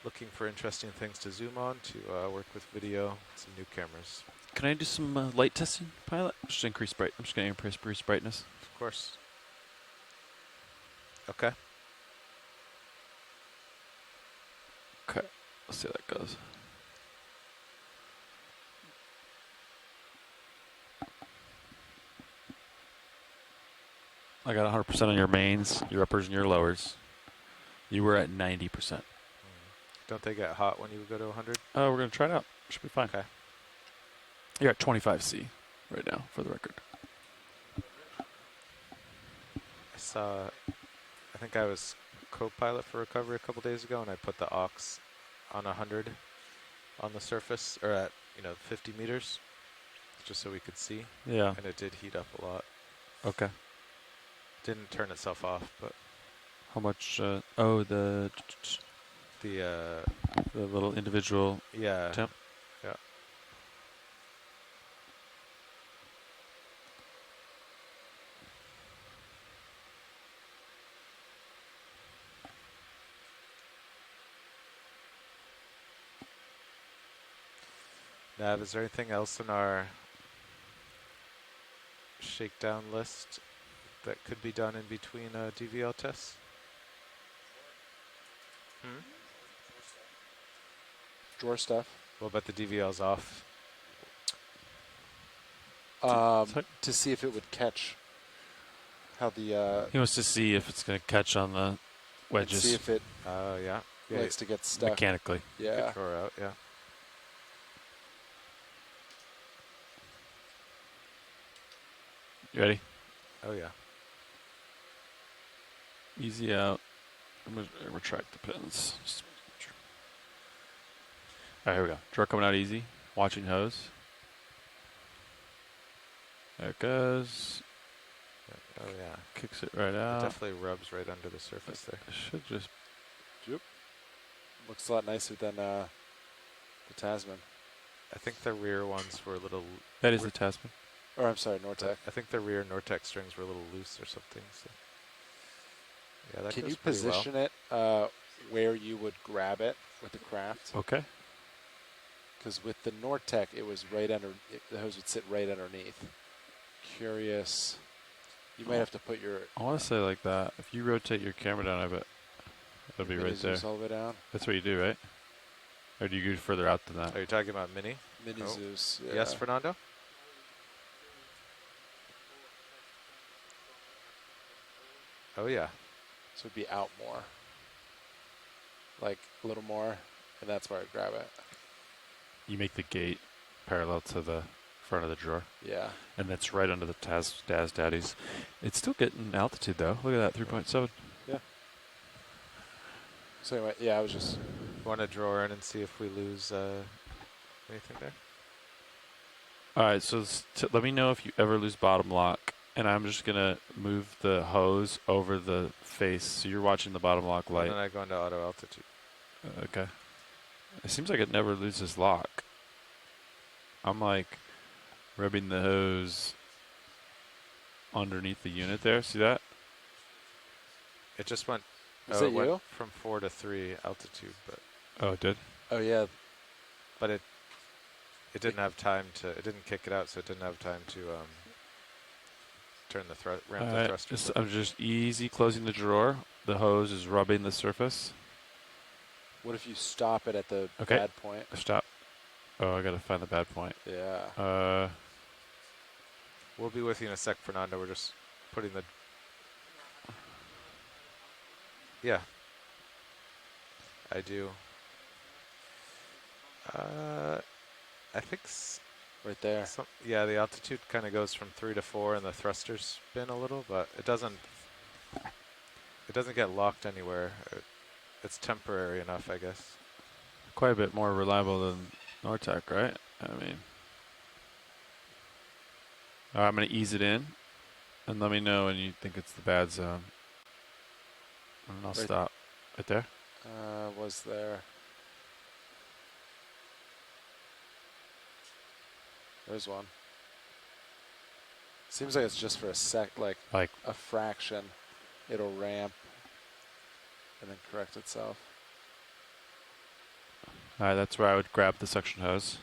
looking for interesting things to zoom on to work with video, some new cameras. Can I do some light testing, pilot? Just increase bright. I'm just going to increase brightness. Of course. Okay. Okay. Let's see how that goes. I got 100% on your mains, your uppers, and your lowers. You were at 90%. Don't they get hot when you go to 100? Oh, we're going to try it out. Should be fine. Okay. You're at 25C right now, for the record. I think I was co-pilot for recovery a couple days ago, and I put the aux on 100 on the surface, or at 50 meters, just so we could see. Yeah. And it did heat up a lot. Okay. Didn't turn itself off, but. How much? The little individual. Yeah. Temp. Yeah. Nav, is there anything else in our shakedown list that could be done in between DVL tests? drawer stuff. What about the DVL's off? To see if it would catch. How the He wants to see if it's going to catch on the wedges. see if it Yeah. likes to get stuck mechanically. Yeah. Could draw out, yeah. You ready? Oh, yeah. Easy out. I'm going to retract the pins. All right, here we go. Drawer coming out easy. Watching hose. There it goes. Oh, yeah. Kicks it right It out. definitely rubs right under the surface there. Should just... Looks a lot nicer than the Tasman. I think the rear ones were a little... That is the Tasman. Or I'm sorry, Nortec. I think the rear Nortec strings were a little loose or something. So. Yeah, that Can goes you pretty well. position it where you would grab it with the craft? Okay. Because with the Nortec, it was right under. The hose would sit right underneath. Curious. You might have to put your. I want to say like that. If you rotate your camera down, I bet it'll be right there. All the way down. That's what you do, right? Or do you go further out than that? Are you talking about Mini? Mini Zeus. Yeah. Yes, Fernando? Oh, yeah. So it'd be out more. Like a little more, and that's where I grab it. You make the gate parallel to the front of the drawer. Yeah. And that's right under the Daz Daddies. It's still getting altitude, though. Look at that, 3.7. Yeah. So anyway, yeah, I was just... Want to draw in and see if we lose anything there? All right, so let me know if you ever lose bottom lock. And I'm just going to move the hose over the face. So you're watching the bottom lock light. And then I go into auto altitude. Okay. It seems like it never loses lock. I'm like rubbing the hose underneath the unit there. See that? It just went, Is it went you? from 4 to 3 altitude, but Oh, it did? Oh, yeah. but it didn't have time to, it didn't kick it out, so it didn't have time to turn the ramp the thruster. I'm just easy closing the drawer. The hose is rubbing the surface. What if you stop it at the Okay. bad point? Stop. Oh, I got to find the bad point. Yeah. We'll be with you in a sec, Fernando. We're just putting the... Yeah. I do. I think... Right there. Yeah, the altitude kind of goes from 3 to 4, and the thrusters spin a little, but it doesn't get locked anywhere. It's temporary enough, I guess. Quite a bit more reliable than Nortec, right? I mean... All right, I'm going to ease it in, and let me know when you think it's the bad zone. And I'll stop. Right there? Was there... There's one. Seems like it's just for a sec, like a fraction. It'll ramp and then correct itself. All right, that's where I would grab the suction hose.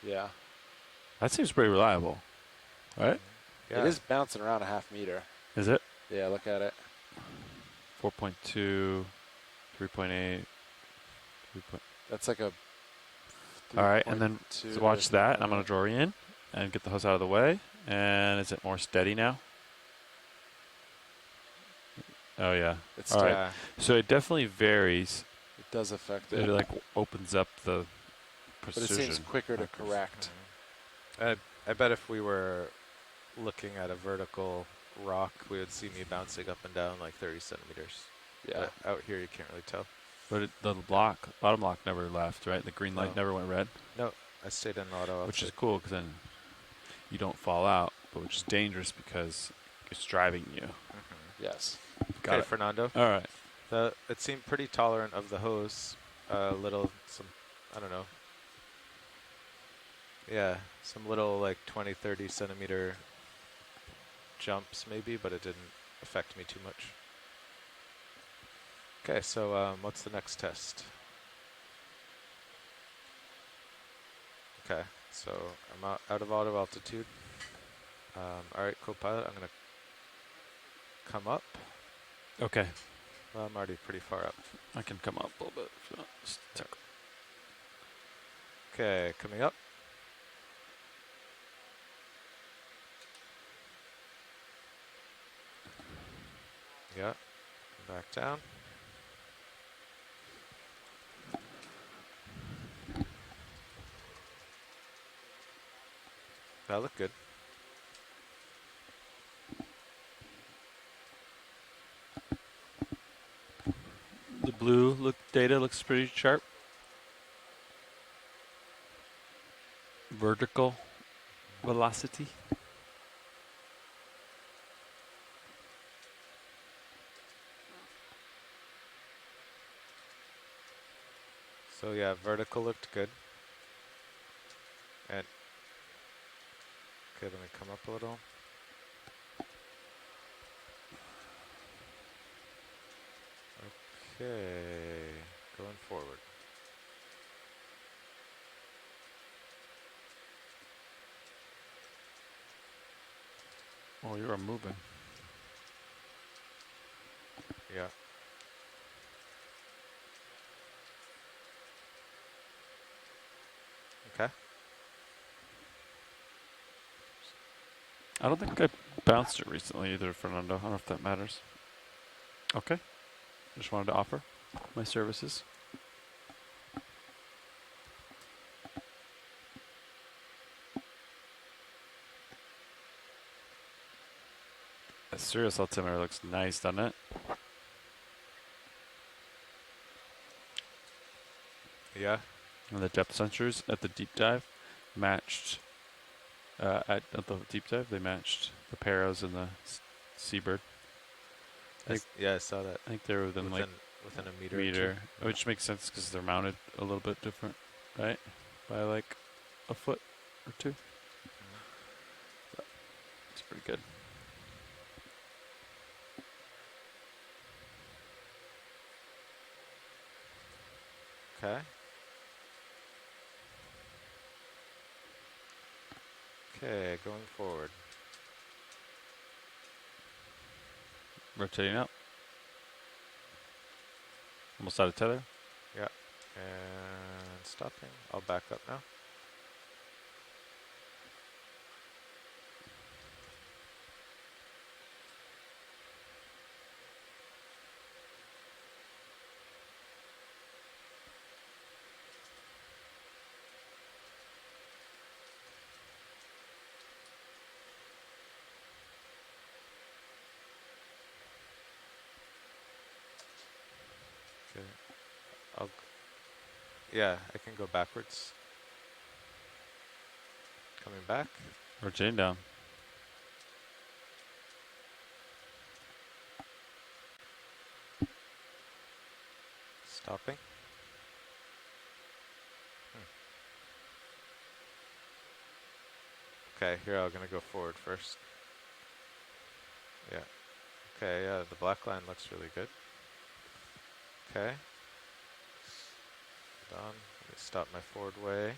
Yeah. That seems pretty reliable, right? Yeah. It is bouncing around a half meter. Is it? Yeah, look at it. 4.2, 3.8. That's like a... All right, and then so watch that. I'm going to draw in and get the hose out of the way. And is it more steady now? Oh, yeah. It's all right. So it definitely varies. It does affect it. It like opens up the precision. But it seems quicker to correct. I bet if we were looking at a vertical rock, we would see me bouncing up and down like 30 centimeters. Yeah. But out here, you can't really tell. But the bottom lock never left, right? The green light never went red? No, I stayed in auto. Which is cool, because then you don't fall out, but which is dangerous because it's driving you. Yes. Got it, Fernando. All right. It seemed pretty tolerant of the hose. I don't know. Yeah, some little like 20, 30 centimeter jumps maybe, but it didn't affect me too much. Okay, so what's the next test? Okay, so I'm out of auto altitude. All right, co-pilot, I'm going to come up. Okay. Well, I'm already pretty far up. I can come up a little bit if you want. Okay, coming up. Yeah, back down. That looked good. The blue data looks pretty sharp. Vertical velocity. So yeah, vertical looked good. And okay, let me come up a little. Okay, going forward. Oh, you are moving. Yeah. Okay. I don't think I bounced it recently either, Fernando. I don't know if that matters. Okay. Just wanted to offer my services. That Sirius altimeter looks nice, doesn't it? Yeah. And the depth sensors at the deep dive matched. At the deep dive, they matched the Paros and the Seabird. Yeah, I saw that. I think they're within like within a meter. Or two. Which makes sense because they're mounted a little bit different, right? By like a foot or two. So, it's pretty good. Okay. Okay, going forward. Rotating out. Almost out of tether. Yeah. And stopping. I'll back up now. Okay. Yeah, I can go backwards. Coming back. Rotating down. Stopping. Okay, here I'm gonna go forward first. Yeah. Okay, yeah, the black line looks really good. Okay. Done. Let me stop my forward way.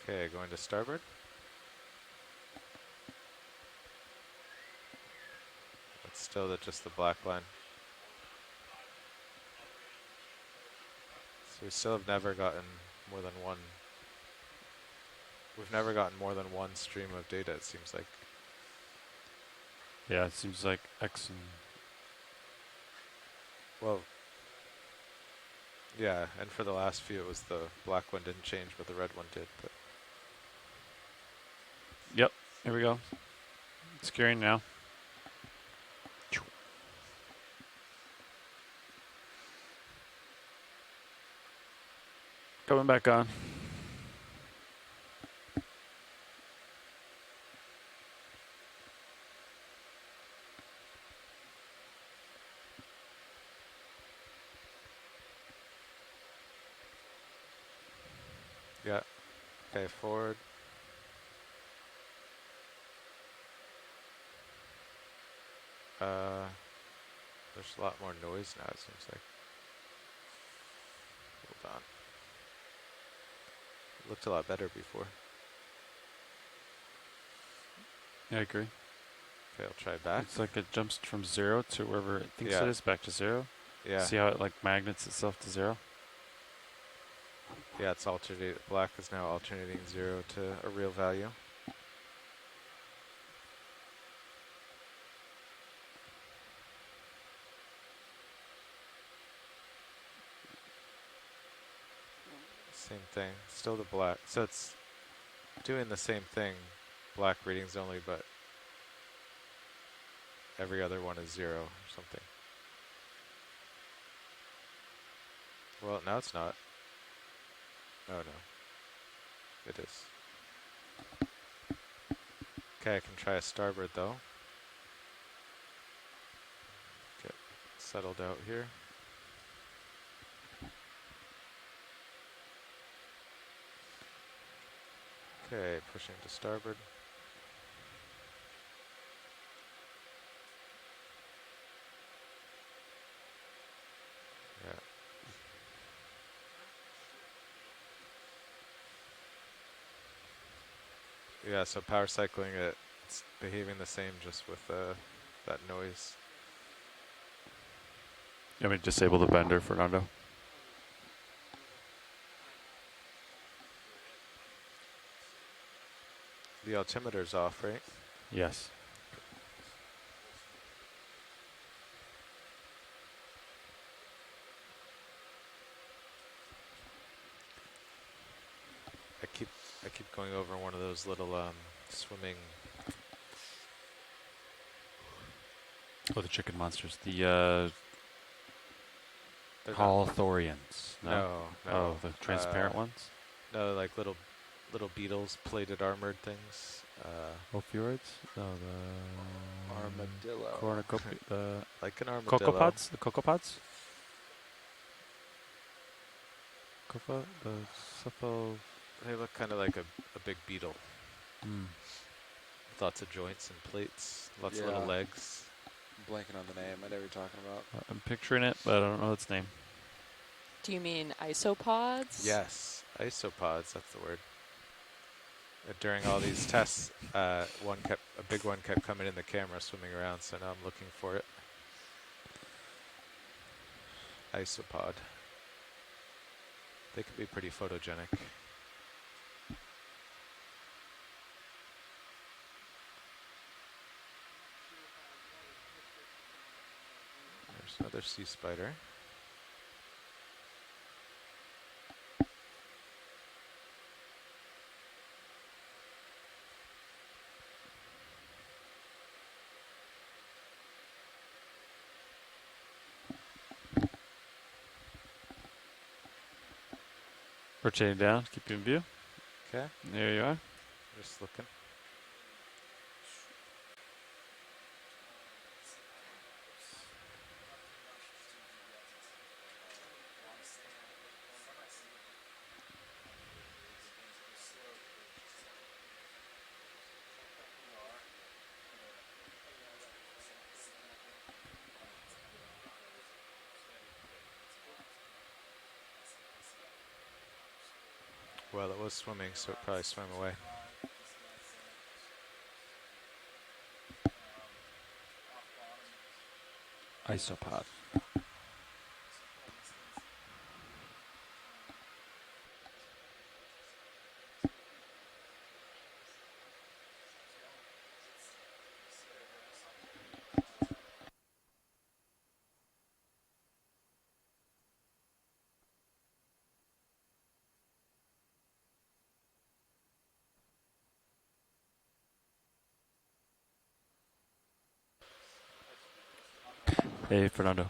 Okay, going to starboard. It's still just the black line. So we still have never gotten more than one. We've never gotten more than one stream of data, it seems like. Yeah, it seems like X and... Well, yeah, and for the last few it was the black one didn't change, but the red one did. But Yep, here we go. It's carrying now. Coming back on. yeah. Okay, forward. There's a lot more noise now, it seems like. Hold on. It looked a lot better before. Yeah, I agree. Okay, I'll try back. It's like it jumps from 0 to wherever it thinks Yeah. it is, back to 0. Yeah. See how it like magnets itself to 0? Yeah, it's alternating. Black is now alternating 0 to a real value. Same thing, still the black. So it's doing the same thing, black readings only, but every other one is 0 or something. Well, now it's not. Oh no, it is. Okay, I can try a starboard though. Get settled out here. Okay, pushing to starboard. Yeah. Yeah, so power cycling it, it's behaving the same just with that noise. You want me to disable the bender, Fernando? The altimeter's off, right? Yes. I keep going over one of those little swimming. Oh, the chicken monsters. The Holothorians. No, no. Oh, the transparent ones? No, like little beetles, plated armored things. Ophiurids? No, the Armadillo. The like an armadillo. cocopods? The cocopods? The cepho. They look kind of like a big beetle. Mm. Lots of joints and plates, lots of little legs. I'm blanking on the name. I know what you're talking about. I'm picturing it, but I don't know its name. Do you mean isopods? Yes, isopods, that's the word. During all these tests, a big one kept coming in the camera, swimming around, so now I'm looking for it. Isopod. They can be pretty photogenic. There's another sea spider. Rotating down, keep you in view. Okay. There you are. Just looking. Well, it was swimming, so it probably swam away. Isopod. Hey, Fernando.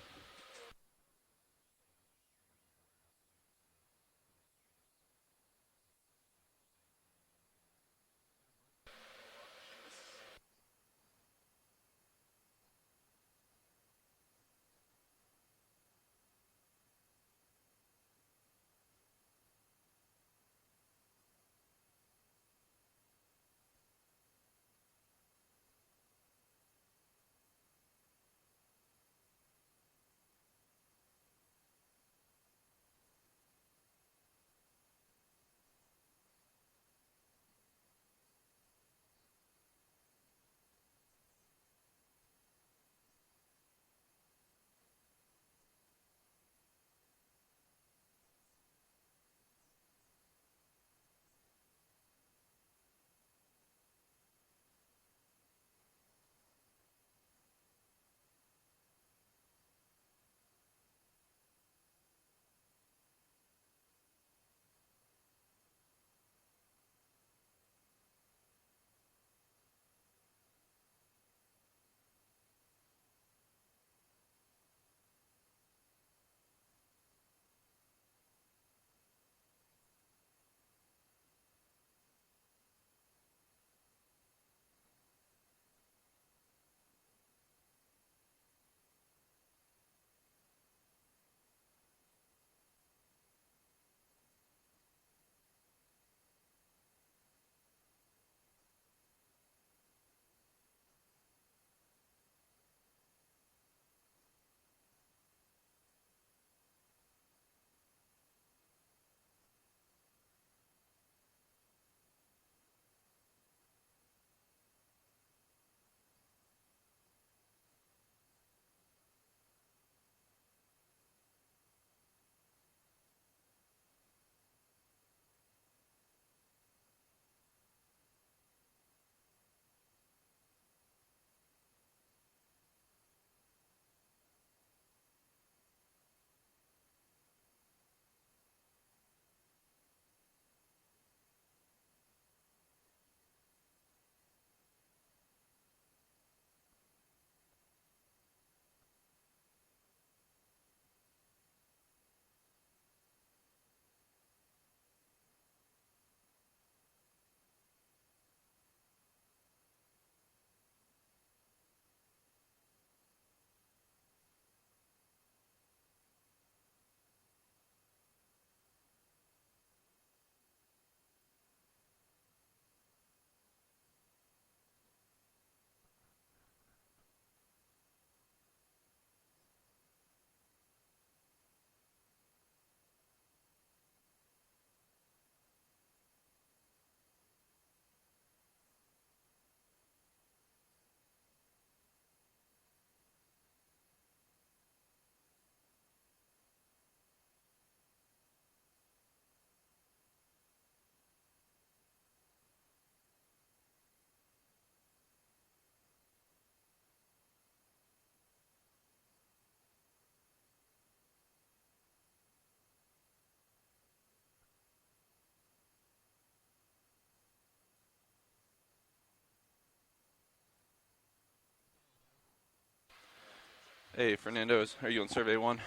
Hey, Fernando's, are you on survey 1?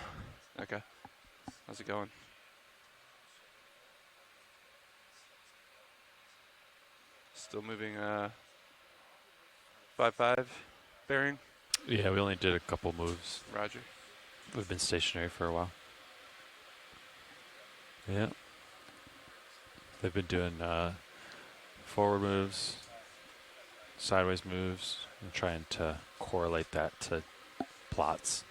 Okay. How's it going? Still moving 5-5 bearing? Yeah, we only did a couple moves. Roger. We've been stationary for a while. Yeah. They've been doing forward moves, sideways moves, and trying to correlate that to plots.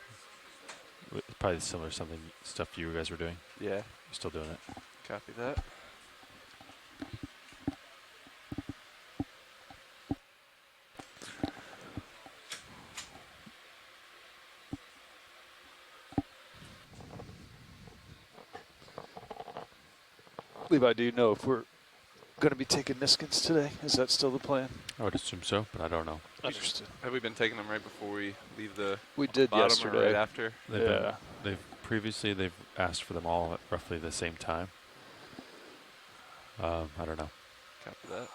Probably similar stuff you guys were doing. Yeah. You're still doing it. Copy that. Levi, do you know if we're going to be taking Niskins today? Is that still the plan? I would assume so, but I don't know. Understood. Have we been taking them right before we leave the We did bottom yesterday. or right after? They've asked for them all at roughly the same time. I don't know. Copy that.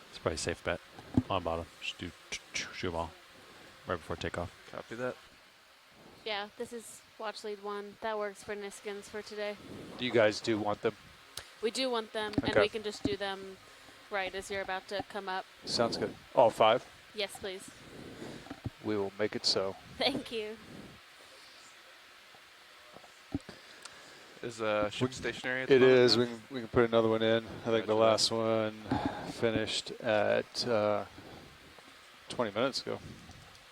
It's probably a safe bet. On bottom. Just shoot them all right before takeoff. Copy that. Yeah, this is watch lead 1. That works for Niskins for today. You guys do want them? We do want them, and Okay. we can just do them right as you're about to come up. Sounds good. All 5? Yes, please. We will make it so. Thank you. Is ship stationary at the It moment is. then? We can put another one in. I think the last one finished at 20 minutes ago.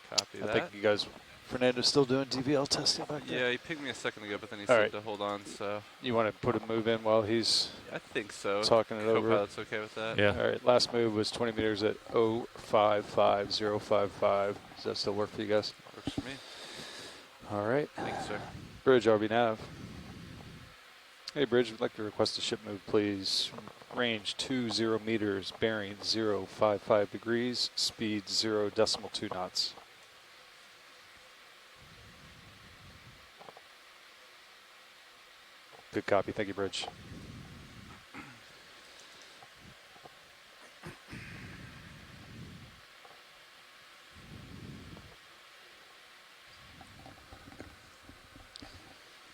Copy I that. think you guys, Fernando's still doing DVL testing back there? Yeah, he pinged me a second ago, but then he All said right. to hold on, so. You want to put a move in while he's I think so. talking it over? Co-pilot's okay with that? Yeah. All right, last move was 20 meters at 055055. Does that still work for you guys? Works for me. All right. Thanks, sir. Bridge, RV Nav. Hey, Bridge, would like to request a ship move, please. Range 20 meters, bearing 055 degrees, speed 0.2 knots. Good copy. Thank you, Bridge.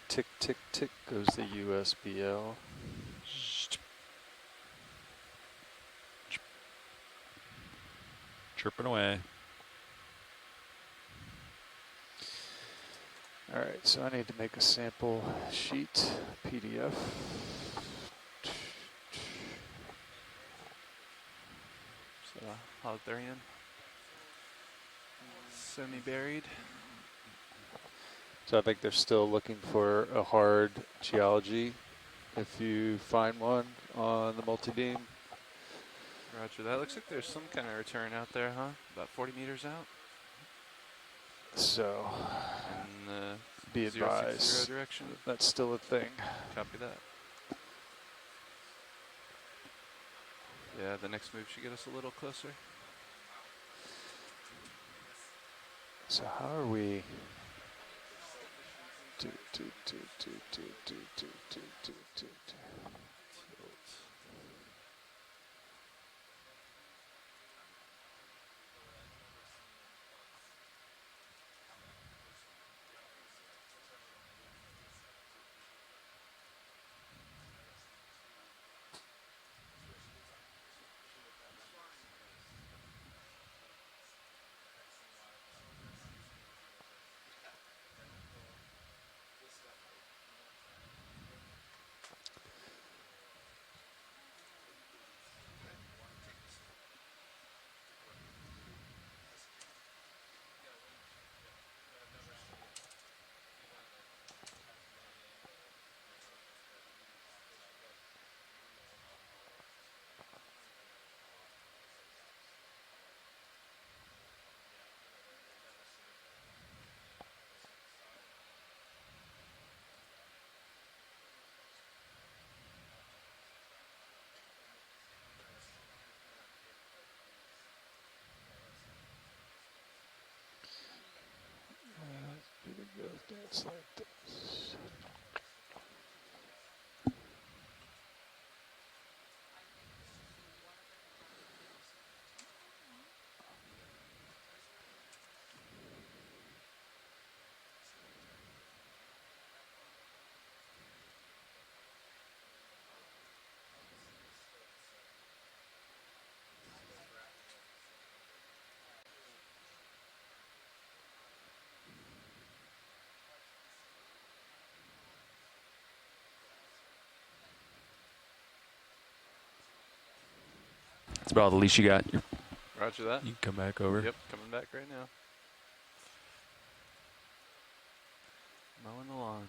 Tick, tick, tick goes the USBL. Chirping away. All right, so I need to make a sample sheet, PDF. So, Holothurian. Semi-buried. So I think they're still looking for a hard geology. If you find one on the multi-beam. Roger that. Looks like there's some kind of return out there, huh? About 40 meters out. So In the be 060 advised, direction. that's still a thing. Copy that. Yeah, the next move should get us a little closer. So how are we? It's about the leash you got. Roger that. You can come back over. Yep, coming back right now. Mowing the lawn.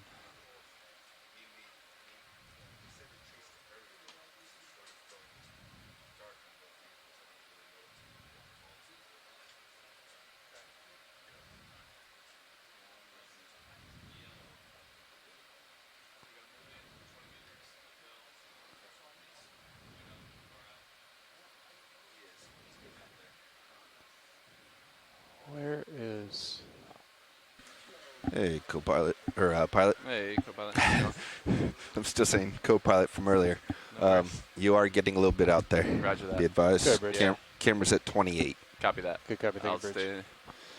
Where is... Hey, co-pilot, or pilot. Hey, co-pilot. How you doing? I'm still saying co-pilot from earlier. No worries. You are getting a little bit out there. Roger that. Be advised. Okay, Bridge. Yeah. Camera's at 28. Copy that. Good copy. I'll Thank you, Bridge. stay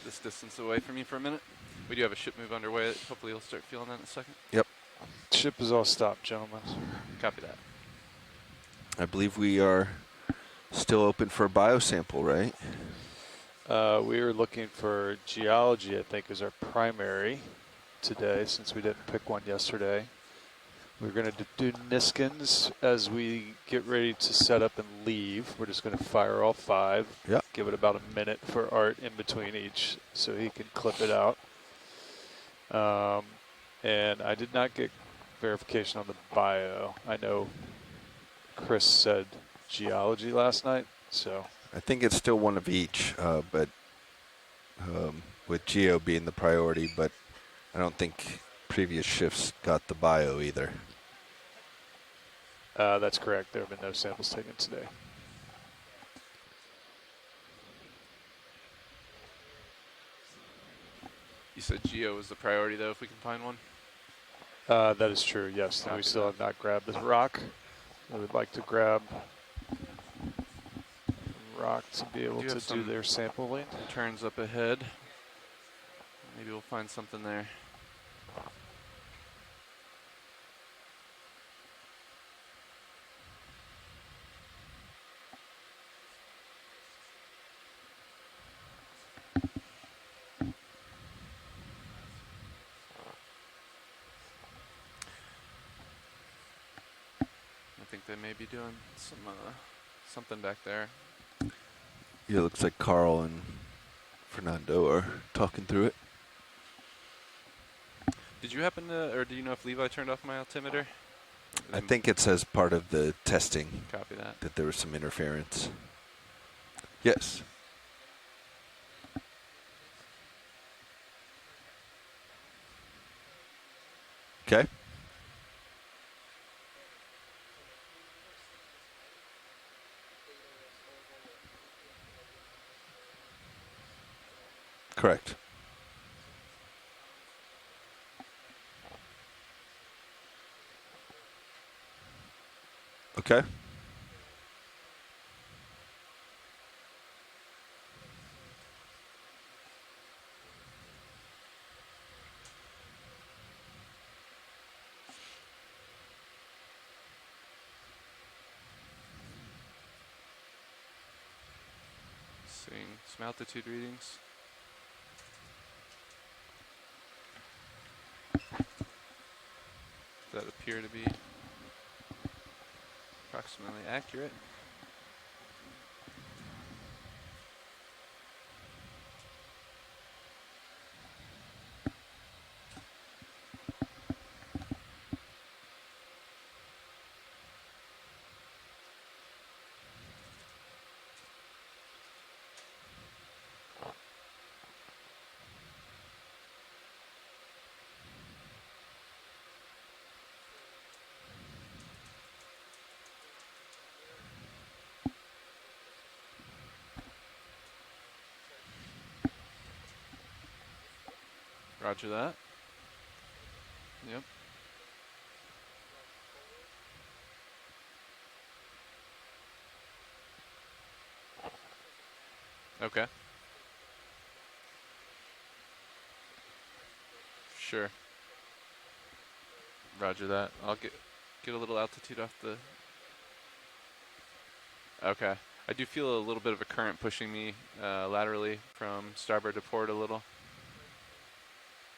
this distance away from you for a minute. We do have a ship move underway. Hopefully you'll start feeling that in a second. Yep. Ship is all stopped, gentlemen. Copy that. I believe we are still open for a biosample, right? We are looking for geology, I think, as our primary today, since we didn't pick one yesterday. We're going to do Niskins as we get ready to set up and leave. We're just going to fire all 5. Yep. Give it about a minute for Art in between each so he can clip it out. And I did not get verification on the bio. I know Chris said geology last night, so... I think it's still one of each, but with geo being the priority, but I don't think previous shifts got the bio either. That's correct. There have been no samples taken today. You said geo was the priority, though, if we can find one? That is true, yes. Copy We still that. have not grabbed this rock. I would like to grab rock to be able Do to have do some their sampling. Turns up ahead. Maybe we'll find something there. I think they may be doing some something back there. Yeah, it looks like Carl and Fernando are talking through it. Did you happen to, or do you know if Levi turned off my altimeter? I think it says part of the testing Copy that. that there was some interference. Yes. Okay. Correct. Okay. Seeing some altitude readings. That appear to be approximately accurate. Roger that. Yep. Okay. Sure. Roger that. I'll get a little altitude off the... Okay. I do feel a little bit of a current pushing me laterally from starboard to port a little.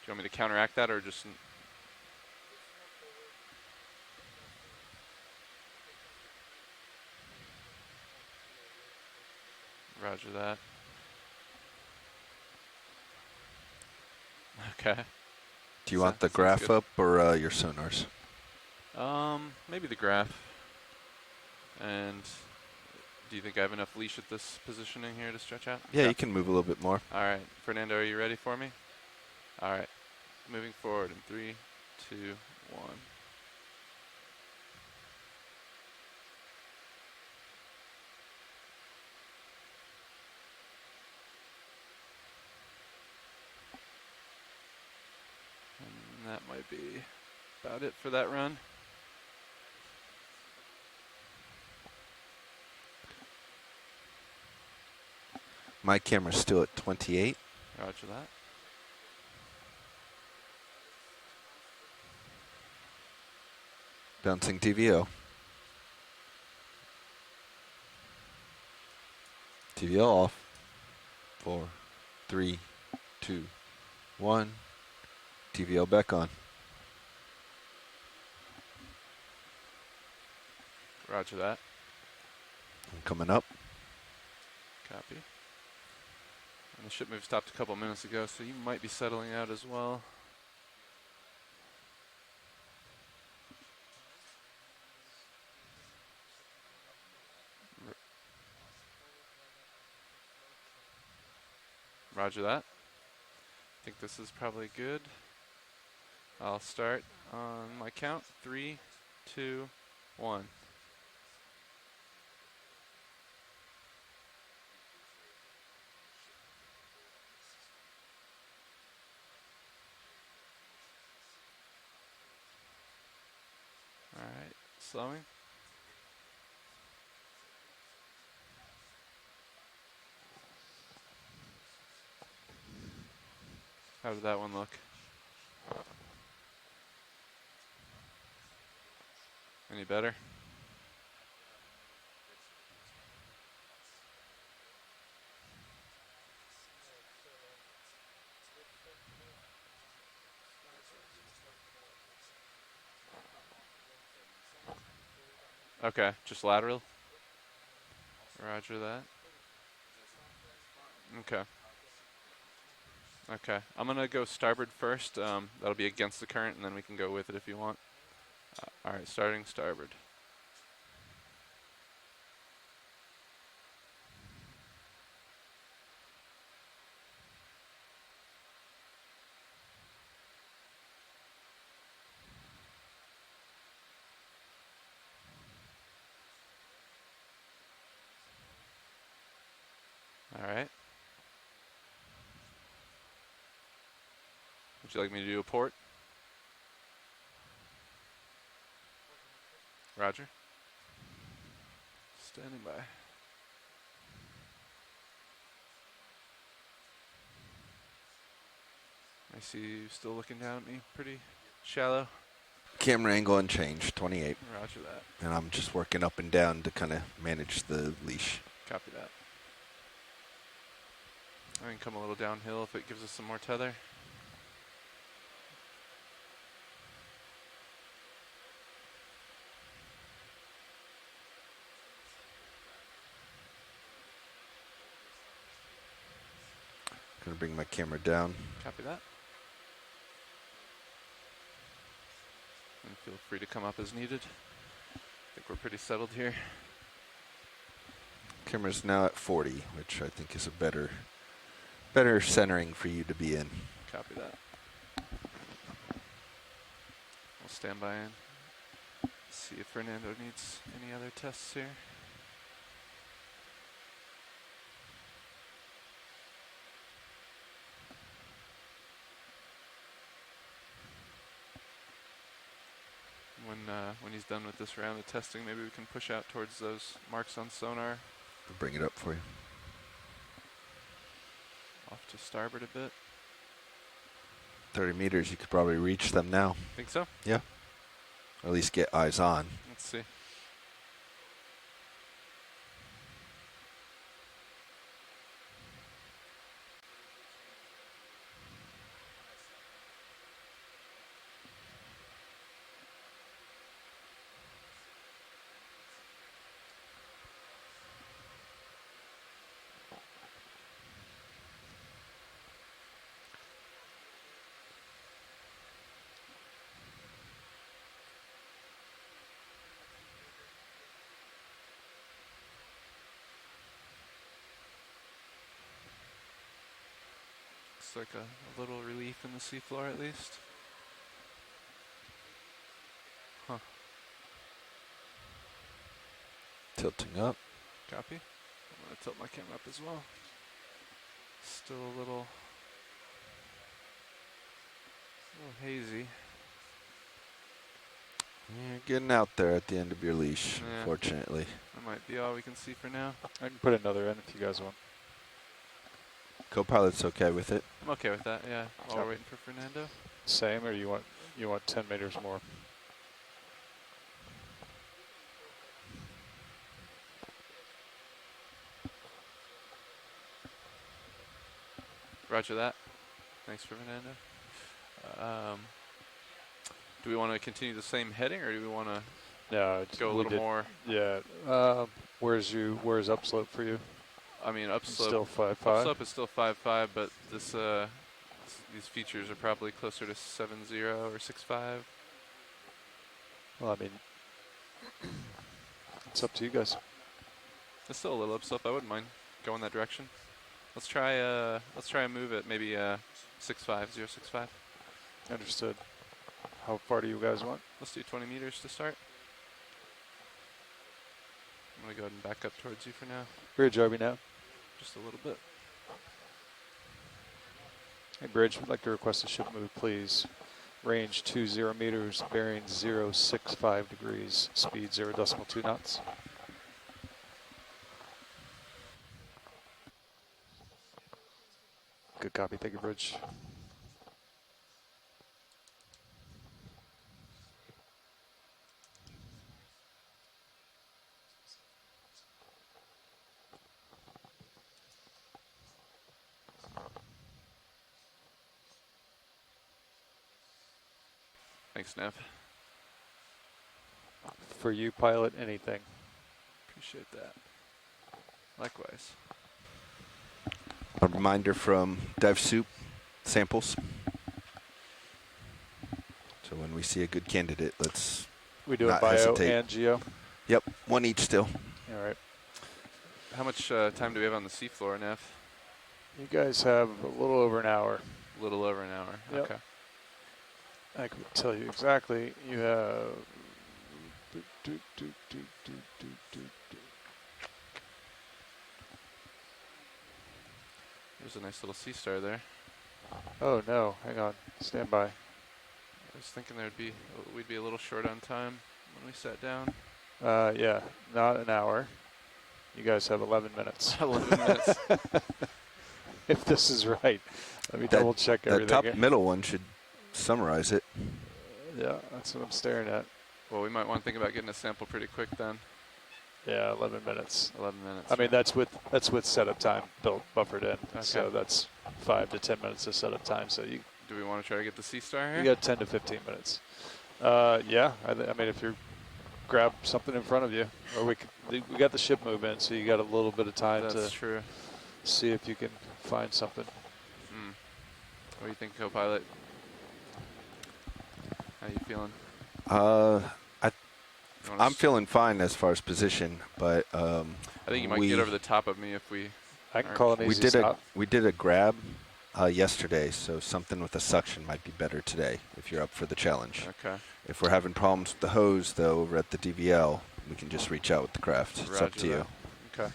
Do you want me to counteract that or just... Roger that. Okay. Do you want the Sounds graph good. up or your sonars? Maybe the graph. And do you think I have enough leash at this positioning here to stretch out? Yeah, Okay. you can move a little bit more. All right, Fernando, are you ready for me? All right, moving forward in 3, 2, 1. And that might be about it for that run. My camera's still at 28. Roger that. Bouncing TVO. TVO off. 4, 3, 2, 1. TVO back on. Roger that. I'm coming up. Copy. And the ship move stopped a couple minutes ago, so you might be settling out as well. Roger that. I think this is probably good. I'll start on my count. 3, 2, 1. All right, slowing. How did that one look? Any better? Okay, just lateral. Roger that. Okay. Okay, I'm gonna go starboard first. That'll be against the current, and then we can go with it if you want. All right, starting starboard. All right. Would you like me to do a port? Roger. Standing by. I see you still looking down at me, pretty shallow. Camera angle unchanged, 28. Roger that. And I'm just working up and down to kind of manage the leash. Copy that. I can come a little downhill if it gives us some more tether. Gonna bring my camera down. Copy that. And feel free to come up as needed. I think we're pretty settled here. Camera's now at 40, which I think is a better centering for you to be in. Copy that. We'll stand by and see if Fernando needs any other tests here. When he's done with this round of testing, maybe we can push out towards those marks on sonar. I'll bring it up for you. Off to starboard a bit. 30 meters, you could probably reach them now. Think so? Yeah. Or at least get eyes on. Let's see. Looks like a little relief in the seafloor at least. Huh. Tilting up. Copy. I'm going to tilt my camera up as well. Still a little hazy. You're getting out there at the end of your leash, Yeah. fortunately. That might be all we can see for now. I can put another in if you guys want. Co-pilot's okay with it. I'm okay with that, yeah. While Copy. we're waiting for Fernando. Same, or you want 10 meters more? Roger that. Thanks for Fernando. Do we want to continue the same heading, or do we want to go a little more? Yeah. Where's upslope for you? I mean, upslope. Still 5.5. Upslope is still 5.5, but these features are probably closer to 7.0 or 6.5. Well, I mean, it's up to you guys. It's still a little upslope. I wouldn't mind going that direction. Let's try a move at maybe 6.5, 0.65. Understood. How far do you guys want? Let's do 20 meters to start. I'm going to go ahead and back up towards you for now. Bridge, are we now? Just a little bit. Hey, Bridge, we'd like to request a ship move, please. Range 20 meters, bearing 065 degrees, speed 0.2 knots. Good copy, thank you, Bridge. Thanks, Nev. For you, pilot, anything. Appreciate that. Likewise. A reminder from Dive Soup samples. So when we see a good candidate, let's We do not a bio hesitate. and geo? Yep, one each still. All right. How much time do we have on the seafloor, Nev? You guys have a little over an hour. A little over an hour. Yep. Okay. I could tell you exactly. You have... There's a nice little sea star there. Oh no, hang on. Stand by. I was thinking we'd be a little short on time when we sat down. Yeah, not an hour. You guys have 11 minutes. 11 minutes. If this is right. Let me double check everything. That top middle one should summarize it. Yeah, that's what I'm staring at. Well, we might want to think about getting a sample pretty quick then. Yeah, 11 minutes. 11 minutes. I mean, that's with setup time buffered in. Okay. So that's 5 to 10 minutes of setup time. So you Do we want to try to get the sea star here? you got 10 to 15 minutes. Yeah, I mean, if you grab something in front of you, or we got the ship move in, so you got a little bit of time That's to true. see if you can find something. What do you think, co-pilot? How you feeling? I'm feeling fine as far as position, but I think you might get over the top of me if we. I can call an easy stop. We did a grab yesterday, so something with a suction might be better today if you're up for the challenge. Okay. If we're having problems with the hose, though, over at the DVL, we can just reach out with the craft. It's up to you. Okay.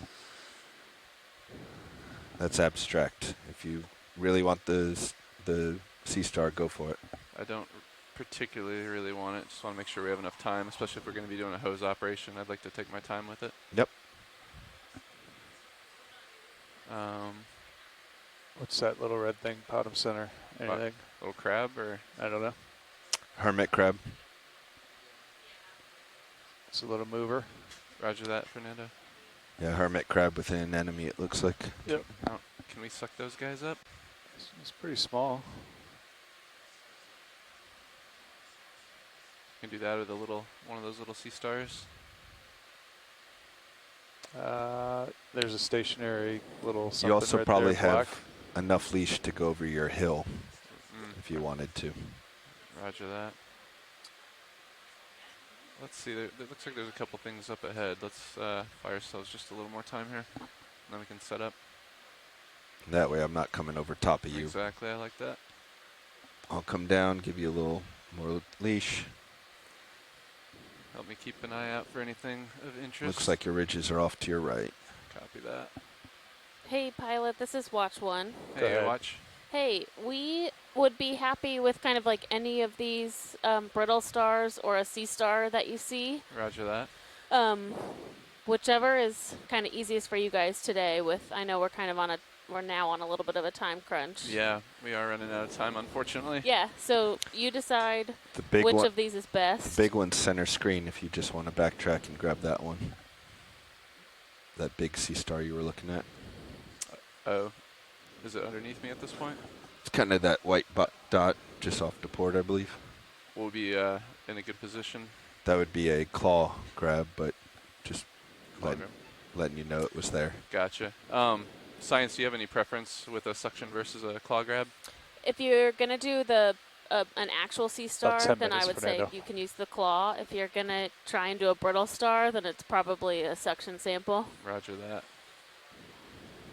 That's abstract. If you really want the Sea Star, go for it. I don't particularly really want it. Just want to make sure we have enough time, especially if we're going to be doing a hose operation. I'd like to take my time with it. Yep. What's that little red thing, bottom center? Anything? Little crab, or? I don't know. Hermit crab. It's a little mover. Roger that, Fernando. Yeah, hermit crab with an anemone, it looks like. Yep. Can we suck those guys up? It's pretty small. Can do that with one of those little sea stars. There's a stationary little something You also right probably there, black. have enough leash to go over your hill if you wanted to. Roger that. Let's see. It looks like there's a couple things up ahead. Let's buy ourselves just a little more time here, and then we can set up. That way I'm not coming over top of you. Exactly, I like that. I'll come down, give you a little more leash. Help me keep an eye out for anything of interest. Looks like your ridges are off to your right. Copy that. Hey, pilot, this is Watch 1. Hey, Watch. Hey, we would be happy with kind of like any of these brittle stars or a sea star that you see. Roger that. Whichever is kind of easiest for you guys today. I know we're now on a little bit of a time crunch. Yeah, we are running out of time, unfortunately. Yeah, so you decide The big which one, of these is best. The big one's center screen if you just want to backtrack and grab that one. That big sea star you were looking at. Oh. Is it underneath me at this point? It's kind of that white dot just off the port, I believe. We'll be in a good position. That would be a claw grab, but just letting you know it was there. Gotcha. Science, do you have any preference with a suction versus a claw grab? If you're going to do an actual sea star, then I would say Fernando. you can use the claw. If you're going to try and do a brittle star, then it's probably a suction sample. Roger that.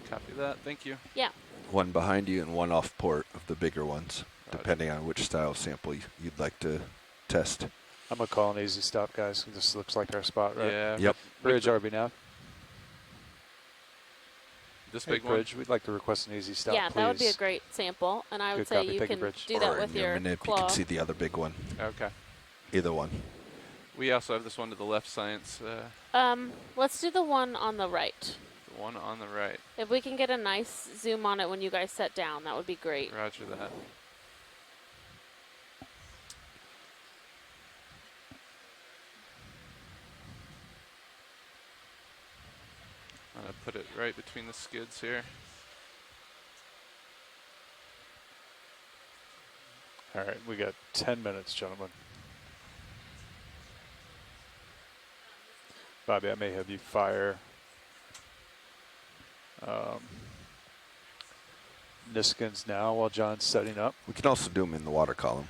Copy that. Thank you. Yeah. One behind you and one off port of the bigger ones, depending on which style sample you'd like to test. I'm going to call an easy stop, guys. This looks like our spot, right? Yeah. Yep. Bridge, RB now. This Hey, big Bridge, we'd like to request an easy stop, Yeah, please. that would be a great sample, and I would Good say copy. you Thank you, can Bridge. do that Or with in your your minute, claw. you can see the other big one. Okay. Either one. We also have this one to the left, Science. Let's do the one on the right. The one on the right. If we can get a nice zoom on it when you guys set down, that would be great. Roger that. I'm going to put it right between the skids here. All right, we got 10 minutes, gentlemen. Bobby, I may have you fire Niskins now while John's setting up. We can also do them in the water column.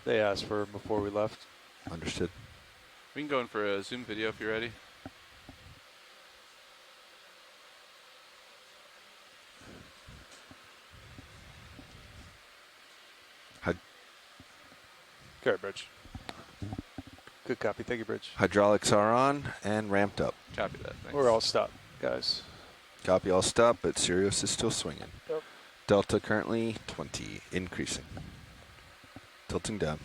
They asked for 'em before we left. Understood. We can go in for a Zoom video if you're ready. Okay, Bridge. Good copy. Thank you, Bridge. Hydraulics are on and ramped up. Copy that. Thanks. We're all stopped, guys. Copy, all stop, but Sirius is still swinging. Yep. Delta currently 20, increasing. Tilting down.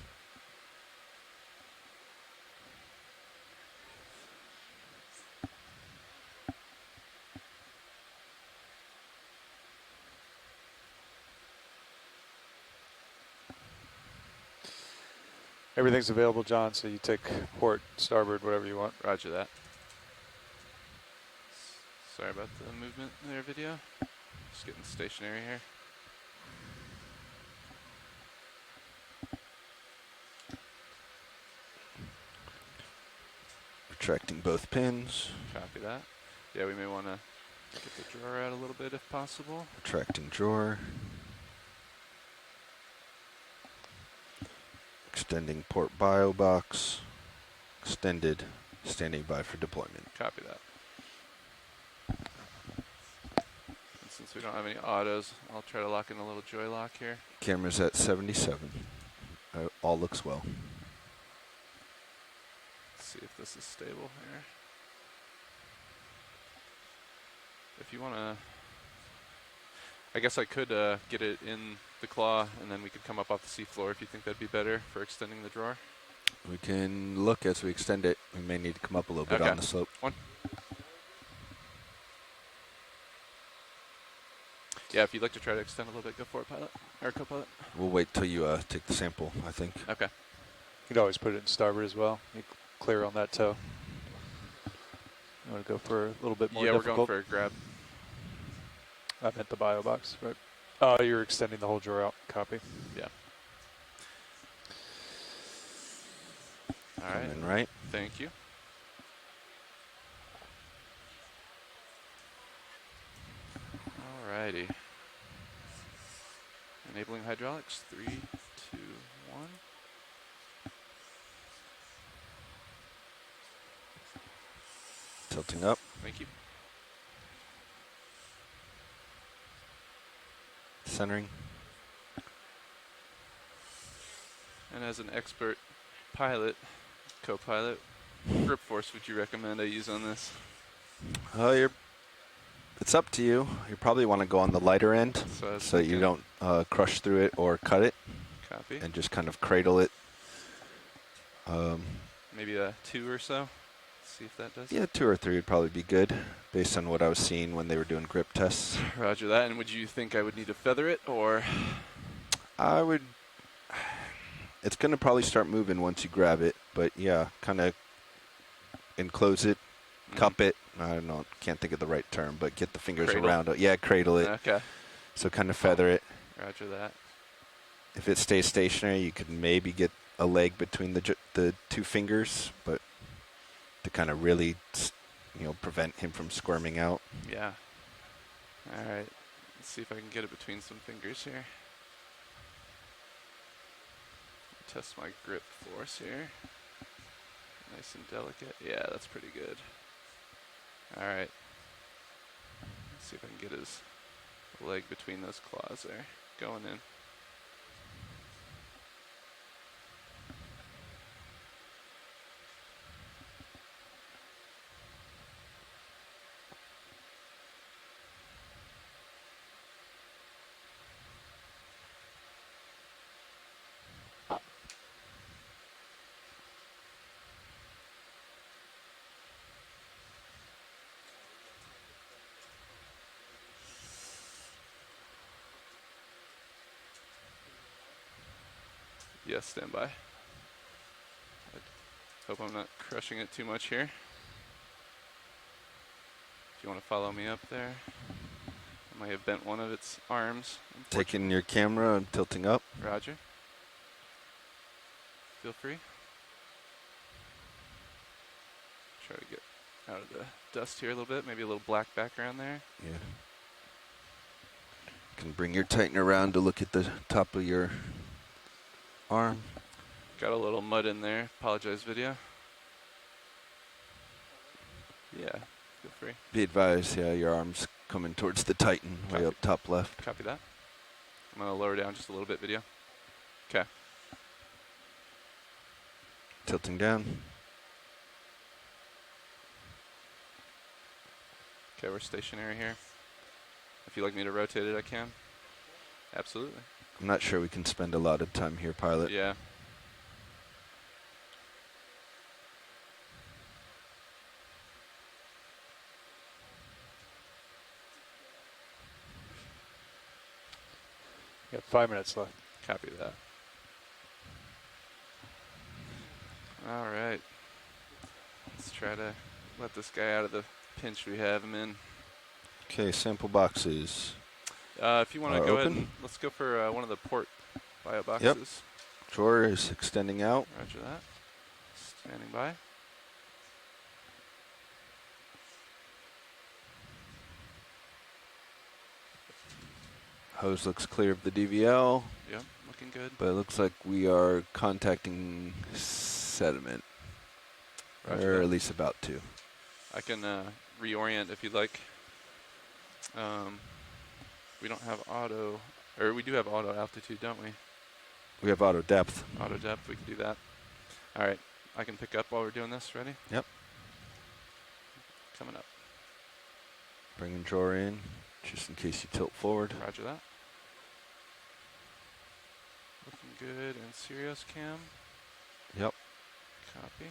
Everything's available, John, so you take port, starboard, whatever you want. Roger that. Sorry about the movement there, video. Just getting stationary here. Retracting both pins. Copy that. Yeah, we may want to get the drawer out a little bit if possible. Retracting drawer. Extending port bio box. Extended. Standing by for deployment. Copy that. And since we don't have any autos, I'll try to lock in a little joy lock here. Camera's at 77. All looks well. Let's see if this is stable here. If you want to, I guess I could get it in the claw and then we could come up off the seafloor if you think that'd be better for extending the drawer. We can look as we extend it. We may need to come up a little bit on the slope. One. Yeah, if you'd like to try to extend a little bit, go for it, pilot or co-pilot. We'll wait till you take the sample, I think. Okay. You could always put it in starboard as well. You clear on that toe. You want to go for a little bit more difficult? Yeah, we're going for a grab. I meant the bio box, right? Oh, you're extending the whole drawer out. Copy. Yeah. All right. Coming right. Thank you. Alrighty. Enabling hydraulics. 3, 2, 1. Tilting up. Thank you. centering. And as an expert pilot, co-pilot, grip force would you recommend I use on this? It's up to you. You probably want to go on the lighter end so you don't crush through it or cut it. Copy. And just kind of cradle it. Maybe a 2 or so. See if that does. Yeah, 2 or 3 would probably be good, based on what I was seeing when they were doing grip tests. Roger that. And would you think I would need to feather it, or? I would. It's going to probably start moving once you grab it, but yeah, kind of enclose it, cup it. I don't know, can't think of the right term, but get the fingers around it. Yeah, cradle it. Okay. So kind of feather it. Roger that. If it stays stationary, you could maybe get a leg between the 2 fingers, but to kind of really, prevent him from squirming out. Yeah. All right. Let's see if I can get it between some fingers here. Test my grip force here. Nice and delicate. Yeah, that's pretty good. All right. Let's see if I can get his leg between those claws there. Going in. Yes, stand by. I hope I'm not crushing it too much here. If you want to follow me up there. I might have bent one of its arms. Taking your camera and tilting up. Roger. Feel free. Try to get out of the dust here a little bit. Maybe a little black background there. Yeah. You can bring your Titan around to look at the top of your arm. Got a little mud in there. Apologize, video. Yeah, feel free. Be advised, yeah, your arm's coming towards the Titan, way up top left. Copy that. I'm going to lower down just a little bit, video. Okay. Tilting down. Okay, we're stationary here. If you'd like me to rotate it, I can. Absolutely. I'm not sure we can spend a lot of time here, pilot. Yeah. You got 5 minutes left. Copy that. All right. Let's try to let this guy out of the pinch we have him in. Okay, sample boxes. If you want to go ahead and let's go for one of the port bio boxes. Yep. Drawer is extending out. Roger that. Standing by. Hose looks clear of the DVL. Yep, looking good. But it looks like we are contacting sediment. Roger or that. at least about to. I can reorient if you'd like. We don't have auto, or we do have auto altitude, don't we? We have auto depth. Auto depth, we can do that. All right, I can pick up while we're doing this. Ready? Yep. Coming up. Bringing drawer in, just in case you tilt forward. Roger that. Looking good in Sirius cam. Yep. Copy.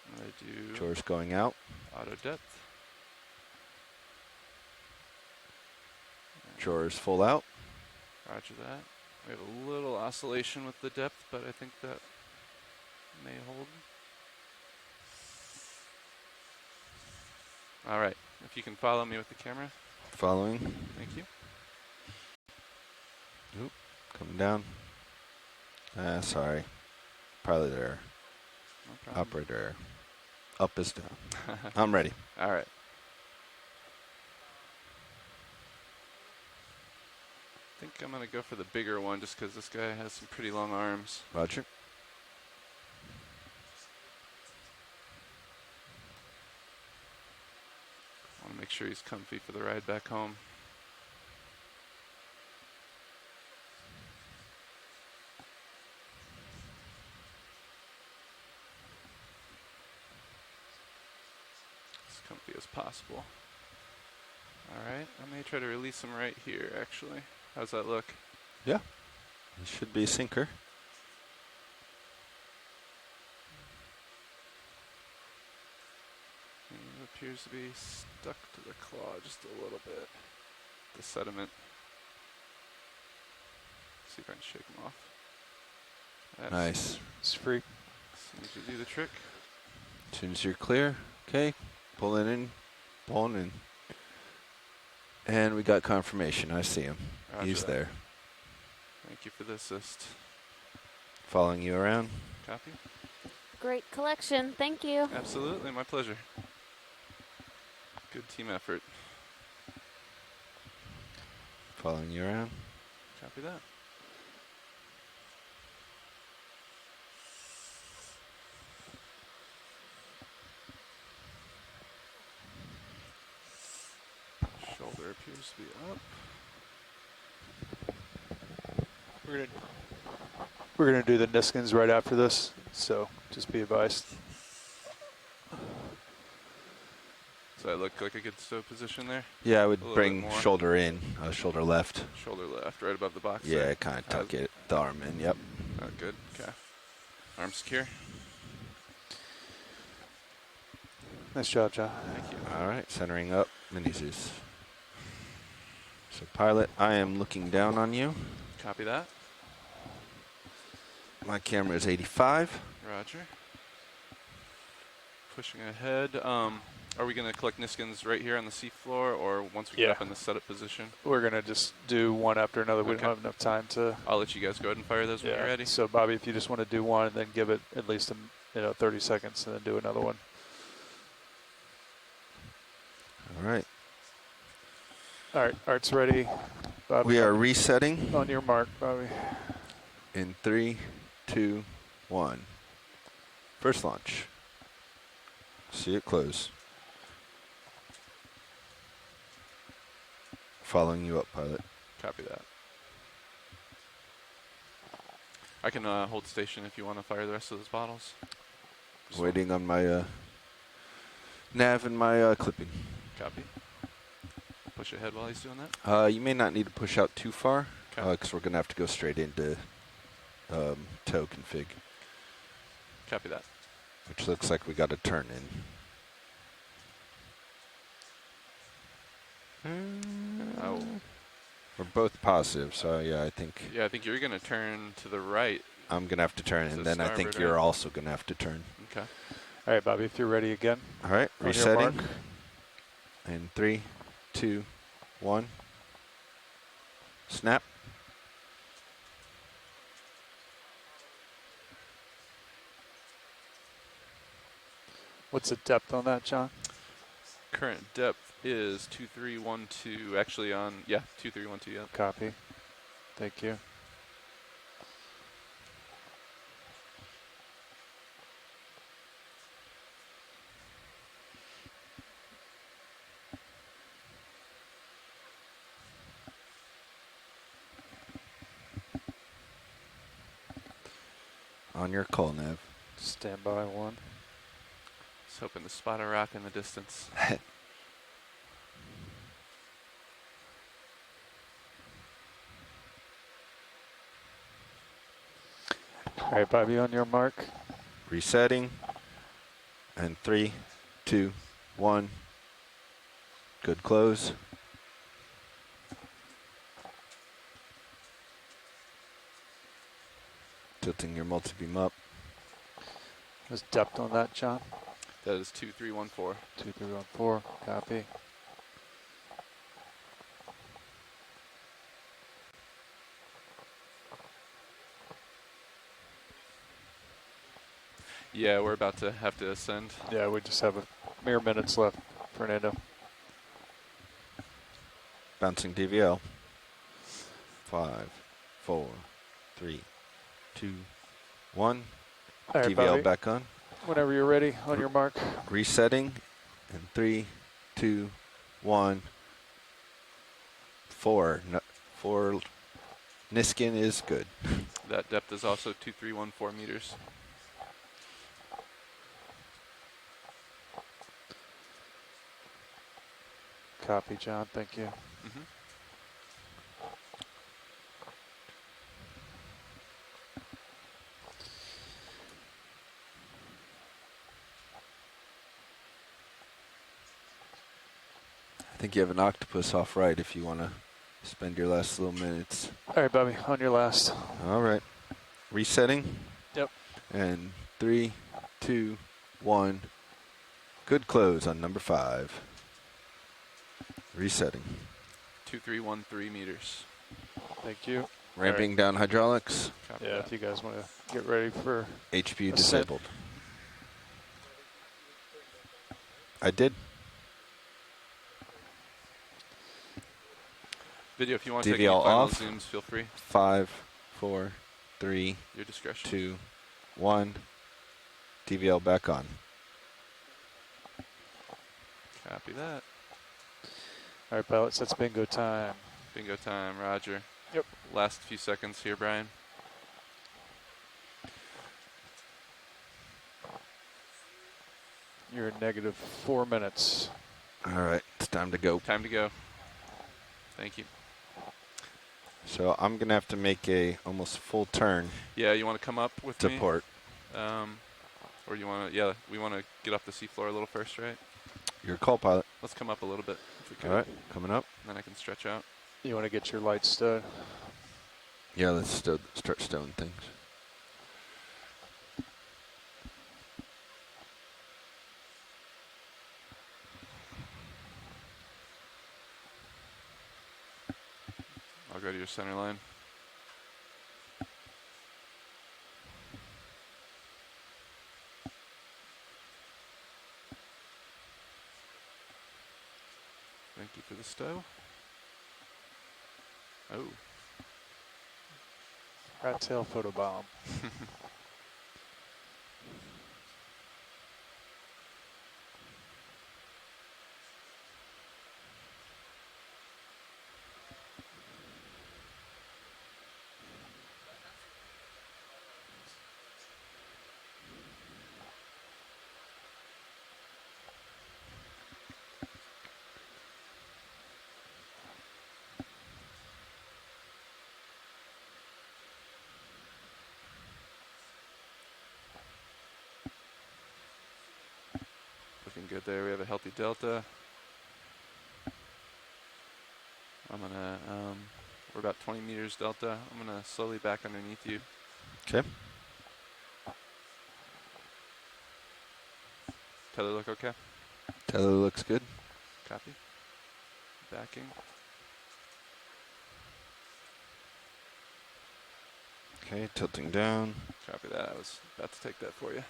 I'm going to do Drawer's going out. auto depth. Drawer is full out. Roger that. We have a little oscillation with the depth, but I think that may hold. All right. If you can follow me with the camera. Following. Thank you. Oop, coming down. Sorry. Pilot error. No problem. Operator error. Up is down. I'm ready. All right. I think I'm going to go for the bigger one just because this guy has some pretty long arms. Roger. I want to make sure he's comfy for the ride back home. comfy as possible. All right, I may try to release him right here, actually. How's that look? Yeah. It should be a sinker. He appears to be stuck to the claw just a little bit. The sediment. See if I can shake him off. That Nice. It's free. seems to do the trick. As soon as you're clear, okay, pulling in, pulling in. And we got confirmation. I see him. Roger He's that. there. Thank you for the assist. Following you around. Copy? Great collection. Thank you. Absolutely, my pleasure. Good team effort. Following you around. Copy that. Shoulder appears to be up. We're gonna do the Niskins right after this, so just be advised. Does that look like a good stow position there? Yeah, I A would little bring bit more. shoulder in, shoulder left. Shoulder left, right above the box. Yeah, there. kind of tuck it, the arm in, yep. Oh, good. Okay. Arm secure. Nice job, John. Thank you. All right, centering up, Mini Zeus. So pilot, I am looking down on you. Copy that. My camera is 85. Roger. Pushing ahead. Are we going to collect Niskins right here on the seafloor, or once we get Yeah. up in the setup position? We're gonna just do one after another. We Okay. don't have enough time to. I'll let you guys go ahead and fire those when you're ready. So Bobby, if you just want to do one and then give it at least 30 seconds, and then do another one. All right. All right, Art's ready. Bobby, We are resetting. on your mark, Bobby. In 3, 2, 1. First launch. See it close. Following you up, pilot. Copy that. I can hold station if you want to fire the rest of those bottles. Waiting on my nav and my clipping. Copy. Push ahead while he's doing that. You may not need to push out too far, Okay. because we're going to have to go straight into tow config, Copy that. which looks like we got to turn in. Oh. We're both positive, so yeah, I think Yeah, I think you're going to turn to the right. I'm going to have to turn, To and then I think starboard, you're right? also going to have to turn. Okay. All right, Bobby, if you're ready again. All right, On your resetting. mark. In 3, 2, 1. Snap. What's the depth on that, John? Current depth is 2312. Actually, on 2312. Yeah. Copy. Thank you. On your call, Nav. Stand by one. Just hoping to spot a rock in the distance. All right, Bobby, on your mark. Resetting. And 3, 2, 1. Good close. Tilting your multi-beam up. What's depth on that, John? That is 2314. 2314. Copy. Yeah, we're about to have to ascend. Yeah, we just have a mere minutes left, Fernando. Bouncing DVL. 5, 4, 3, 2, 1. All right, DVL Bobby. back on. Whenever you're ready, on your mark. Resetting. And 3, 2, 1. 4. 4. Niskin is good. That depth is also 2314 meters. Copy, John. Thank you. Mm-hmm. I think you have an octopus off right if you want to spend your last little minutes. All right, Bobby, on your last. All right. Resetting. Yep. And 3, 2, 1. Good close on number 5. Resetting. 2313 meters. Thank you. Ramping down hydraulics. Copy Yeah, that. if you guys want to get ready for HPU ascent. disabled. I did. Video, if you want to take any DVL final off. zooms, feel free. 5, 4, 3, Your discretion. 2, 1. DVL back on. Copy that. All right, pilots, that's bingo time. Bingo time, Roger. Yep. Last few seconds here, Brian. You're at negative 4 minutes. All right, it's time to go. Time to go. Thank you. So I'm going to have to make a almost full turn Yeah, you want to come up with to me? port. Or you want to, yeah, we want to get off the seafloor a little first, right? Your call, pilot. Let's come up a little bit, if we could. All right, coming up. And then I can stretch out. You want to get your lights stowed? Yeah, let's start stowing things. I'll go to your center line. Thank you for the stow. Oh. Rattail photobomb. Looking good there. We have a healthy delta. I'm gonna, we're about 20 meters delta. I'm gonna slowly back underneath you. Okay. Tether look okay? Tether looks good. Copy. Backing. Okay, tilting down. Copy that. I was about to take that for you.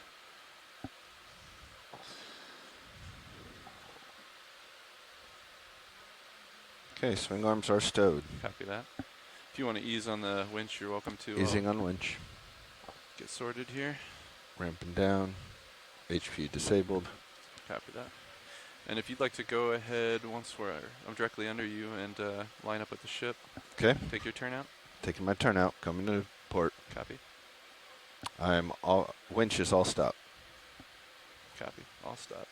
Okay, swing arms are stowed. Copy that. If you want to ease on the winch, you're welcome to. Easing on winch. Get sorted here. Ramping down. HPU disabled. Copy that. And if you'd like to go ahead once I'm directly under you and line up with the ship. Okay. Take your turn out. Taking my turn out. Coming to port. Copy. I'm all winch is all stop. Copy. I'll stop.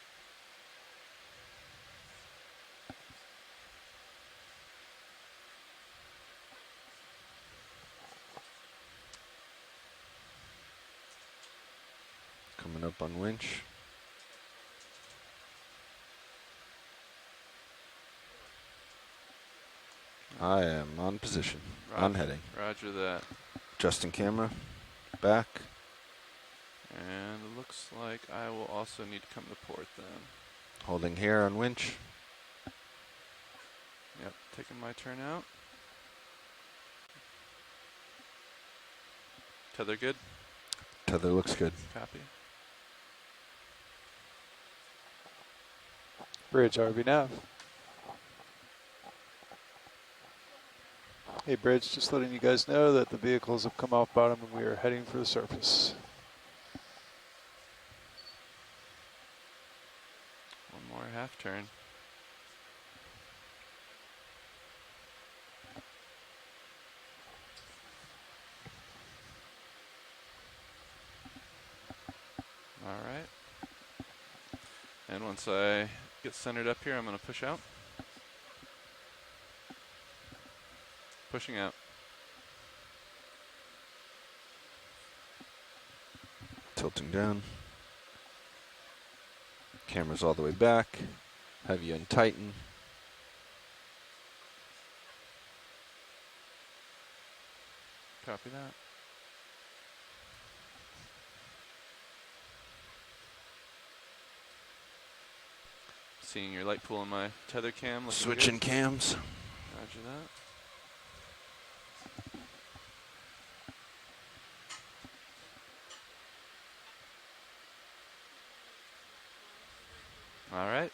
Coming up on winch. I am on position. Roger, On heading. Roger that. Adjusting camera. Back. And it looks like I will also need to come to port then. Holding here on winch. Yep, taking my turn out. Tether good? Tether looks good. Copy. Bridge, ROV nav. Hey, Bridge, just letting you guys know that the vehicles have come off bottom and we are heading for the surface. One more half turn. All right. And once I get centered up here, I'm going to push out. Pushing out. Tilting down. Camera's all the way back. Have you untighten. Copy that. Seeing your light pool in my tether cam. Looking Switching good. cams. Roger that. All right.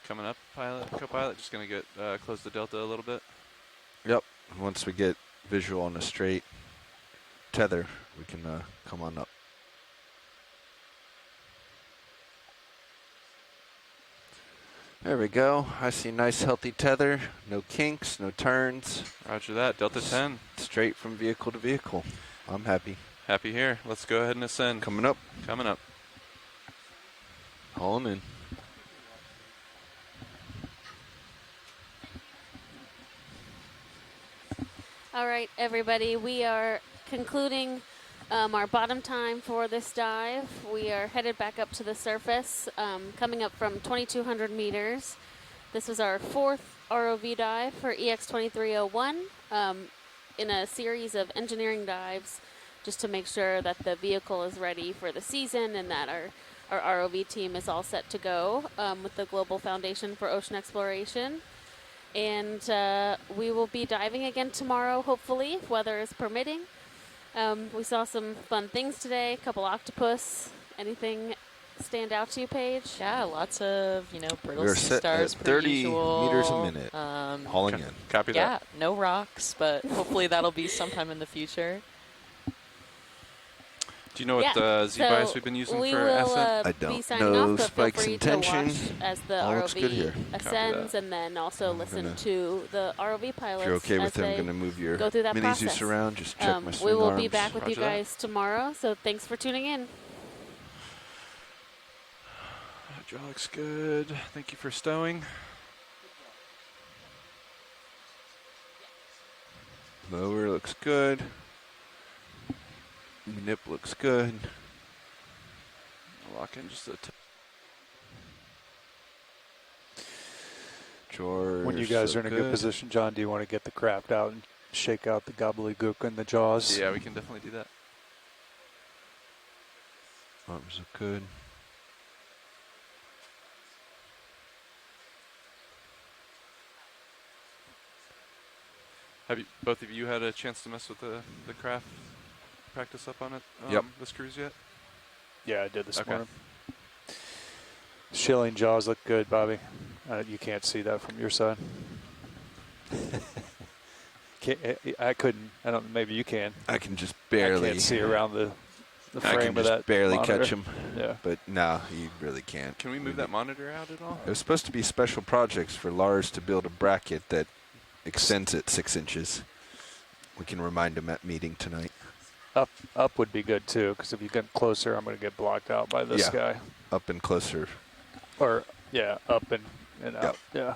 Coming up, pilot, co-pilot. Just gonna get close the delta a little bit. Yep. Once we get visual on a straight tether, we can come on up. There we go. I see nice healthy tether. No kinks, no turns. Roger that. Delta 10. Straight from vehicle to vehicle. I'm happy. Happy here. Let's go ahead and ascend. Coming up. Coming up. Hauling in. All right, everybody, we are concluding our bottom time for this dive. We are headed back up to the surface, coming up from 2,200 meters. This was our 4th ROV dive for EX2301 in a series of engineering dives just to make sure that the vehicle is ready for the season and that our ROV team is all set to go with the Global Foundation for Ocean Exploration. And we will be diving again tomorrow, hopefully, if weather is permitting. We saw some fun things today, a couple octopus. Anything stand out to you, Paige? Yeah, lots of, brittle We're sea set stars at per 30 usual. meters a minute. Hauling in. Copy that. Yeah, no rocks, but hopefully that'll be sometime in the future. Do you know what Z-bias we've been using we for will, ascent? I be don't signing know off, but feel spikes free and to tension. watch as the All looks good here. ROV ascends, and then also listen to the ROV pilots. If you're okay as with them, I'm they going to move your go through that mini process. Zeus around. Just check my swing We will arms. be back with you Roger that. guys tomorrow, so thanks for tuning in. Hydraulics good. Thank you for stowing. Lower looks good. Nip looks good. Lock in just a Drawers When you guys are look in a good position, John, do you want to get the craft out and shake out the gobbledygook in the jaws? Yeah, we can definitely do that. Arms look good. Have you, both of you had a chance to mess with the craft, practice up on it Yep. this cruise yet? Yeah, I did this Okay. morning. Shilling jaws look good, Bobby. You can't see that from your side. I couldn't. I don't. Maybe you can. I can just barely. I can't see around the I frame can of just that barely monitor. catch them. Yeah. But no, you really can't. Can we move that monitor out at all? It was supposed to be special projects for Lars to build a bracket that extends it 6 inches. We can remind him at meeting tonight. Up would be good too, because if you get closer, I'm going to get blocked out by this guy. Up and closer. Or yeah, up and out. Yeah.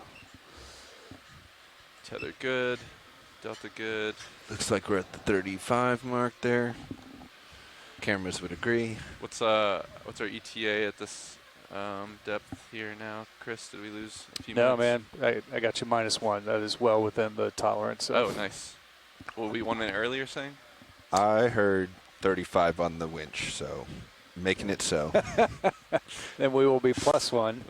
Tether good. Delta good. Looks like we're at the 35 mark there. Cameras would agree. What's our ETA at this depth here now, Chris? Did we lose a few No, minutes? man, I got you -1. That is well within the tolerance. Oh, nice. Well, we 1 minute earlier saying? I heard 35 on the winch, so making it so. Then we will be +1.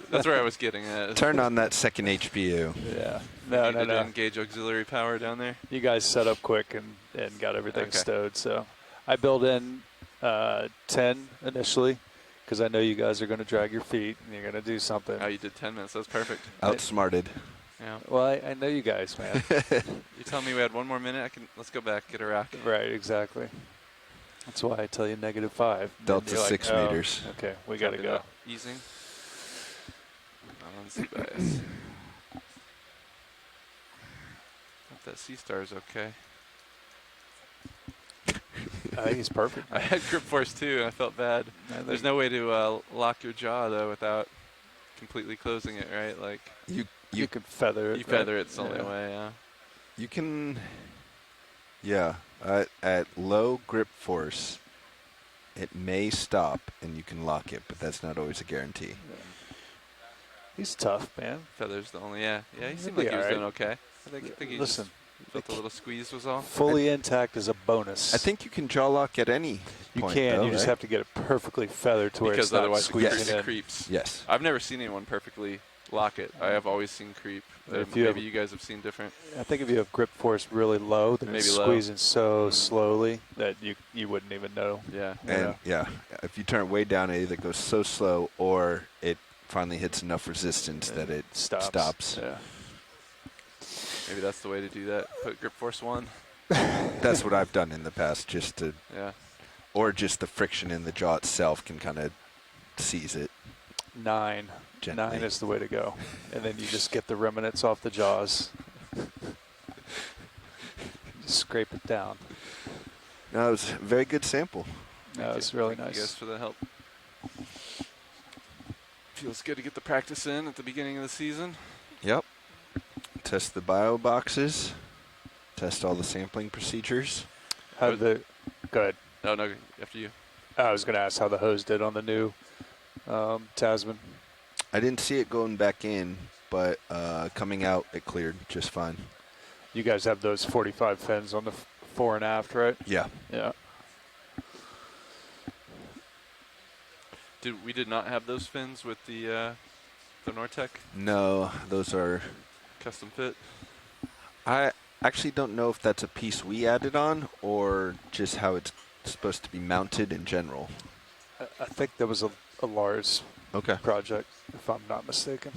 That's where I was getting at. Turn on that second HPU. Yeah. We No, needed no, to no. engage auxiliary power down there. You guys set up quick and got everything Okay. stowed. So I built in 10 initially because I know you guys are going to drag your feet and you're going to do something. Oh, you did 10 minutes. That's perfect. Outsmarted. Yeah. Well, I know you guys, man. You tell me we had 1 more minute. Let's go back, get a rack. Right, exactly. That's why I tell you -5. Delta You're like, 6 oh, meters. Okay, we got to Copy go. that. Easing. On Z-bias. Hope that sea star is okay. I think he's perfect. I had grip force too, and I felt bad. There's no way to lock your jaw though without completely closing it, right? Like you could feather it. You feather it's the only way, yeah. You can, yeah. At low grip force, it may stop and you can lock it, but that's not always a guarantee. Yeah. He's tough, man. Feather's the only, yeah. He He'll seemed be like he was alright. doing okay. I think he Listen, just felt a little squeeze was all. Fully intact is a bonus. I think you can jaw lock at any point, can. though, You just right? have to get it perfectly feathered to where Because it's not otherwise squeezing it in. creeps. Yes. I've never seen anyone perfectly lock it. I have always seen creep. If you Maybe have- you guys have seen different. I think if you have grip force really low, then it's Maybe low. squeezing so slowly that you wouldn't even know. Yeah. And yeah, if you turn it way down, it either goes so slow or it finally hits enough resistance that it stops. Yeah. Maybe that's the way to do that. Put grip force 1. That's what I've done in the past, just to, Yeah. or just the friction in the jaw itself can kind of seize it. 9. Gently. 9 is the way to go. And then you just get the remnants off the jaws. Just scrape it down. No, it was a very good sample. No, it's really Thank nice. you guys for the help. Feels good to get the practice in at the beginning of the season. Yep. Test the bio boxes. Test all the sampling procedures. How the go ahead. No, after you. I was going to ask how the hose did on the new Tasman. I didn't see it going back in, but coming out, it cleared just fine. You guys have those 45 fins on the fore and aft, right? Yeah. Yeah. We did not have those fins with the Nortec No, those are custom fit. I actually don't know if that's a piece we added on or just how it's supposed to be mounted in general. I think that was a Lars project, if I'm not mistaken.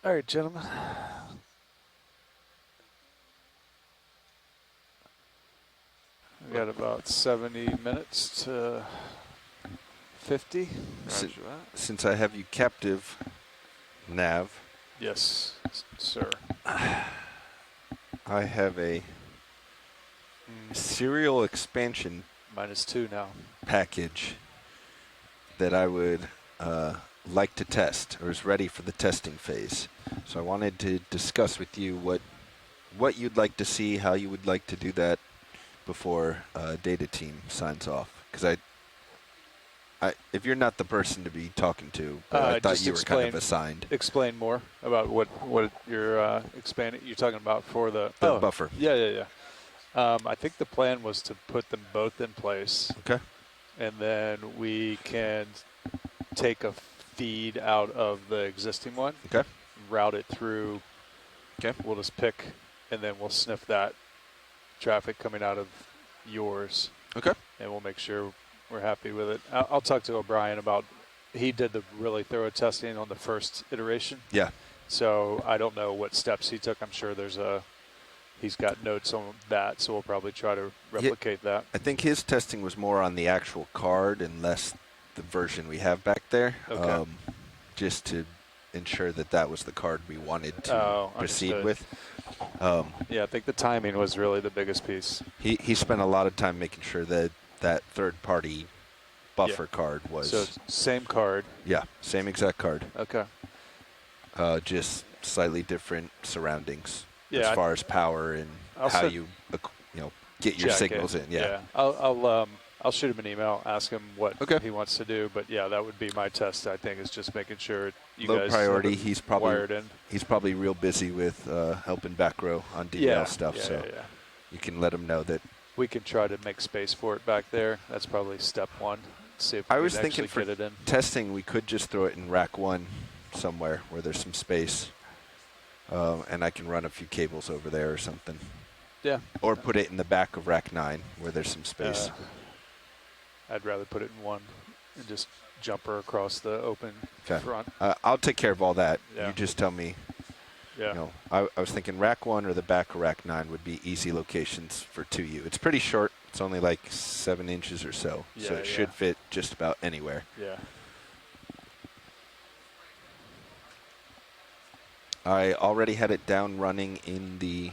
All right, gentlemen. We got about 70 minutes to 50. Since I have you captive, Nav. Yes, sir. I have a serial expansion -2 now package that I would like to test, or is ready for the testing phase. So I wanted to discuss with you what you'd like to see, how you would like to do that before data team signs off. Because if you're not the person to be talking to, I thought you were kind of assigned. Explain more about what you're expanding. You're talking about for the buffer. Yeah. I think the plan was to put them both in place. Okay. And then we can take a feed out of the existing one. Okay. Route it through. Okay. We'll just pick, and then we'll sniff that traffic coming out of yours. Okay. And we'll make sure we're happy with it. I'll talk to O'Brien about. He did the really thorough testing on the first iteration. Yeah. So I don't know what steps he took. I'm sure he's got notes on that, so we'll probably try to replicate that. I think his testing was more on the actual card and less the version we have back there. Okay. Just to ensure that was the card we wanted to proceed understood. with. Yeah, I think the timing was really the biggest piece. He spent a lot of time making sure that third-party buffer card was... So same card. Yeah, same exact card. Okay. Just slightly different surroundings Yeah, as far as power and how you get your Check signals it. in. Yeah. I'll shoot him an email, ask him what he wants to do. But yeah, that would be my test. I think is just making sure you Low guys priority. have it He's probably wired in. He's probably real busy with helping back row on DL stuff. Yeah, so yeah. you can let him know that We can try to make space for it back there. That's probably step one. See if we I can was actually thinking for get it in. testing, we could just throw it in rack 1 somewhere where there's some space. And I can run a few cables over there or something. Yeah. Or put it in the back of rack 9 where there's some space. I'd rather put it in 1 and just jump her across the open front. I'll take care of all that. Yeah. You just tell me. Yeah. You know, I was thinking rack 1 or the back of rack 9 would be easy locations for 2U. It's pretty short. It's only like 7 inches or so. Yeah, So it should fit just about anywhere. Yeah. I already had it down running in the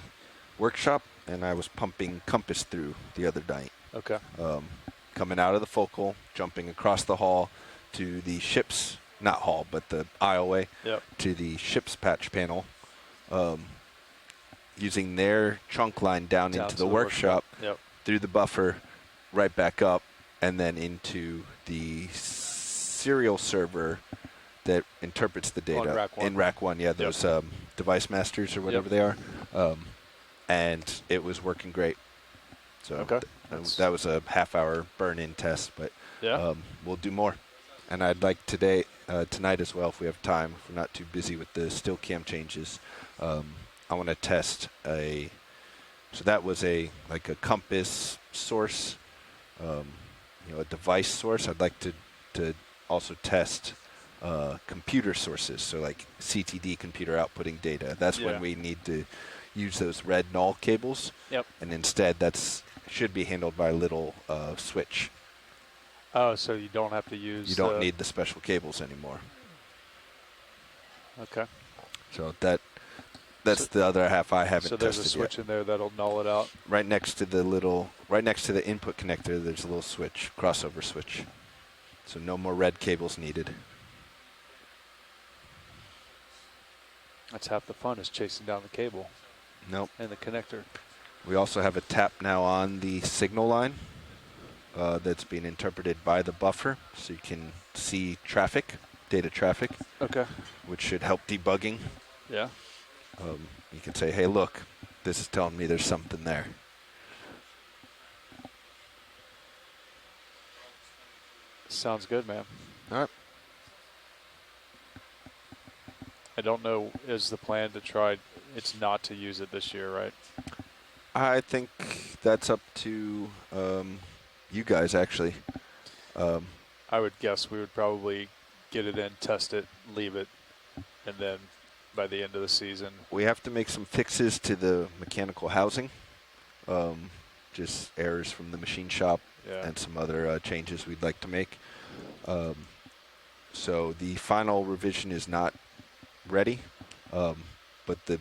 workshop, and I was pumping compass through the other night. Okay. Coming out of the focal, jumping across the hall to the ship's, not hall, but the aisleway, to the ship's patch panel, using their trunk line down into the workshop, through the buffer, right back up, and then into the serial server that interprets the data in rack 1. Yeah, those device masters or whatever they are. And it was working great. So that was a half-hour burn-in test, but we'll do more. And I'd like tonight as well, if we have time, if we're not too busy with the still cam changes, I want to test so that was like a compass source, a device source. I'd like to also test computer sources, so like CTD computer outputting data. That's when we need to use those red null cables. And instead, should be handled by a little switch. Oh, so you don't have to use. You don't need the special cables anymore. Okay. So that's the other half I haven't tested yet. So there's a switch in there that'll null it out. Right next to the input connector, there's a little switch, crossover switch. So no more red cables needed. That's half the fun, is chasing down the cable. Nope. And the connector. We also have a tap now on the signal line that's being interpreted by the buffer, so you can see data traffic. Okay. Which should help debugging. Yeah. You can say, hey, look, this is telling me there's something there. Sounds good, man. All right. I don't know, is the plan to try, it's not to use it this year, right? I think that's up to you guys, actually. I would guess we would probably get it in, test it, leave it, and then by the end of the season. We have to make some fixes to the mechanical housing, just errors from the machine shop and some other changes we'd like to make. So the final revision is not ready, but the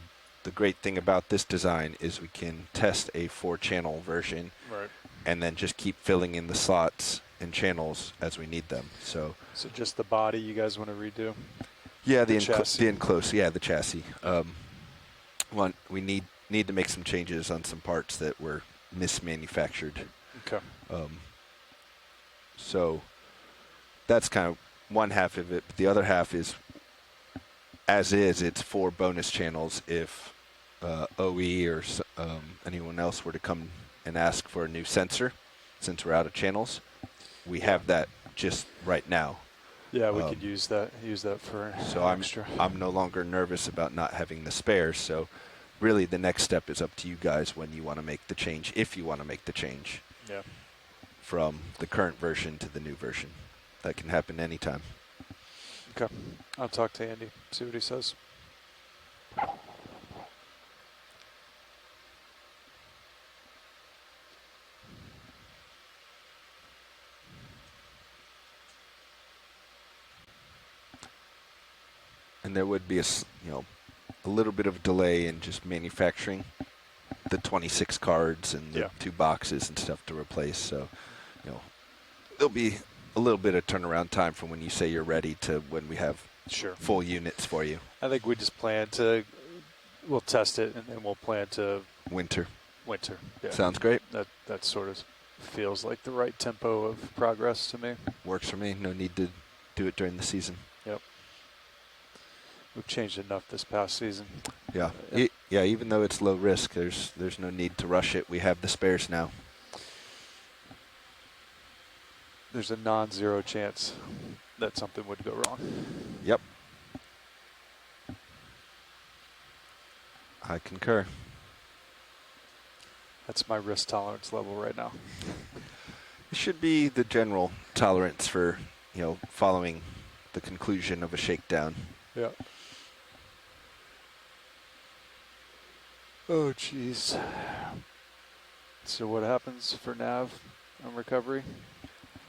great thing about this design is we can test a 4-channel version and then just keep filling in the slots and channels as we need them. So just the body you guys want to redo? Yeah, the chassis. enclosed, the chassis. We need to make some changes on some parts that were mismanufactured. Okay. So that's kind of one half of it. But the other half is, it's 4 bonus channels if OE or anyone else were to come and ask for a new sensor, since we're out of channels. We have that just right now. Yeah, we could use that for extra. I'm no longer nervous about not having the spares. So really the next step is up to you guys when you want to make the change, if you want to make the change. Yeah. From the current version to the new version. That can happen anytime. Okay. I'll talk to Andy, see what he says. And there would be a little bit of delay in just manufacturing the 26 cards and the 2 boxes and stuff to replace. So, there'll be a little bit of turnaround time from when you say you're ready to when we have full units for you. I think we just we'll test it and then we'll plan to winter. Yeah. Sounds great. That sort of feels like the right tempo of progress to me. Works for me. No need to do it during the season. Yep. We've changed enough this past season. Yeah. Even though it's low risk, there's no need to rush it. We have the spares now. there's a non-zero chance that something would go wrong. Yep. I concur. That's my risk tolerance level right now. It should be the general tolerance for, following the conclusion of a shakedown. Yeah. Oh, jeez. So what happens for nav on recovery?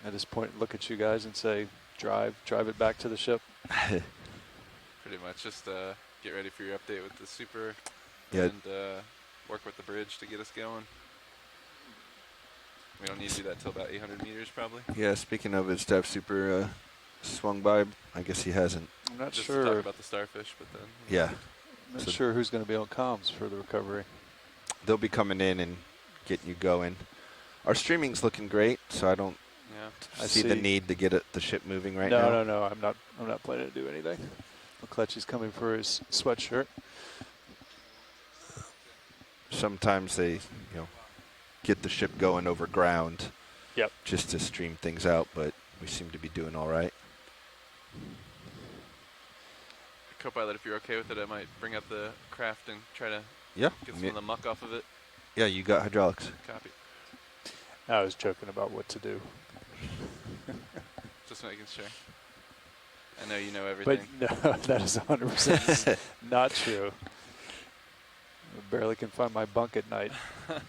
I just point, look at you guys and say, drive it back to the ship. Pretty much just get ready for your update with the super and work with the bridge to get us going. We don't need to do that till about 800 meters probably. Yeah, speaking of, his Dev Super swung by. I guess he hasn't. I'm not Just sure. to talk about the starfish, but then. Yeah. I'm not sure who's going to be on comms for the recovery. They'll be coming in and getting you going. Our streaming's looking great, so I don't see the need to get the ship moving right now. No. I'm not planning to do anything. McCletchy's coming for his sweatshirt. Sometimes they, get the ship going over ground. Yep. Just to stream things out, but we seem to be doing all right. Copilot, if you're okay with it, I might bring up the craft and try to get some of the muck off of it. Yeah, you got hydraulics. Copy. I was joking about what to do. Just making sure. I know you know everything. But no, that is 100% not true. I barely can find my bunk at night. Alright,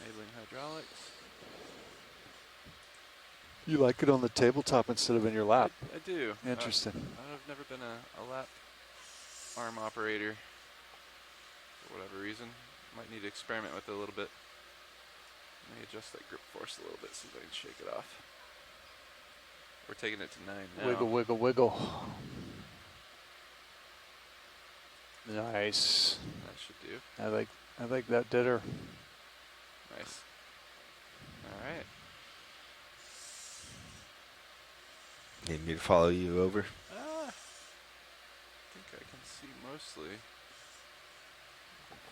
enabling hydraulics. You like it on the tabletop instead of in your lap? I do. Interesting. I've never been a lap arm operator for whatever reason. Might need to experiment with it a little bit. Let me adjust that grip force a little bit, see if I can shake it off. We're taking it to 9 now. Wiggle, wiggle, wiggle. Nice. That should do. I like that dinner. Nice. All right. Need me to follow you over? I think I can see mostly.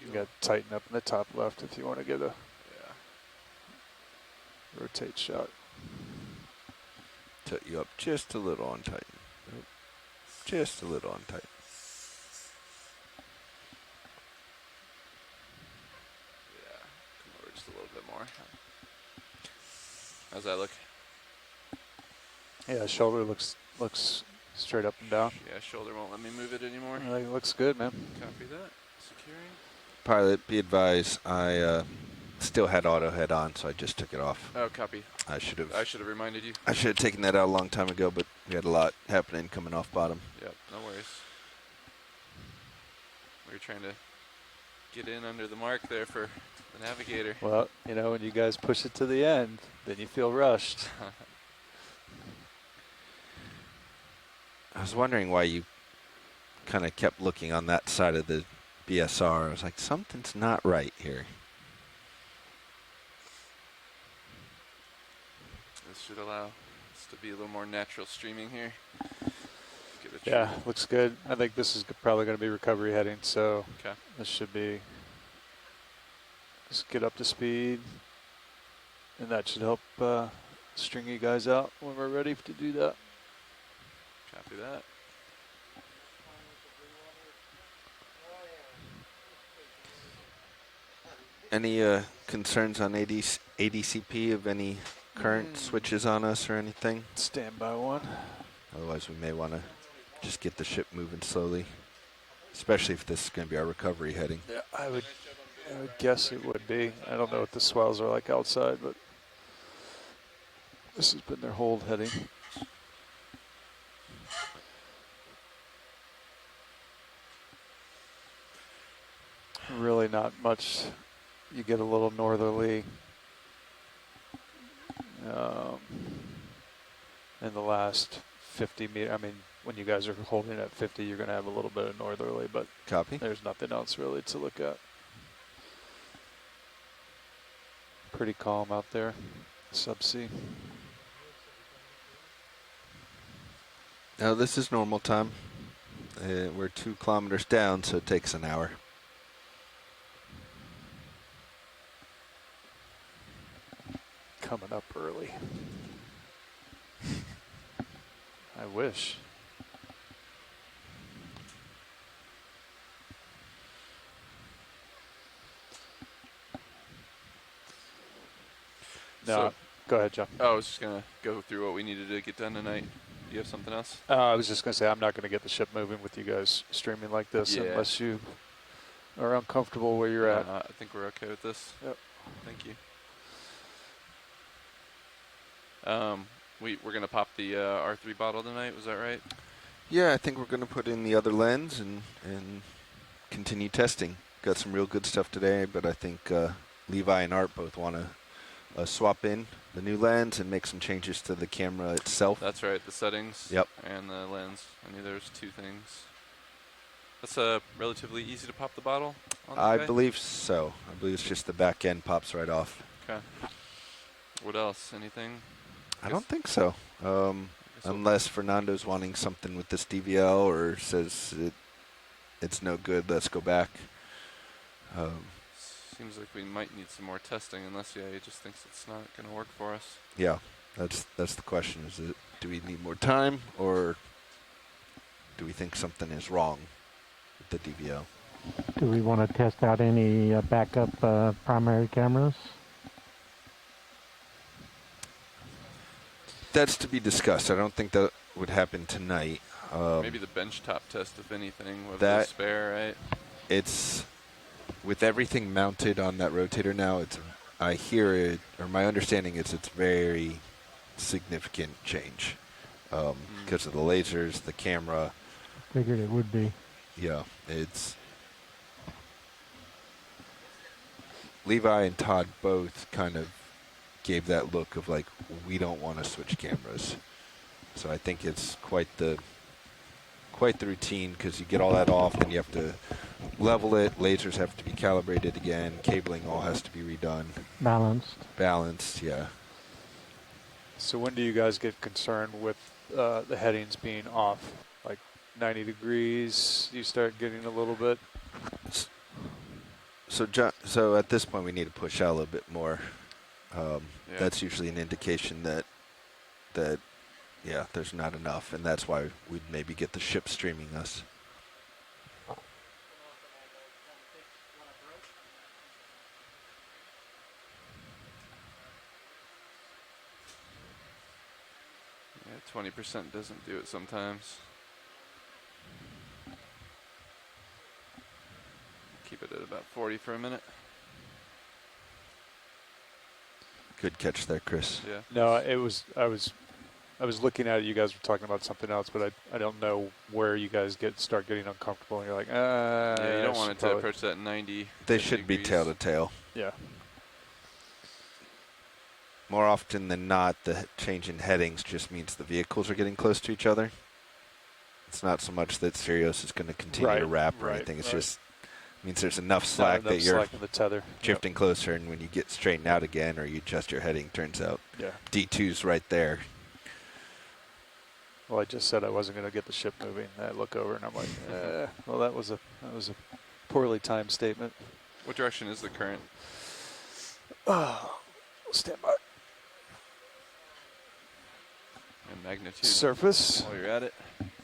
You got to tighten up in the top left if you want to get a rotate shot. Tilt you up just a little on tighten. Nope. Just a little on tighten. Yeah, come over just a little bit more. How's that look? Yeah, shoulder looks straight up and down. Yeah, shoulder won't let me move it anymore. I think it looks good, man. Copy that. Securing. Pilot, be advised, I still had auto head on, so I just took it off. Oh, copy. I should have reminded you. I should have taken that out a long time ago, but we had a lot happening coming off bottom. Yep, no worries. We were trying to get in under the mark there for the navigator. Well, when you guys push it to the end, then you feel rushed. I was wondering why you kind of kept looking on that side of the BSR. I was like, something's not right here. This should allow us to be a little more natural streaming here. Yeah, looks good. I think this is probably going to be recovery heading, so okay. This should be just get up to speed, and that should help string you guys out when we're ready to do that. Copy that. Any concerns on ADCP of any current switches on us or anything? Stand by one. Otherwise, we may want to just get the ship moving slowly, especially if this is going to be our recovery heading. Yeah, I would guess it would be. I don't know what the swells are like outside, but this has been their hold heading. Really not much. You get a little northerly in the last 50 meters. I mean, when you guys are holding at 50, you're going to have a little bit of northerly, but copy. There's nothing else really to look at. Pretty calm out there, subsea. Now this is normal time. We're 2 kilometers down, so it takes an hour. Coming up early. I wish. No, So, go ahead, John. I was just going to go through what we needed to get done tonight. Do you have something else? I was just going to say I'm not going to get the ship moving with you guys streaming like this unless you are uncomfortable where you're at. I think we're okay with this. Yep. Thank you. We're going to pop the R3 bottle tonight, was that right? Yeah, I think we're going to put in the other lens and continue testing. Got some real good stuff today, but I think Levi and Art both want to swap in the new lens and make some changes to the camera itself. That's right, the settings. Yep. And the lens. I knew there was 2 things. That's relatively easy to pop the bottle on I guy? believe so. I believe it's just the back end pops right off. Okay. What else? Anything? I don't think so. Unless Fernando's wanting something with this DVL or says it's no good, let's go back. Seems like we might need some more testing unless he just thinks it's not going to work for us. Yeah, that's the question. Is it, do we need more time or do we think something is wrong with the DVL? Do we want to test out any backup primary cameras? That's to be discussed. I don't think that would happen tonight. Maybe the benchtop test, if anything, with that the spare, right? It's with everything mounted on that rotator now. I hear it, or my understanding is it's very significant change because of the lasers, the camera. Figured it would be. Yeah, it's Levi and Todd both kind of gave that look of like, we don't want to switch cameras. So I think it's quite the routine because you get all that off, then you have to level it, lasers have to be calibrated again, cabling all has to be redone. Balanced, yeah. So when do you guys get concerned with the headings being off? Like 90 degrees, you start getting a little bit? So John, so at this point we need to push out a little bit more. That's usually an indication that there's not enough, and that's why we'd maybe get the ship streaming us. Yeah, 20% doesn't do it sometimes. Keep it at about 40 for a minute. Good catch there, Chris. Yeah. No, I was looking at it. You guys were talking about something else, but I don't know where you guys start getting uncomfortable, and you're like, yeah, you don't want it to approach that 90. They should be tail to tail. Yeah. More often than not, the change in headings just means the vehicles are getting close to each other. It's not so much that Sirius is going to continue to wrap or anything. It's just means there's enough slack that you're in the tether. drifting closer, and when you get straightened out again or you adjust your heading, turns out D2's right there. Well, I just said I wasn't going to get the ship moving. I look over and I'm like, well, that was a poorly timed statement. What direction is the current? Stand by. And magnitude. Surface. While you're at it.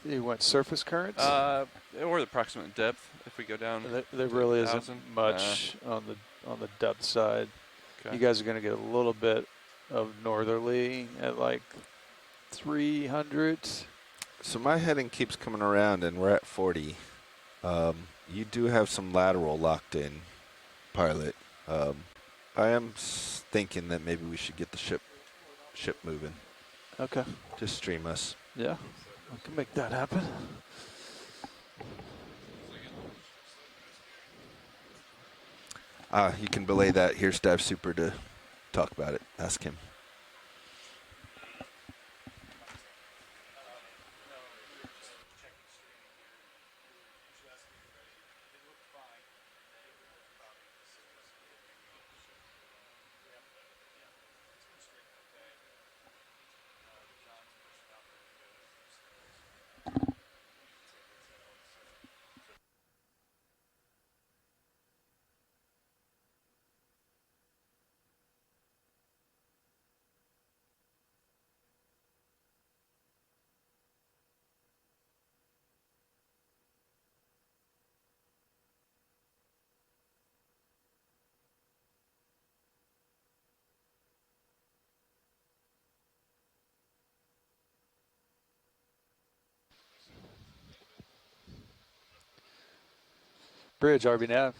You went surface currents? Or the approximate depth if we go down. There really isn't much on the depth side. Okay. You guys are going to get a little bit of northerly at like 300. So my heading keeps coming around, and we're at 40. You do have some lateral locked in, pilot. I am thinking that maybe we should get the ship moving. Okay. Just stream us. Yeah, I can make that happen. You can belay that. Here's Dive Super to talk about it. Ask him. Bridge, RB Nav.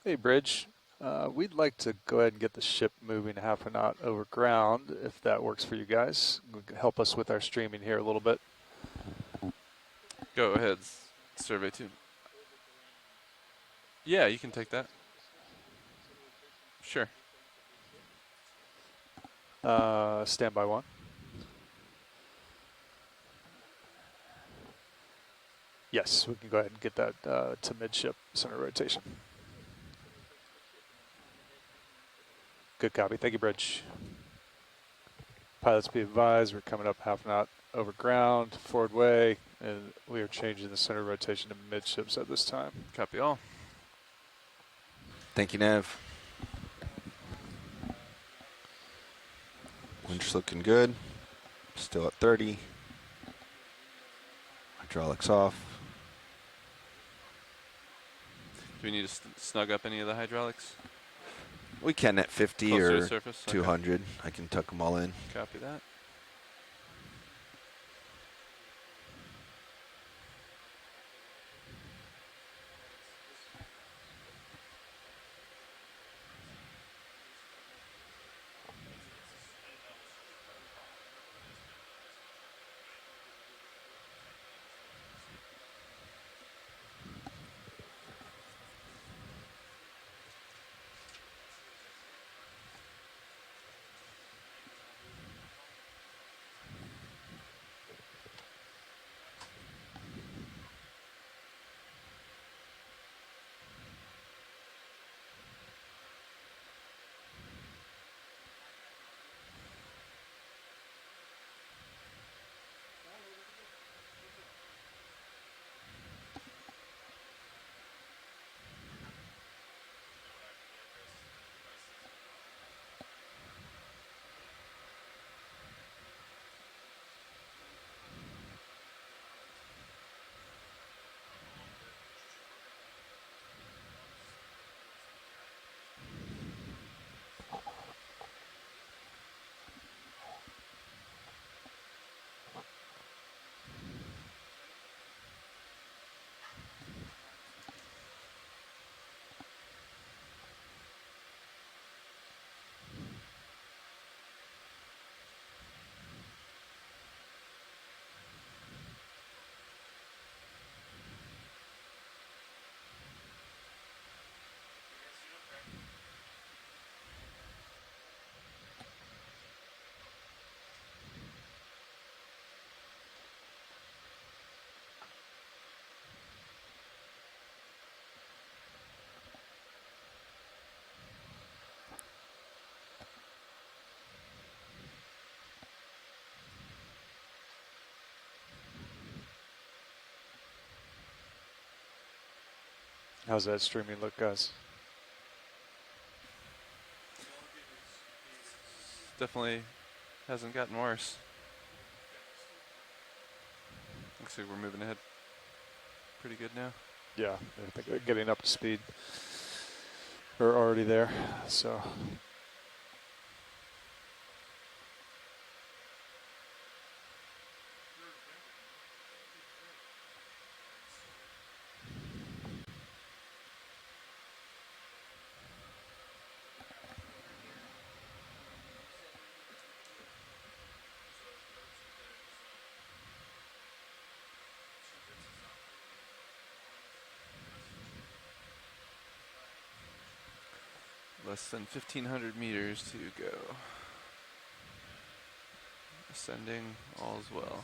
Hey, Bridge. We'd like to go ahead and get the ship moving half a knot over ground, if that works for you guys. Help us with our streaming here a little bit. Go ahead, survey team. Yeah, you can take that. Sure. Standby 1. Yes, we can go ahead and get that to midship center rotation. Good copy. Thank you, Bridge. Pilots be advised, we're coming up half a knot over ground, forward way, and we are changing the center rotation to midships at this time. Copy all. Thank you, Nav. Winch looking good. Still at 30. Hydraulics off. Do we need to snug up any of the hydraulics? We can at 50 Closer to or surface? 200. Okay. I can tuck them all in. Copy that. How's that streaming look, guys? Definitely hasn't gotten worse. Looks like we're moving ahead pretty good now. Yeah, I think they're getting up to speed. We're already there, so. Less than 1,500 meters to go. Ascending, all's well.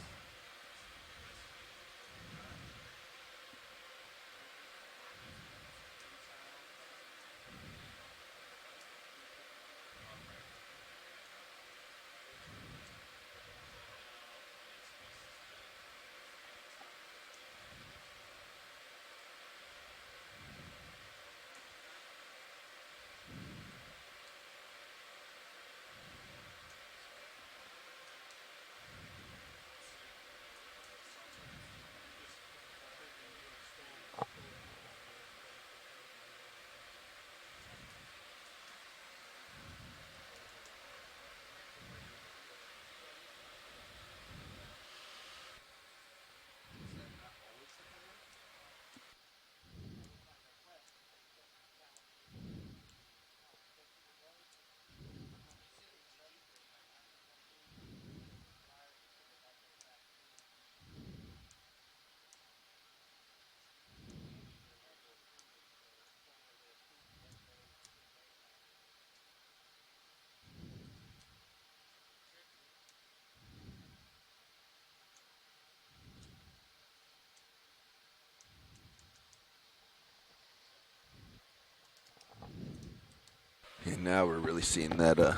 And now we're really seeing that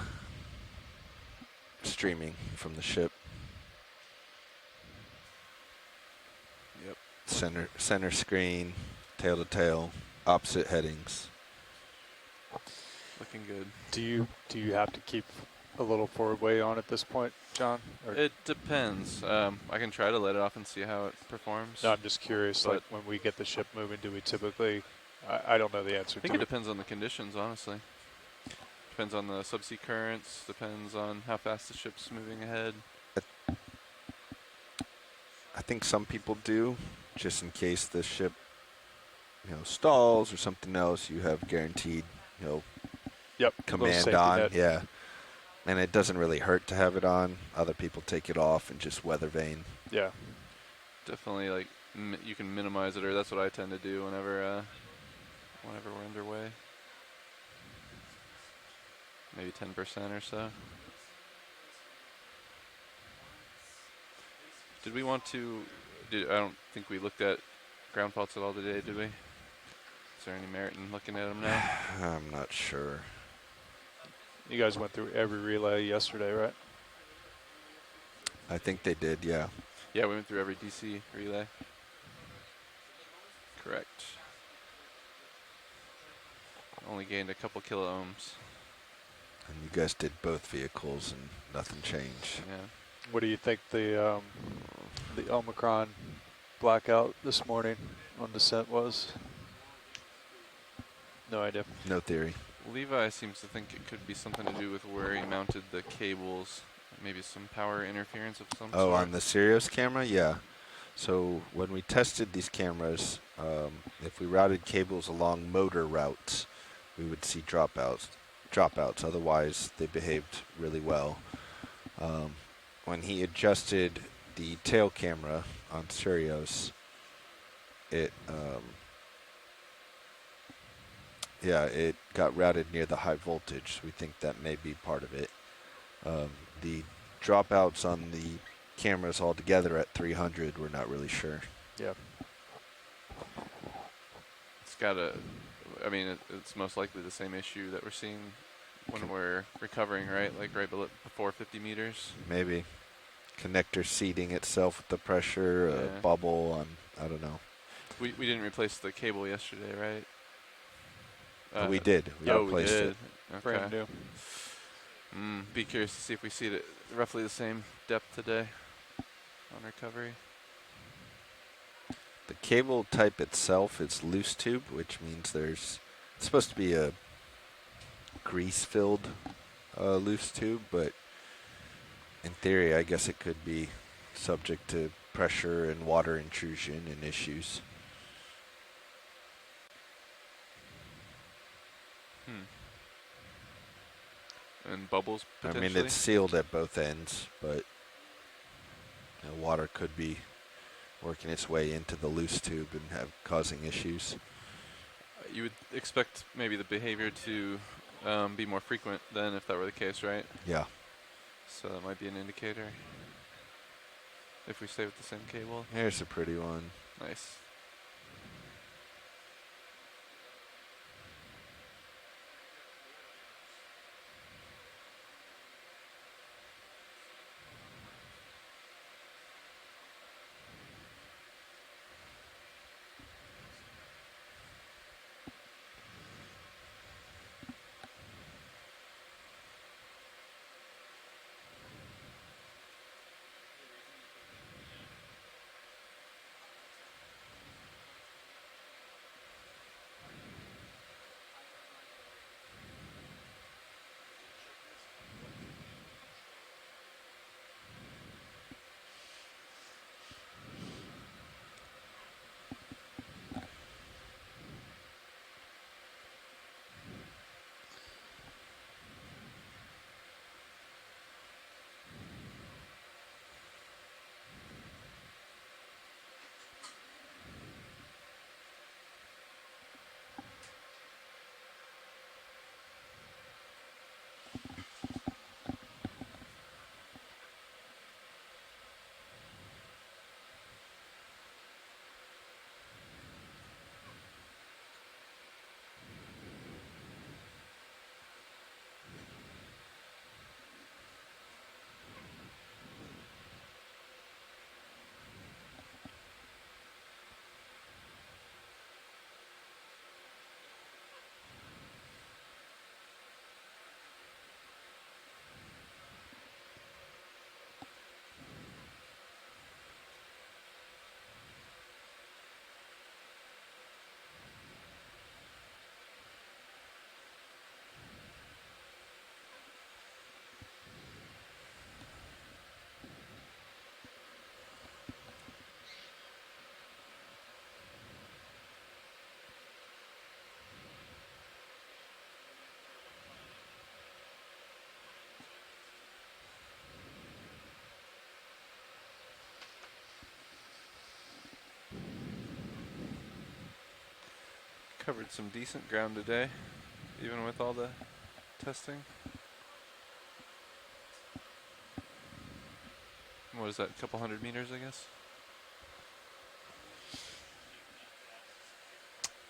streaming from the ship. Yep. Center screen, tail to tail, opposite headings. Looking good. Do you have to keep a little forward way on at this point, John? Or It depends. I can try to let it off and see how it performs. no, I'm just curious. But Like when we get the ship moving, do we typically? I don't know the answer I think to it depends on the conditions, honestly. Depends on the subsea currents. Depends on how fast the ship's moving ahead. I think some people do, just in case the ship, stalls or something else. You have guaranteed, Yep. command safety on. net. Yeah, and it doesn't really hurt to have it on. Other people take it off and just weather vane. Yeah. Definitely, like you can minimize it, or that's what I tend to do whenever we're underway. Maybe 10% or so. Did we want to? I don't think we looked at ground faults at all today, did we? Is there any merit in looking at them now? I'm not sure. You guys went through every relay yesterday, right? I think they did, yeah. Yeah, we went through every DC relay. Correct. Only gained a couple kilo ohms. And you guys did both vehicles and nothing changed. Yeah. What do you think the Omicron blackout this morning on descent was? No idea. No theory. Levi seems to think it could be something to do with where he mounted the cables. Maybe some power interference of some sort. Oh, on the Sirius camera? Yeah. So when we tested these cameras, if we routed cables along motor routes, we would see dropouts. Otherwise, they behaved really well. When he adjusted the tail camera on Sirius, it got routed near the high voltage. We think that may be part of it. The dropouts on the cameras altogether at 300, we're not really sure. Yeah. It's it's most likely the same issue that we're seeing when we're recovering, right? Like right before 50 meters. Maybe. Connector seating itself with the pressure, Yeah. a bubble on, I don't know. We didn't replace the cable yesterday, right? We did. We replaced it. Okay. Brand new. Be curious to see if we see it at roughly the same depth today on recovery. The cable type itself is loose tube, which means it's supposed to be a grease-filled loose tube, but in theory, I guess it could be subject to pressure and water intrusion and issues. And bubbles potentially? I mean, it's sealed at both ends, but water could be working its way into the loose tube and causing issues. You would expect maybe the behavior to be more frequent than if that were the case, right? Yeah. So that might be an indicator if we stay with the same cable. Here's a pretty one. Nice. Covered some decent ground today, even with all the testing. What is that, a couple 100 meters, I guess?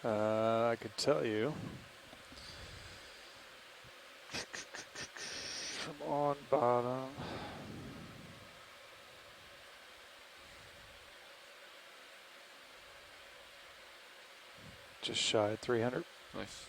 I could tell you. From on bottom. Just shy of 300. Nice.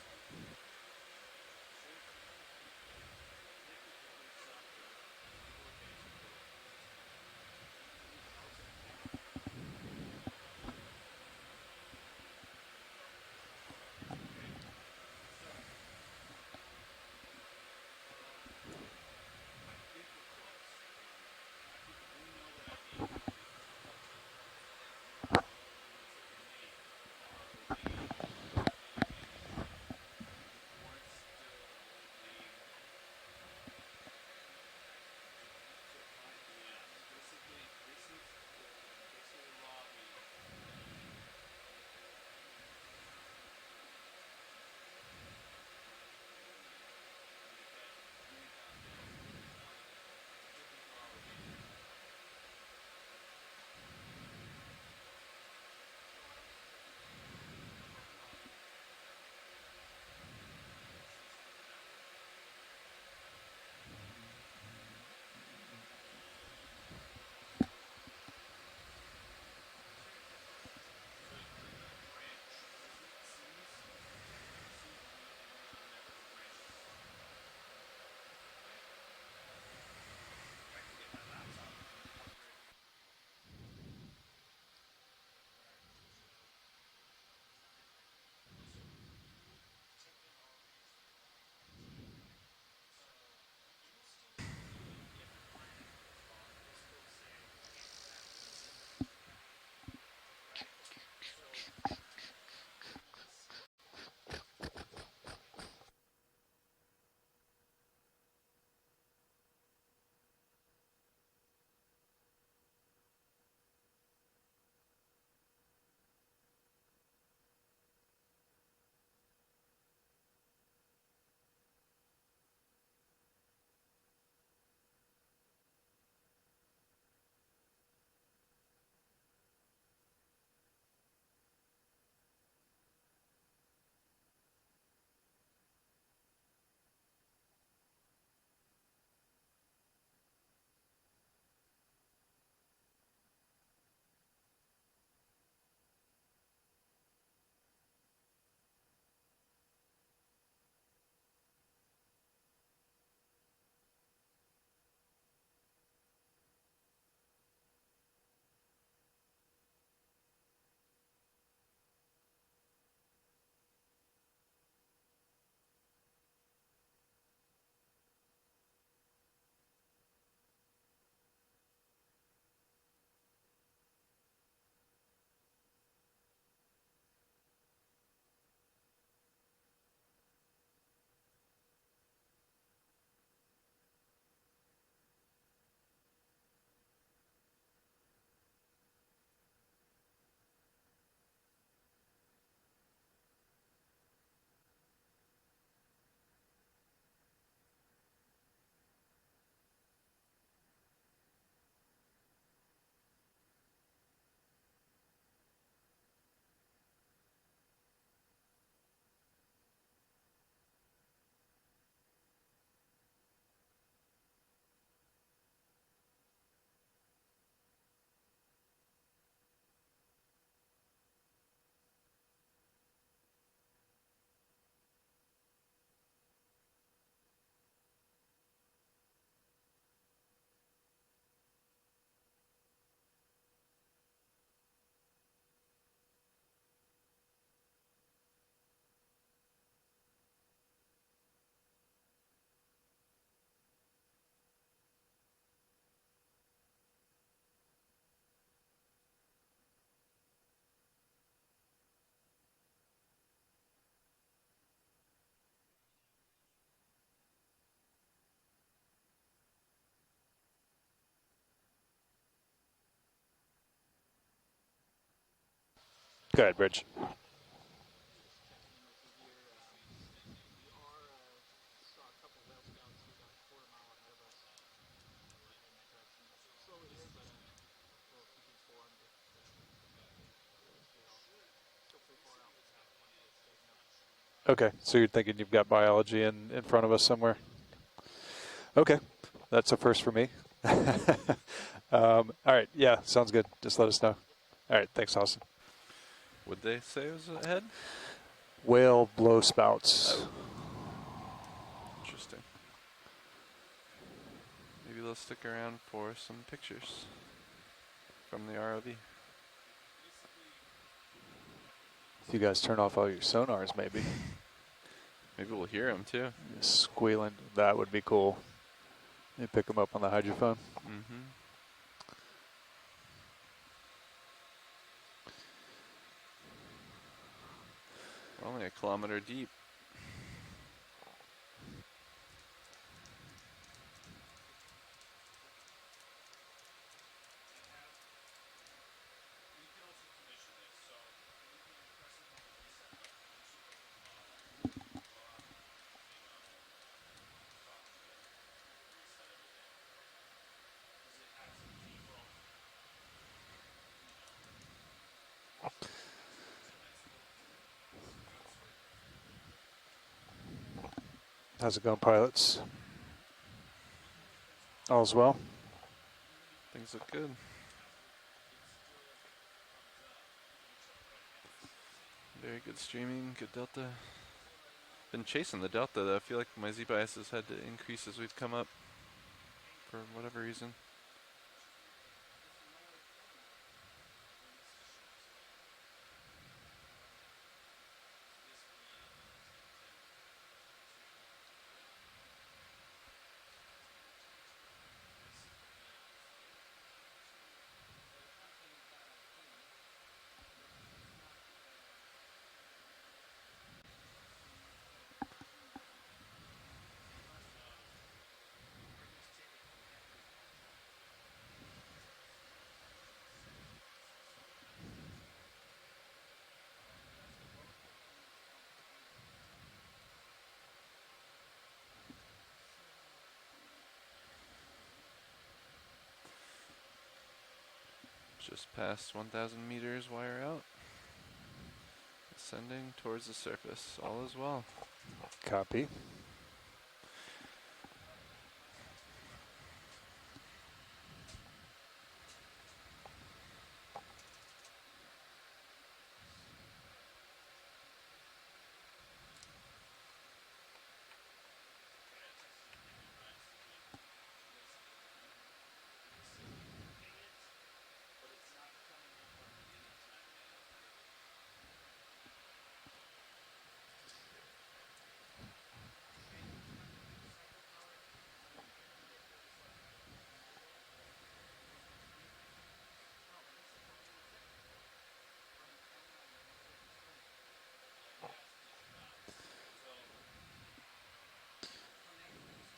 Go ahead, Bridge. Okay, so you're thinking you've got biology in front of us somewhere? Okay, that's a first for me. All right, yeah, sounds good. Just let us know. All right, thanks, Austin. Would they say it was ahead? Whale blow spouts. Oh. Interesting. Maybe they'll stick around for some pictures from the ROV. If you guys turn off all your sonars, maybe. Maybe we'll hear them too. Squealing, that would be cool. You pick them up on the hydrophone. Mm-hmm. We're only a kilometer deep. How's it going, pilots? All's well? Things look good. Very good streaming, good delta. Been chasing the delta though. I feel like my Z bias has had to increase as we've come up for whatever reason. Just past 1,000 meters, wire out. Ascending towards the surface. All is well. Copy.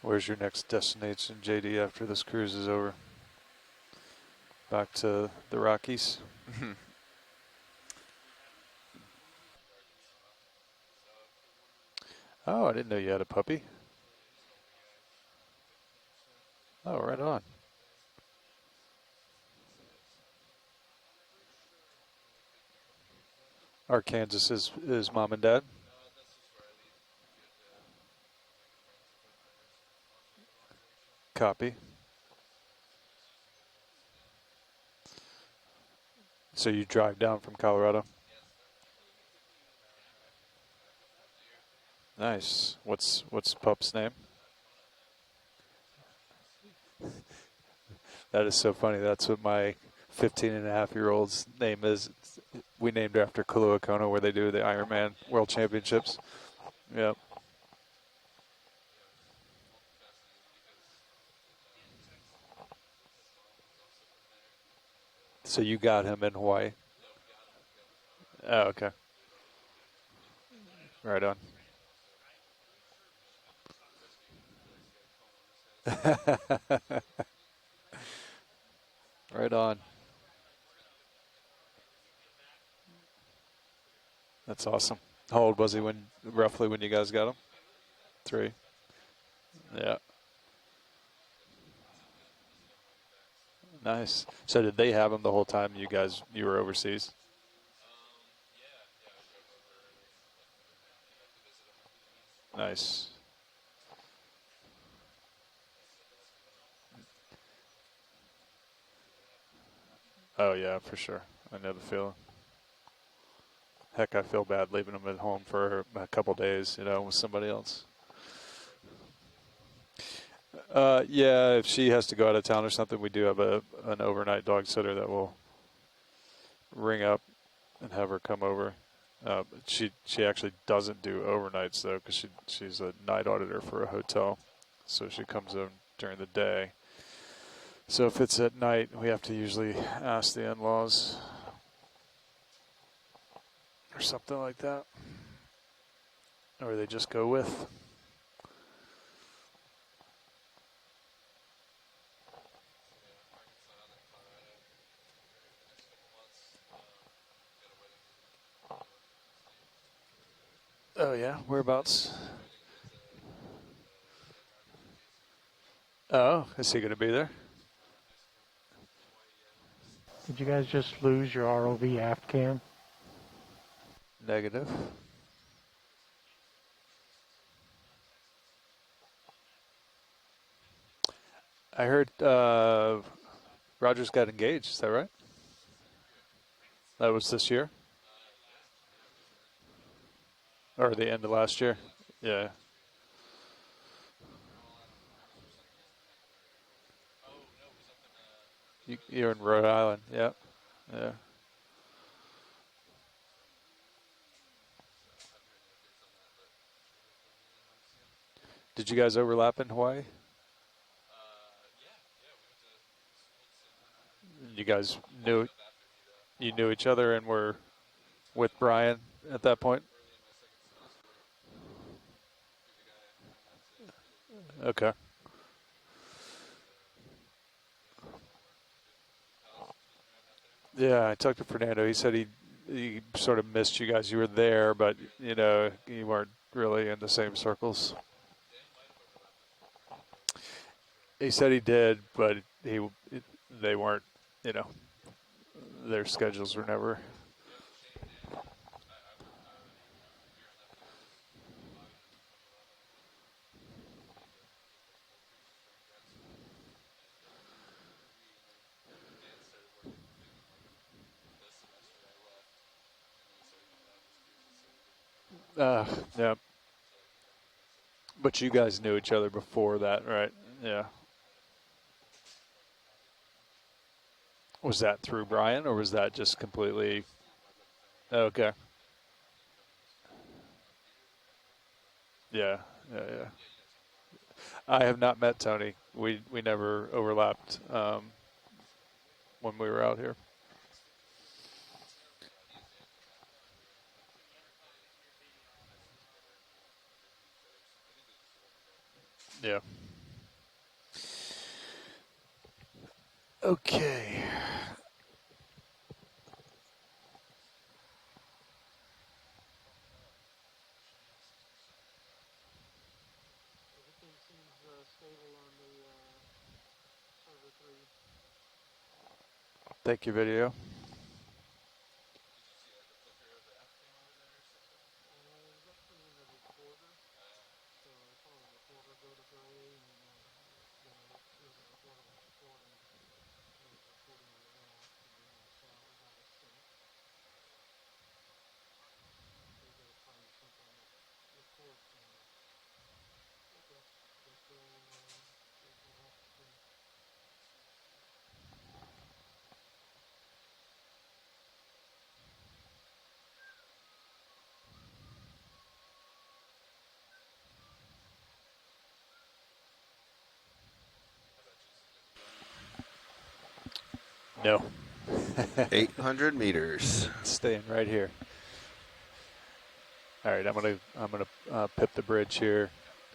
Where's your next destination, JD, after this cruise is over? Back to the Rockies? Oh, I didn't know you had a puppy. Oh, right on. Arkansas is mom and dad? Copy. So you drive down from Colorado? Nice. What's pup's name? That is so funny. That's what my 15-and-a-half-year-old's name is. We named her after Okeanos, where they do the Ironman World Championships. Yep. So you got him in Hawaii? Oh, okay. Right on. Right on. That's awesome. How old was he roughly when you guys got him? 3. Yeah. Nice. So did they have him the whole time you were overseas? Nice. Oh yeah, for sure. I know the feeling. Heck, I feel bad leaving them at home for a couple days, you know, with somebody else. Yeah, if she has to go out of town or something, we do have an overnight dog sitter that will ring up and have her come over. But she actually doesn't do overnights though, because she's a night auditor for a hotel, so she comes in during the day. So if it's at night, we have to usually ask the in-laws or something like that, or they just go with. Oh yeah, whereabouts? Oh, is he going to be there? Did you guys just lose your ROV aft cam? Negative. I heard Rogers got engaged. Is that right? That was this year? Or the end of last year? Yeah. You're in Rhode Island. Yeah. Yeah. Did you guys overlap in Hawaii? You guys knew each other and were with Brian at that point? Okay. Yeah, I talked to Fernando. He said he sort of missed you guys. You were there, but you know you weren't really in the same circles. He said he did, but they weren't. You know, their schedules were never. Yeah. But you guys knew each other before that, right? Yeah. Was that through Brian, or was that just completely? Okay. Yeah, yeah. I have not met Tony. We never overlapped when we were out here. Yeah. Okay. Thank you, video. No. 800 meters. Staying right here. All right, I'm gonna pip the bridge here.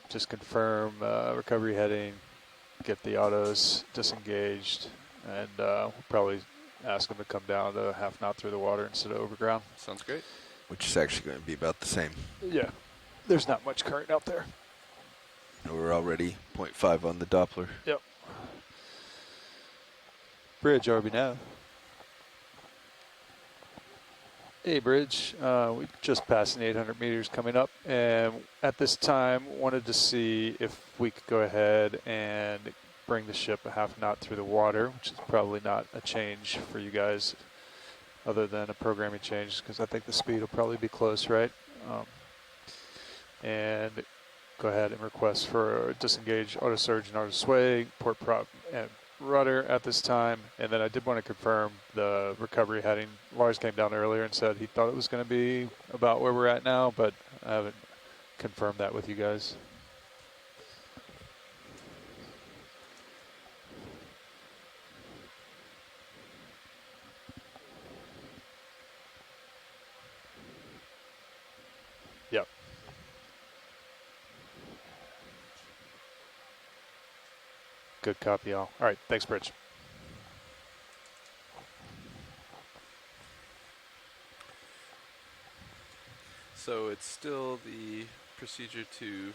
Just confirm recovery heading, get the autos disengaged, and we'll probably ask them to come down to half knot through the water instead of overground. Sounds great. Which is actually going to be about the same. Yeah, there's not much current out there. We're already 0.5 on the Doppler. Yep. Bridge, RB now. Hey, Bridge. We just passed 800 meters coming up, and at this time, wanted to see if we could go ahead and bring the ship a half knot through the water, which is probably not a change for you guys, other than a programming change, because I think the speed will probably be close, right? And go ahead and request for disengage auto surge and auto sway, port prop, and rudder at this time. And then I did want to confirm the recovery heading. Lars came down earlier and said he thought it was going to be about where we're at now, but I haven't confirmed that with you guys. Yep. Good copy, all. All right, thanks, Bridge. So it's still the procedure to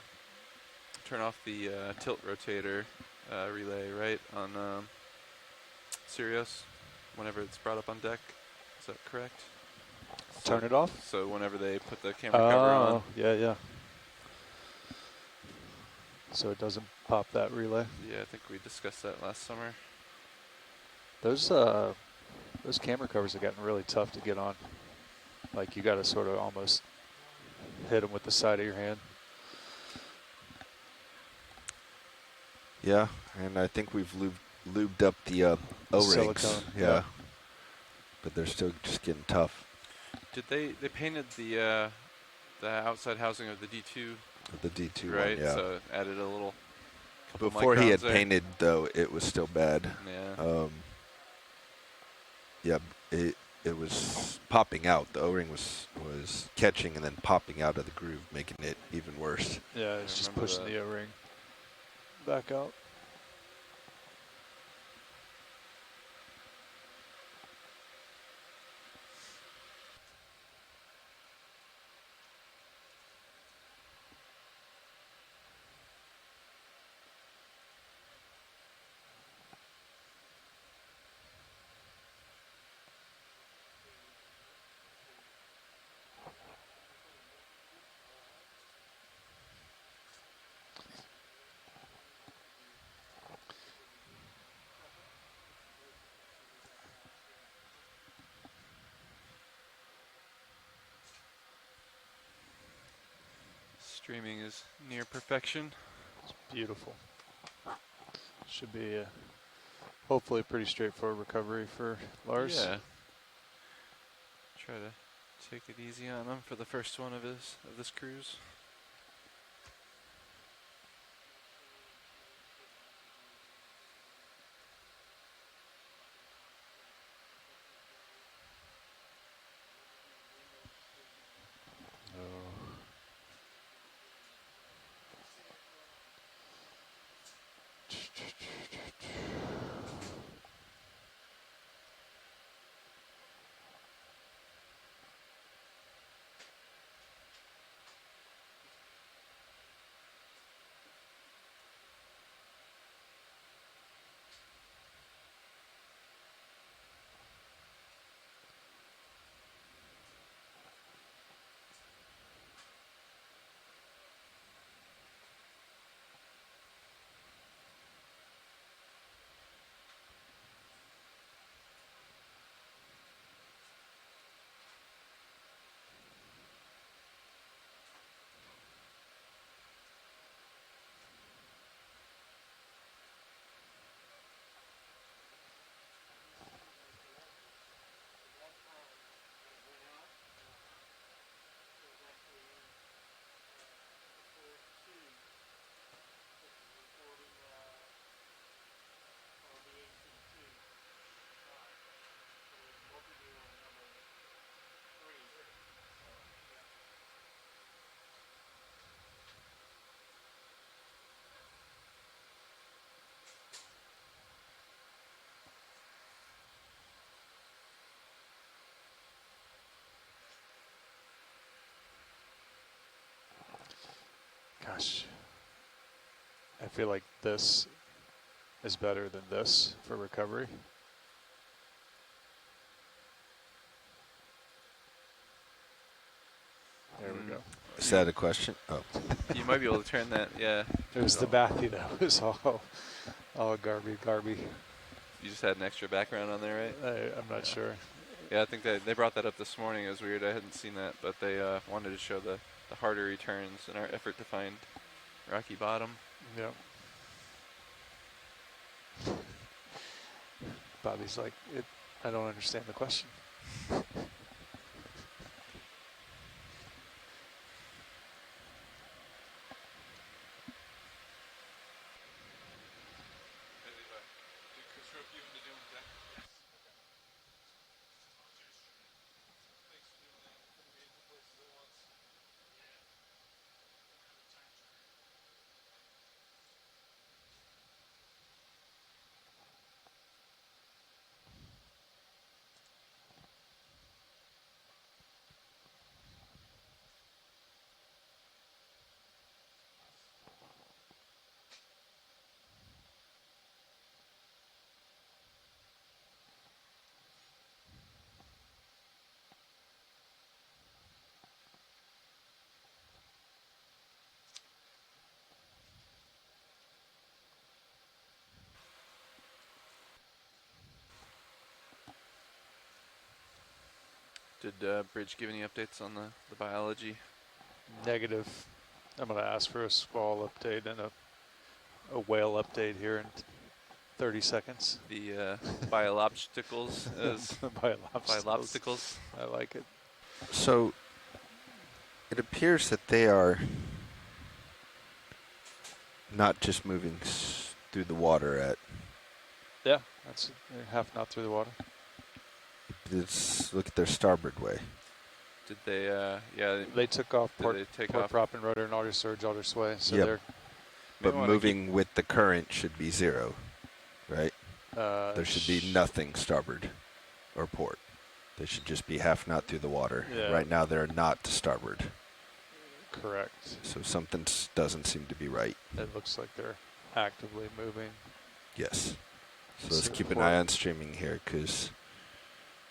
turn off the tilt rotator relay, right, on Sirius whenever it's brought up on deck. Is that correct? Turn it off? So whenever they put the camera cover on. Oh, yeah, yeah. So it doesn't pop that relay? Yeah, I think we discussed that last summer. Those camera covers have gotten really tough to get on. Like you got to sort of almost hit them with the side of your hand. Yeah, and I think we've lubed up the O-rings. Silicone, Yeah. But they're still just getting tough. Did they painted the outside housing of the D2? The D2 right, one, yeah. So added a little couple Before he had microns there. painted, though, it was still bad. Yeah. Yeah, it was popping out. The O-ring was catching and then popping out of the groove, making it even worse. Yeah, it's just pushing the O-ring back out. Streaming is near perfection. It's beautiful. Should be hopefully a pretty straightforward recovery for Lars. Yeah. Try to take it easy on him for the first one of this cruise. Gosh, I feel like this is better than this for recovery. There we go. Is that a question? Oh. You might be able to turn that, yeah. It was the Matthew that was all garby. You just had an extra background on there, right? I'm not sure. Yeah, I think they brought that up this morning. It was weird. I hadn't seen that, but they wanted to show the harder returns in our effort to find rocky bottom. Yep. Bobby's like, I don't understand the question. Did Bridge give any updates on the biology? Negative. I'm going to ask for a squall update and a whale update here in 30 seconds. The biolobsticles as biolobsticles. I like it. So it appears that they are not just moving through the water at. Yeah, that's half knot through the water. Look at their starboard way. Did they? Yeah. They took off port off? prop and rudder and outer surge, outer sway. So Yep. they're. But moving with the current should be 0, right? There should be nothing starboard or port. They should just be half knot through the water. Yeah. Right now they're not to starboard. Correct. So something doesn't seem to be right. It looks like they're actively moving. Yes. So let's keep an eye on streaming here because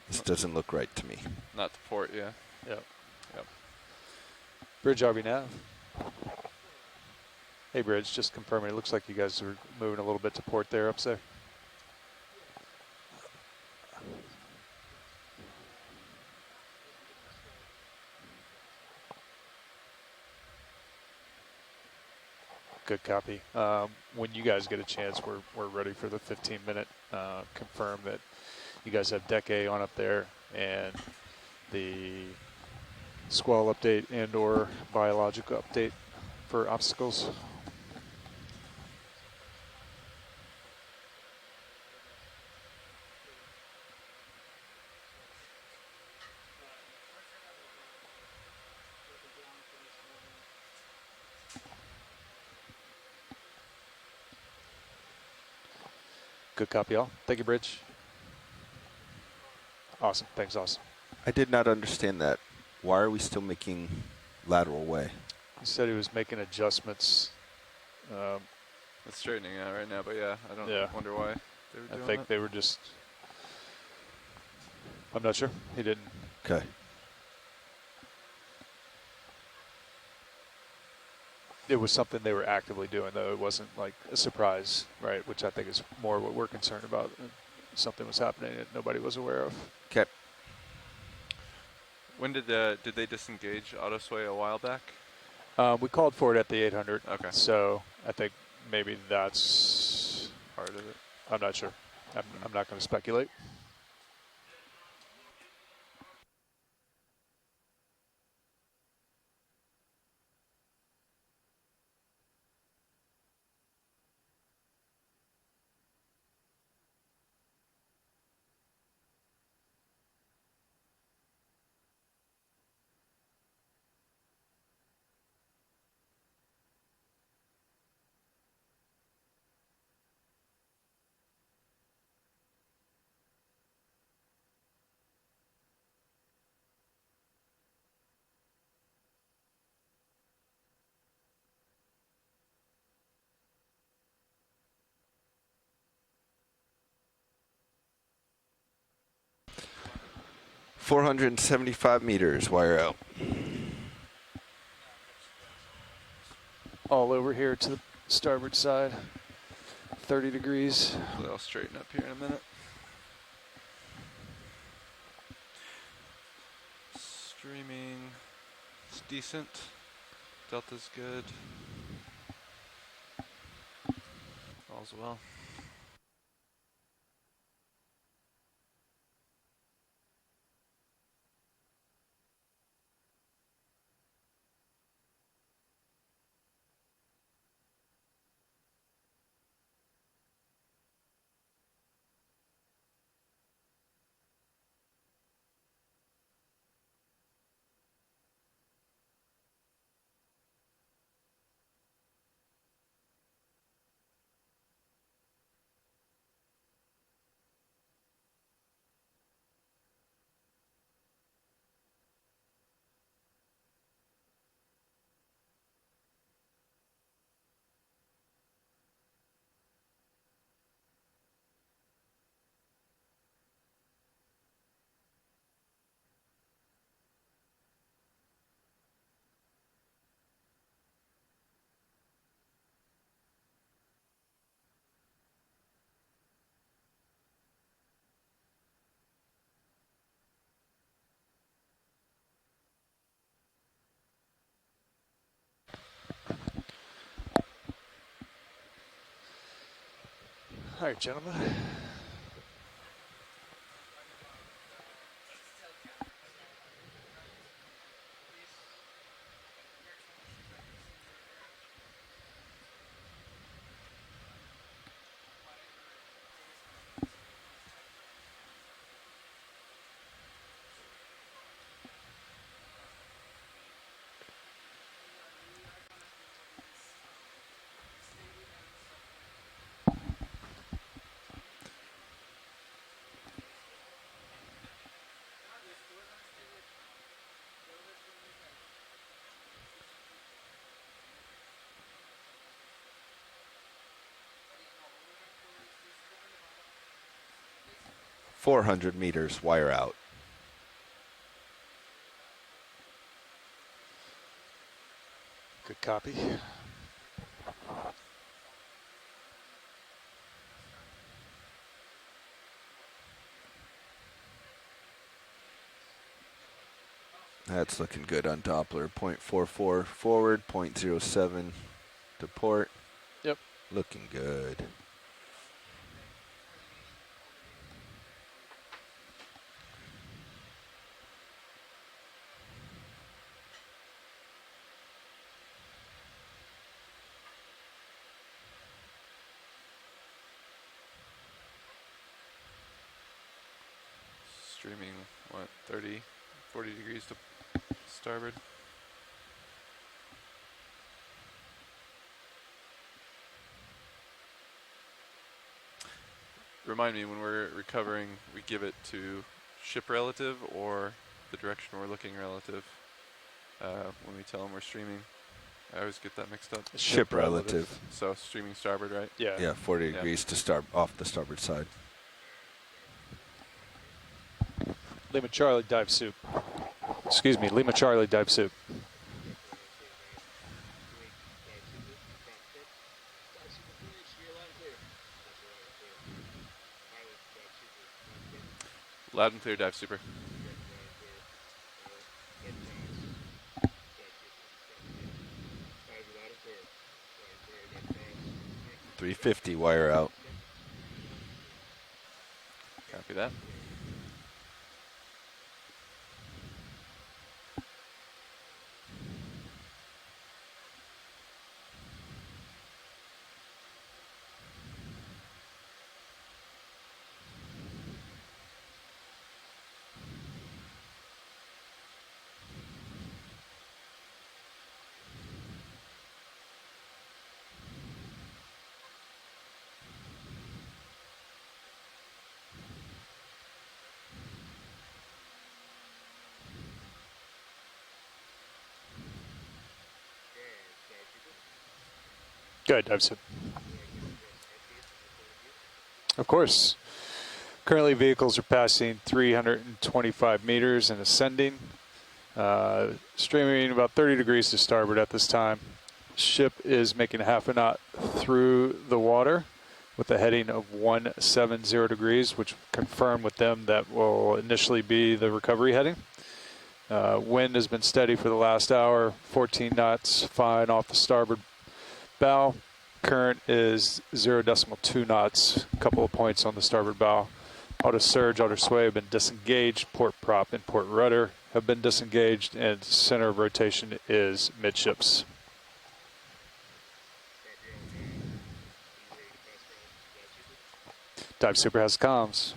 this doesn't look right to me. Not to port, yeah. Yep. Bridge RB nav. Hey, Bridge, just confirming. It looks like you guys are moving a little bit to port there, up there. Good copy. When you guys get a chance, we're ready for the 15-minute. Confirm that you guys have Deck A on up there, and the squall update and/or biological update for obstacles. Good copy, all. Thank you, Bridge. Awesome. Thanks, awesome. I did not understand that. Why are we still making lateral way? He said he was making adjustments. It's straightening out right now, but yeah, I don't wonder why they were doing I think they were just. I'm not sure. He didn't. Okay. It was something they were actively doing, though. It wasn't like a surprise, right? Which I think is more what we're concerned about. Something was happening that nobody was aware of. Okay. When did they disengage autosway a while back? We called for it at the 800. Okay. So I think maybe that's part of it. I'm not sure. I'm not going to speculate. .475 meters, wire out. all over here to the starboard side. 30 degrees. Hopefully I'll straighten up here in a minute. Streaming, it's decent. Delta's good. All's well. All right, gentlemen. $400 meters, wire out. Good copy. That's looking good on Doppler. 0.44 forward, 0.07 to port. Yep. Looking good. Streaming, what, 30, 40 degrees to starboard. Remind me, when we're recovering, we give it to ship relative or the direction we're looking relative when we tell them we're streaming. I always get that mixed up. Ship relative. So streaming starboard, right? Yeah. Yeah, 40 degrees to start off the starboard side. Lima Charlie dive soup. Excuse me, Lima Charlie dive soup. Loud and clear, dive super. $350 wire out. Copy that. Good, dive soup. Of course. Currently vehicles are passing 325 meters and ascending. Streaming about 30 degrees to starboard at this time. ship is making half a knot through the water with a heading of 170 degrees, which confirmed with them that will initially be the recovery heading. Wind has been steady for the last hour, 14 knots, fine off the starboard bow. Current is 0.2 knots, a couple of points on the starboard bow. Auto surge, auto sway have been disengaged. Port prop and port rudder have been disengaged, and center of rotation is midships. Dive Super has comms.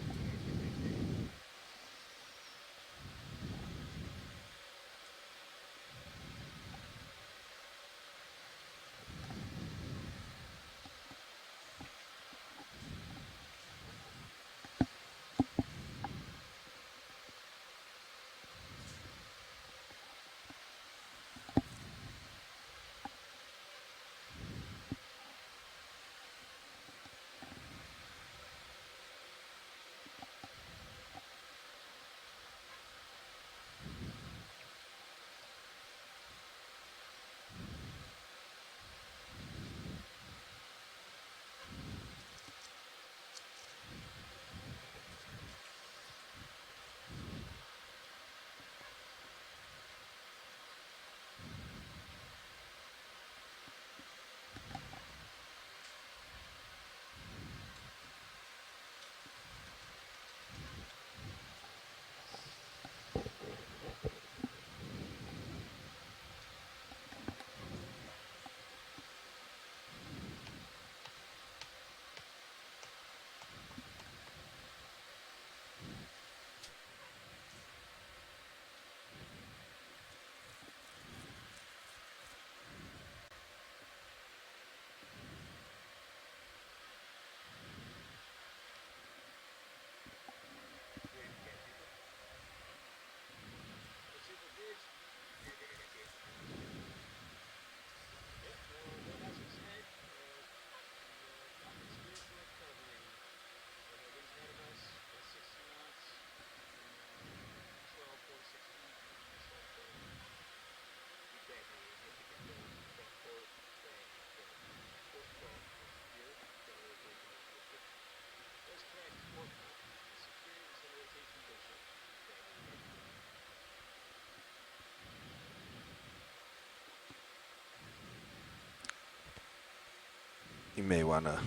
You may want to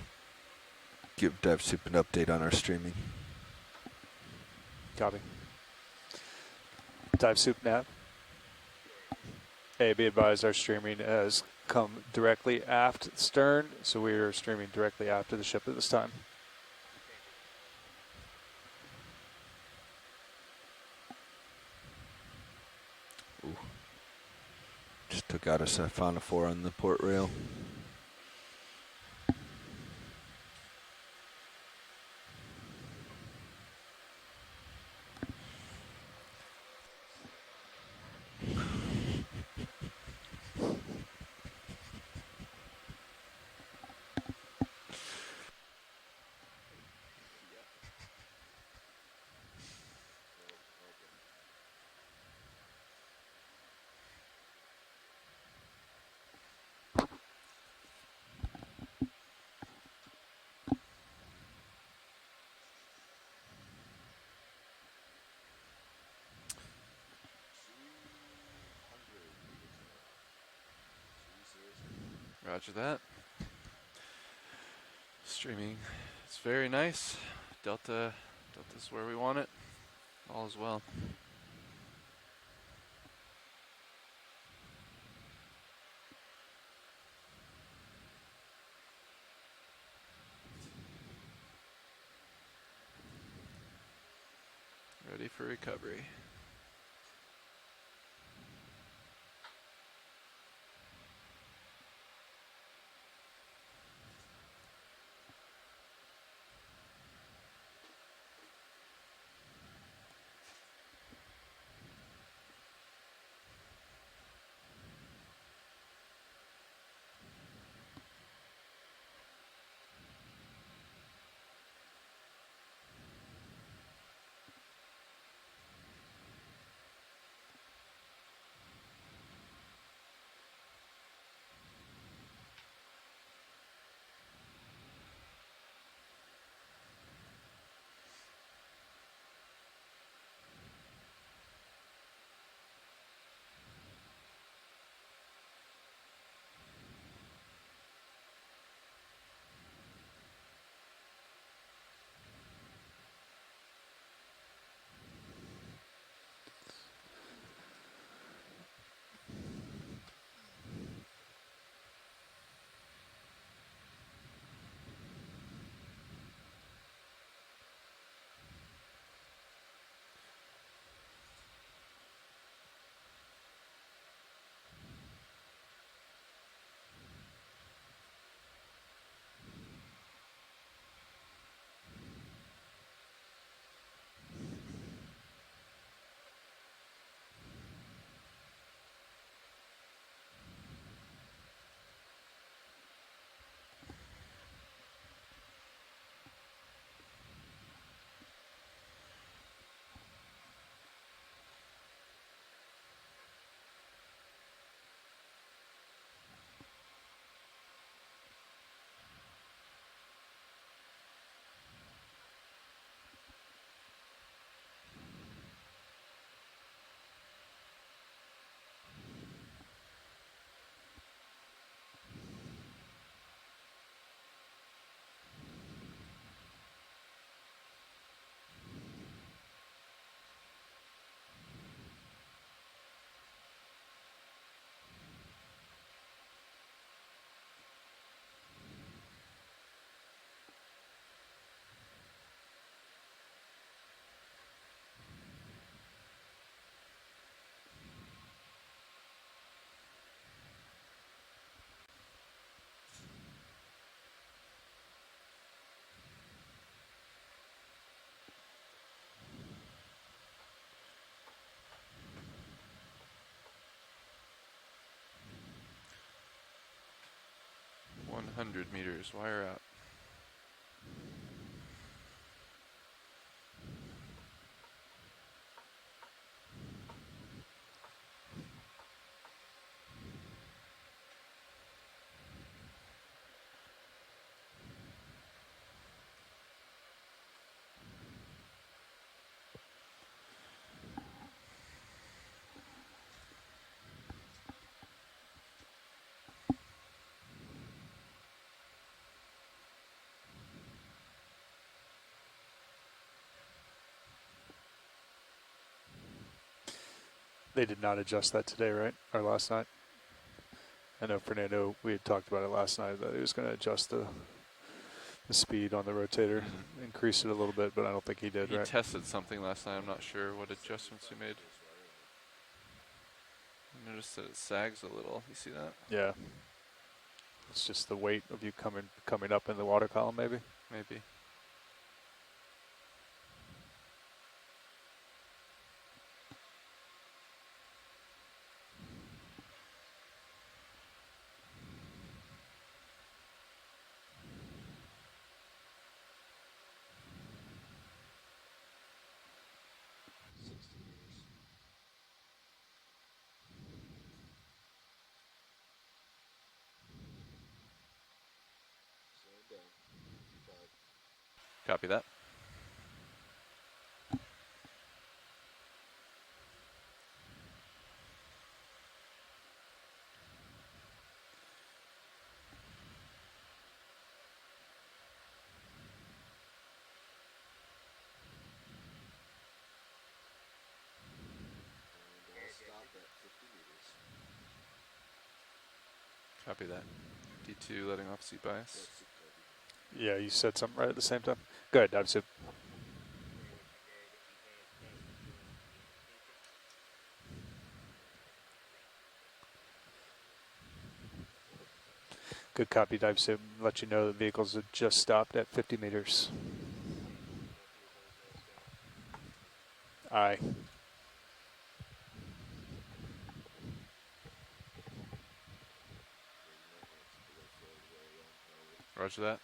give Dive Soup an update on our streaming. Copy. Dive Soup nav. Be advised, our streaming has come directly aft stern, so we are streaming directly after the ship at this time. Ooh. Just took out a Siphonophore on the port rail. Roger that. Streaming is very nice. Delta's where we want it. All is well. Ready for recovery. 100 meters, wire out. They did not adjust that today, right? Or last night? I know Fernando, we had talked about it last night, that he was going to adjust the speed on the rotator, increase it a little bit, but I don't think he did, He right? tested something last night. I'm not sure what adjustments he made. I noticed that it sags a little. You see that? Yeah. It's just the weight of you coming up in the water column, maybe? Maybe. Copy that. Copy that. D2 letting off seat bias. Yeah, you said something right at the same time. Go ahead, Dive Soup. Good copy, Dive Soup. Let you know the vehicles have just stopped at 50 meters. Aye. Roger that.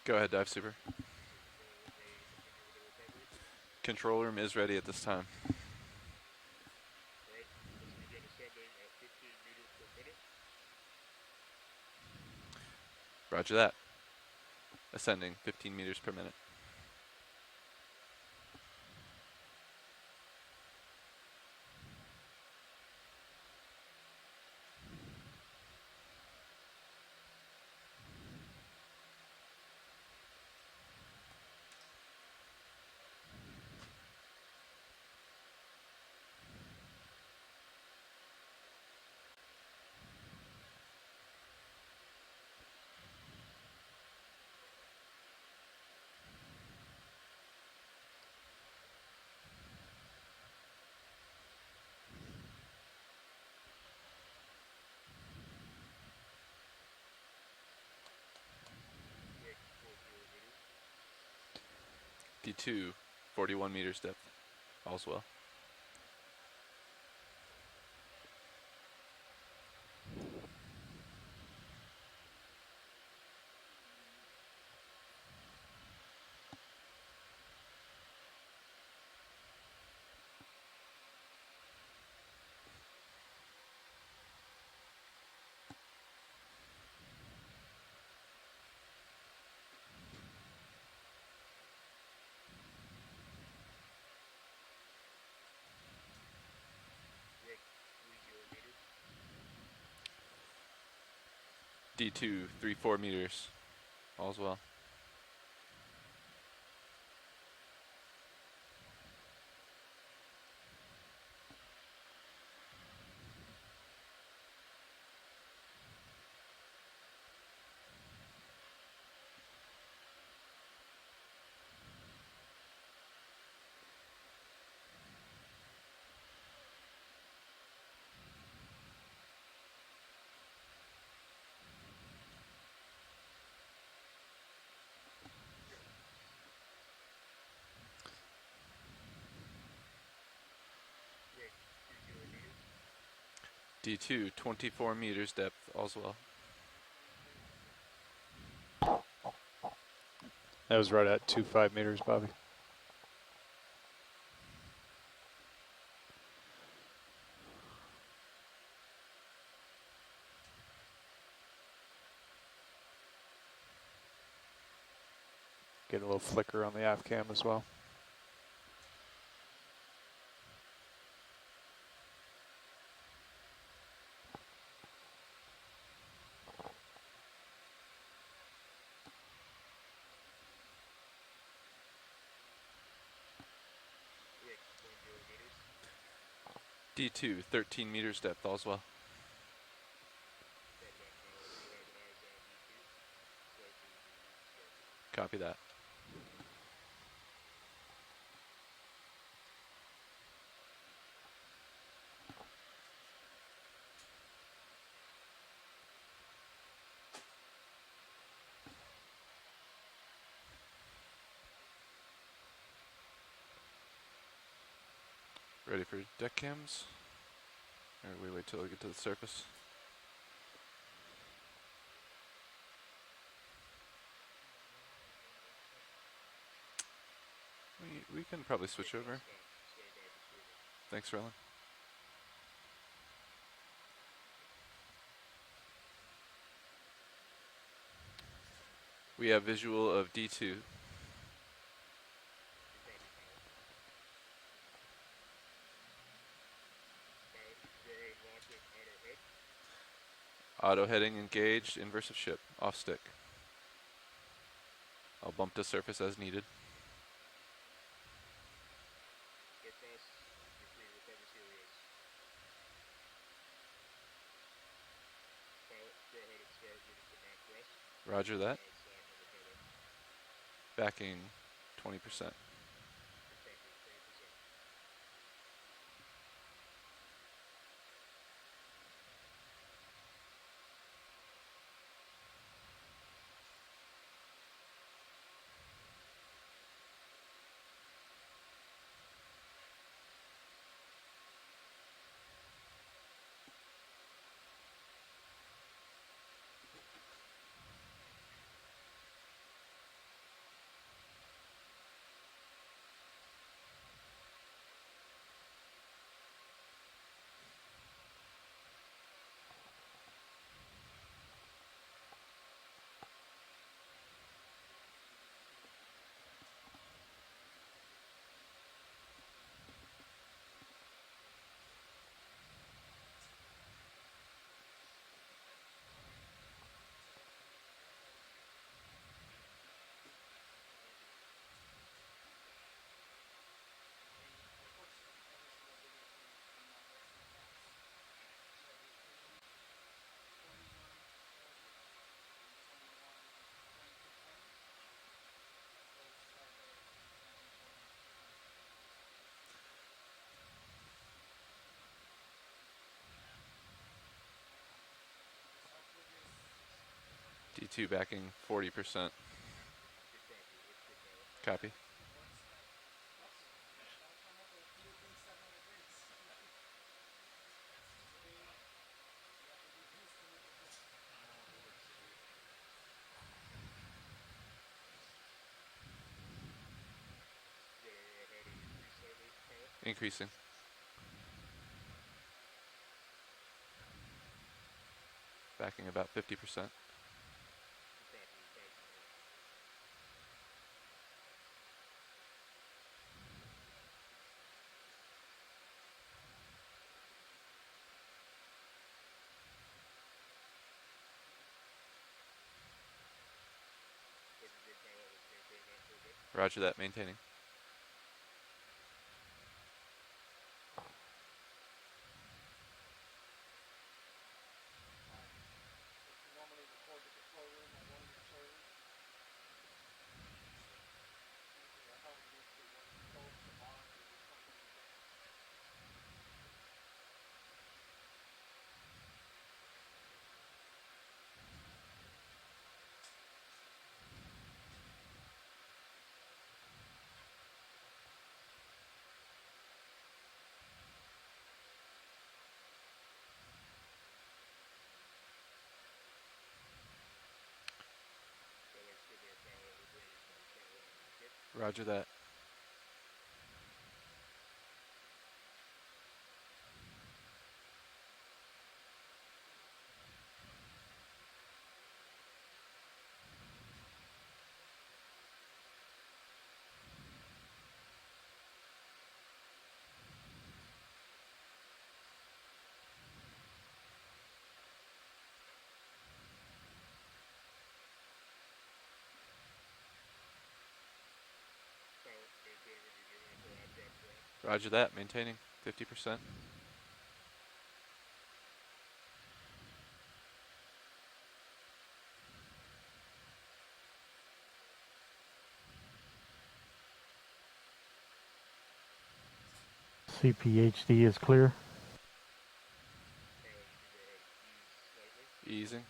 Go ahead, Dive Super. Control room is ready at this time. Roger that. Ascending 15 meters per minute. D2, 41 meters depth. All's well. D2, 34 meters. All's well. D2, 24 meters depth. All's well. That was right at 2.5 meters, Bobby. Get a little flicker on the aft cam as well. D2, 13 meters depth. All's well. Copy that. Ready for deck cams? Or we wait till we get to the surface? We can probably switch over. Thanks, Roland. We have visual of D2. Auto heading engaged, inverse of ship, off stick. I'll bump to surface as needed. Roger that. Backing 20%. D2 backing 40%. Copy. Increasing. Backing about 50%. Roger that, maintaining. Roger that. Roger that, maintaining 50%. CPHD is clear. Easing.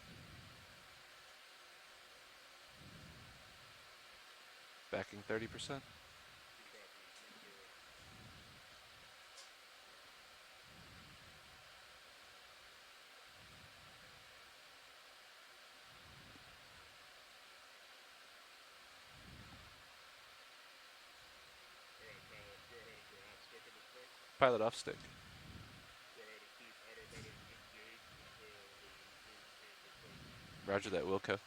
Backing 30%. Pilot off stick. Roger that, Wilco.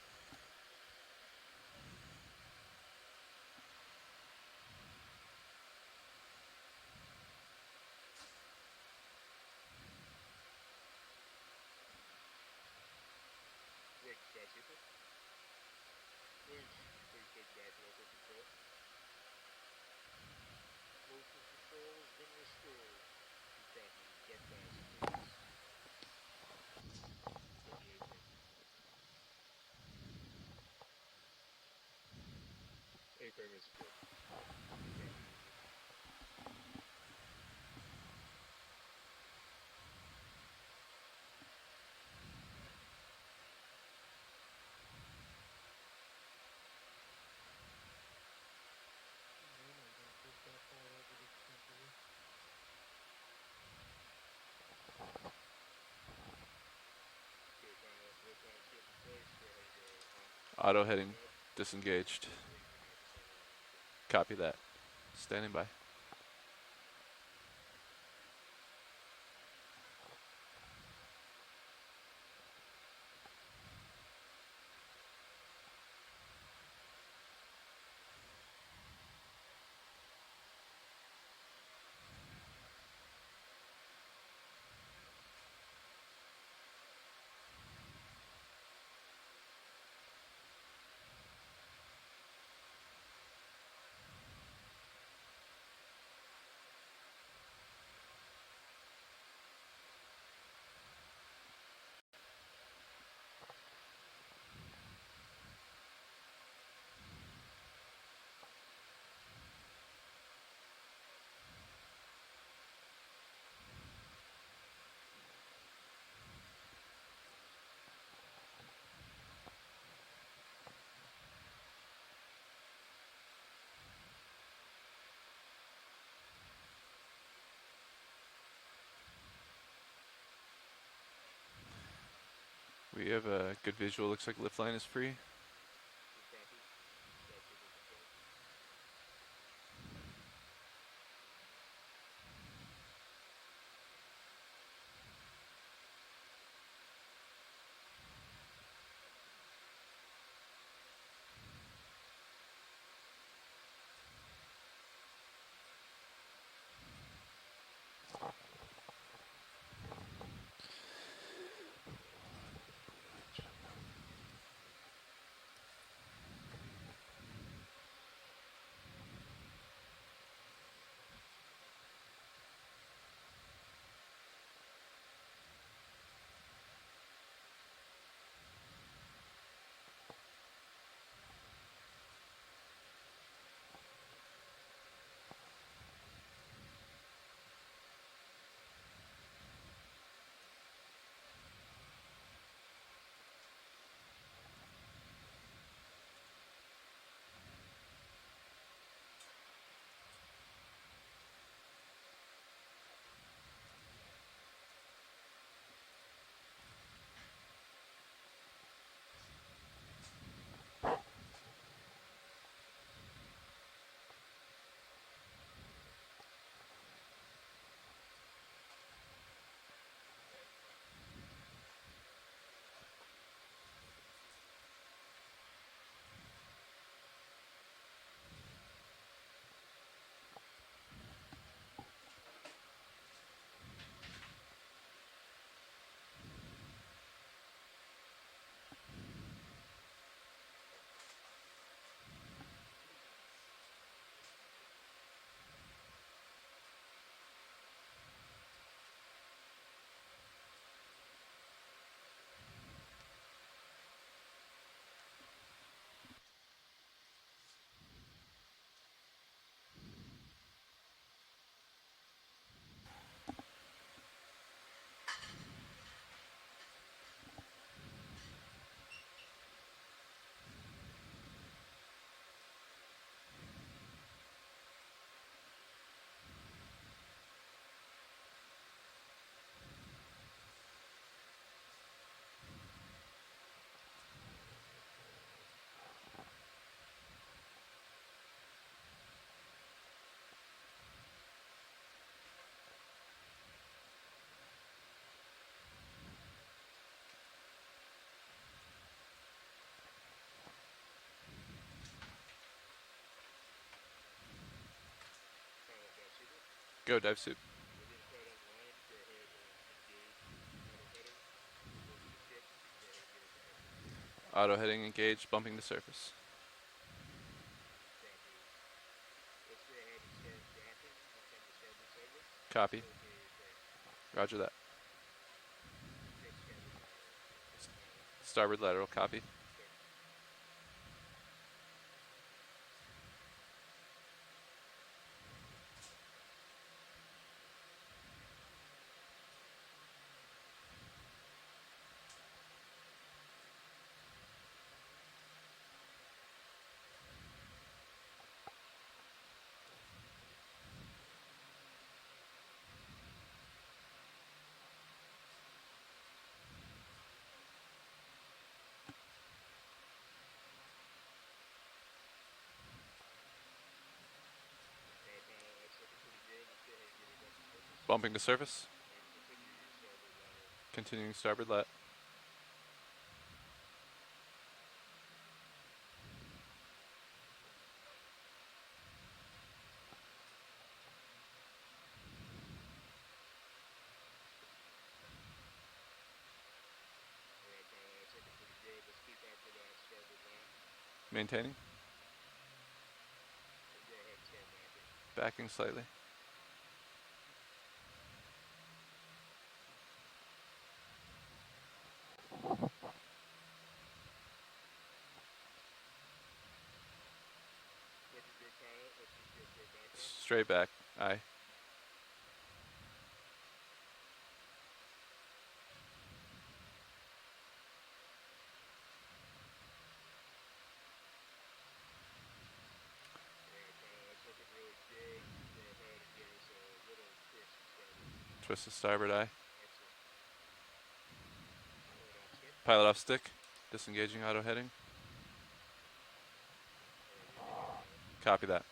Auto heading disengaged. Copy that. Standing by. We have a good visual. Looks like lift line is free. Go, dive suit. Auto heading engaged, bumping the surface. Copy. Roger that. Starboard lateral, copy. Bumping the surface. Continuing starboard lat. Maintaining. Backing slightly. Straight back. Aye. Twist to starboard eye. Pilot off stick. Disengaging auto heading. Copy that.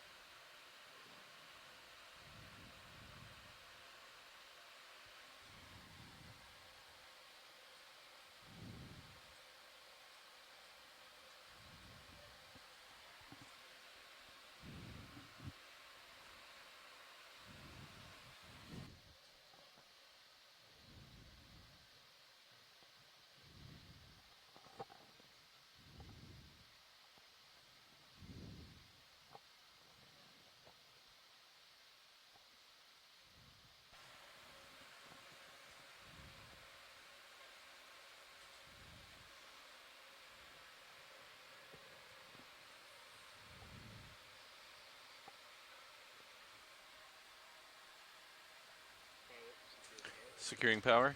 Securing power.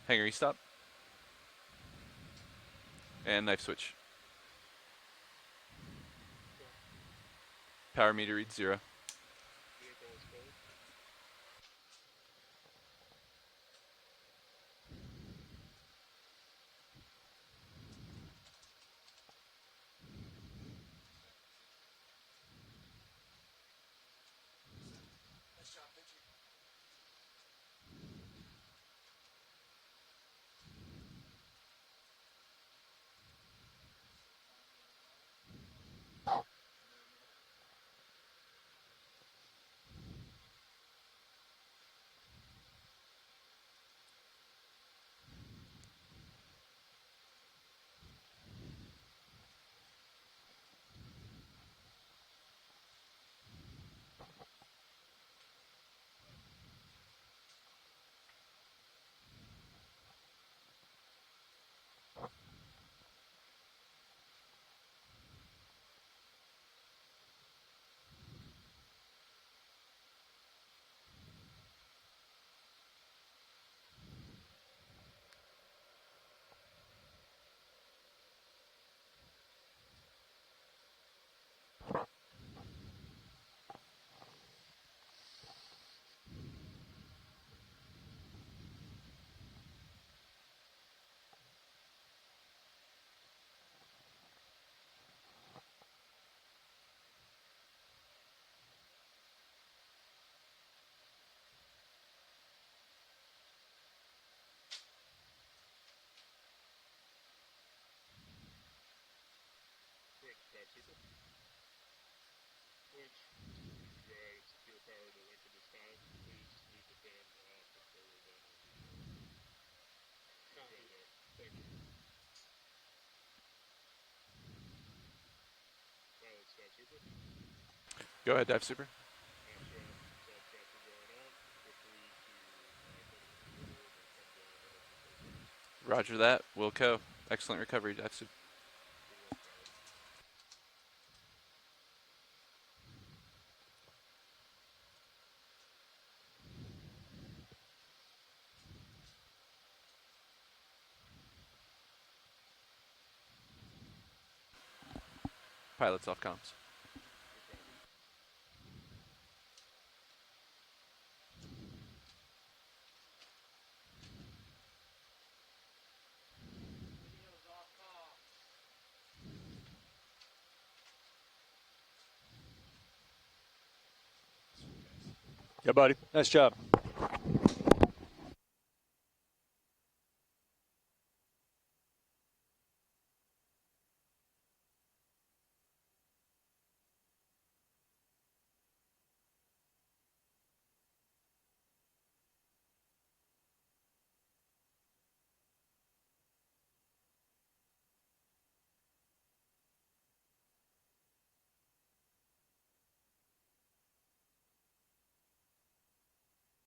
Hangar stop. And knife switch. Power meter reads 0. Go ahead, dive super. Roger that. Wilco. Excellent recovery, dive super. Pilots off comms. Yeah, buddy. Nice job.